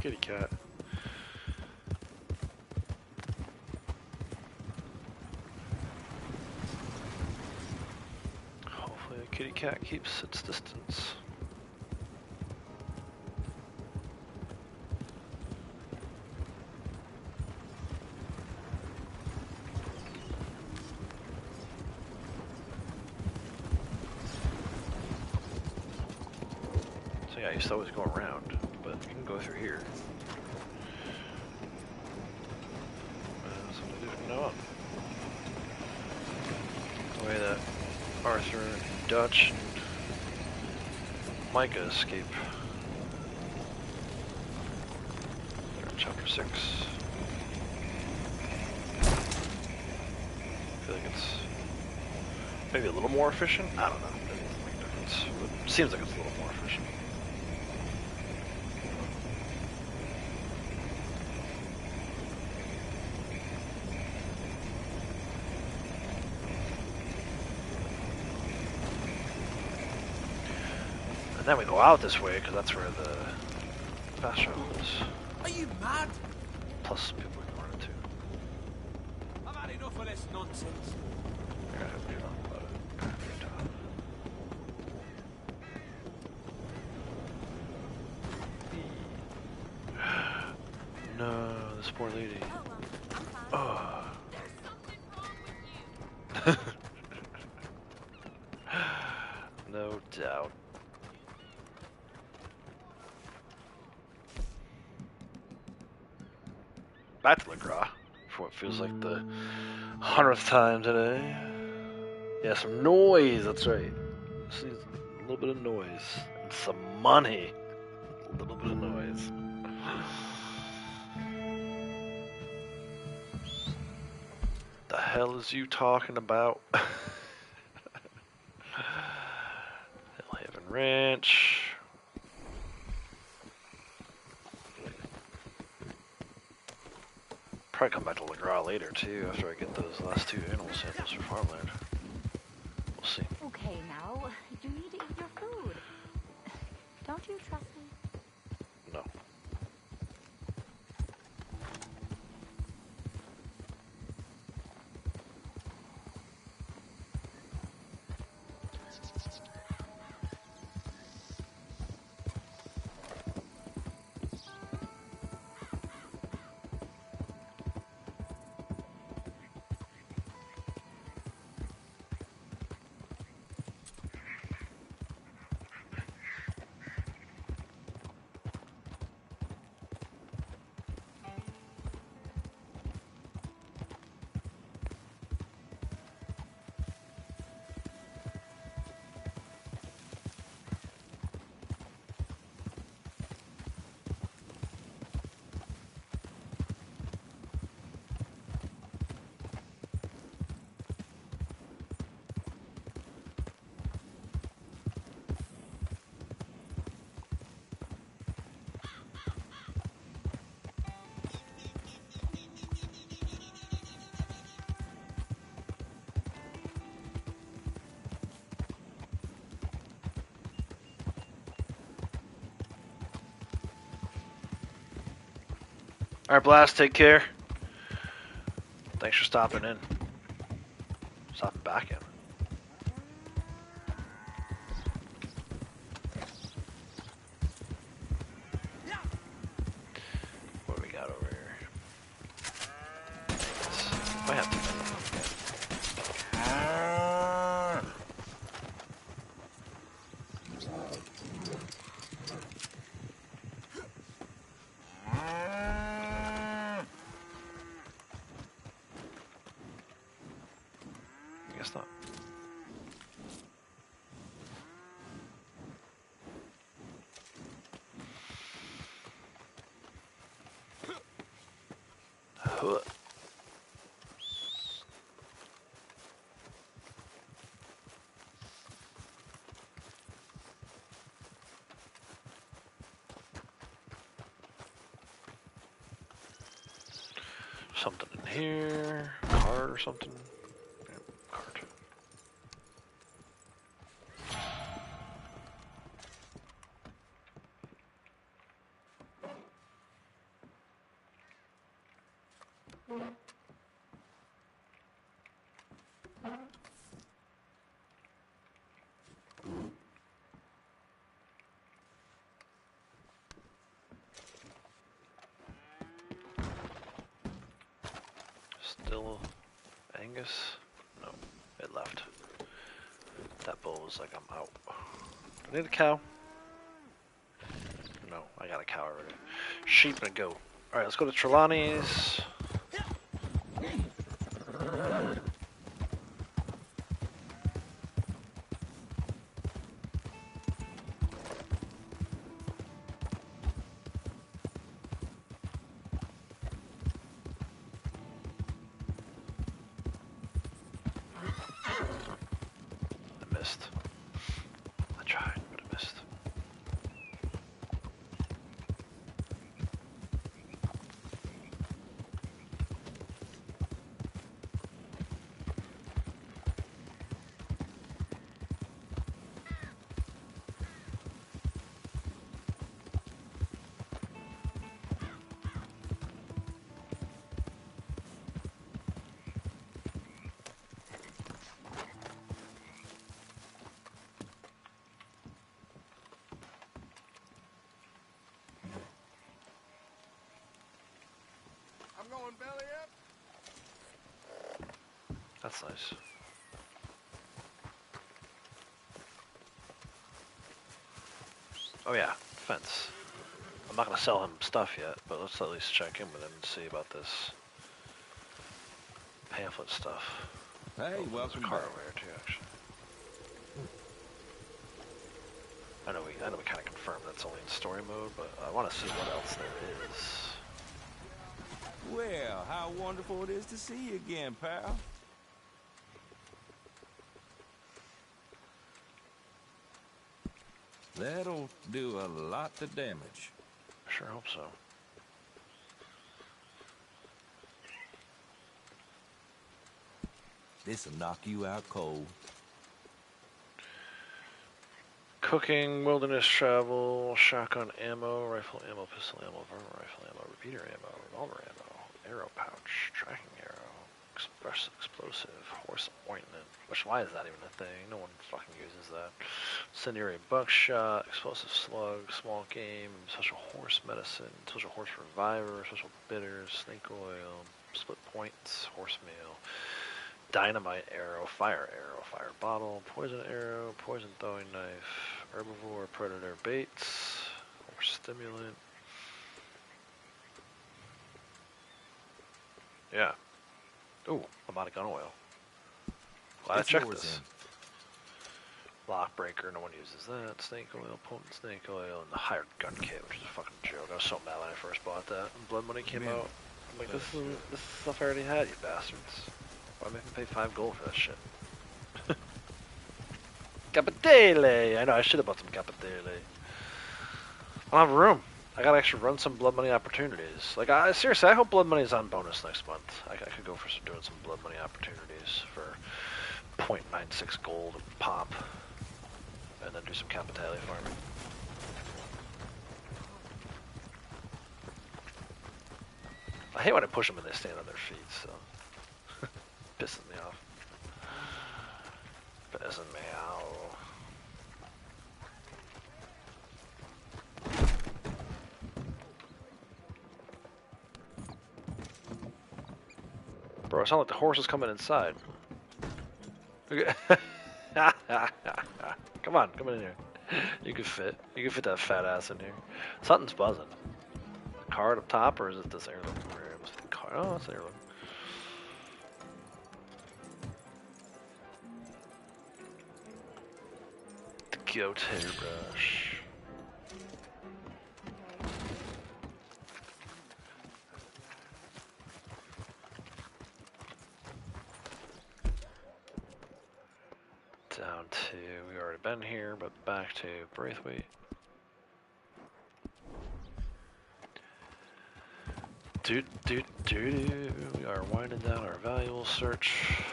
Kitty cat. Hopefully the kitty cat keeps its distance. So yeah, you used to always go around, but you can go through here. Something different now. The way that Arthur and Dutch and Micah escape. They're in chapter 6. I feel like it's maybe a little more efficient. I don't know. Maybe it doesn't make a difference. But it seems like it's a little more efficient. And then we go out this way because that's where the fast travel is. Are you mad? Plus people we can run into. I've had enough of this nonsense. You're gonna have to do nothing about it. No, this poor lady. Oh. No doubt. Back to LaGras for what feels like the 100th time today. Yeah, some noise, that's right. Just needs a little bit of noise. And some money. A little bit of noise. The hell is you talking about? Hillhaven Ranch. Probably come back to LaGras later too after I get those last 2 animal samples for farmland. We'll see. Okay, now, you need to eat your food. Don't you trust me? No. Alright, Blast, take care. Thanks for stopping in. Stopping back in. What do we got over here? Might have to. I guess not. Huh. Something in here. Card or something. Yep, card. Still Angus? No, it left. That bull was like, I'm out. Do I need a cow? No, I got a cow already. Sheep and a goat. Alright, let's go to Trelawney's. I missed. I tried, but I missed. I'm going belly up. That's nice. Oh yeah, fence. I'm not gonna sell him stuff yet, but let's at least check in with him and see about this. pamphlet stuff. Hey, there's welcome a car back. over here too, actually. I know we kind of confirmed that's only in story mode, but I want to see what else there is. Well, how wonderful it is to see you again, pal. That'll do a lot of damage. I sure hope so. This'll knock you out cold. Cooking, wilderness travel, shotgun ammo, rifle ammo, pistol ammo, vermin rifle ammo, repeater ammo, revolver ammo, arrow pouch, tracking arrow, explosive, horse ointment. Why is that even a thing? No one fucking uses that. Incendiary buckshot, explosive slug, small game, special horse medicine, special horse reviver, special bitters, snake oil, split points, horse meal. Dynamite arrow, fire bottle, poison arrow, poison throwing knife, herbivore, predator baits, or stimulant. Yeah. Ooh, I'm out of gun oil. Glad I checked this. Lock breaker, no one uses that. Snake oil, potent snake oil, and the hired gun kit, which is a fucking joke. I was so mad when I first bought that. When Blood Money came out, I'm like, this is stuff I already had, you bastards. Why make me pay 5 gold for that shit? Capitale! I know, I should have bought some Capitale. I don't have room. I gotta actually run some Blood Money opportunities. Like, seriously, I hope Blood Money's on bonus next month. I could go for doing some Blood Money opportunities for 0.96 gold pop. And then do some Capitale farming. I hate when I push them and they stand on their feet, so... Pisses me off. Pissing me out. Bro, it sounds like the horse is coming inside. Come on, come in here. You can fit that fat ass in here. Something's buzzing. A card up top, or is it this heirloom? Oh, it's an heirloom. The goat hairbrush. Down to, we already been here, but back to Braithwaite. We are winding down our valuable search.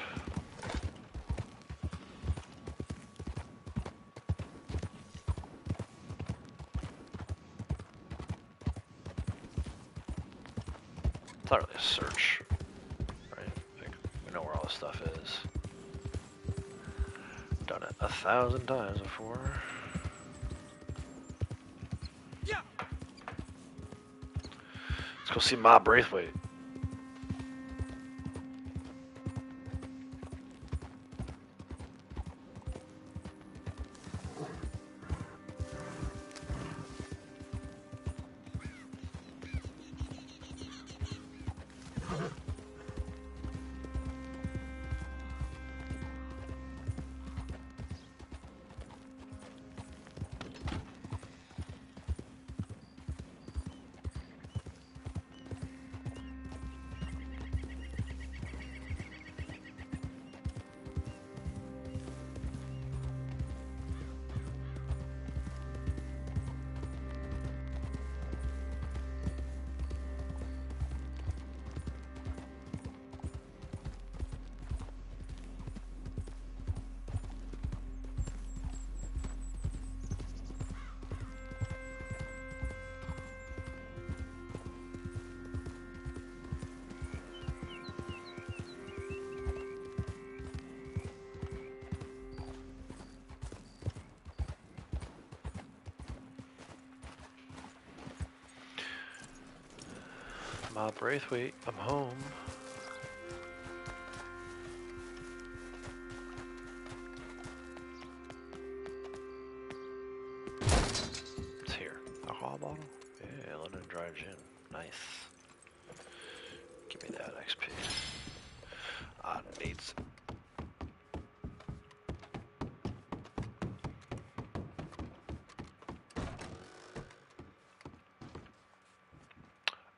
It's not really a search, right? Like, we know where all this stuff is. Done it 1,000 times before. Yeah. Let's go see Ma Braithwaite. Ma Braithwaite, I'm home. It's here. Alcohol bottle? Yeah, London Dry Gin. Nice. Give me that XP. Needs.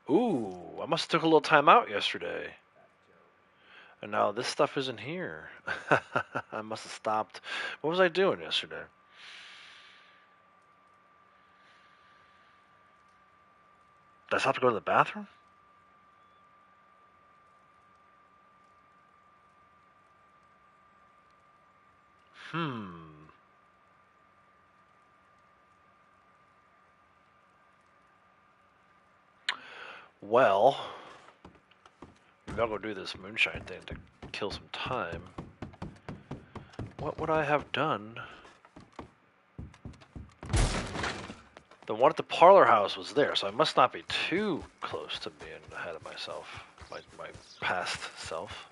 Ooh, I must have took a little time out yesterday. And now this stuff isn't here. I must have stopped. What was I doing yesterday? Did I have to go to the bathroom? Well, maybe I'll go do this moonshine thing to kill some time. What would I have done? The one at the parlor house was there, so I must not be too close to being ahead of myself. My past self.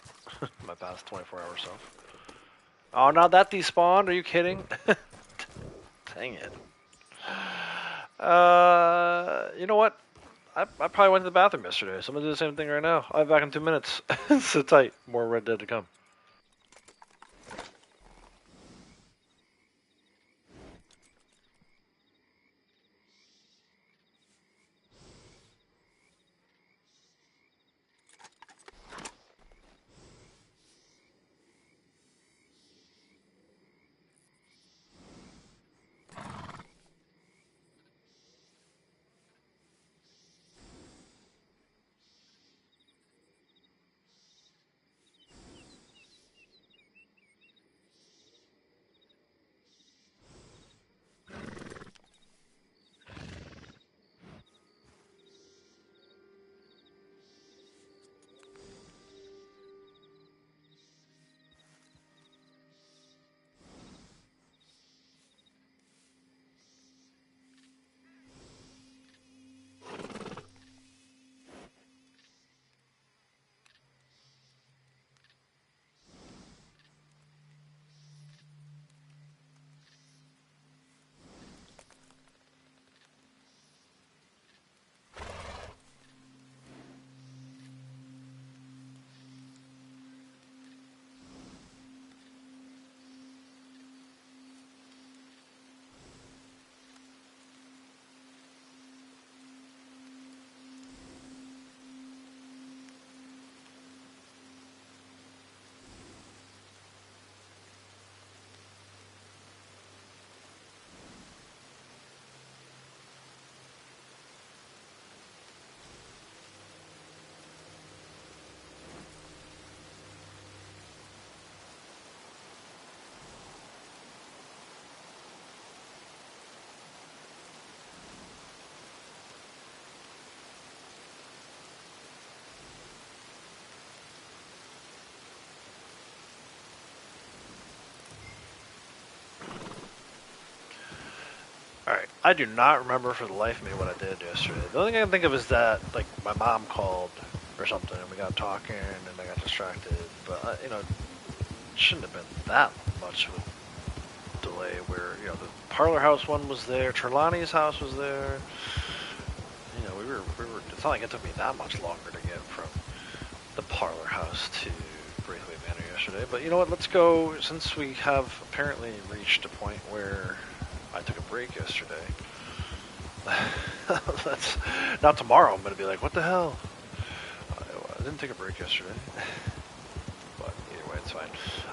My past 24-hour self. Oh, now that despawned? Are you kidding? Dang it. You know what? I probably went to the bathroom yesterday, so I'm gonna do the same thing right now. I'll be back in 2 minutes. Sit tight. More Red Dead to come. Alright, I do not remember for the life of me what I did yesterday. The only thing I can think of is that, like, my mom called or something, and we got talking, and I got distracted. But, you know, it shouldn't have been that much of a delay where, you know, the parlor house one was there, Trelawney's house was there. You know, we were, it's not like it took me that much longer to get from the parlor house to Braithwaite Manor yesterday. But you know what, let's go, since we have apparently reached a point where I took a break yesterday. That's not tomorrow. I'm gonna be like, what the hell? I didn't take a break yesterday. But either way, it's fine.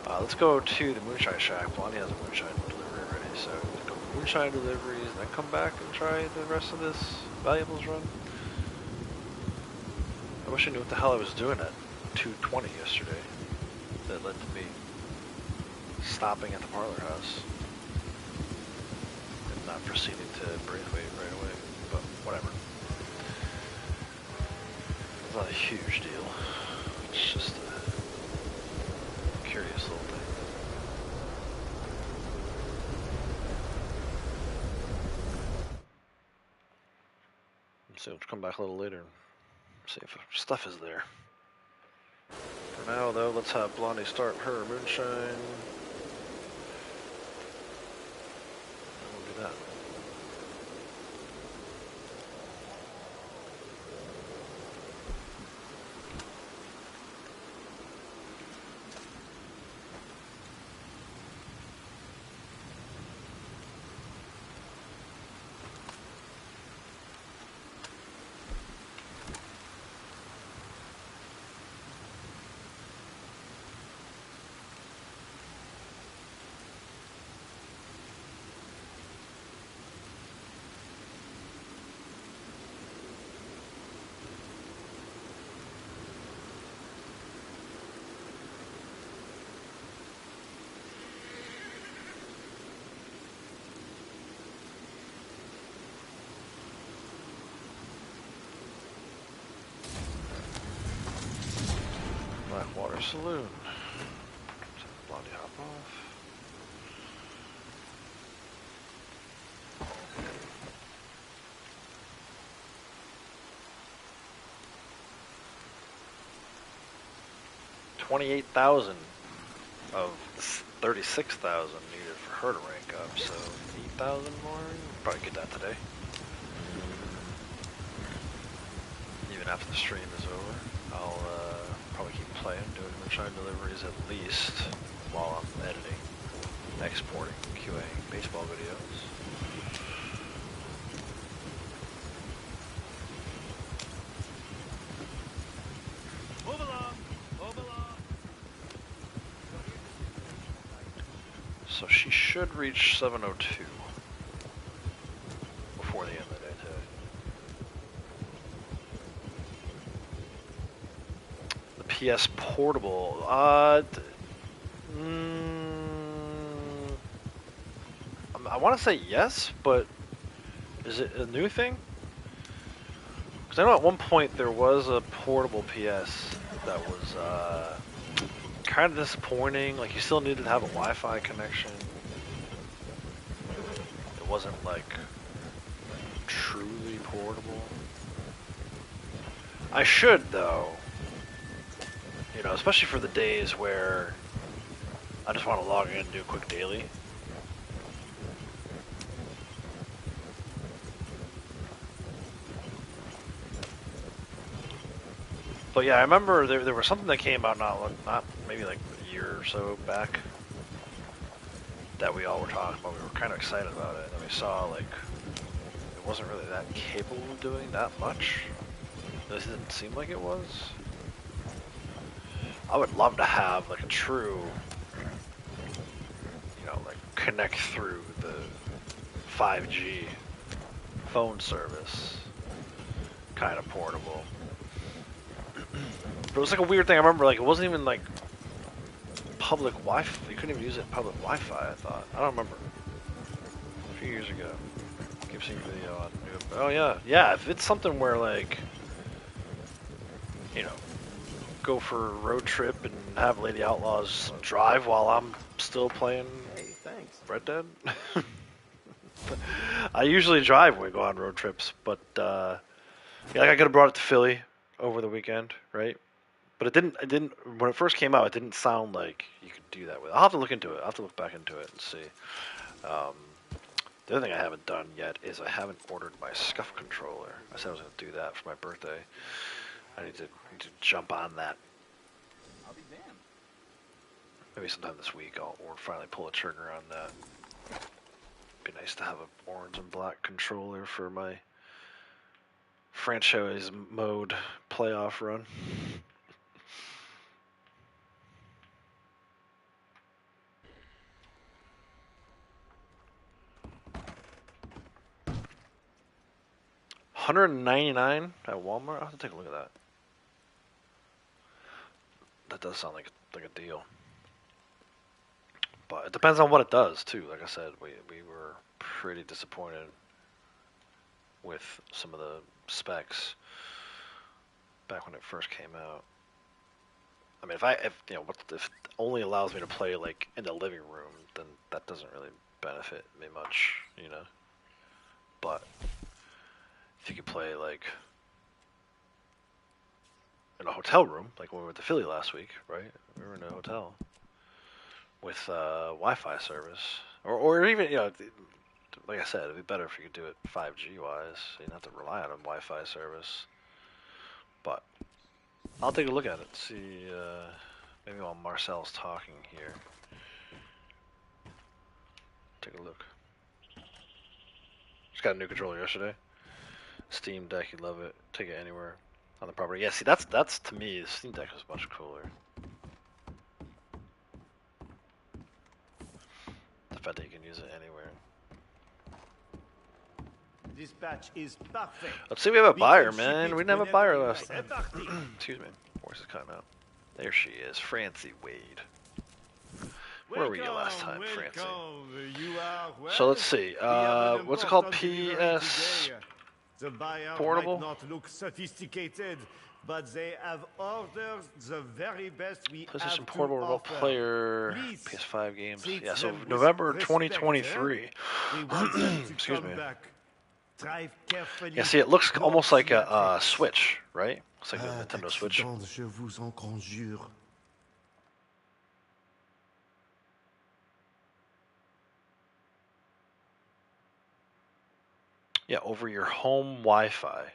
Let's go to the Moonshine Shack. Blondie has a moonshine delivery ready, so let's go moonshine deliveries, and then come back and try the rest of this valuables run. I wish I knew what the hell I was doing at 2:20 yesterday. That led to me stopping at the parlor house. Not proceeding to Braithwaite right away, but whatever. It's not a huge deal. It's just a curious little thing. So we'll come back a little later and see if stuff is there. For now, though, let's have Blondie start her moonshine. That. saloon. Blondie hop off. $28,000 of 36,000 needed for her to rank up, so 8,000 more. Probably get that today. Even after the stream is over, I'll probably keep playing, doing moonshine deliveries at least while I'm editing, exporting, QAing baseball videos. Move along, move along. So she should reach 702 before the end of the day today. The PS Portable, I want to say yes, but is it a new thing? Because I know at one point there was a portable PS that was kind of disappointing. Like, you still needed to have a Wi-Fi connection. It wasn't like truly portable. I should, though. You know, especially for the days where I just want to log in and do a quick daily. But yeah, I remember there was something that came out not maybe like a year or so back that we all were talking about. We were kind of excited about it, and then we saw like it wasn't really that capable of doing that much. At least it didn't seem like it was. I would love to have like a true, you know, like connect through the 5G phone service kind of portable. But it was like a weird thing. I remember, like, it wasn't even like public Wi-Fi. You couldn't even use it in public Wi-Fi, I thought. I don't remember. A few years ago. I keep seeing video on YouTube. Oh yeah, yeah. If it's something where like, you know, go for a road trip and have Lady Outlaws drive while I'm still playing Red Dead. I usually drive when we go on road trips, but yeah, like I could have brought it to Philly over the weekend, right? But it didn't, when it first came out, it didn't sound like you could do that with it. I'll have to look into it. I'll have to look back into it and see. The other thing I haven't done yet is I haven't ordered my Scuff controller. I said I was going to do that for my birthday. I need to jump on that. I'll be damned. Maybe sometime this week I'll finally pull a trigger on that. Be nice to have an orange and black controller for my franchise mode playoff run. $199 at Walmart. I'll have to take a look at that. That does sound like a deal. But it depends on what it does too. Like I said, we were pretty disappointed with some of the specs back when it first came out. I mean, if you know, if it only allows me to play like in the living room, then that doesn't really benefit me much, you know. But if you could play like in a hotel room, like when we were at the Philly last week, right? We were in a hotel with Wi-Fi service, or even, you know, like I said, it'd be better if you could do it 5G wise, so you don't have to rely on a Wi-Fi service. But I'll take a look at it, see, maybe while Marcel's talking here. Take a look. Just got a new controller yesterday. Steam Deck, you love it. Take it anywhere on the property. Yeah, see, that's to me, the Steam Deck is much cooler. The fact that you can use it anywhere. Dispatch is perfect. Let's see, we have a buyer, man. We didn't have a buyer last time. Excuse me. Voice is cutting out. There she is, Francie Wade. Where were you last time, Francie? So let's see. What's it called? PS The buyer Portable? might not look sophisticated, but they have ordered the very best we have PlayStation to Portable Remote offer. Player, Please, PS5 games. treat Yeah, so them with November respect, 2023. We want them to Excuse come me. back. Drive carefully. Yeah, see, it looks Don't almost like see a tricks. Switch, right? Looks like a Nintendo Switch. D'accident, je vous en conjure. Yeah, over your home Wi-Fi.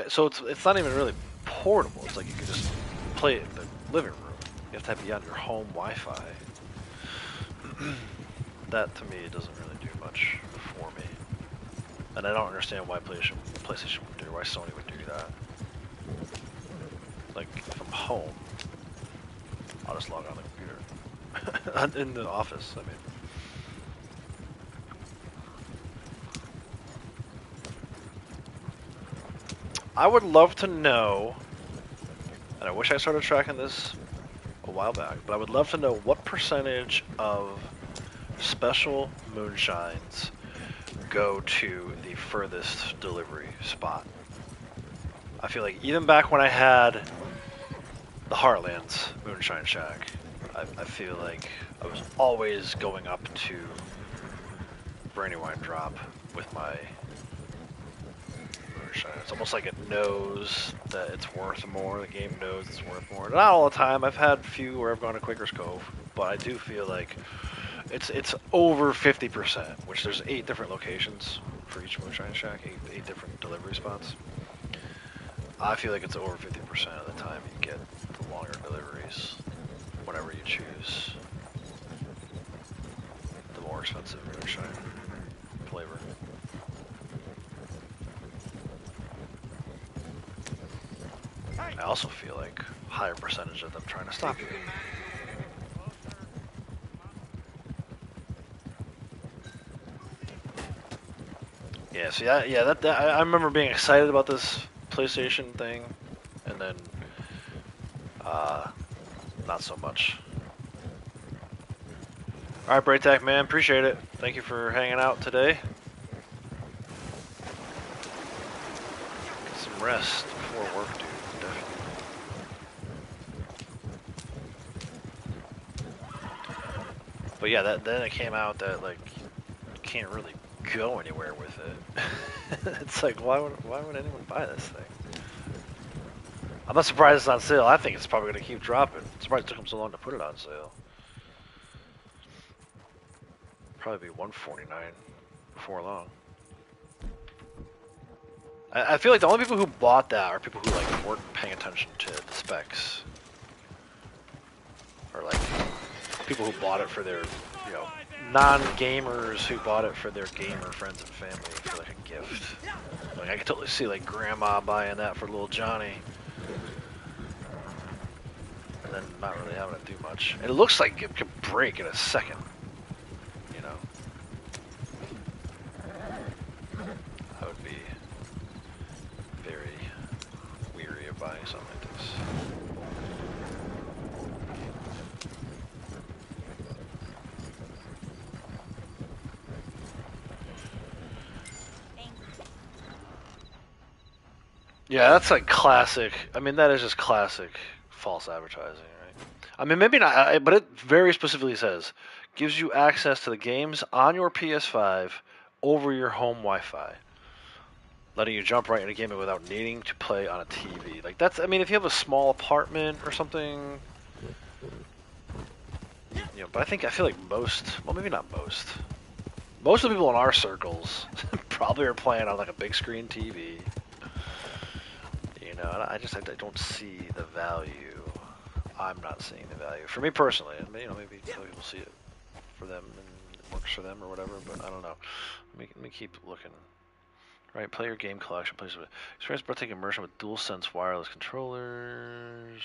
So it's not even really portable. It's like you could just play it in the living room. You have to be on your home Wi-Fi. That to me doesn't really do much for me, and I don't understand why PlayStation would do, why Sony would do that. Like if I'm home, I'll just log on the computer in the office. I mean. I would love to know, and I wish I started tracking this a while back, but I would love to know what percentage of special moonshines go to the furthest delivery spot. I feel like even back when I had the Heartlands Moonshine Shack, I feel like I was always going up to Brandywine Drop with my moonshine. It's almost like it knows that it's worth more. The game knows it's worth more. Not all the time. I've had a few where I've gone to Quaker's Cove, but I do feel like it's over 50%, which there's 8 different locations for each Moonshine Shack, 8 different delivery spots. I feel like it's over 50% of the time you get the longer deliveries, whatever you choose. The more expensive Moonshine flavor. I also feel like higher percentage of them trying to stop you. Yeah, see, I remember being excited about this PlayStation thing, and then, not so much. Alright, Braytac, man, appreciate it. Thank you for hanging out today. Get some rest before work, dude, definitely. But yeah, then it came out that, like, you can't really go anywhere with it. It's like, why would anyone buy this thing? I'm not surprised it's on sale. I think it's probably going to keep dropping. I'm surprised it took them so long to put it on sale. Probably be $149 before long. I feel like the only people who bought that are people who like weren't paying attention to the specs, or like people who bought it for their, non-gamers who bought it for their gamer friends and family for like a gift. Like I could totally see like grandma buying that for little Johnny, and then not really having to do much. And it looks like it could break in a second. I would be very weary of buying something like this. Yeah, that's like classic. I mean, that is just classic false advertising, right? I mean, maybe not, but it very specifically says, gives you access to the games on your PS5 over your home Wi-Fi, letting you jump right into gaming without needing to play on a TV. Like that's, I mean, if you have a small apartment or something, but I feel like most, well, maybe not most. Most of the people in our circles probably are playing on like a big screen TV. And I don't see the value. I'm not seeing the value. For me personally, and maybe other people see it for them and it works for them or whatever, but I don't know. Let me keep looking. Right, play your game collection. Experience breathtaking immersion with DualSense wireless controllers.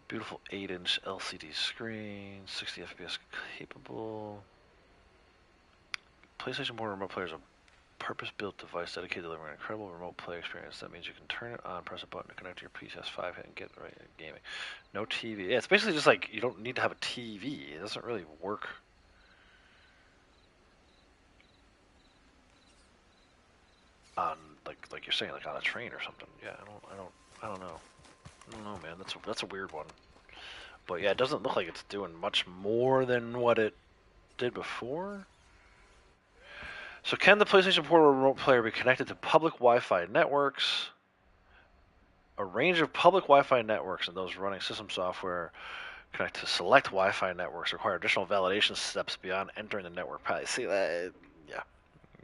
Beautiful 8-inch LCD screen. 60 FPS capable. PlayStation Portable Remote Player is a purpose-built device dedicated to delivering an incredible remote play experience. That means you can turn it on, press a button to connect to your PS5 and get right at gaming. No TV. Yeah, it's basically just like you don't need to have a TV. It doesn't really work. On like you're saying, like on a train or something. Yeah, I don't know. I don't know, man. That's a weird one. But yeah, it doesn't look like it's doing much more than what it did before. So can the PlayStation Portal remote player be connected to public Wi-Fi networks? A range of public Wi-Fi networks and those running system software connect to select Wi-Fi networks require additional validation steps beyond entering the network path. See that? Yeah.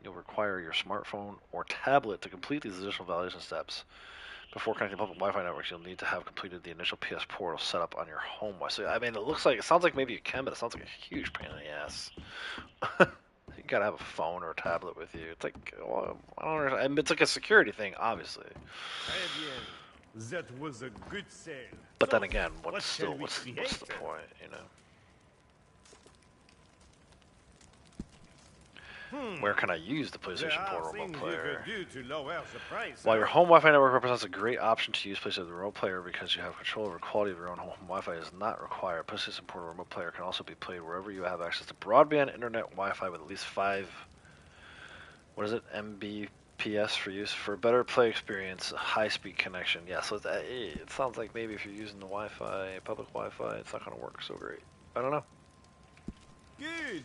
You'll require your smartphone or tablet to complete these additional validation steps. Before connecting to public Wi-Fi networks, you'll need to have completed the initial PS Portal setup on your home Wi-Fi. So, I mean, it sounds like maybe you can, but it sounds like a huge pain in the ass. You gotta have a phone or a tablet with you. It's like, well, I don't understand. I mean, it's like a security thing, obviously. That was a good sale. But So, then again, what's the point, you know? Where can I use the PlayStation Portal remote player? While your home Wi-Fi network represents a great option to use PlayStation remote player because you have control over the quality of your own home Wi-Fi is not required. PlayStation Portal remote player can also be played wherever you have access to broadband internet Wi-Fi with at least 5 Mbps for use for a better play experience, high-speed connection. Yeah, so it sounds like maybe if you're using the Wi-Fi, public Wi-Fi, it's not going to work so great. I don't know. Good.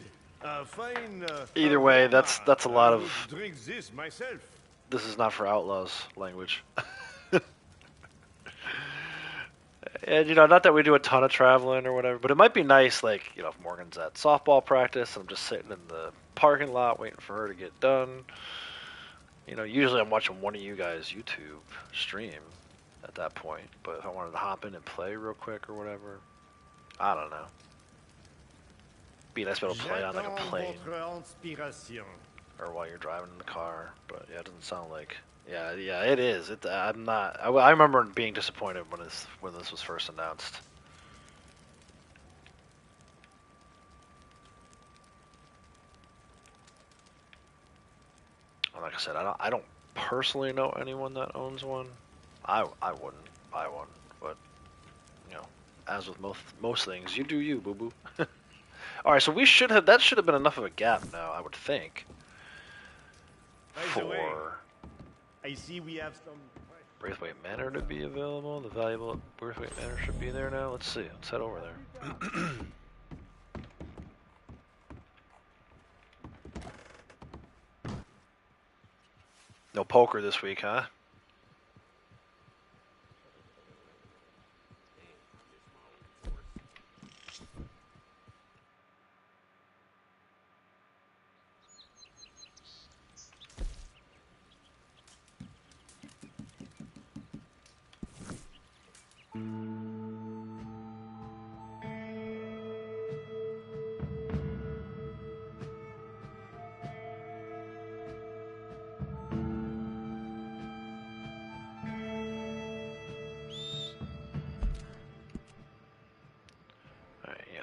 Fine. Either way, that's a lot of. Drink this myself. This is not for outlaws language. And not that we do a ton of traveling or whatever, but it might be nice, like if Morgan's at softball practice, I'm just sitting in the parking lot waiting for her to get done. Usually I'm watching one of you guys' YouTube stream at that point, but if I wanted to hop in and play real quick or whatever, I don't know. Be nice to be able to play on like a plane or while you're driving in the car, but yeah, it doesn't sound like. Yeah, it is. I'm not. I remember being disappointed when this was first announced. And like I said, I don't personally know anyone that owns one. I wouldn't buy one, but as with most things, you do you, boo boo. All right, so that should have been enough of a gap now, I would think. For I see we have some Braithwaite Manor to be available. The valuable Braithwaite Manor should be there now. Let's see. Let's head over there. No poker this week, huh?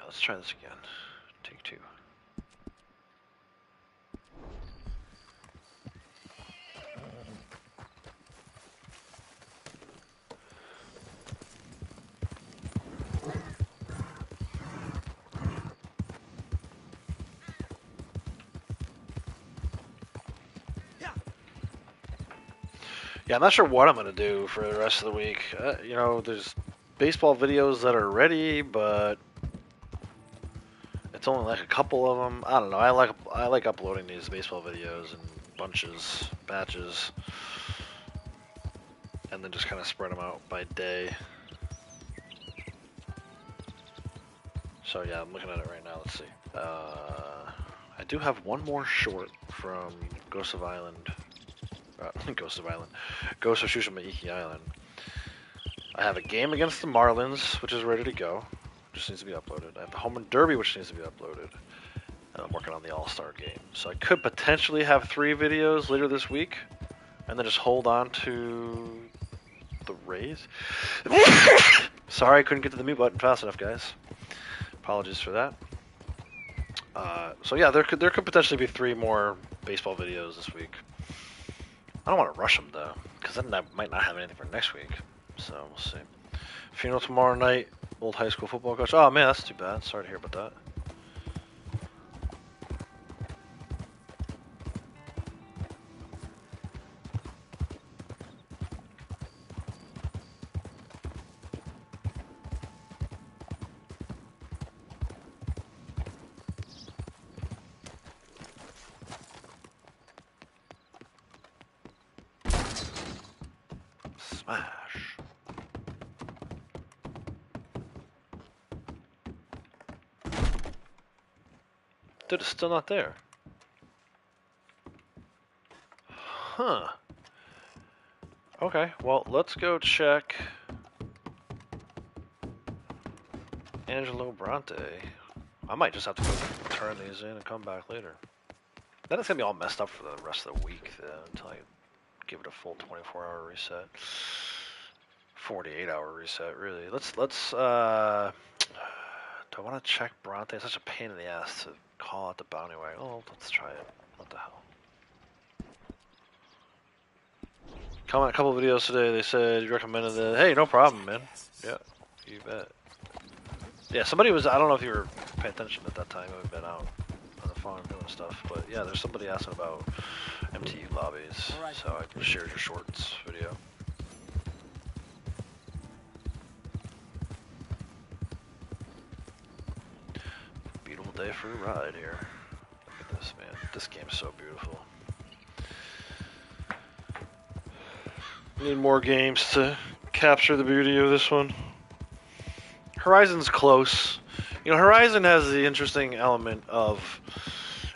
Let's try this again. Take 2. Yeah, I'm not sure what I'm going to do for the rest of the week. There's baseball videos that are ready, but it's only like a couple of them. I don't know. I like uploading these baseball videos in bunches, batches, and then just kind of spread them out by day. So yeah, I'm looking at it right now. Let's see. I do have one more short from Ghost of Tsushima Iki Island. I have a game against the Marlins, which is ready to go. Just needs to be uploaded. I have the Home Run Derby, which needs to be uploaded. And I'm working on the All-Star game. So I could potentially have 3 videos later this week, and then just hold on to the Rays. Sorry, I couldn't get to the mute button fast enough, guys. Apologies for that. So yeah, there could potentially be 3 more baseball videos this week. I don't want to rush them though, because then I might not have anything for next week. So we'll see. Funeral tomorrow night. Old high school football coach. Oh man, that's too bad. Sorry to hear about that. Smash. Dude, it's still not there. Huh. Okay, well, let's go check Angelo Bronte. I might just have to go turn these in and come back later. Then it's gonna be all messed up for the rest of the week though, until I give it a full 24-hour reset. 48-hour reset, really. Let's do I want to check Bronte? It's such a pain in the ass to call out the bounty wagon. Oh, let's try it. What the hell? Comment a couple videos today. They said you recommended it. Hey, no problem, man. Yeah, you bet. Yeah, somebody was. I don't know if you were paying attention at that time. I've been out on the farm doing stuff, but yeah, there's somebody asking about MTU lobbies. Right. So I shared your shorts video. Beautiful day for a ride here. Look at this, man. This game's so beautiful. Need more games to capture the beauty of this one. Horizon's close. You know, Horizon has the interesting element of,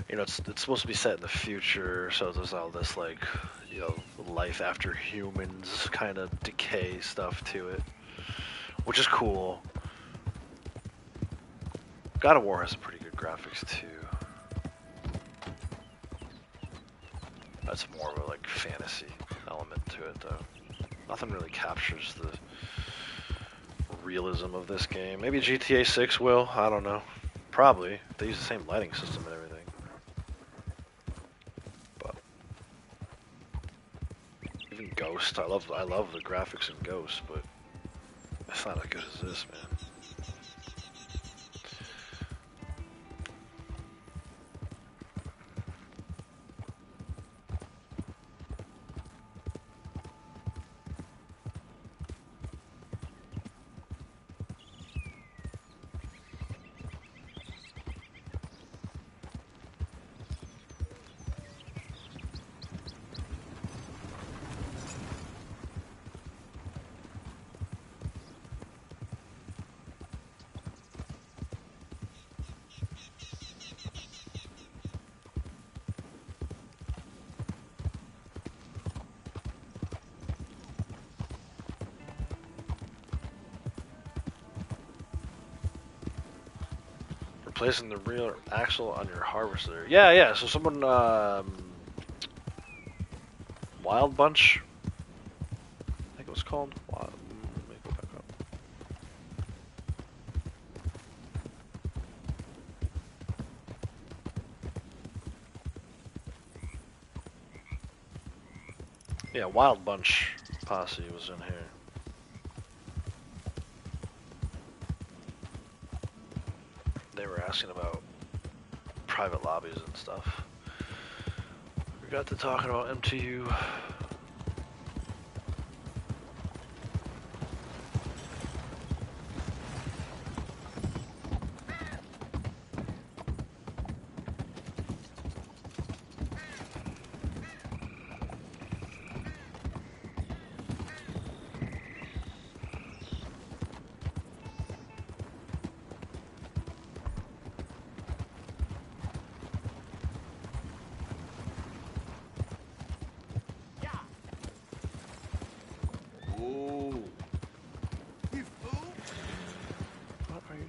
you know, it's supposed to be set in the future, so there's all this, like, you know, life after humans kind of decay stuff to it, which is cool. God of War has some pretty good graphics too. That's more of a, like, fantasy element to it though. Nothing really captures the realism of this game. Maybe GTA 6 will, I don't know. Probably. They use the same lighting system and everything. But even Ghost, I love the graphics in Ghost, but it's not as good as this, man. Replacing the rear axle on your harvester. Yeah, so someone, Wild Bunch, I think it was called. Let me go back up. Yeah, Wild Bunch posse was in here. They were asking about private lobbies and stuff. We got to talking about MTU.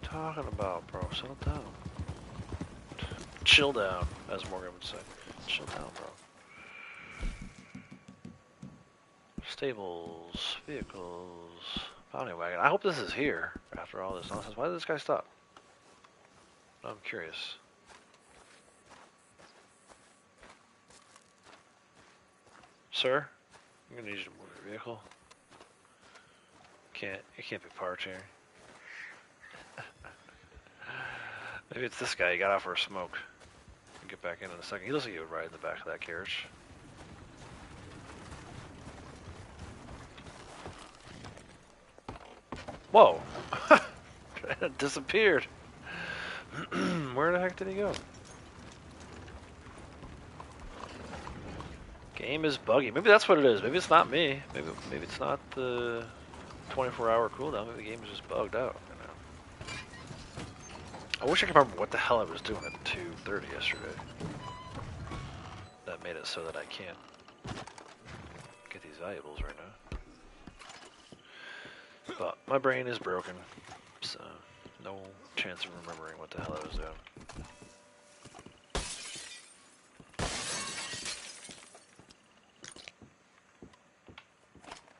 Talking about, bro? Settle down. Chill down, as Morgan would say. Chill down, bro. Stables, vehicles, bounty wagon. I hope this is here after all this nonsense. Why did this guy stop? I'm curious. Sir, I'm gonna need you to move your vehicle. It can't be parked here. Maybe it's this guy. He got out for a smoke. I'll get back in a second. He looks like he would ride in the back of that carriage. Whoa! It disappeared. Where the heck did he go? Game is buggy. Maybe that's what it is. Maybe it's not me. Maybe it's not the 24-hour cooldown. Maybe the game is just bugged out. You know? I wish I could remember what the hell I was doing at 2:30 yesterday. That made it so that I can't get these valuables right now. But my brain is broken, so no chance of remembering what the hell I was doing.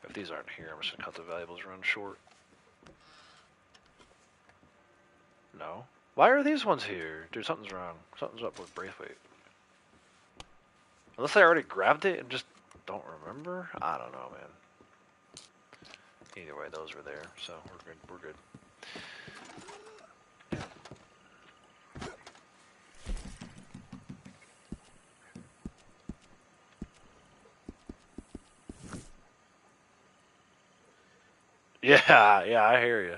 If these aren't here, I'm just gonna cut the valuables run short. No? Why are these ones here? Dude, something's wrong. Something's up with Braithwaite. Unless I already grabbed it and just don't remember? I don't know, man. Either way, those were there, so we're good. We're good. Yeah, I hear you.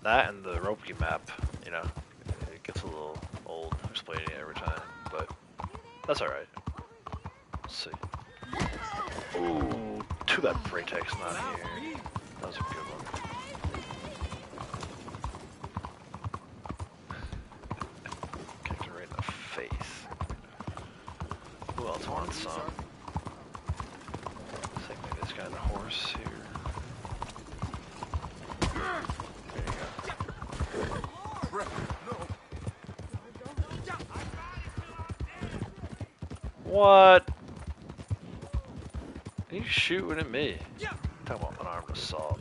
That and the Ropey map, you know, it gets a little old explaining it every time, but that's alright. Let's see. Ooh, too bad Braytek's not here. That was a good one. Kicked her right in the face. Who else wants some? I think maybe this guy on the horse here. There you go. What? Are you shooting at me? Talking about unarmed assault.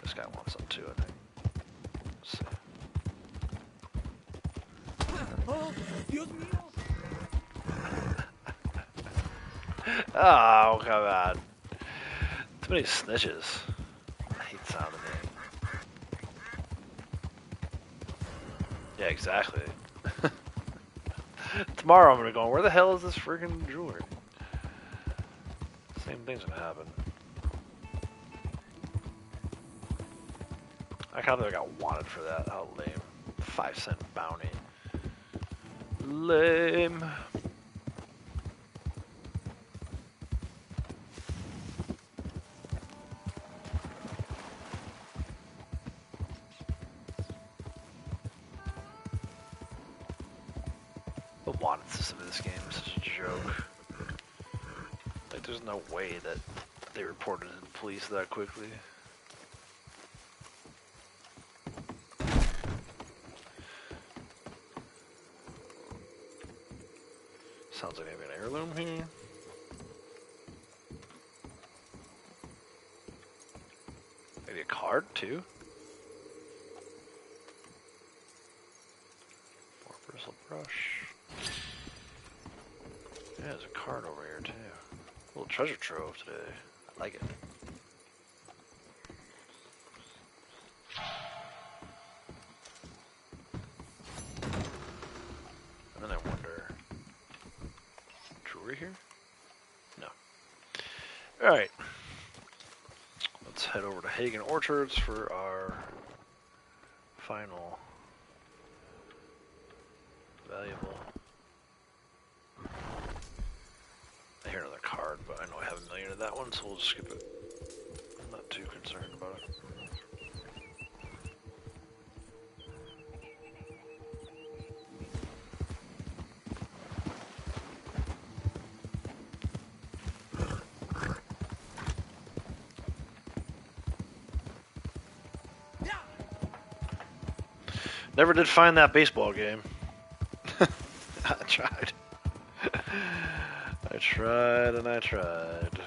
This guy wants some too, I think. Let's see. Oh, come on. Too many snitches. I hate the sound of it. Yeah, exactly. Tomorrow I'm gonna go, where the hell is this freaking jewelry? Same thing's gonna happen. I kind of got wanted for that. How lame. 5-cent bounty. Lame. The wanted system of this game is such a joke. Like, there's no way that they reported to the police that quickly. Sounds like maybe an heirloom here. Maybe a card too. More bristle brush. Yeah, there's a card over here too. A little treasure trove today. I like it. And then I wonder, jewelry here? No. Alright. Let's head over to Hagen Orchards for our final valuable. I hear another card, but I know I have a million of that one, so we'll just skip it. I'm not too concerned about it. Never did find that baseball game. I tried. I tried and I tried.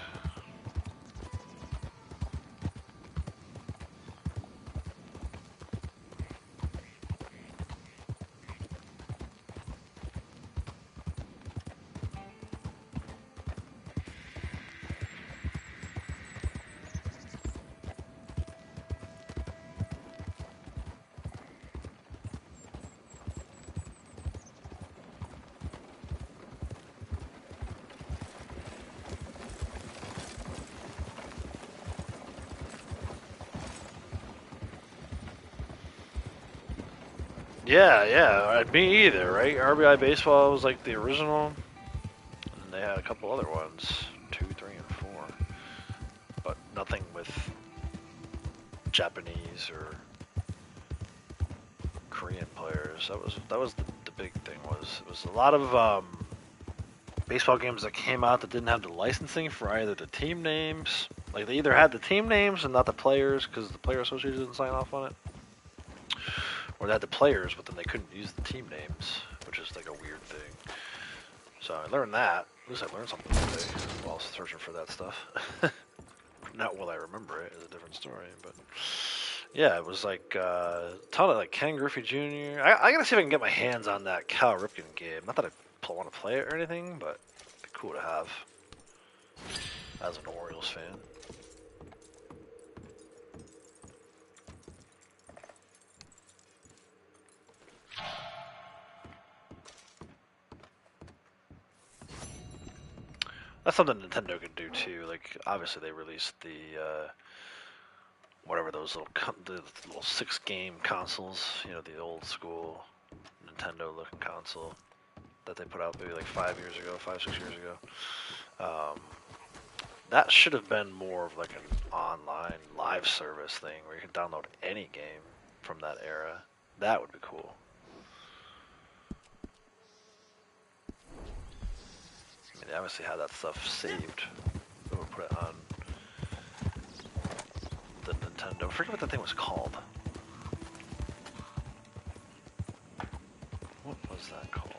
Yeah. Me either, right? RBI Baseball was like the original, and they had a couple other ones, 2, 3, and 4, but nothing with Japanese or Korean players. That was the big thing. It was a lot of baseball games that came out that didn't have the licensing for either the team names, like they either had the team names and not the players because the player association didn't sign off on it, or they had the players but then they couldn't use the team names, which is like a weird thing. So I learned that. At least I learned something today while searching for that stuff. Not will I remember it is a different story, but yeah, it was like a ton of like Ken Griffey Jr. I gotta see if I can get my hands on that Cal Ripken game. Not that I want to play it or anything, but it'd be cool to have as an Orioles fan. That's something Nintendo could do too. Like, obviously they released the whatever those the little 6-game consoles. You know, the old school Nintendo looking console that they put out maybe like 5 years ago, 5, 6 years ago. That should have been more of like an online live service thing where you can download any game from that era. That would be cool. I mean, they obviously had that stuff saved. They would put it on the Nintendo. I forget what that thing was called. What was that called?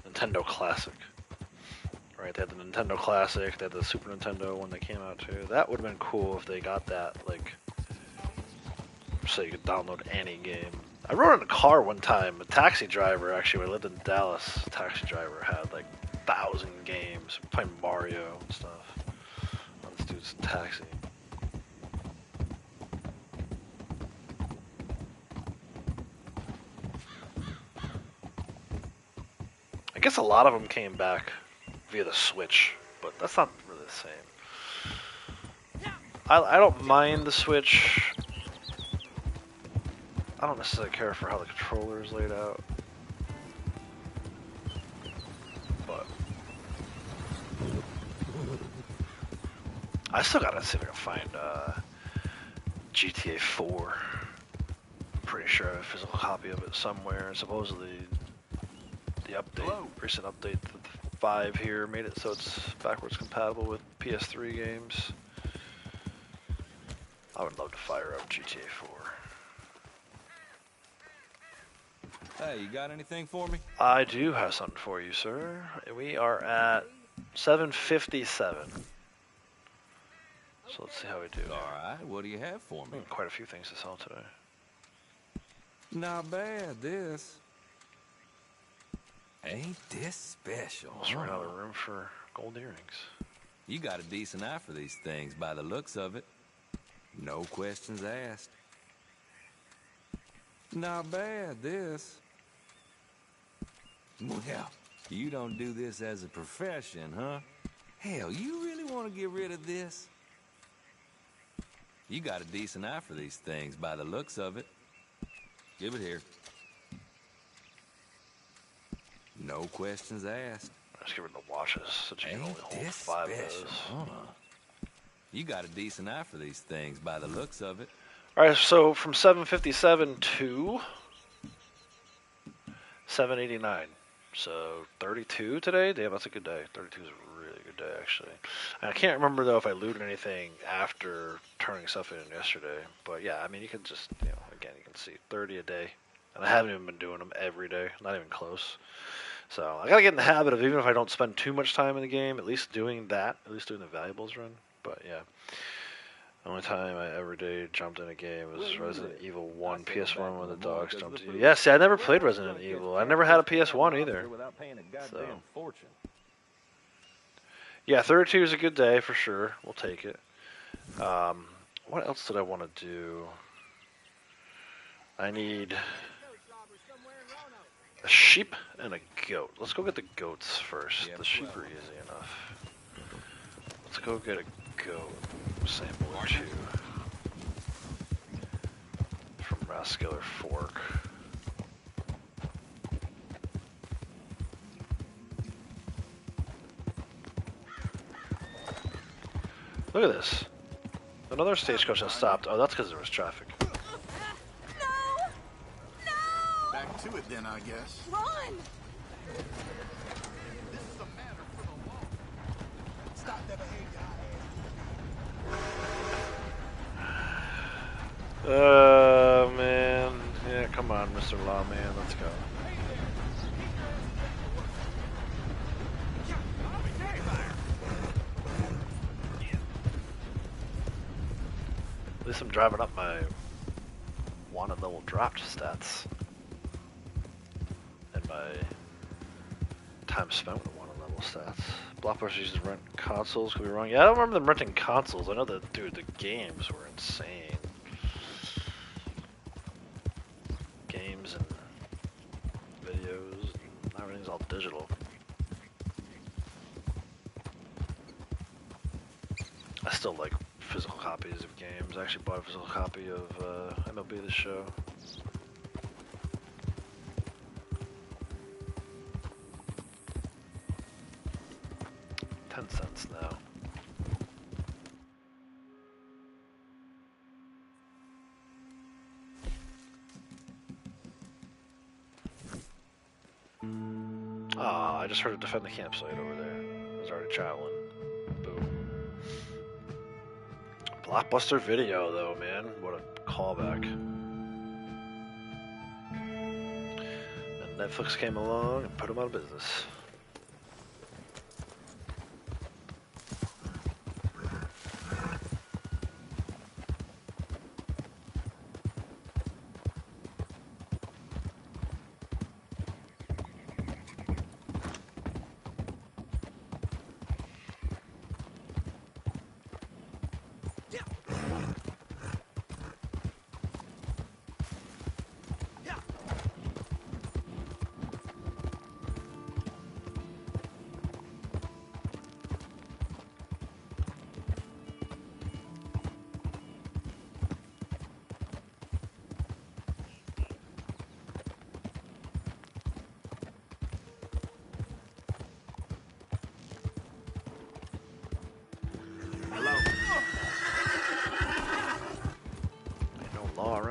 Nintendo Classic. Right, they had the Nintendo Classic, they had the Super Nintendo when they came out too. That would have been cool if they got that, like, so you could download any game. I rode in a car one time, a taxi driver actually, when I lived in Dallas, a taxi driver had like 1,000 games, playing Mario and stuff. On this dude's taxi. I guess a lot of them came back via the Switch, but that's not really the same. I don't mind the Switch. I don't necessarily care for how the controller is laid out. But I still gotta see if I can find GTA 4. I'm pretty sure I have a physical copy of it somewhere. Supposedly the update, recent update to the 5 here made it so it's backwards compatible with PS3 games. I would love to fire up GTA 4. Hey, you got anything for me? I do have something for you, sir. We are at 7:57. So let's see how we do. All right, what do you have for me? Quite a few things to sell today. Not bad, this. Ain't this special? Almost ran out of room for gold earrings. You got a decent eye for these things by the looks of it. No questions asked. Not bad, this. Well, you don't do this as a profession, huh? Hell, you really want to get rid of this? You got a decent eye for these things by the looks of it. Give it here. No questions asked. Let's give her the watches so she can only hold 5 of those. Huh? You got a decent eye for these things by the looks of it. Alright, so from 7:57 to 7:89. So 32 today? Damn, that's a good day. 32 is a really good day, actually. And I can't remember, though, if I looted anything after turning stuff in yesterday. But yeah, I mean, you can just, you know, again, you can see 30 a day. And I haven't even been doing them every day. Not even close. So I gotta get in the habit of, even if I don't spend too much time in the game, at least doing that. At least doing the valuables run. But yeah. The only time I ever did jumped in a game was Resident Evil 1, PS1 when the dogs jumped in. Yeah, see, I never played Resident Evil. I never had a PS1 either. So. Yeah, 32 is a good day for sure. We'll take it. What else did I want to do? I need a sheep and a goat. Let's go get the goats first. The sheep are easy enough. Let's go get a goat sample or two from Rascaler Fork. Look at this. Another stagecoach has stopped. Oh, that's because there was traffic. No! No! Back to it then, I guess. Run! This is a matter for the law. Stop that behavior. Oh, man. Yeah, come on, Mr. Lawman. Let's go. At least I'm driving up my wanted level dropped stats. And my time spent with the wanted level stats. Blockbusters uses rent consoles, could be wrong. Yeah, I don't remember them renting consoles. I know that, dude, the games were insane. Games and videos, and everything's all digital. I still like physical copies of games. I actually bought a physical copy of MLB The Show. $0.10 now. Ah, I just heard it defend the campsite over there. I was already traveling. Boom. Blockbuster Video, though, man. What a callback. And Netflix came along and put them out of business.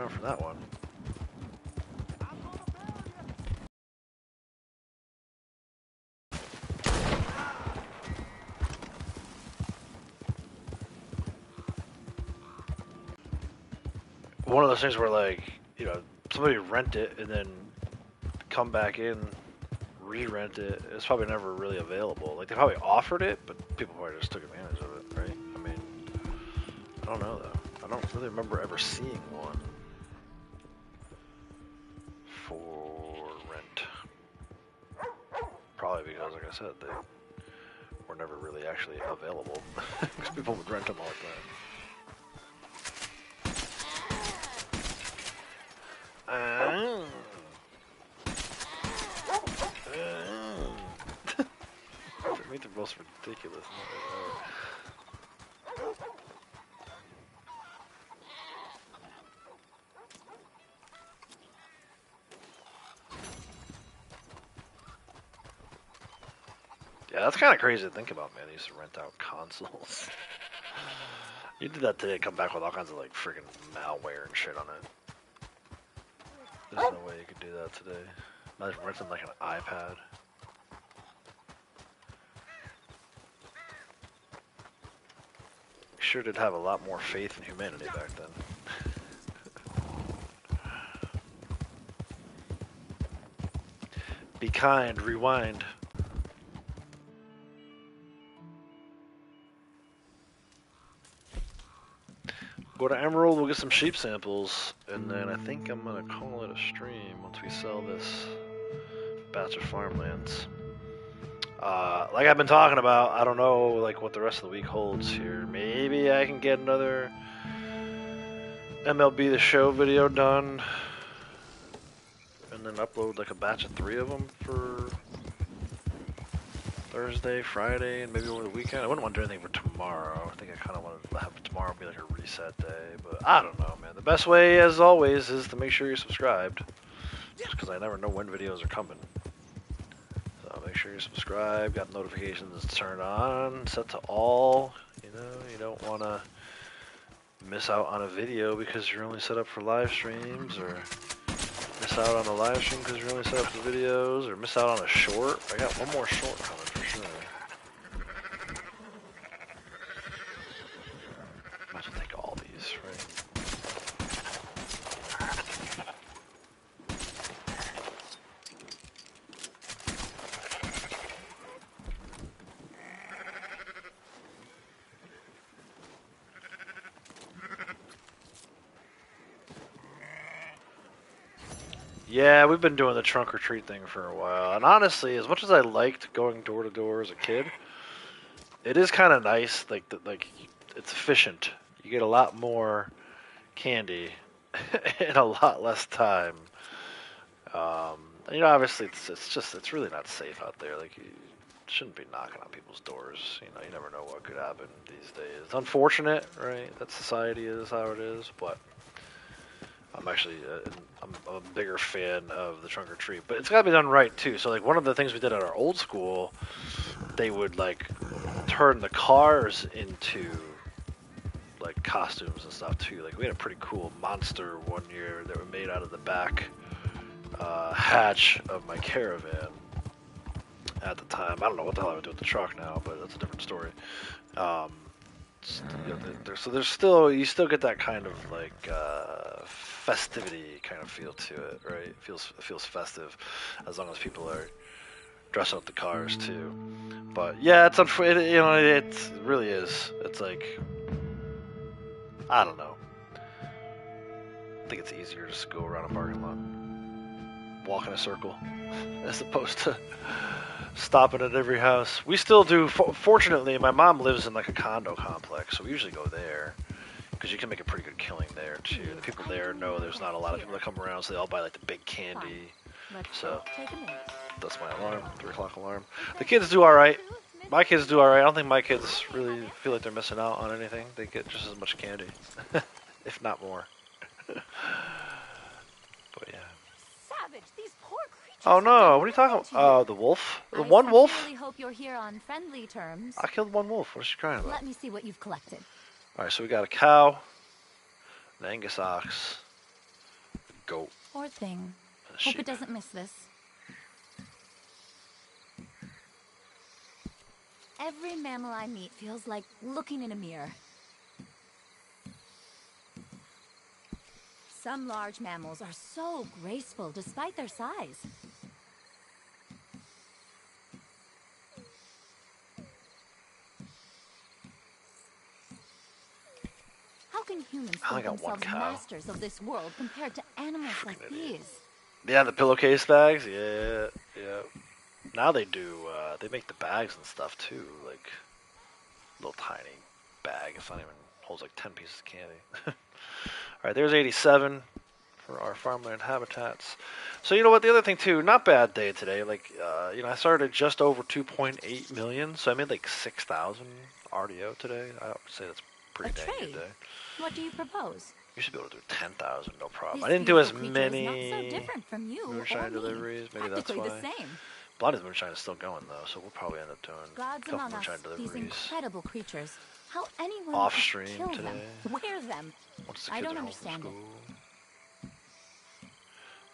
For that one. One of those things where, like, you know, somebody rent it and then come back in, re-rent it. It's probably never really available. Like, they probably offered it, but people probably just took advantage of it, right? I mean, I don't know though. I don't really remember ever seeing one for rent. Probably because, like I said, they were never really actually available. Because people would rent them all the time. For me, the most ridiculous noise ever. Yeah, that's kind of crazy to think about, man. They used to rent out consoles. You did that today, come back with all kinds of, like, friggin' malware and shit on it. There's no way you could do that today. Imagine renting, like, an iPad. Sure did have a lot more faith in humanity back then. Be kind, rewind. Go to Emerald, we'll get some sheep samples, and then I think I'm gonna call it a stream once we sell this batch of farmlands. Like I've been talking about, I don't know like what the rest of the week holds here. Maybe I can get another MLB The Show video done, and then upload like a batch of 3 of them for Thursday, Friday, and maybe over the weekend. I wouldn't want to do anything for tomorrow. I think I kind of want to have tomorrow be like a reset day, but I don't know, man. The best way, as always, is to make sure you're subscribed, just because I never know when videos are coming. So make sure you're subscribed, got notifications turned on, set to all. You know, you don't want to miss out on a video because you're only set up for live streams, or miss out on a live stream because you're only set up for videos, or miss out on a short. I got one more short coming for sure. Might as well take all these, right? Yeah, we've been doing the trunk or treat thing for a while, and honestly, as much as I liked going door to door as a kid, it is kind of nice. Like, it's efficient. You get a lot more candy in a lot less time. You know, obviously, it's really not safe out there. Like, you shouldn't be knocking on people's doors. You know, you never know what could happen these days. It's unfortunate, right? That society is how it is, but I'm actually I'm a bigger fan of the trunk or treat, but it's got to be done right too. So like one of the things we did at our old school, they would like turn the cars into like costumes and stuff too. Like we had a pretty cool monster one year that we made out of the back hatch of my Caravan at the time. I don't know what the hell I would do with the truck now, but that's a different story. You know, so there's still, you still get that kind of like festivity kind of feel to it, right? It feels festive, as long as people are dressing up the cars too. But yeah, it's you know, it really is. It's like, I don't know. I think it's easier just to go around a parking lot, walk in a circle, as opposed to stopping at every house. We still do. Fortunately, my mom lives in like a condo complex, so we usually go there because you can make a pretty good killing there too. The people there know there's not a lot of people that come around, so they all buy like the big candy. So that's my alarm, 3 o'clock alarm. The kids do all right. My kids do all right. I don't think my kids really feel like they're missing out on anything. They get just as much candy, if not more. But yeah. Savage, these poor creatures. Oh no, what are you talking about? Oh, the wolf? The one wolf? I really hope you're here on friendly terms. I killed one wolf. What is she crying about? Let me see what you've collected. Alright, so we got a cow, an Angus ox, a goat. Poor thing. And a Hope sheep. it doesn't miss this. Every mammal I meet feels like looking in a mirror. Some large mammals are so graceful despite their size. How can humans think themselves masters of this world compared to animals like these? Yeah, the pillowcase bags. Yeah. Now they do. They make the bags and stuff too. Like little tiny bag. It's not even holds like 10 pieces of candy. All right, there's 87 for our farmland habitats. So you know what? The other thing too, not bad day today. Like you know, I started just over 2.8 million, so I made like 6,000 RDO today. I would say that's pretty dang good day. What do you propose? You should be able to do 10,000, no problem. This I didn't do as beautiful many creature is not so different from you moonshine or me. deliveries. Maybe that's Practically why. the same. Blinded moonshine is still going though, so we'll probably end up doing Gods a couple among moonshine us, these deliveries incredible creatures. How anyone off could stream kill today. them, wear them. Once the I kids don't are home from understand it. school.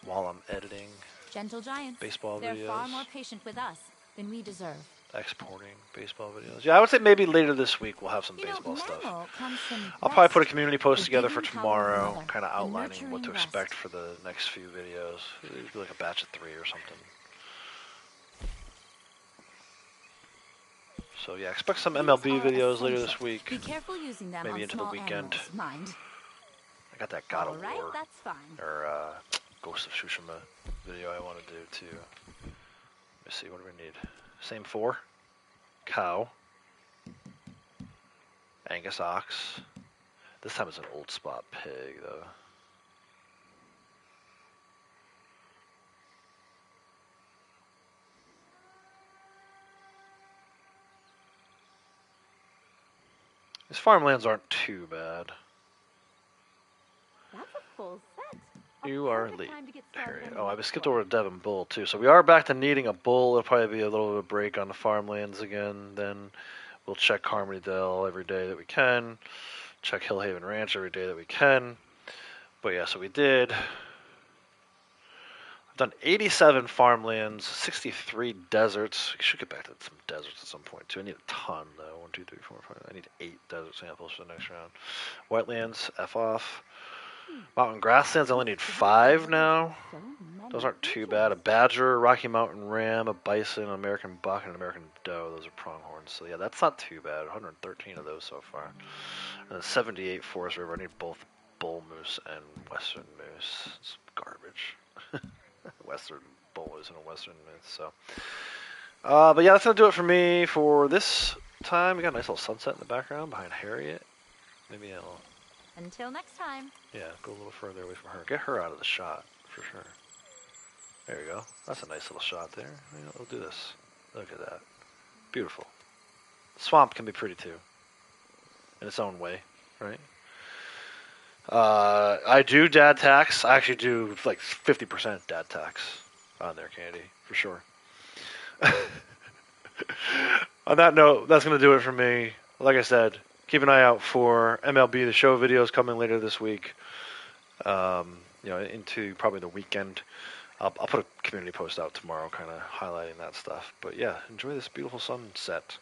While I'm editing Gentle giants. baseball They're videos. far more patient with us than we deserve. Exporting baseball videos. Yeah, I would say maybe later this week we'll have some baseball stuff. I'll probably put a community post together for tomorrow, kind of outlining what to expect for the next few videos. It'll be like a batch of 3 or something. So yeah, expect some MLB videos later this week. Be careful using them maybe on into the small weekend. animals, mind. I got that God of All right, War that's fine. or Ghost of Tsushima video I want to do too. Let me see, what do we need? Same 4. Cow. Angus ox. This time it's an old spot pig, though. These farmlands aren't too bad. That's a full set. You are late. Oh, I skipped over to Devon Bull, too. So we are back to needing a bull. It'll probably be a little bit of a break on the farmlands again. Then we'll check Harmony Dell every day that we can. Check Hillhaven Ranch every day that we can. But yeah, so we did. I've done 87 farmlands, 63 deserts. I should get back to some deserts at some point, too. I need a ton, though. 1, 2, 3, 4, 5. I need 8 desert samples for the next round. Wetlands, F off. Mountain grasslands, I only need 5 now. Those aren't too bad. A badger, Rocky Mountain ram, a bison, an American buck, and an American doe. Those are pronghorns. So yeah, that's not too bad. 113 of those so far. And then 78 forest river. I need both bull moose and western moose. It's garbage. Western bull moose and a western moose. So, but yeah, that's gonna do it for me for this time. We got a nice little sunset in the background behind Harriet. Maybe I'll. Until next time. Yeah, go a little further away from her. Get her out of the shot, for sure. There we go. That's a nice little shot there. You know, we'll do this. Look at that. Beautiful. Swamp can be pretty, too. In its own way, right? I do dad tax. I actually do, like, 50% dad tax on there, Candy, for sure. On that note, that's going to do it for me. Like I said, keep an eye out for MLB The Show videos coming later this week. Into probably the weekend. I'll put a community post out tomorrow kind of highlighting that stuff. But yeah, enjoy this beautiful sunset.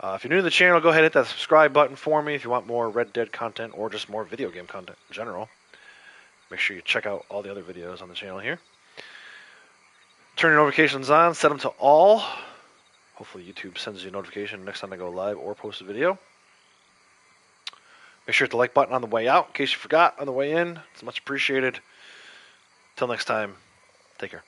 If you're new to the channel, go ahead and hit that subscribe button for me if you want more Red Dead content or just more video game content in general. Make sure you check out all the other videos on the channel here. Turn your notifications on, set them to all. Hopefully YouTube sends you a notification next time I go live or post a video. Make sure to hit the like button on the way out in case you forgot on the way in. It's much appreciated. Till next time, take care.